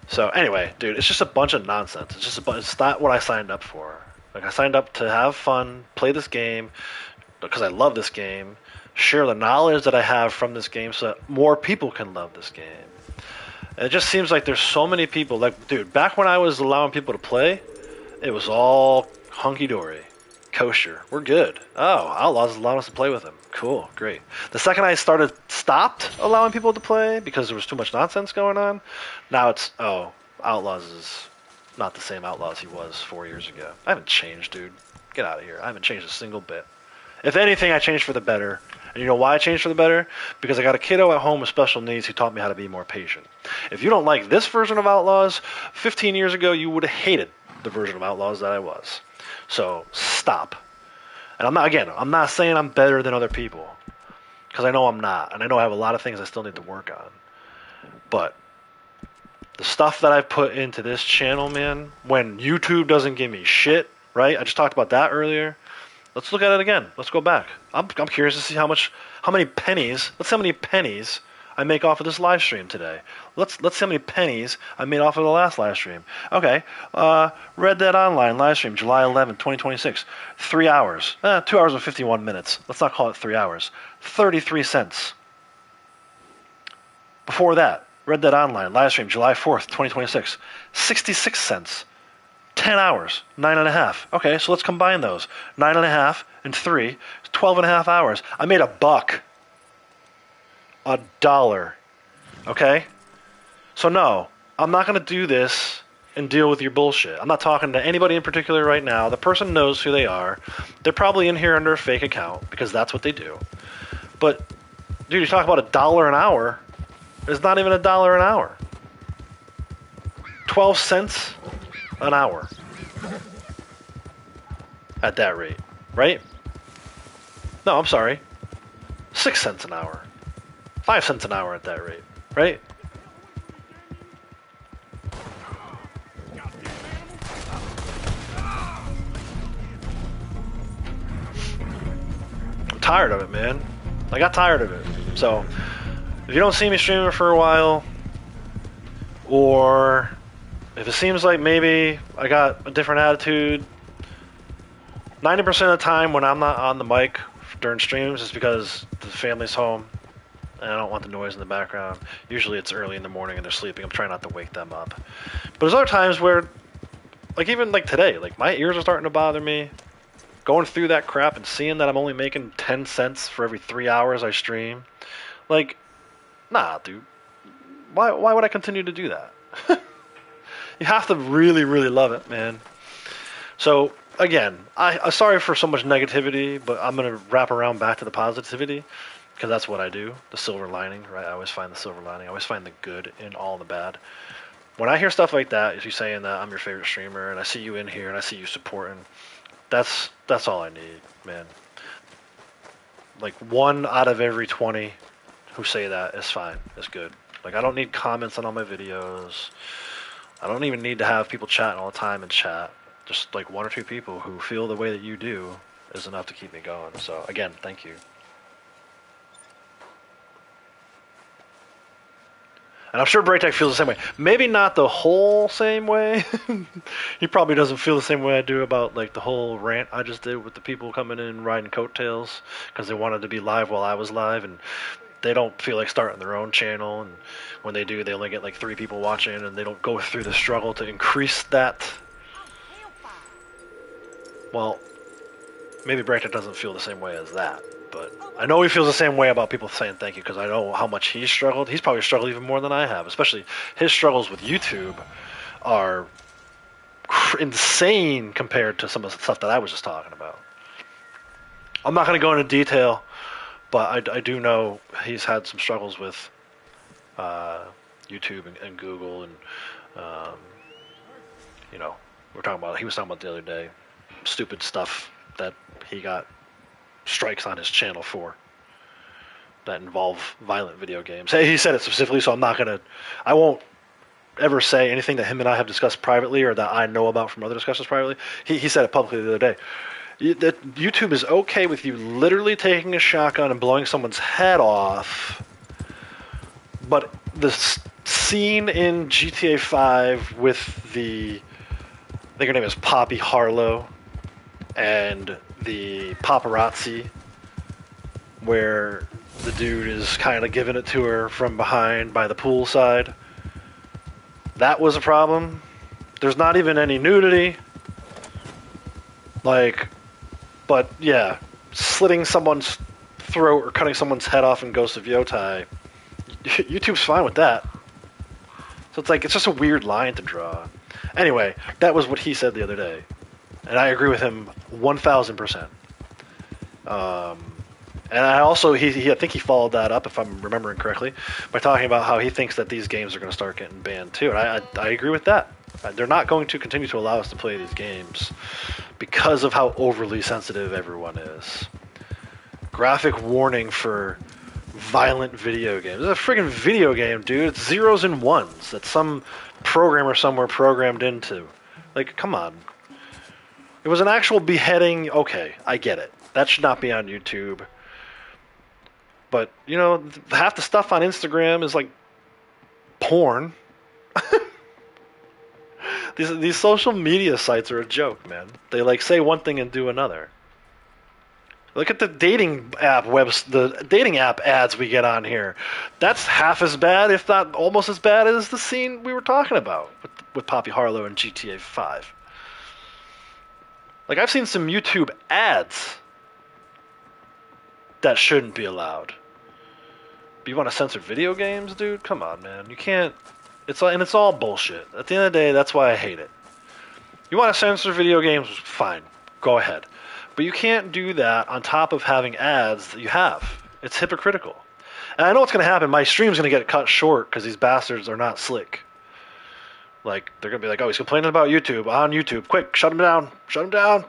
A: So anyway, dude, it's just a bunch of nonsense. It's not what I signed up for. Like, I signed up to have fun, play this game, because I love this game, share the knowledge that I have from this game so that more people can love this game. And it just seems like there's so many people, like, dude, back when I was allowing people to play, it was all hunky-dory, kosher, we're good. Oh, Outlaws allowed us to play with them. Cool, great. The second I stopped allowing people to play because there was too much nonsense going on, now it's, oh, Outlaws is not the same Outlaws he was 4 years ago. I haven't changed, dude. Get out of here. I haven't changed a single bit. If anything, I changed for the better. And you know why I changed for the better? Because I got a kiddo at home with special needs who taught me how to be more patient. If you don't like this version of Outlaws, 15 years ago you would have hated the version of Outlaws that I was. So stop. And I'm not saying I'm better than other people, because I know I'm not, and I know I have a lot of things I still need to work on. But the stuff that I've put into this channel, man, when YouTube doesn't give me shit, right? I just talked about that earlier. Let's look at it again. Let's go back. I'm curious to see how many pennies. Let's see how many pennies I make off of this live stream today. Let's see how many pennies I made off of the last live stream. Okay, Red Dead Online live stream, July 11th, 2026. 3 hours. 2 hours and 51 minutes. Let's not call it 3 hours. 33 cents. Before that, Red Dead Online live stream, July 4th, 2026. 66 cents. 10 hours. 9.5. Okay, so let's combine those. 9.5 and 3. 12.5 hours. I made $1. $1. Okay? So no, I'm not going to do this and deal with your bullshit. I'm not talking to anybody in particular right now. The person knows who they are. They're probably in here under a fake account because that's what they do. But, dude, you talk about $1 an hour. It's not even $1 an hour. 12 cents an hour. At that rate, right? No, I'm sorry. 6 cents an hour. 5 cents an hour at that rate, right? I'm tired of it, man. I got tired of it. So, if you don't see me streaming for a while, or if it seems like maybe I got a different attitude, 90% of the time when I'm not on the mic during streams is because the family's home and I don't want the noise in the background. Usually it's early in the morning and they're sleeping. I'm trying not to wake them up. But there's other times where, like even like today, like my ears are starting to bother me. Going through that crap and seeing that I'm only making 10 cents for every 3 hours I stream. Like, nah, dude. Why would I continue to do that? You have to really, really love it, man. So, again, I'm sorry for so much negativity, but I'm going to wrap around back to the positivity, because that's what I do, the silver lining, right? I always find the silver lining. I always find the good in all the bad. When I hear stuff like that, if you're saying that I'm your favorite streamer, and I see you in here, and I see you supporting, that's all I need, man. Like, 1 out of every 20 who say that is fine, is good. Like, I don't need comments on all my videos. I don't even need to have people chatting all the time in chat. Just like 1 or 2 people who feel the way that you do is enough to keep me going. So again, thank you. And I'm sure Braytech feels the same way. Maybe not the whole same way. He probably doesn't feel the same way I do about like the whole rant I just did with the people coming in riding coattails because they wanted to be live while I was live, and they don't feel like starting their own channel, and when they do, they only get like 3 people watching, and they don't go through the struggle to increase that. Well, maybe Braytech doesn't feel the same way as that, but I know he feels the same way about people saying thank you, because I know how much he's struggled. He's probably struggled even more than I have, especially his struggles with YouTube are insane compared to some of the stuff that I was just talking about. I'm not going to go into detail, but I do know he's had some struggles with YouTube and Google, and you know, he was talking about the other day, stupid stuff that he got strikes on his channel for that involve violent video games. Hey, he said it specifically, so I won't ever say anything that him and I have discussed privately or that I know about from other discussions privately. He said it publicly the other day. That YouTube is okay with you literally taking a shotgun and blowing someone's head off, but the scene in GTA 5 with I think her name is Poppy Harlow, and the paparazzi, where the dude is kind of giving it to her from behind by the poolside, that was a problem. There's not even any nudity. Like, but yeah, slitting someone's throat or cutting someone's head off in Ghost of Yotai, YouTube's fine with that. So it's like, it's just a weird line to draw. Anyway, that was what he said the other day, and I agree with him 1,000%. And I also, I think he followed that up, if I'm remembering correctly, by talking about how he thinks that these games are going to start getting banned too. And I agree with that. They're not going to continue to allow us to play these games because of how overly sensitive everyone is. Graphic warning for violent video games. It's a friggin' video game, dude. It's zeros and ones that some programmer somewhere programmed into. Like, come on. It was an actual beheading. Okay, I get it. That should not be on YouTube. But, you know, half the stuff on Instagram is like porn. These social media sites are a joke, man. They like say one thing and do another. Look at the dating app ads we get on here. That's half as bad, if not almost as bad, as the scene we were talking about with Poppy Harlow and GTA 5. Like, I've seen some YouTube ads that shouldn't be allowed. But you want to censor video games, dude? Come on, man. You can't. It's all bullshit. At the end of the day, that's why I hate it. You want to censor video games? Fine, go ahead. But you can't do that on top of having ads that you have. It's hypocritical. And I know what's going to happen. My stream's going to get cut short because these bastards are not slick. Like, they're going to be like, oh, he's complaining about YouTube. On YouTube. Quick, shut him down. Shut him down.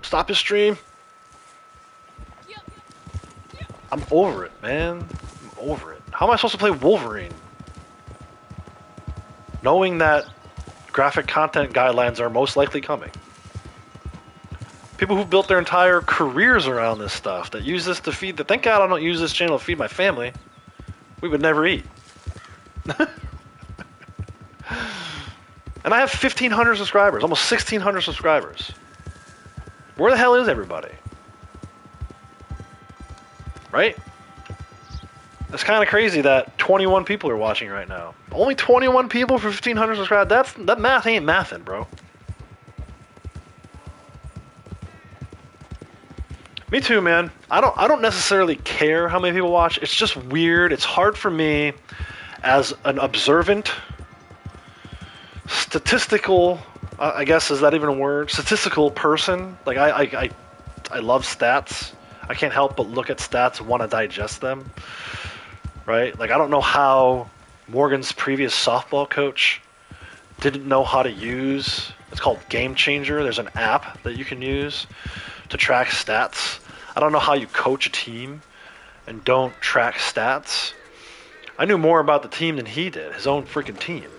A: Stop his stream. I'm over it, man. I'm over it. How am I supposed to play Wolverine? Knowing that graphic content guidelines are most likely coming. People who built their entire careers around this stuff, that use this to feed thank God I don't use this channel to feed my family. We would never eat. And I have 1,500 subscribers, almost 1,600 subscribers. Where the hell is everybody? Right? It's kind of crazy that 21 people are watching right now. Only 21 people for 1,500 subscribers. That math ain't mathin', bro. Me too, man. I don't necessarily care how many people watch. It's just weird. It's hard for me as an observant, statistical, I guess, is that even a word? Statistical person. Like, I love stats. I can't help but look at stats and want to digest them. Right? Like, I don't know how Morgan's previous softball coach didn't know how to use, it's called Game Changer. There's an app that you can use to track stats. I don't know how you coach a team and don't track stats. I knew more about the team than he did, his own freaking team.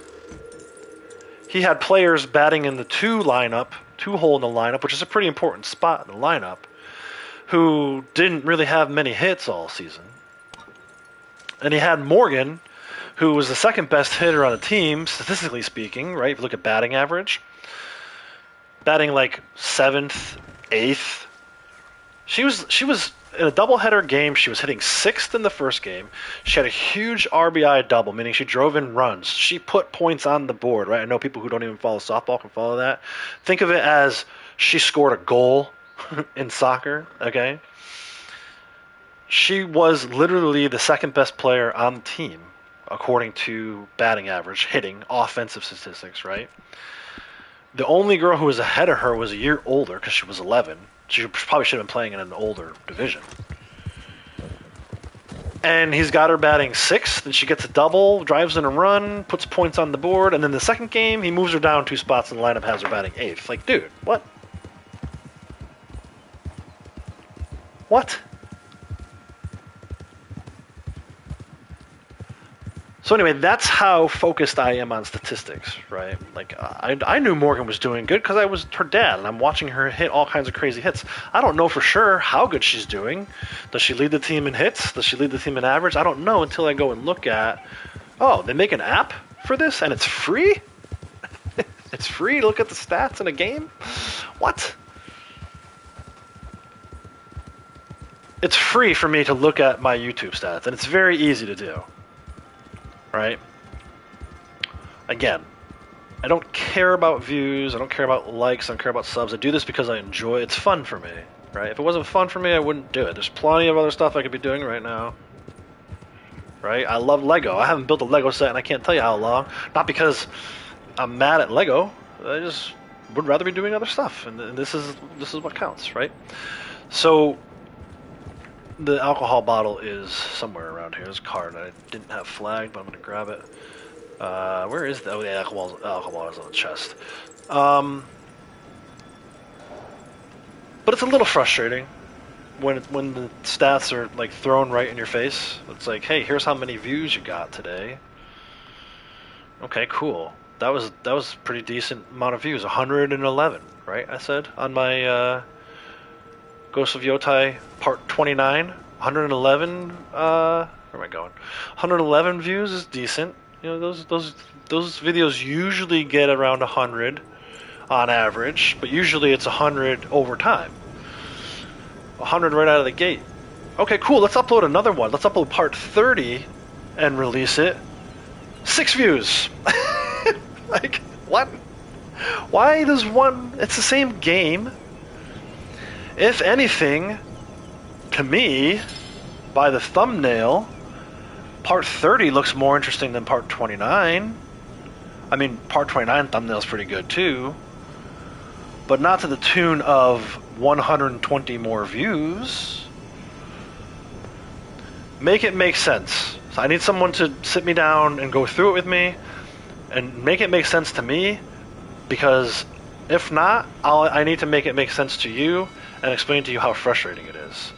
A: He had players batting in the two hole in the lineup, which is a pretty important spot in the lineup, who didn't really have many hits all season. And he had Morgan, who was the second best hitter on the team, statistically speaking, right? If you look at batting average, batting like 7th, 8th. She was in a doubleheader game. She was hitting 6th in the first game. She had a huge RBI double, meaning she drove in runs. She put points on the board, right? I know people who don't even follow softball can follow that. Think of it as she scored a goal in soccer, okay? She was literally the second best player on the team, according to batting average, hitting, offensive statistics, right? The only girl who was ahead of her was a year older because she was 11. She probably should have been playing in an older division. And he's got her batting 6th, and she gets a double, drives in a run, puts points on the board, and then the second game, he moves her down 2 spots in the lineup, has her batting 8th. Like, dude, what? What? So anyway, that's how focused I am on statistics, right? Like, I knew Morgan was doing good because I was her dad, and I'm watching her hit all kinds of crazy hits. I don't know for sure how good she's doing. Does she lead the team in hits? Does she lead the team in average? I don't know until I go and look at, oh, they make an app for this, and it's free? It's free to look at the stats in a game? What? It's free for me to look at my YouTube stats, and it's very easy to do. Right? Again, I don't care about views, I don't care about likes, I don't care about subs. I do this because I enjoy it. It's fun for me, right? If it wasn't fun for me, I wouldn't do it. There's plenty of other stuff I could be doing right now. Right? I love Lego. I haven't built a Lego set and I can't tell you how long. Not because I'm mad at Lego. I just would rather be doing other stuff. And this is what counts, right? So the alcohol bottle is somewhere around here. There's a card I didn't have flagged, but I'm going to grab it. Where is the... Oh, the alcohol is on the chest. But it's a little frustrating when the stats are like thrown right in your face. It's like, hey, here's how many views you got today. Okay, cool. That was a pretty decent amount of views. 111, right? I said on my... Ghost of Yotai Part 29, 111. Where am I going? 111 views is decent. You know, those videos usually get around 100 on average, but usually it's 100 over time. 100 right out of the gate. Okay, cool. Let's upload another one. Let's upload Part 30 and release it. 6 views. Like, what? Why does one? It's the same game. If anything, to me, by the thumbnail, Part 30 looks more interesting than Part 29. I mean, Part 29 thumbnail's pretty good too. But not to the tune of 120 more views. Make it make sense. So I need someone to sit me down and go through it with me and make it make sense to me, because if not, I need to make it make sense to you and explain to you how frustrating it is.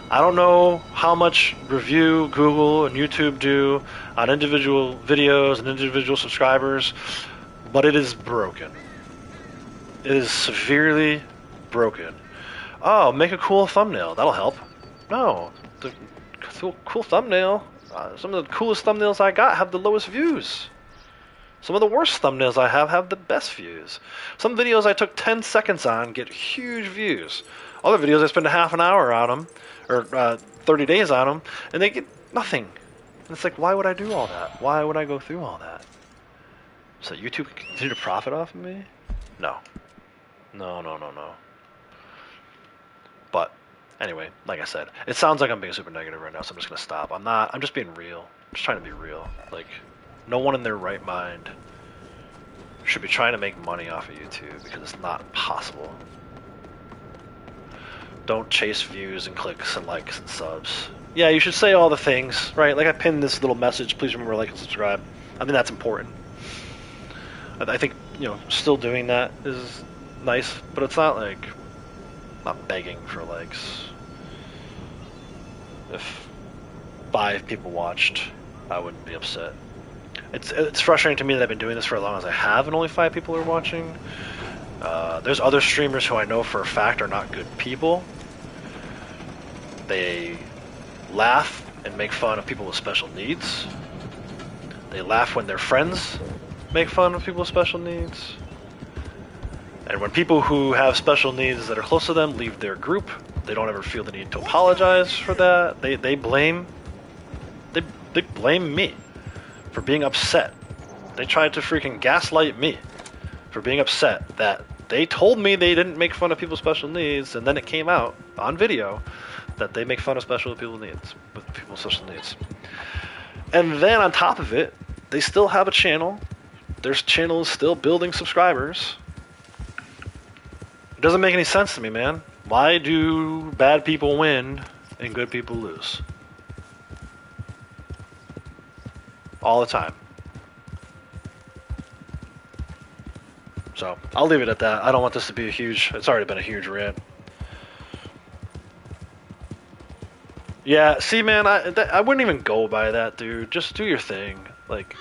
A: I don't know how much review Google and YouTube do on individual videos and individual subscribers, but it is broken. It is severely broken. Oh, make a cool thumbnail. That'll help. No. The cool thumbnail. Some of the coolest thumbnails I got have the lowest views. Some of the worst thumbnails I have the best views. Some videos I took 10 seconds on get huge views. Other videos I spend a half an hour on them, or 30 days on them, and they get nothing. And it's like, why would I do all that? Why would I go through all that? So YouTube can continue to profit off of me? No. No. But anyway, like I said, it sounds like I'm being super negative right now, so I'm just gonna stop. I'm not. I'm just being real. I'm just trying to be real. Like, no one in their right mind should be trying to make money off of YouTube, because it's not possible. Don't chase views and clicks and likes and subs. Yeah, you should say all the things, right? Like I pinned this little message, please remember to like and subscribe. I mean, that's important. I think, you know, still doing that is nice, but it's not like, I'm not begging for likes. If 5 people watched, I wouldn't be upset. It's frustrating to me that I've been doing this for as long as I have and only 5 people are watching. There's other streamers who I know for a fact are not good people. They laugh and make fun of people with special needs. They laugh when their friends make fun of people with special needs. And when people who have special needs that are close to them leave their group, they don't ever feel the need to apologize for that. They blame me for being upset. They tried to freaking gaslight me for being upset that they told me they didn't make fun of people's special needs, and then it came out on video that they make fun of people's special needs. And then on top of it, they still have a channel. Their channel is still building subscribers. It doesn't make any sense to me, man. Why do bad people win and good people lose? All the time. So, I'll leave it at that. I don't want this to be a huge... It's already been a huge rant. Yeah, see, man, I wouldn't even go by that, dude. Just do your thing. Like,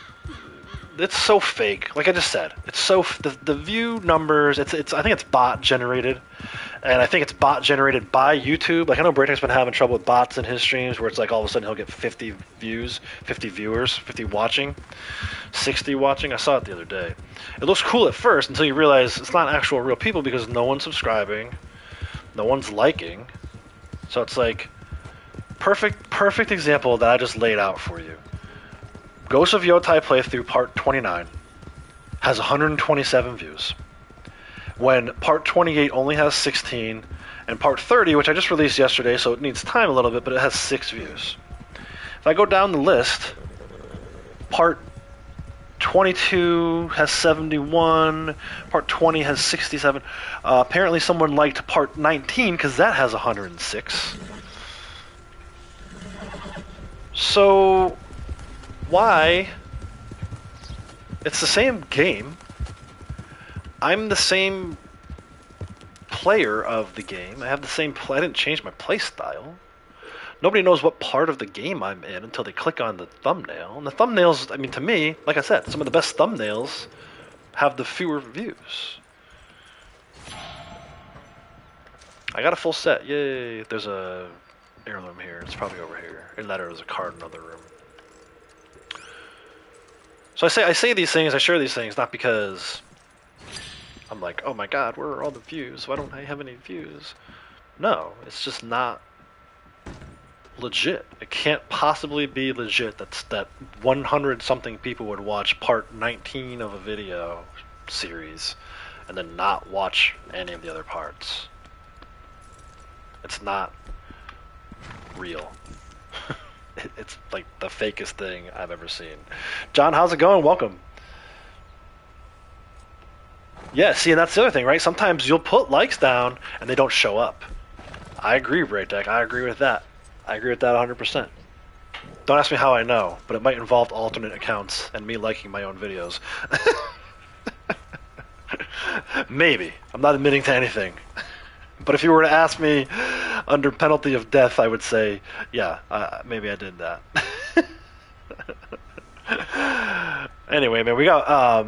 A: it's so fake. Like I just said, it's so... The view numbers, I think it's bot generated. And I think it's bot generated by YouTube. Like, I know Breakneck's been having trouble with bots in his streams where it's like all of a sudden he'll get 50 views, 50 viewers, 50 watching, 60 watching. I saw it the other day. It looks cool at first until you realize it's not actual real people because no one's subscribing, no one's liking. So it's like, perfect example that I just laid out for you. Ghost of Yotai playthrough part 29 has 127 views. When part 28 only has 16, and part 30, which I just released yesterday, so it needs time a little bit, but it has 6 views. If I go down the list, part 22 has 71, part 20 has 67. Apparently someone liked part 19, because that has 106. So, why? It's the same game. I'm the same player of the game. I have the same I didn't change my play style. Nobody knows what part of the game I'm in until they click on the thumbnail. And the thumbnails, I mean, to me, like I said, some of the best thumbnails have the fewer views. I got a full set. Yay. There's a heirloom here. It's probably over here. In that, there's a card in another room. So I say these things, I share these things, not because I'm like, oh my god, where are all the views? Why don't I have any views? No, it's just not legit. It can't possibly be legit that 100 something people would watch part 19 of a video series and then not watch any of the other parts. It's not real. It's like the fakest thing I've ever seen. John, how's it going? Welcome. Yeah, see, and that's the other thing, right? Sometimes you'll put likes down and they don't show up. I agree, Braytech. I agree with that. I agree with that 100%. Don't ask me how I know, but it might involve alternate accounts and me liking my own videos. Maybe. I'm not admitting to anything. But if you were to ask me under penalty of death, I would say, yeah, maybe I did that. Anyway, man, we got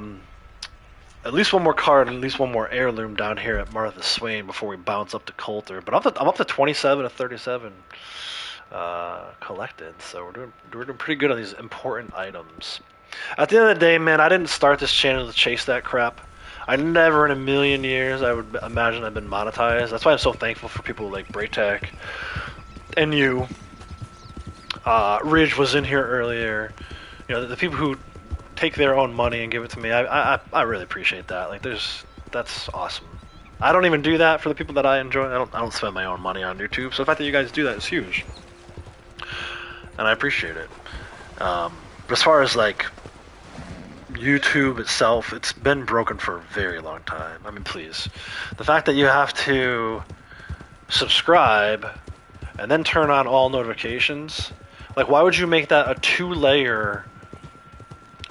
A: at least one more card and at least one more heirloom down here at Martha Swain before we bounce up to Coulter. But I'm up to 27 of 37 collected, so we're doing pretty good on these important items. At the end of the day, man, I didn't start this channel to chase that crap. I never in a million years I would imagine I've been monetized. That's why I'm so thankful for people like Braytech and you. Ridge was in here earlier. You know, the people who take their own money and give it to me, I really appreciate that. Like, that's awesome. I don't even do that for the people that I enjoy. I don't spend my own money on YouTube. So the fact that you guys do that is huge, and I appreciate it. But as far as like YouTube itself, it's been broken for a very long time. I mean, please, the fact that you have to subscribe and then turn on all notifications, like, why would you make that a 2-layer?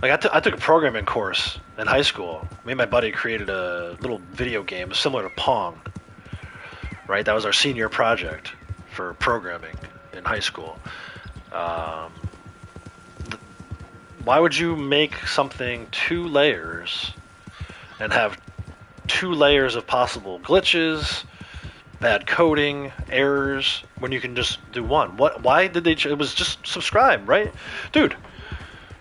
A: Like, I took a programming course in high school. Me and my buddy created a little video game similar to Pong, right? That was our senior project for programming in high school. Why would you make something 2 layers and have 2 layers of possible glitches, bad coding, errors, when you can just do one? Why did they? It was just subscribe, right, dude?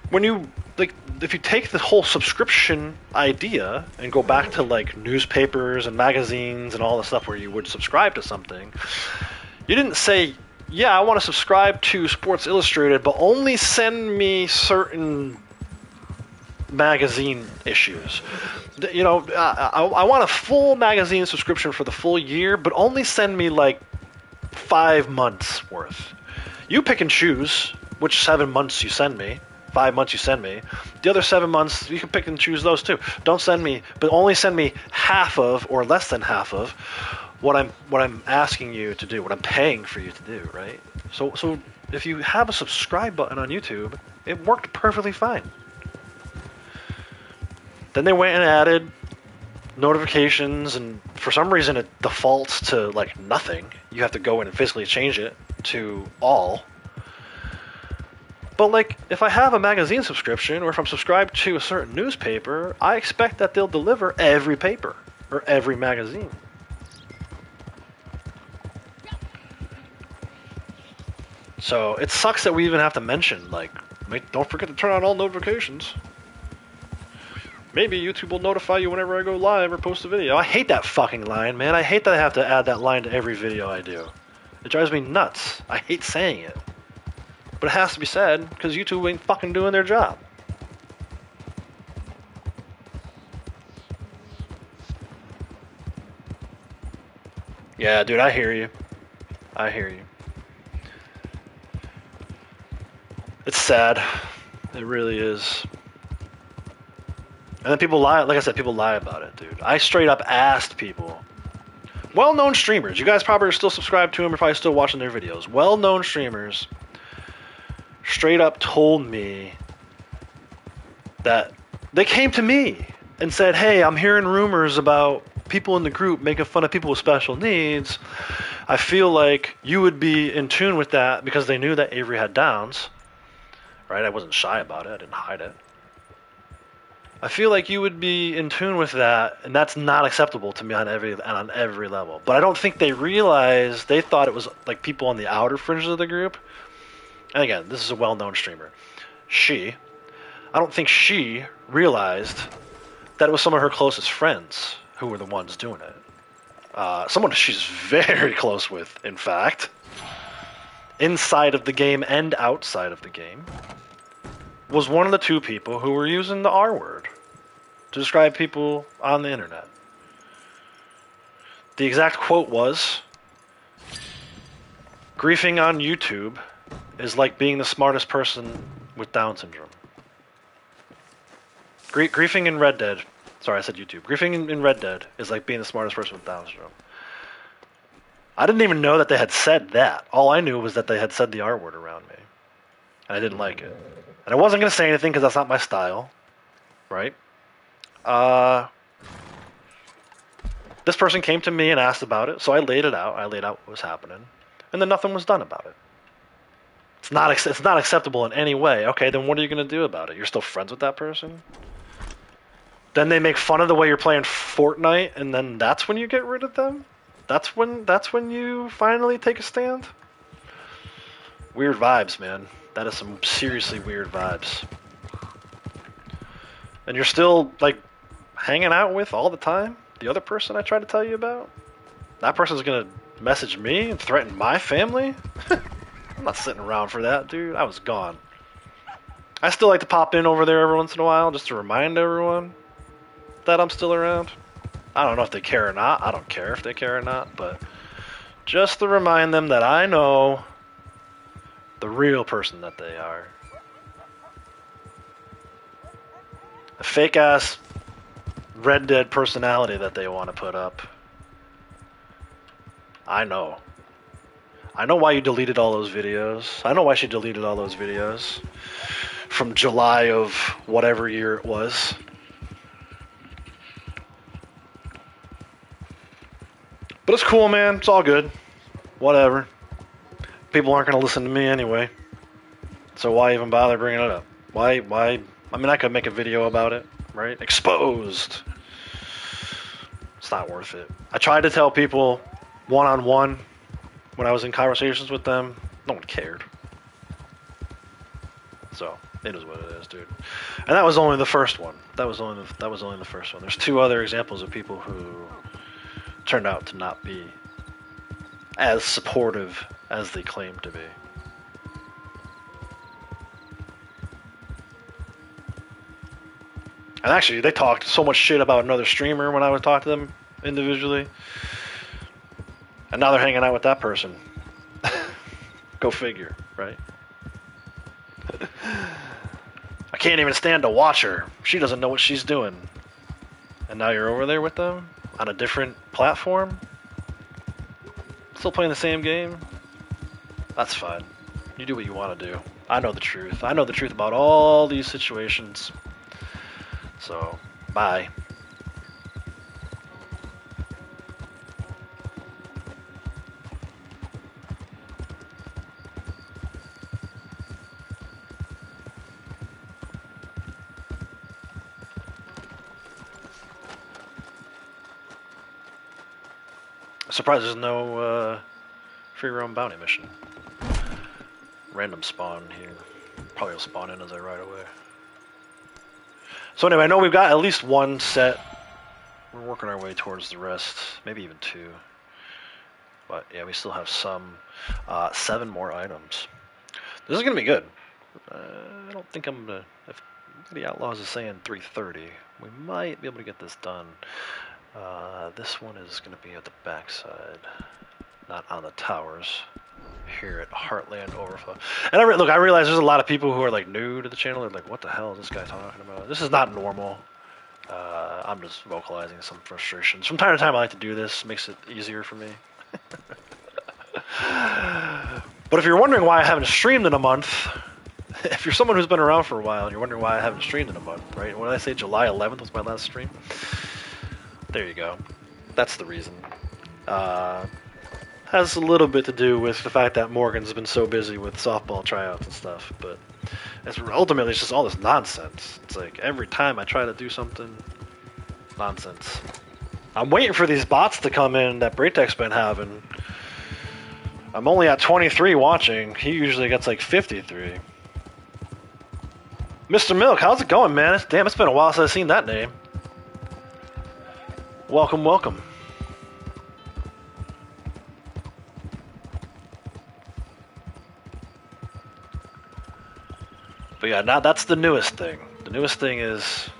A: When you like, if you take the whole subscription idea and go back to like newspapers and magazines and all the stuff where you would subscribe to something, you didn't say, yeah, I want to subscribe to Sports Illustrated, but only send me certain magazine issues. You know, I want a full magazine subscription for the full year, but only send me like 5 months worth. You pick and choose which 7 months you send me. 5 months you send me. The other 7 months, you can pick and choose those too. Don't send me, but only send me half of or less than half of what I'm asking you to do, what I'm paying for you to do, right? So if you have a subscribe button on YouTube, it worked perfectly fine. Then they went and added notifications, and for some reason it defaults to like nothing. You have to go in and physically change it to all. But like, if I have a magazine subscription, or if I'm subscribed to a certain newspaper, I expect that they'll deliver every paper or every magazine. So it sucks that we even have to mention, like, don't forget to turn on all notifications. Maybe YouTube will notify you whenever I go live or post a video. I hate that fucking line, man. I hate that I have to add that line to every video I do. It drives me nuts. I hate saying it. But it has to be said, because YouTube ain't fucking doing their job. Yeah, dude, I hear you. I hear you. It's sad. It really is. And then people lie. Like I said, people lie about it, dude. I straight up asked people, well-known streamers, you guys probably are still subscribed to them, or probably still watching their videos. Well-known streamers straight up told me that they came to me and said, hey, I'm hearing rumors about people in the group making fun of people with special needs. I feel like you would be in tune with that, because they knew that Avery had Downs. Right? I wasn't shy about it. I didn't hide it. I feel like you would be in tune with that, and that's not acceptable to me on every level. But I don't think they realized, they thought it was like people on the outer fringes of the group. And again, this is a well-known streamer. I don't think she realized that it was some of her closest friends who were the ones doing it. Someone she's very close with, in fact, inside of the game and outside of the game, was one of the 2 people who were using the R word to describe people on the internet. The exact quote was, griefing on YouTube is like being the smartest person with Down syndrome. Griefing in Red Dead. Sorry, I said YouTube. Griefing in Red Dead is like being the smartest person with Down syndrome. I didn't even know that they had said that. All I knew was that they had said the R word around me. And I didn't like it. And I wasn't going to say anything because that's not my style. Right? This person came to me and asked about it, so I laid it out. I laid out what was happening. And then nothing was done about it. It's not acceptable in any way. Okay, then what are you going to do about it? You're still friends with that person? Then they make fun of the way you're playing Fortnite, and then that's when you get rid of them? That's when you finally take a stand? Weird vibes, man. That is some seriously weird vibes. And you're still, like, hanging out with all the time? The other person I tried to tell you about? That person's gonna message me and threaten my family? I'm not sitting around for that, dude. I was gone. I still like to pop in over there every once in a while just to remind everyone that I'm still around. I don't know if they care or not. I don't care if they care or not, but just to remind them that I know the real person that they are. The fake ass Red Dead personality that they want to put up. I know. I know why you deleted all those videos. I know why she deleted all those videos from July of whatever year it was. But it's cool, man. It's all good. Whatever. People aren't going to listen to me anyway. So why even bother bringing it up? Why? I mean, I could make a video about it, right? Exposed. It's not worth it. I tried to tell people one-on-one when I was in conversations with them. No one cared. So it is what it is, dude. And that was only the first one. That was only the first one. There's two other examples of people who turned out to not be as supportive as they claimed to be. And actually, they talked so much shit about another streamer when I would talk to them individually. And now they're hanging out with that person. Go figure, right? I can't even stand to watch her. She doesn't know what she's doing. And now you're over there with them on a different platform? Still playing the same game? That's fine. You do what you want to do. I know the truth. I know the truth about all these situations. So, bye. Surprised there's no free roam bounty mission. Random spawn here. Probably will spawn in as I ride away. So anyway, I know we've got at least one set. We're working our way towards the rest. Maybe even two. But yeah, we still have some. 7 more items. This is going to be good. I don't think I'm going to... If the Outlaws is saying 3:30, we might be able to get this done. This one is going to be at the backside, not on the towers. Here at Heartland Overflow. And I realize there's a lot of people who are like new to the channel. They're like, what the hell is this guy talking about? This is not normal. I'm just vocalizing some frustrations. From time to time I like to do this. Makes it easier for me. But if you're wondering why I haven't streamed in a month, if you're someone who's been around for a while and you're wondering why I haven't streamed in a month, right? What did I say? July 11th was my last stream? There you go. That's the reason. Has a little bit to do with the fact that Morgan's been so busy with softball tryouts and stuff, but ultimately it's just all this nonsense. It's like every time I try to do something, nonsense. I'm waiting for these bots to come in that Braytek's been having. I'm only at 23 watching. He usually gets like 53. Mr. Milk, how's it going, man? Damn, it's been a while since I've seen that name. Welcome, welcome. But yeah, now that's the newest thing. The newest thing is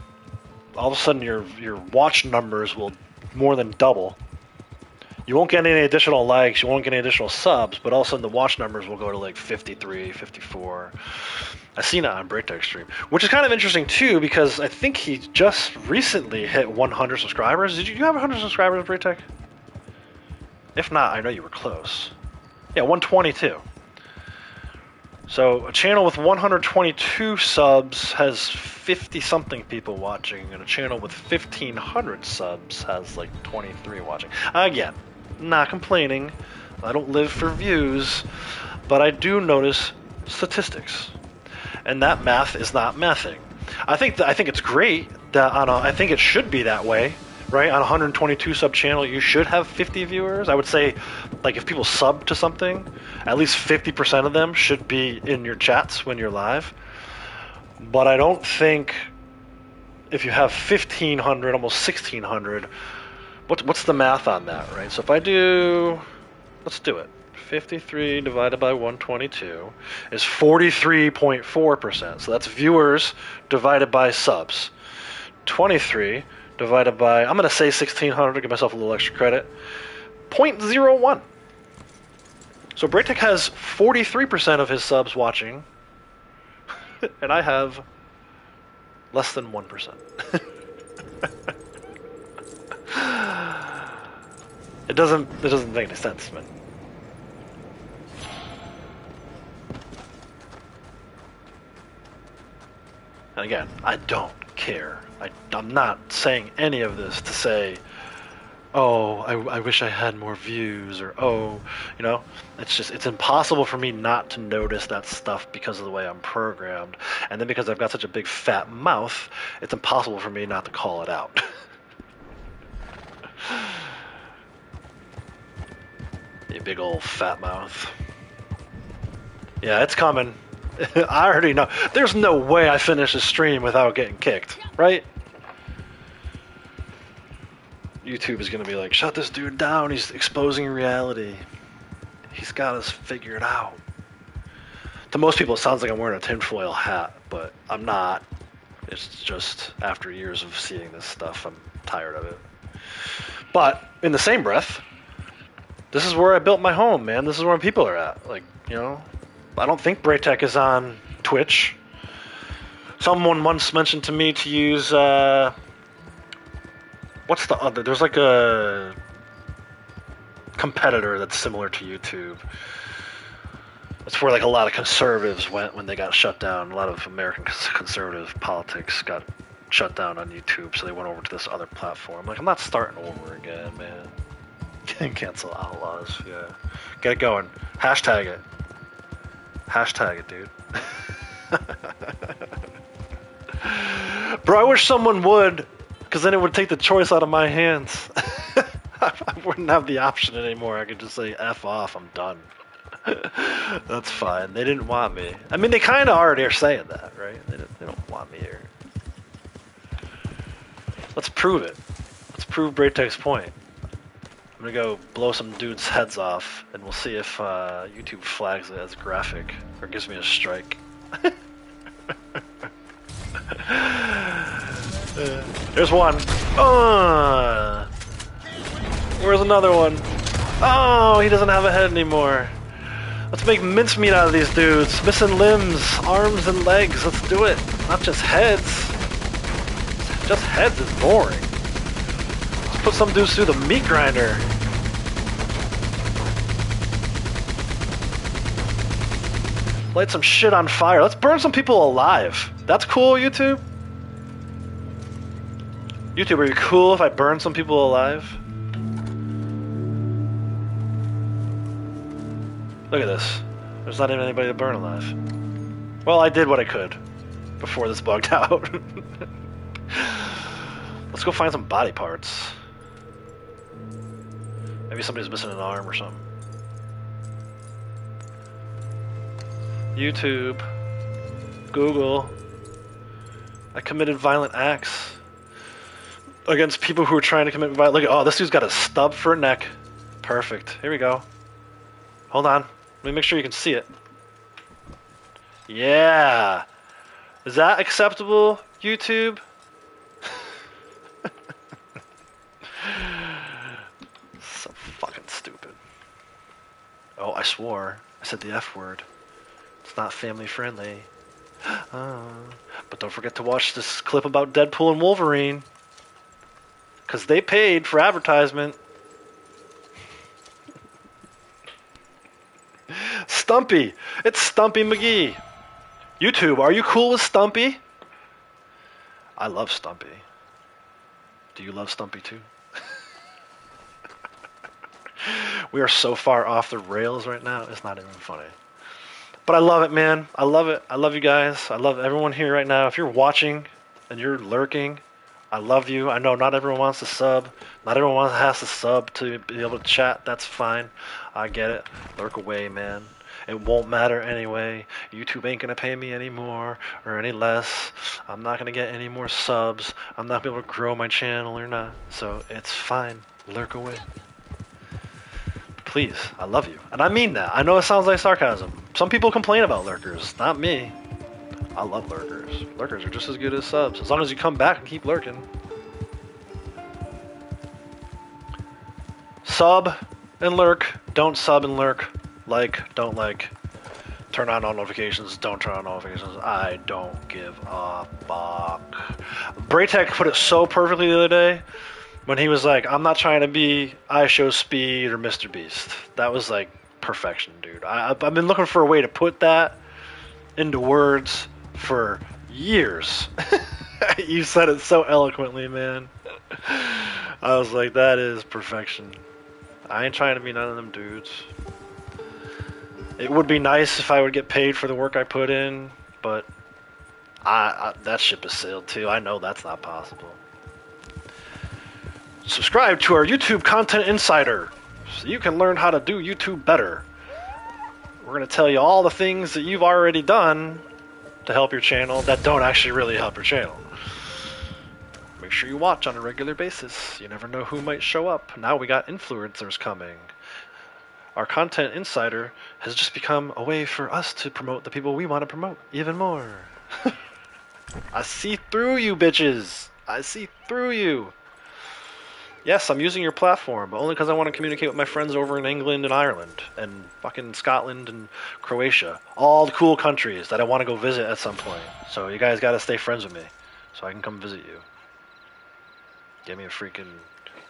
A: all of a sudden your watch numbers will more than double You won't get any additional likes, you won't get any additional subs, but all of a sudden the watch numbers will go to like 53, 54. I seen it on Breakdown Stream, which is kind of interesting too, because I think he just recently hit 100 subscribers. Did you have 100 subscribers, Breaktech? If not, I know you were close. Yeah, 122. So a channel with 122 subs has 50-something people watching, and a channel with 1,500 subs has like 23 watching. Again, not complaining. I don't live for views, but I do notice statistics, and that math is not mathing. I think it's great that I think it should be that way, right? On a 122 sub channel, you should have 50 viewers. I would say, like, if people sub to something, at least 50% of them should be in your chats when you're live. But I don't think if you have 1,500, almost 1,600, what's the math on that, right? So if I do, let's do it. 53 divided by 122 is 43.4%. So that's viewers divided by subs. 23 divided by, I'm going to say 1,600 to give myself a little extra credit, 0.01. So Braytech has 43% of his subs watching, and I have less than 1%. It doesn't make any sense, man. And again, I don't care. I'm not saying any of this to say, oh, I wish I had more views, or oh, you know, it's impossible for me not to notice that stuff because of the way I'm programmed. And then because I've got such a big fat mouth, it's impossible for me not to call it out. You big old fat mouth. Yeah, it's coming. I already know. There's no way I finish a stream without getting kicked, right? YouTube is going to be like, shut this dude down. He's exposing reality. He's got us figured out. To most people, it sounds like I'm wearing a tinfoil hat, but I'm not. It's just after years of seeing this stuff, I'm tired of it. But in the same breath, this is where I built my home, man. This is where people are at. Like, you know, I don't think Braytech is on Twitch. Someone once mentioned to me to use, what's the other? There's like a competitor that's similar to YouTube. That's where like a lot of conservatives went when they got shut down. A lot of American conservative politics got shut down on YouTube, so they went over to this other platform. Like, I'm not starting over again, man. Cancel Outlaws, yeah. Get it going. Hashtag it. Hashtag it, dude. Bro, I wish someone would, because then it would take the choice out of my hands. I wouldn't have the option anymore. I could just say, F off, I'm done. That's fine. They didn't want me. I mean, they kind of already are saying that, right? They don't want me here. Let's prove it. Let's prove Braytech's point. I'm gonna go blow some dudes' heads off, and we'll see if YouTube flags it as graphic, or gives me a strike. There's one. Where's another one? Oh, he doesn't have a head anymore. Let's make mincemeat out of these dudes. Missing limbs, arms, and legs. Let's do it. Not just heads. Just heads is boring. Let's put some dudes through the meat grinder. Light some shit on fire. Let's burn some people alive. That's cool, YouTube? YouTube, are you cool if I burn some people alive? Look at this. There's not even anybody to burn alive. Well, I did what I could before this bugged out. Let's go find some body parts. Maybe somebody's missing an arm or something. YouTube. Google. I committed violent acts against people who are trying to commit violent. Look at, oh, this dude's got a stub for a neck. Perfect. Here we go. Hold on. Let me make sure you can see it. Yeah. Is that acceptable, YouTube? So fucking Oh, I swore. I said the F word. It's not family friendly. But don't forget to watch this clip about Deadpool and Wolverine. Because they paid for advertisement. Stumpy. It's Stumpy McGee. YouTube, are you cool with Stumpy? I love Stumpy. Do you love Stumpy too? We are so far off the rails right now, it's not even funny. But I love it, man. I love it. I love you guys. I love everyone here right now. If you're watching and you're lurking, I love you. I know not everyone wants to sub. Not everyone has to sub to be able to chat. That's fine. I get it. Lurk away, man. It won't matter anyway. YouTube ain't gonna pay me any more or any less. I'm not gonna get any more subs. I'm not gonna be able to grow my channel or not. So it's fine. Lurk away. Please, I love you. And I mean that. I know it sounds like sarcasm. Some people complain about lurkers. Not me. I love lurkers. Lurkers are just as good as subs. As long as you come back and keep lurking. Sub and lurk. Don't sub and lurk. Like, don't like. Turn on all notifications. Don't turn on notifications. I don't give a fuck. Braytech put it so perfectly the other day. When he was like, I'm not trying to be I Show Speed or Mr. Beast. That was like perfection, dude. I've been looking for a way to put that into words for years. You said it so eloquently, man. I was like, that is perfection. I ain't trying to be none of them dudes. It would be nice if I would get paid for the work I put in, but that ship has sailed too. I know that's not possible. Subscribe to our YouTube Content Insider so you can learn how to do YouTube better. We're going to tell you all the things that you've already done to help your channel that don't actually really help your channel. Make sure you watch on a regular basis. You never know who might show up. Now we got influencers coming. Our Content Insider has just become a way for us to promote the people we want to promote even more. I see through you, bitches. I see through you. Yes, I'm using your platform, but only because I want to communicate with my friends over in England and Ireland and fucking Scotland and Croatia. All the cool countries that I want to go visit at some point. So you guys got to stay friends with me so I can come visit you. Give me a freaking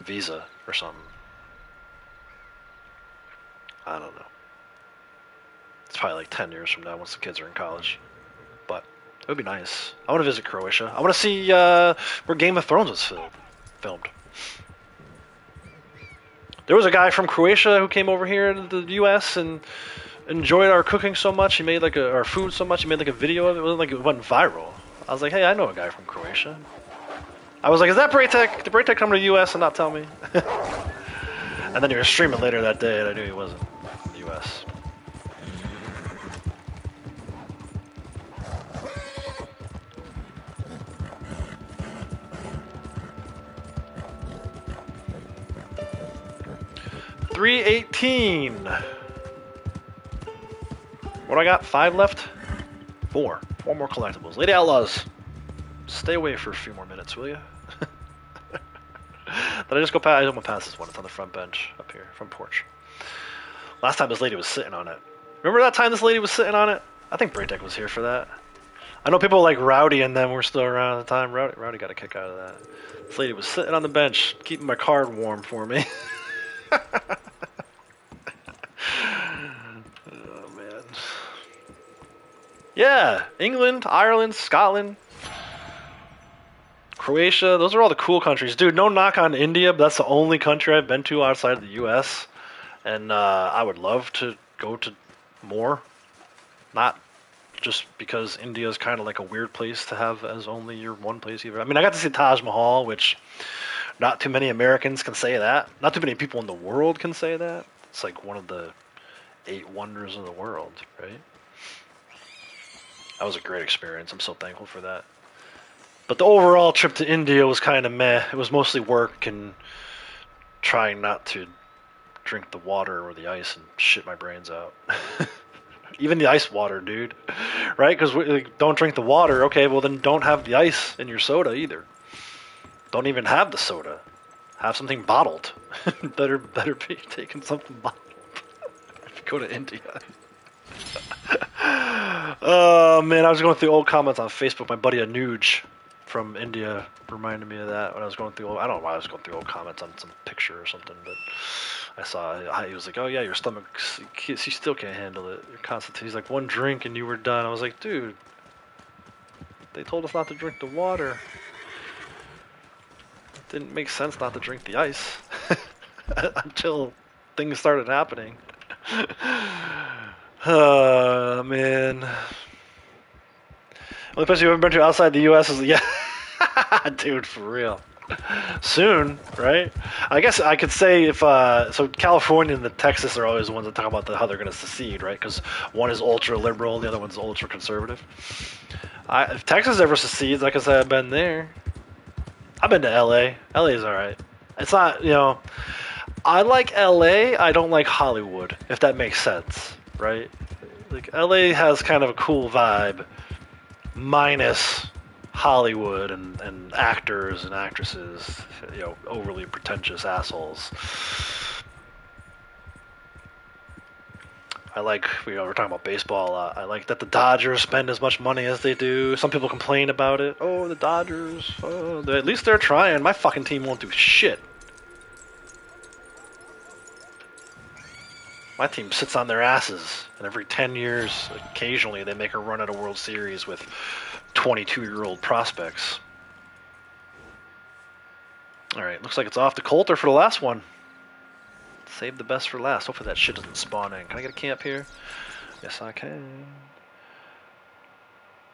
A: visa or something. I don't know. It's probably like 10 years from now once the kids are in college. But it would be nice. I want to visit Croatia. I want to see where Game of Thrones was filmed. There was a guy from Croatia who came over here to the U.S. and enjoyed our cooking so much. He made like our food so much. He made like a video of it. It went viral. I was like, hey, I know a guy from Croatia. I was like, is that Braytech? Did Braytech come to the U.S. and not tell me? And then he was streaming later that day, and I knew he wasn't from the U.S. $318. What do I got? 5 left? 4. 4 more collectibles. Lady Outlaws. Stay away for a few more minutes, will you? Did I just go past? I went past this one. It's on the front bench up here, front porch. Last time this lady was sitting on it. Remember that time this lady was sitting on it? I think Braytech was here for that. I know people like Rowdy and them were still around at the time. Rowdy got a kick out of that. This lady was sitting on the bench, keeping my card warm for me. Oh, man. Yeah, England, Ireland, Scotland, Croatia, those are all the cool countries. Dude, no knock on India, but that's the only country I've been to outside of the U.S. And I would love to go to more. Not just because India is kind of like a weird place to have as only your one place either. I mean, I got to see Taj Mahal, which not too many Americans can say that. Not too many people in the world can say that. It's like one of the 8 wonders of the world, right? That was a great experience. I'm so thankful for that. But the overall trip to India was kind of meh. It was mostly work and trying not to drink the water or the ice and shit my brains out. Even the ice water, dude. Right? Because don't drink the water. Okay, well then don't have the ice in your soda either. Don't even have the soda. Have something bottled. better be taking something bottled. Go to India. Oh man, I was going through old comments on Facebook. My buddy Anuj from India reminded me of that when I was going through. I don't know why I was going through old comments on some picture or something, but I saw he was like, "Oh yeah, your stomach, you still can't handle it. Your constitution." He's like, "One drink and you were done." I was like, "Dude, they told us not to drink the water. It didn't make sense not to drink the ice until things started happening." Man. Only place you've ever been to outside the U.S. is yeah, dude, for real. Soon, right? I guess I could say if so, California and the Texas are always the ones that talk about how they're going to secede, right? Because one is ultra liberal, the other one's ultra conservative. If Texas ever secedes, like I said, I've been there. I've been to L.A. L.A. is all right. It's not, I like L.A. I don't like Hollywood, if that makes sense, right? Like L.A. has kind of a cool vibe, minus Hollywood and actors and actresses, overly pretentious assholes. I like, we're talking about baseball a lot. I like that the Dodgers spend as much money as they do. Some people complain about it. Oh, the Dodgers. Oh, at least they're trying. My fucking team won't do shit. My team sits on their asses, and every 10 years, occasionally, they make a run at a World Series with 22-year-old prospects. All right, looks like it's off to Coulter for the last one. Save the best for last. Hopefully that shit doesn't spawn in. Can I get a camp here? Yes, I can.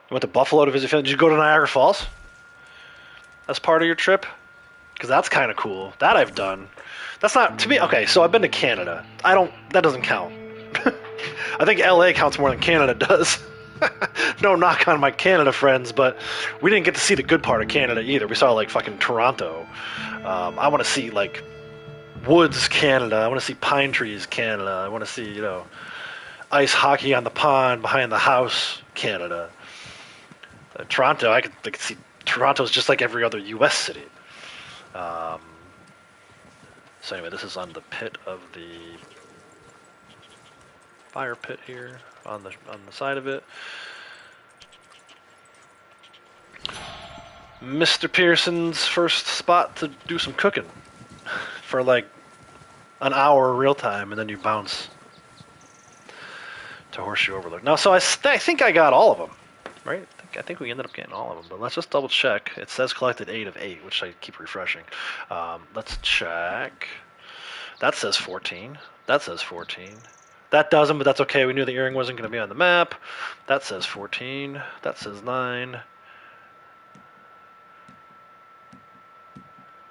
A: You went to Buffalo to visit family. Did you go to Niagara Falls? That's part of your trip? Because that's kind of cool. That I've done. That's not, to me, okay, so I've been to Canada. That doesn't count. I think LA counts more than Canada does. No knock on my Canada friends, but we didn't get to see the good part of Canada either. We saw, like, fucking Toronto. I want to see, like, Woods, Canada. I want to see Pine Trees, Canada. I want to see, ice hockey on the pond behind the house, Canada. Toronto, I could see Toronto's just like every other U.S. city. So anyway, this is on the pit of the fire pit here on the side of it. Mr. Pearson's first spot to do some cooking for like an hour real time, and then you bounce to Horseshoe Overlook. Now, so I think I got all of them, right? I think we ended up getting all of them, but let's just double check. It says collected 8 of 8, which I keep refreshing. Let's check. That says 14. That says 14. That doesn't, but that's okay. We knew the earring wasn't going to be on the map. That says 14. That says 9.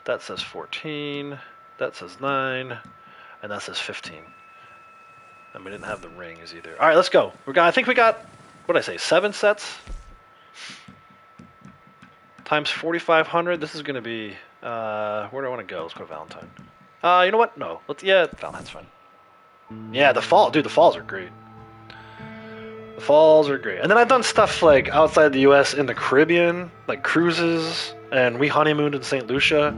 A: That says 14. That says 9. And that says 15. And we didn't have the rings either. All right, let's go. I think we got, what did I say, 7 sets? Times 4,500. This is going to be, where do I want to go? Let's go to Valentine. You know what? No. Valentine's fine. Yeah, the falls are great. The falls are great. And then I've done stuff like outside the U.S. in the Caribbean, like cruises, and we honeymooned in St. Lucia.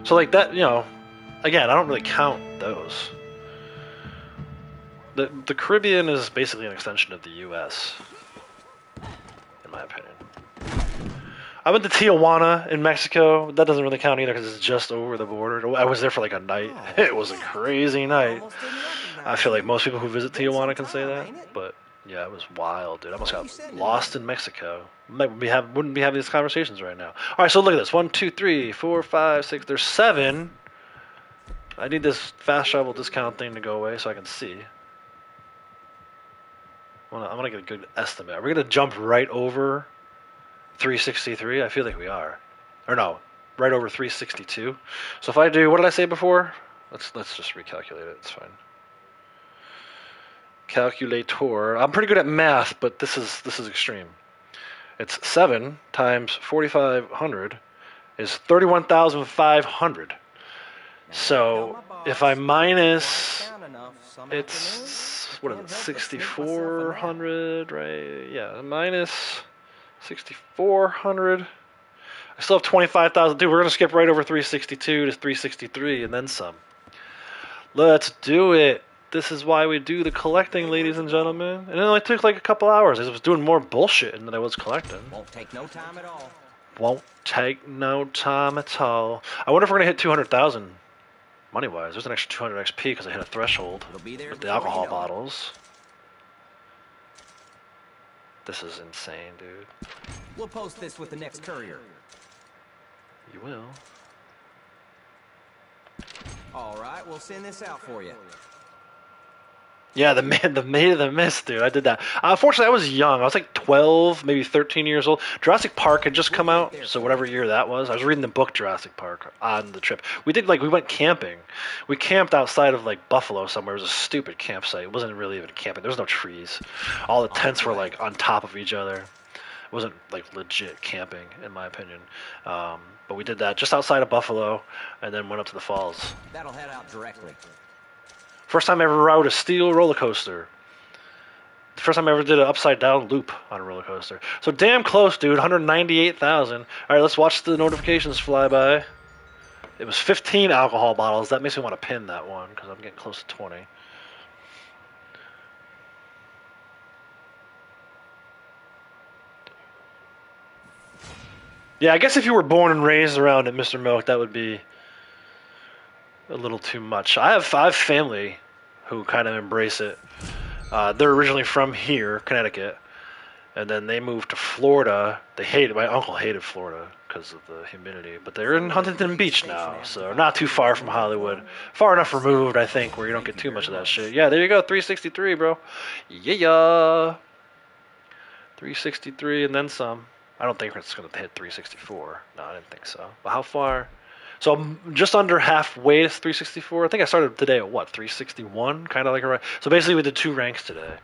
A: So like that, again, I don't really count those. The Caribbean is basically an extension of the U.S., in my opinion. I went to Tijuana in Mexico. That doesn't really count either because it's just over the border. I was there for like a night. It was a crazy night. I feel like most people who visit Tijuana can say that. But yeah, it was wild, dude. I almost got lost in Mexico. Wouldn't be having these conversations right now. All right, so look at this. 1, 2, 3, 4, 5, 6. There's 7. I need this fast travel discount thing to go away so I can see. I'm going to get a good estimate. Are we going to jump right over 363? I feel like we are. Or no, right over 362. So if I do, what did I say before? Let's just recalculate it. It's fine. Calculator. I'm pretty good at math, but this is extreme. It's 7 times 4,500 is 31,500. So if I minus, it's what is it, 6,400, right? Yeah, minus 6,400. I still have 25,000. Dude, we're going to skip right over 362 to 363 and then some. Let's do it. This is why we do the collecting, ladies and gentlemen. And it only took like a couple hours. I was doing more bullshit than I was collecting.
D: Won't take no time at all.
A: Won't take no time at all. I wonder if we're gonna hit 200,000 money-wise. There's an extra 200 XP because I hit a threshold
D: It'll be there
A: with the
D: before you
A: alcohol
D: know it.
A: bottles. This is insane, dude.
D: We'll post this with the next courier.
A: You will.
D: All right, we'll send this out for you.
A: Yeah, the Maid of the Mist, dude. I did that. Unfortunately, I was young. I was like 12, maybe 13 years old. Jurassic Park had just come out, so whatever year that was, I was reading the book Jurassic Park on the trip. We went camping. We camped outside of like Buffalo somewhere. It was a stupid campsite. It wasn't really even camping. There was no trees. All the tents were like on top of each other. It wasn't like legit camping, in my opinion. But we did that just outside of Buffalo, and then went up to the falls.
D: That'll head out directly.
A: First time I ever rode a steel roller coaster. The first time I ever did an upside down loop on a roller coaster. So damn close, dude. 198,000. All right, let's watch the notifications fly by. It was 15 alcohol bottles. That makes me want to pin that one because I'm getting close to 20. Yeah, I guess if you were born and raised around it, Mr. Milk, that would be a little too much. I have family who kind of embrace it. They're originally from here, Connecticut, and then they moved to Florida. My uncle hated Florida because of the humidity, but they're in Huntington Beach now, so not too far from Hollywood. Far enough removed, I think, where you don't get too much of that shit. Yeah, there you go, 363, bro. Yeah. 363 and then some. I don't think it's going to hit 364. No, I didn't think so. But how far? So I'm just under halfway to 364. I think I started today at what, 361? Kind of like a. So basically, we did 2 ranks today.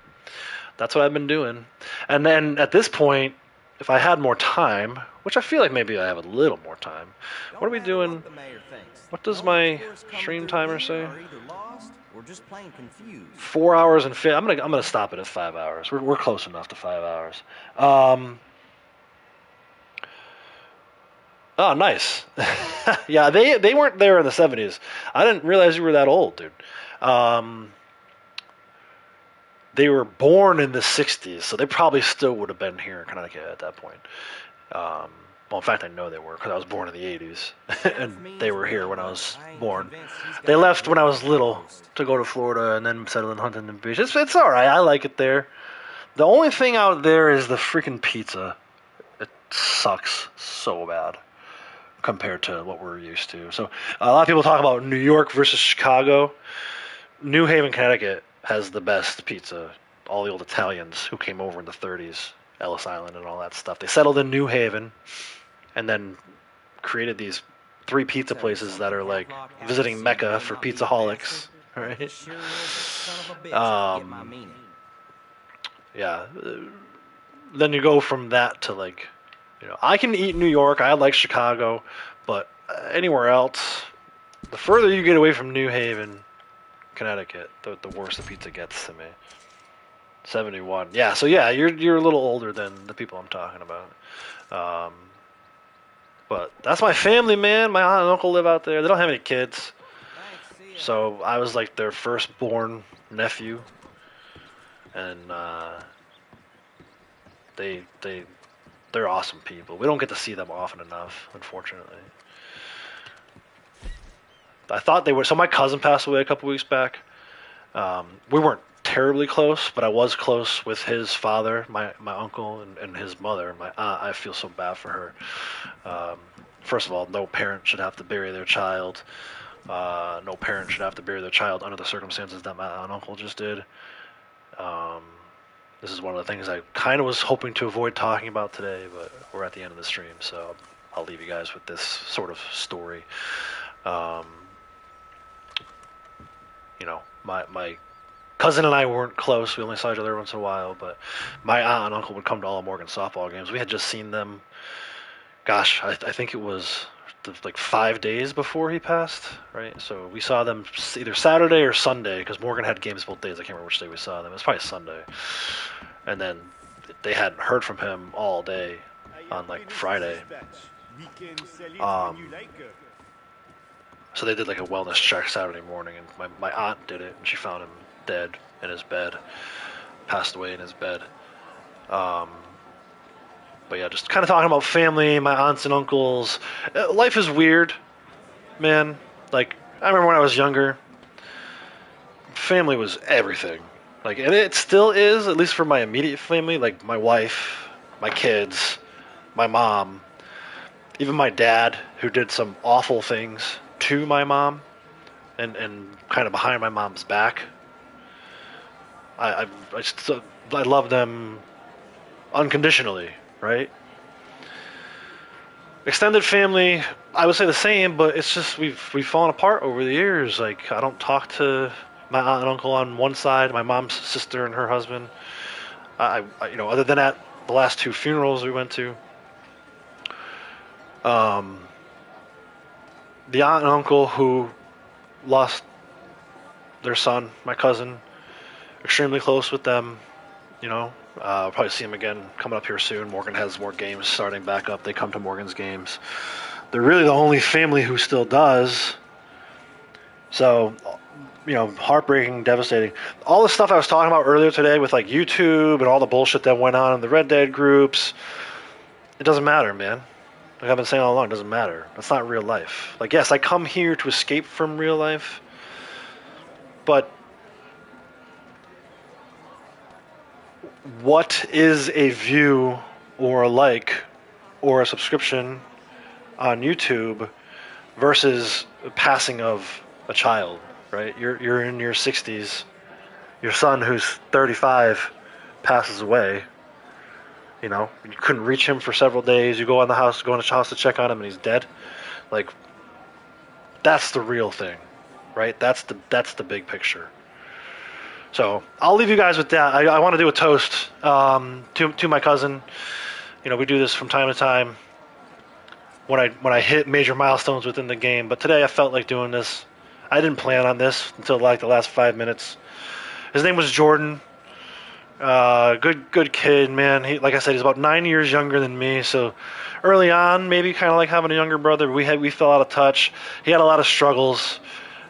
A: That's what I've been doing. And then at this point, if I had more time, which I feel like maybe I have a little more time. What are we doing? What does my stream timer say? 4 hours and 50. I'm gonna stop it at 5 hours. We're close enough to 5 hours. Oh, nice. Yeah, they weren't there in the 70s. I didn't realize you were that old, dude. They were born in the 60s, so they probably still would have been here in Connecticut at that point. Well, in fact, I know they were because I was born in the 80s, and they were here when I was born. They left when I was little to go to Florida and then settle in Huntington Beach. It's all right. I like it there. The only thing out there is the freaking pizza. It sucks so bad compared to what we're used to. So a lot of people talk about New York versus Chicago. New Haven, Connecticut has the best pizza. All the old Italians who came over in the 30s, Ellis Island and all that stuff. They settled in New Haven and then created these 3 pizza places that are like visiting Mecca for pizzaholics, right? Yeah. Then you go from that to like, I can eat New York. I like Chicago, but anywhere else, the further you get away from New Haven, Connecticut, the worse the pizza gets to me. 71. Yeah, so yeah, you're a little older than the people I'm talking about. But that's my family, man. My aunt and uncle live out there. They don't have any kids, so I was like their firstborn nephew, and they're awesome people. We don't get to see them often enough, unfortunately. I thought they were. So my cousin passed away a couple weeks back. We weren't terribly close, but I was close with his father, my uncle, and his mother. My aunt, I feel so bad for her. First of all, no parent should have to bury their child. No parent should have to bury their child under the circumstances that my aunt and uncle just did. This is one of the things I kind of was hoping to avoid talking about today, but we're at the end of the stream, so I'll leave you guys with this sort of story. My cousin and I weren't close. We only saw each other once in a while, but my aunt and uncle would come to all Morgan softball games. We had just seen them, gosh, I think it was like 5 days before he passed, right? So we saw them either Saturday or Sunday, because Morgan had games both days. I can't remember which day we saw them. It was probably Sunday. And then they hadn't heard from him all day on like Friday. So they did like a wellness check Saturday morning, and my aunt did it, and she found him dead in his bed, passed away in his bed. But yeah, just kind of talking about family, my aunts and uncles. Life is weird, man. Like, I remember when I was younger, family was everything. Like, and it still is, at least for my immediate family, like my wife, my kids, my mom, even my dad, who did some awful things to my mom and kind of behind my mom's back. I love them unconditionally, right? Extended family, I would say the same, but it's just we've fallen apart over the years. Like, I don't talk to my aunt and uncle on one side, my mom's sister and her husband. Other than at the last two funerals we went to, the aunt and uncle who lost their son, my cousin, extremely close with them. I'll probably see him again coming up here soon. Morgan has more games starting back up. They come to Morgan's games. They're really the only family who still does. So, heartbreaking, devastating. All the stuff I was talking about earlier today with like YouTube and all the bullshit that went on in the Red Dead groups, it doesn't matter, man. Like I've been saying all along, it doesn't matter. That's not real life. Like, yes, I come here to escape from real life, but what is a view or a like or a subscription on YouTube versus the passing of a child, right? You're in your 60s. Your son, who's 35, passes away. You couldn't reach him for several days. You go in the house to check on him, and he's dead. Like, that's the real thing, right? That's the big picture. So I'll leave you guys with that. I want to do a toast to my cousin. We do this from time to time when I hit major milestones within the game. But today I felt like doing this. I didn't plan on this until like the last 5 minutes. His name was Jordan. Good kid, man. Like I said, he's about 9 years younger than me. So early on, maybe kind of like having a younger brother, we fell out of touch. He had a lot of struggles.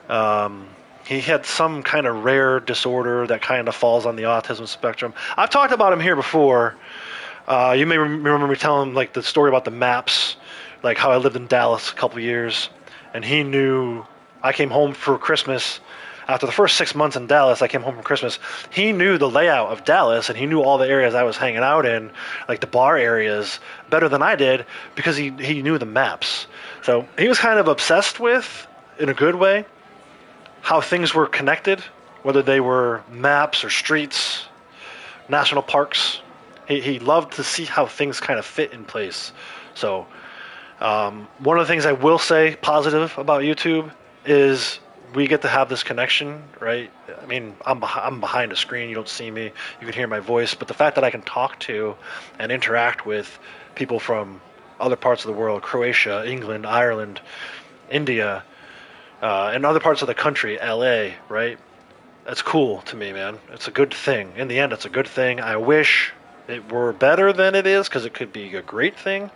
A: He had some kind of rare disorder that kind of falls on the autism spectrum. I've talked about him here before. You may remember me telling like the story about the maps, like how I lived in Dallas a couple years, and he knew I came home for Christmas. After the first 6 months in Dallas, I came home from Christmas. He knew the layout of Dallas, and he knew all the areas I was hanging out in, like the bar areas, better than I did because he knew the maps. So he was kind of obsessed with, in a good way, how things were connected, whether they were maps or streets, national parks. He loved to see how things kind of fit in place. So one of the things I will say positive about YouTube is we get to have this connection, right? I mean, I'm behind a screen. You don't see me. You can hear my voice. But the fact that I can talk to and interact with people from other parts of the world, Croatia, England, Ireland, India, and other parts of the country, LA, right? That's cool to me, man. It's a good thing. In the end, it's a good thing. I wish it were better than it is because it could be a great thing.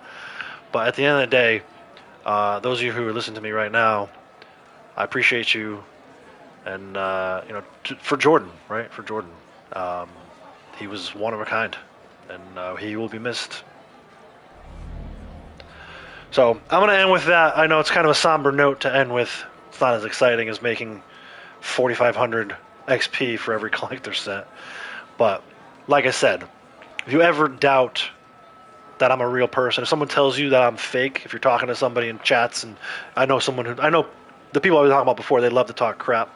A: But at the end of the day, those of you who are listening to me right now, I appreciate you. And, for Jordan, right? For Jordan. He was one of a kind. And he will be missed. So I'm going to end with that. I know it's kind of a somber note to end with. It's not as exciting as making 4,500 XP for every collector set. But like I said, if you ever doubt that I'm a real person, if someone tells you that I'm fake, if you're talking to somebody in chats, and I know the people I was talking about before, they love to talk crap.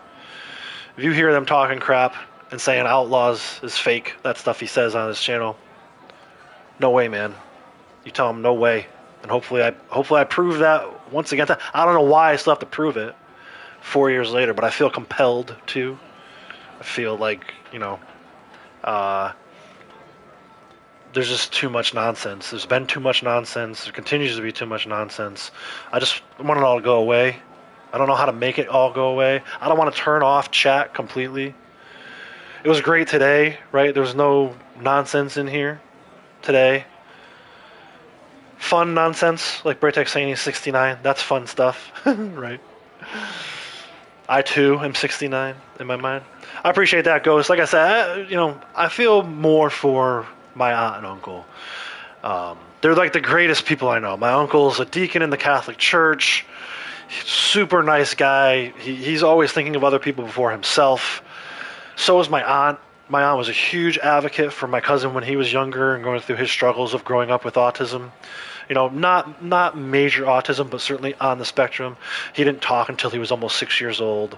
A: If you hear them talking crap and saying Outlaws is fake, that stuff he says on his channel, no way, man. You tell him no way. And hopefully I prove that once again. I don't know why I still have to prove it 4 years later, but I feel compelled to. I feel like, there's just too much nonsense. There's been too much nonsense. There continues to be too much nonsense. I just want it all to go away. I don't know how to make it all go away. I don't want to turn off chat completely. It was great today, right? There was no nonsense in here today. Fun nonsense, like Braytek saying he's 69. That's fun stuff, right? I too am 69 in my mind. I appreciate that, Ghost. Like I said, I feel more for my aunt and uncle. They're like the greatest people I know. My uncle's a deacon in the Catholic Church. Super nice guy. He's always thinking of other people before himself. So is my aunt. My aunt was a huge advocate for my cousin when he was younger and going through his struggles of growing up with autism. Not major autism, but certainly on the spectrum. He didn't talk until he was almost 6 years old,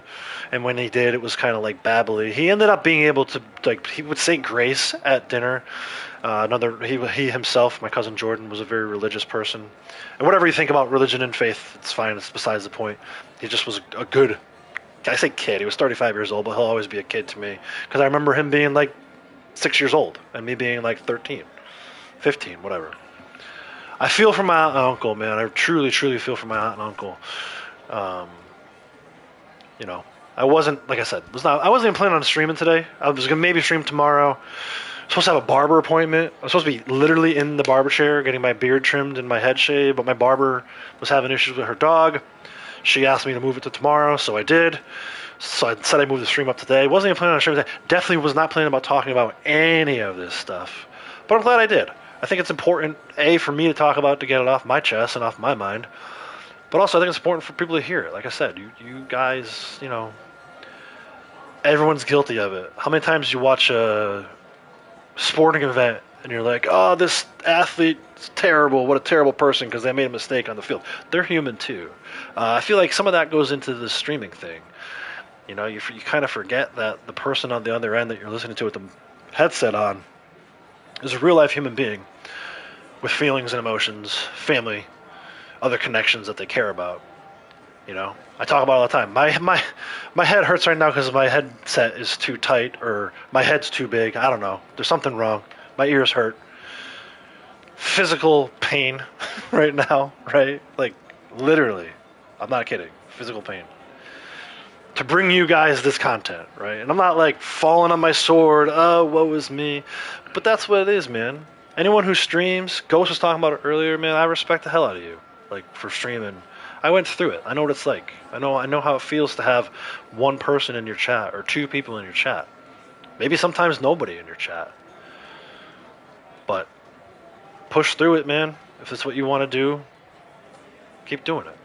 A: and when he did, it was kind of like babbly. He ended up being able to, like, he would say grace at dinner. He himself, my cousin Jordan, was a very religious person, and whatever you think about religion and faith, it's fine. It's besides the point. He just was a good. I say kid. He was 35 years old, but he'll always be a kid to me because I remember him being like 6 years old and me being like 13, 15, whatever. I feel for my aunt and uncle, man. I truly, truly feel for my aunt and uncle. I wasn't, like I said, I wasn't even planning on streaming today. I was gonna maybe stream tomorrow. I'm supposed to have a barber appointment. I was supposed to be literally in the barber chair getting my beard trimmed and my head shaved, but my barber was having issues with her dog. She asked me to move it to tomorrow, so I did. So I said I moved the stream up today. Wasn't even planning on streaming today. Definitely was not planning about talking about any of this stuff. But I'm glad I did. I think it's important, A, for me to talk about it to get it off my chest and off my mind. But also I think it's important for people to hear it. Like I said, you guys, everyone's guilty of it. How many times you watch a sporting event and you're like, oh, this athlete's terrible. What a terrible person because they made a mistake on the field. They're human too. I feel like some of that goes into the streaming thing. You kind of forget that the person on the other end that you're listening to with the headset on is a real-life human being with feelings and emotions, family, other connections that they care about. I talk about it all the time. My head hurts right now because my headset is too tight or my head's too big. I don't know. There's something wrong. My ears hurt. Physical pain right now, right? Like, literally. I'm not kidding. Physical pain. To bring you guys this content, right? And I'm not like falling on my sword, oh, woe is me. But that's what it is, man. Anyone who streams, Ghost was talking about it earlier, man, I respect the hell out of you. Like, for streaming. I went through it. I know what it's like. I know how it feels to have one person in your chat or two people in your chat. Maybe sometimes nobody in your chat. But push through it, man. If it's what you want to do, keep doing it.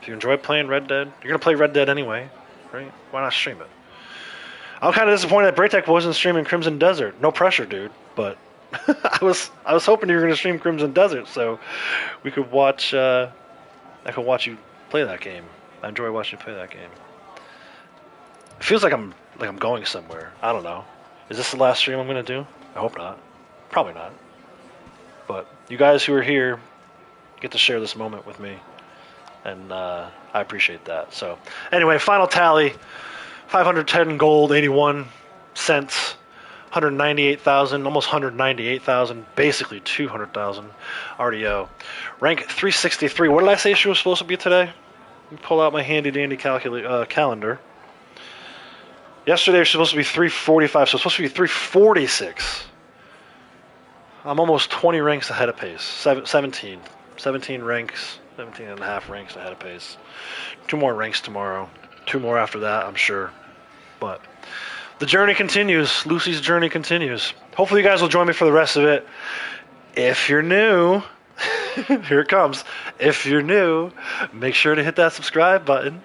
A: If you enjoy playing Red Dead, you're going to play Red Dead anyway, right? Why not stream it? I'm kind of disappointed that Braytech wasn't streaming Crimson Desert. No pressure, dude. But I was hoping you were going to stream Crimson Desert so we could watch. I could watch you play that game. I enjoy watching you play that game. It feels like I'm going somewhere. I don't know. Is this the last stream I'm going to do? I hope not. Probably not. But you guys who are here get to share this moment with me. And I appreciate that. So anyway, final tally. 510 gold, 81 cents. 198,000, almost 198,000, basically 200,000 RDO. Rank 363. What did I say she was supposed to be today? Let me pull out my handy dandy calendar. Yesterday she was supposed to be 345, so it's supposed to be 346. I'm almost 20 ranks ahead of pace. 17 ranks, 17 and a half ranks ahead of pace. 2 more ranks tomorrow. 2 more after that, I'm sure. But the journey continues. Lucy's journey continues. Hopefully you guys will join me for the rest of it. If you're new, here it comes. If you're new, make sure to hit that subscribe button.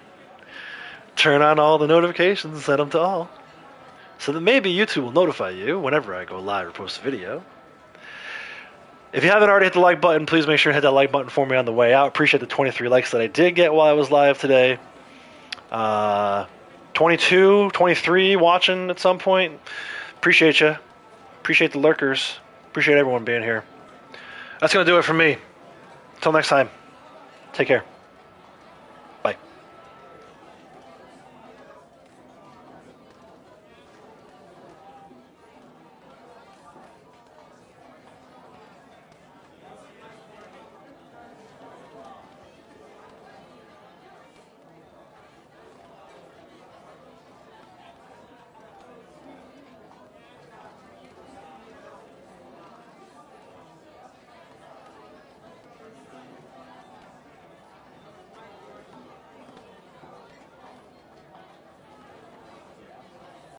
A: Turn on all the notifications, set them to all. So that maybe YouTube will notify you whenever I go live or post a video. If you haven't already hit the like button, please make sure to hit that like button for me on the way out. Appreciate the 23 likes that I did get while I was live today. 22, 23 watching at some point. Appreciate you. Appreciate the lurkers. Appreciate everyone being here. That's going to do it for me. Until next time, take care.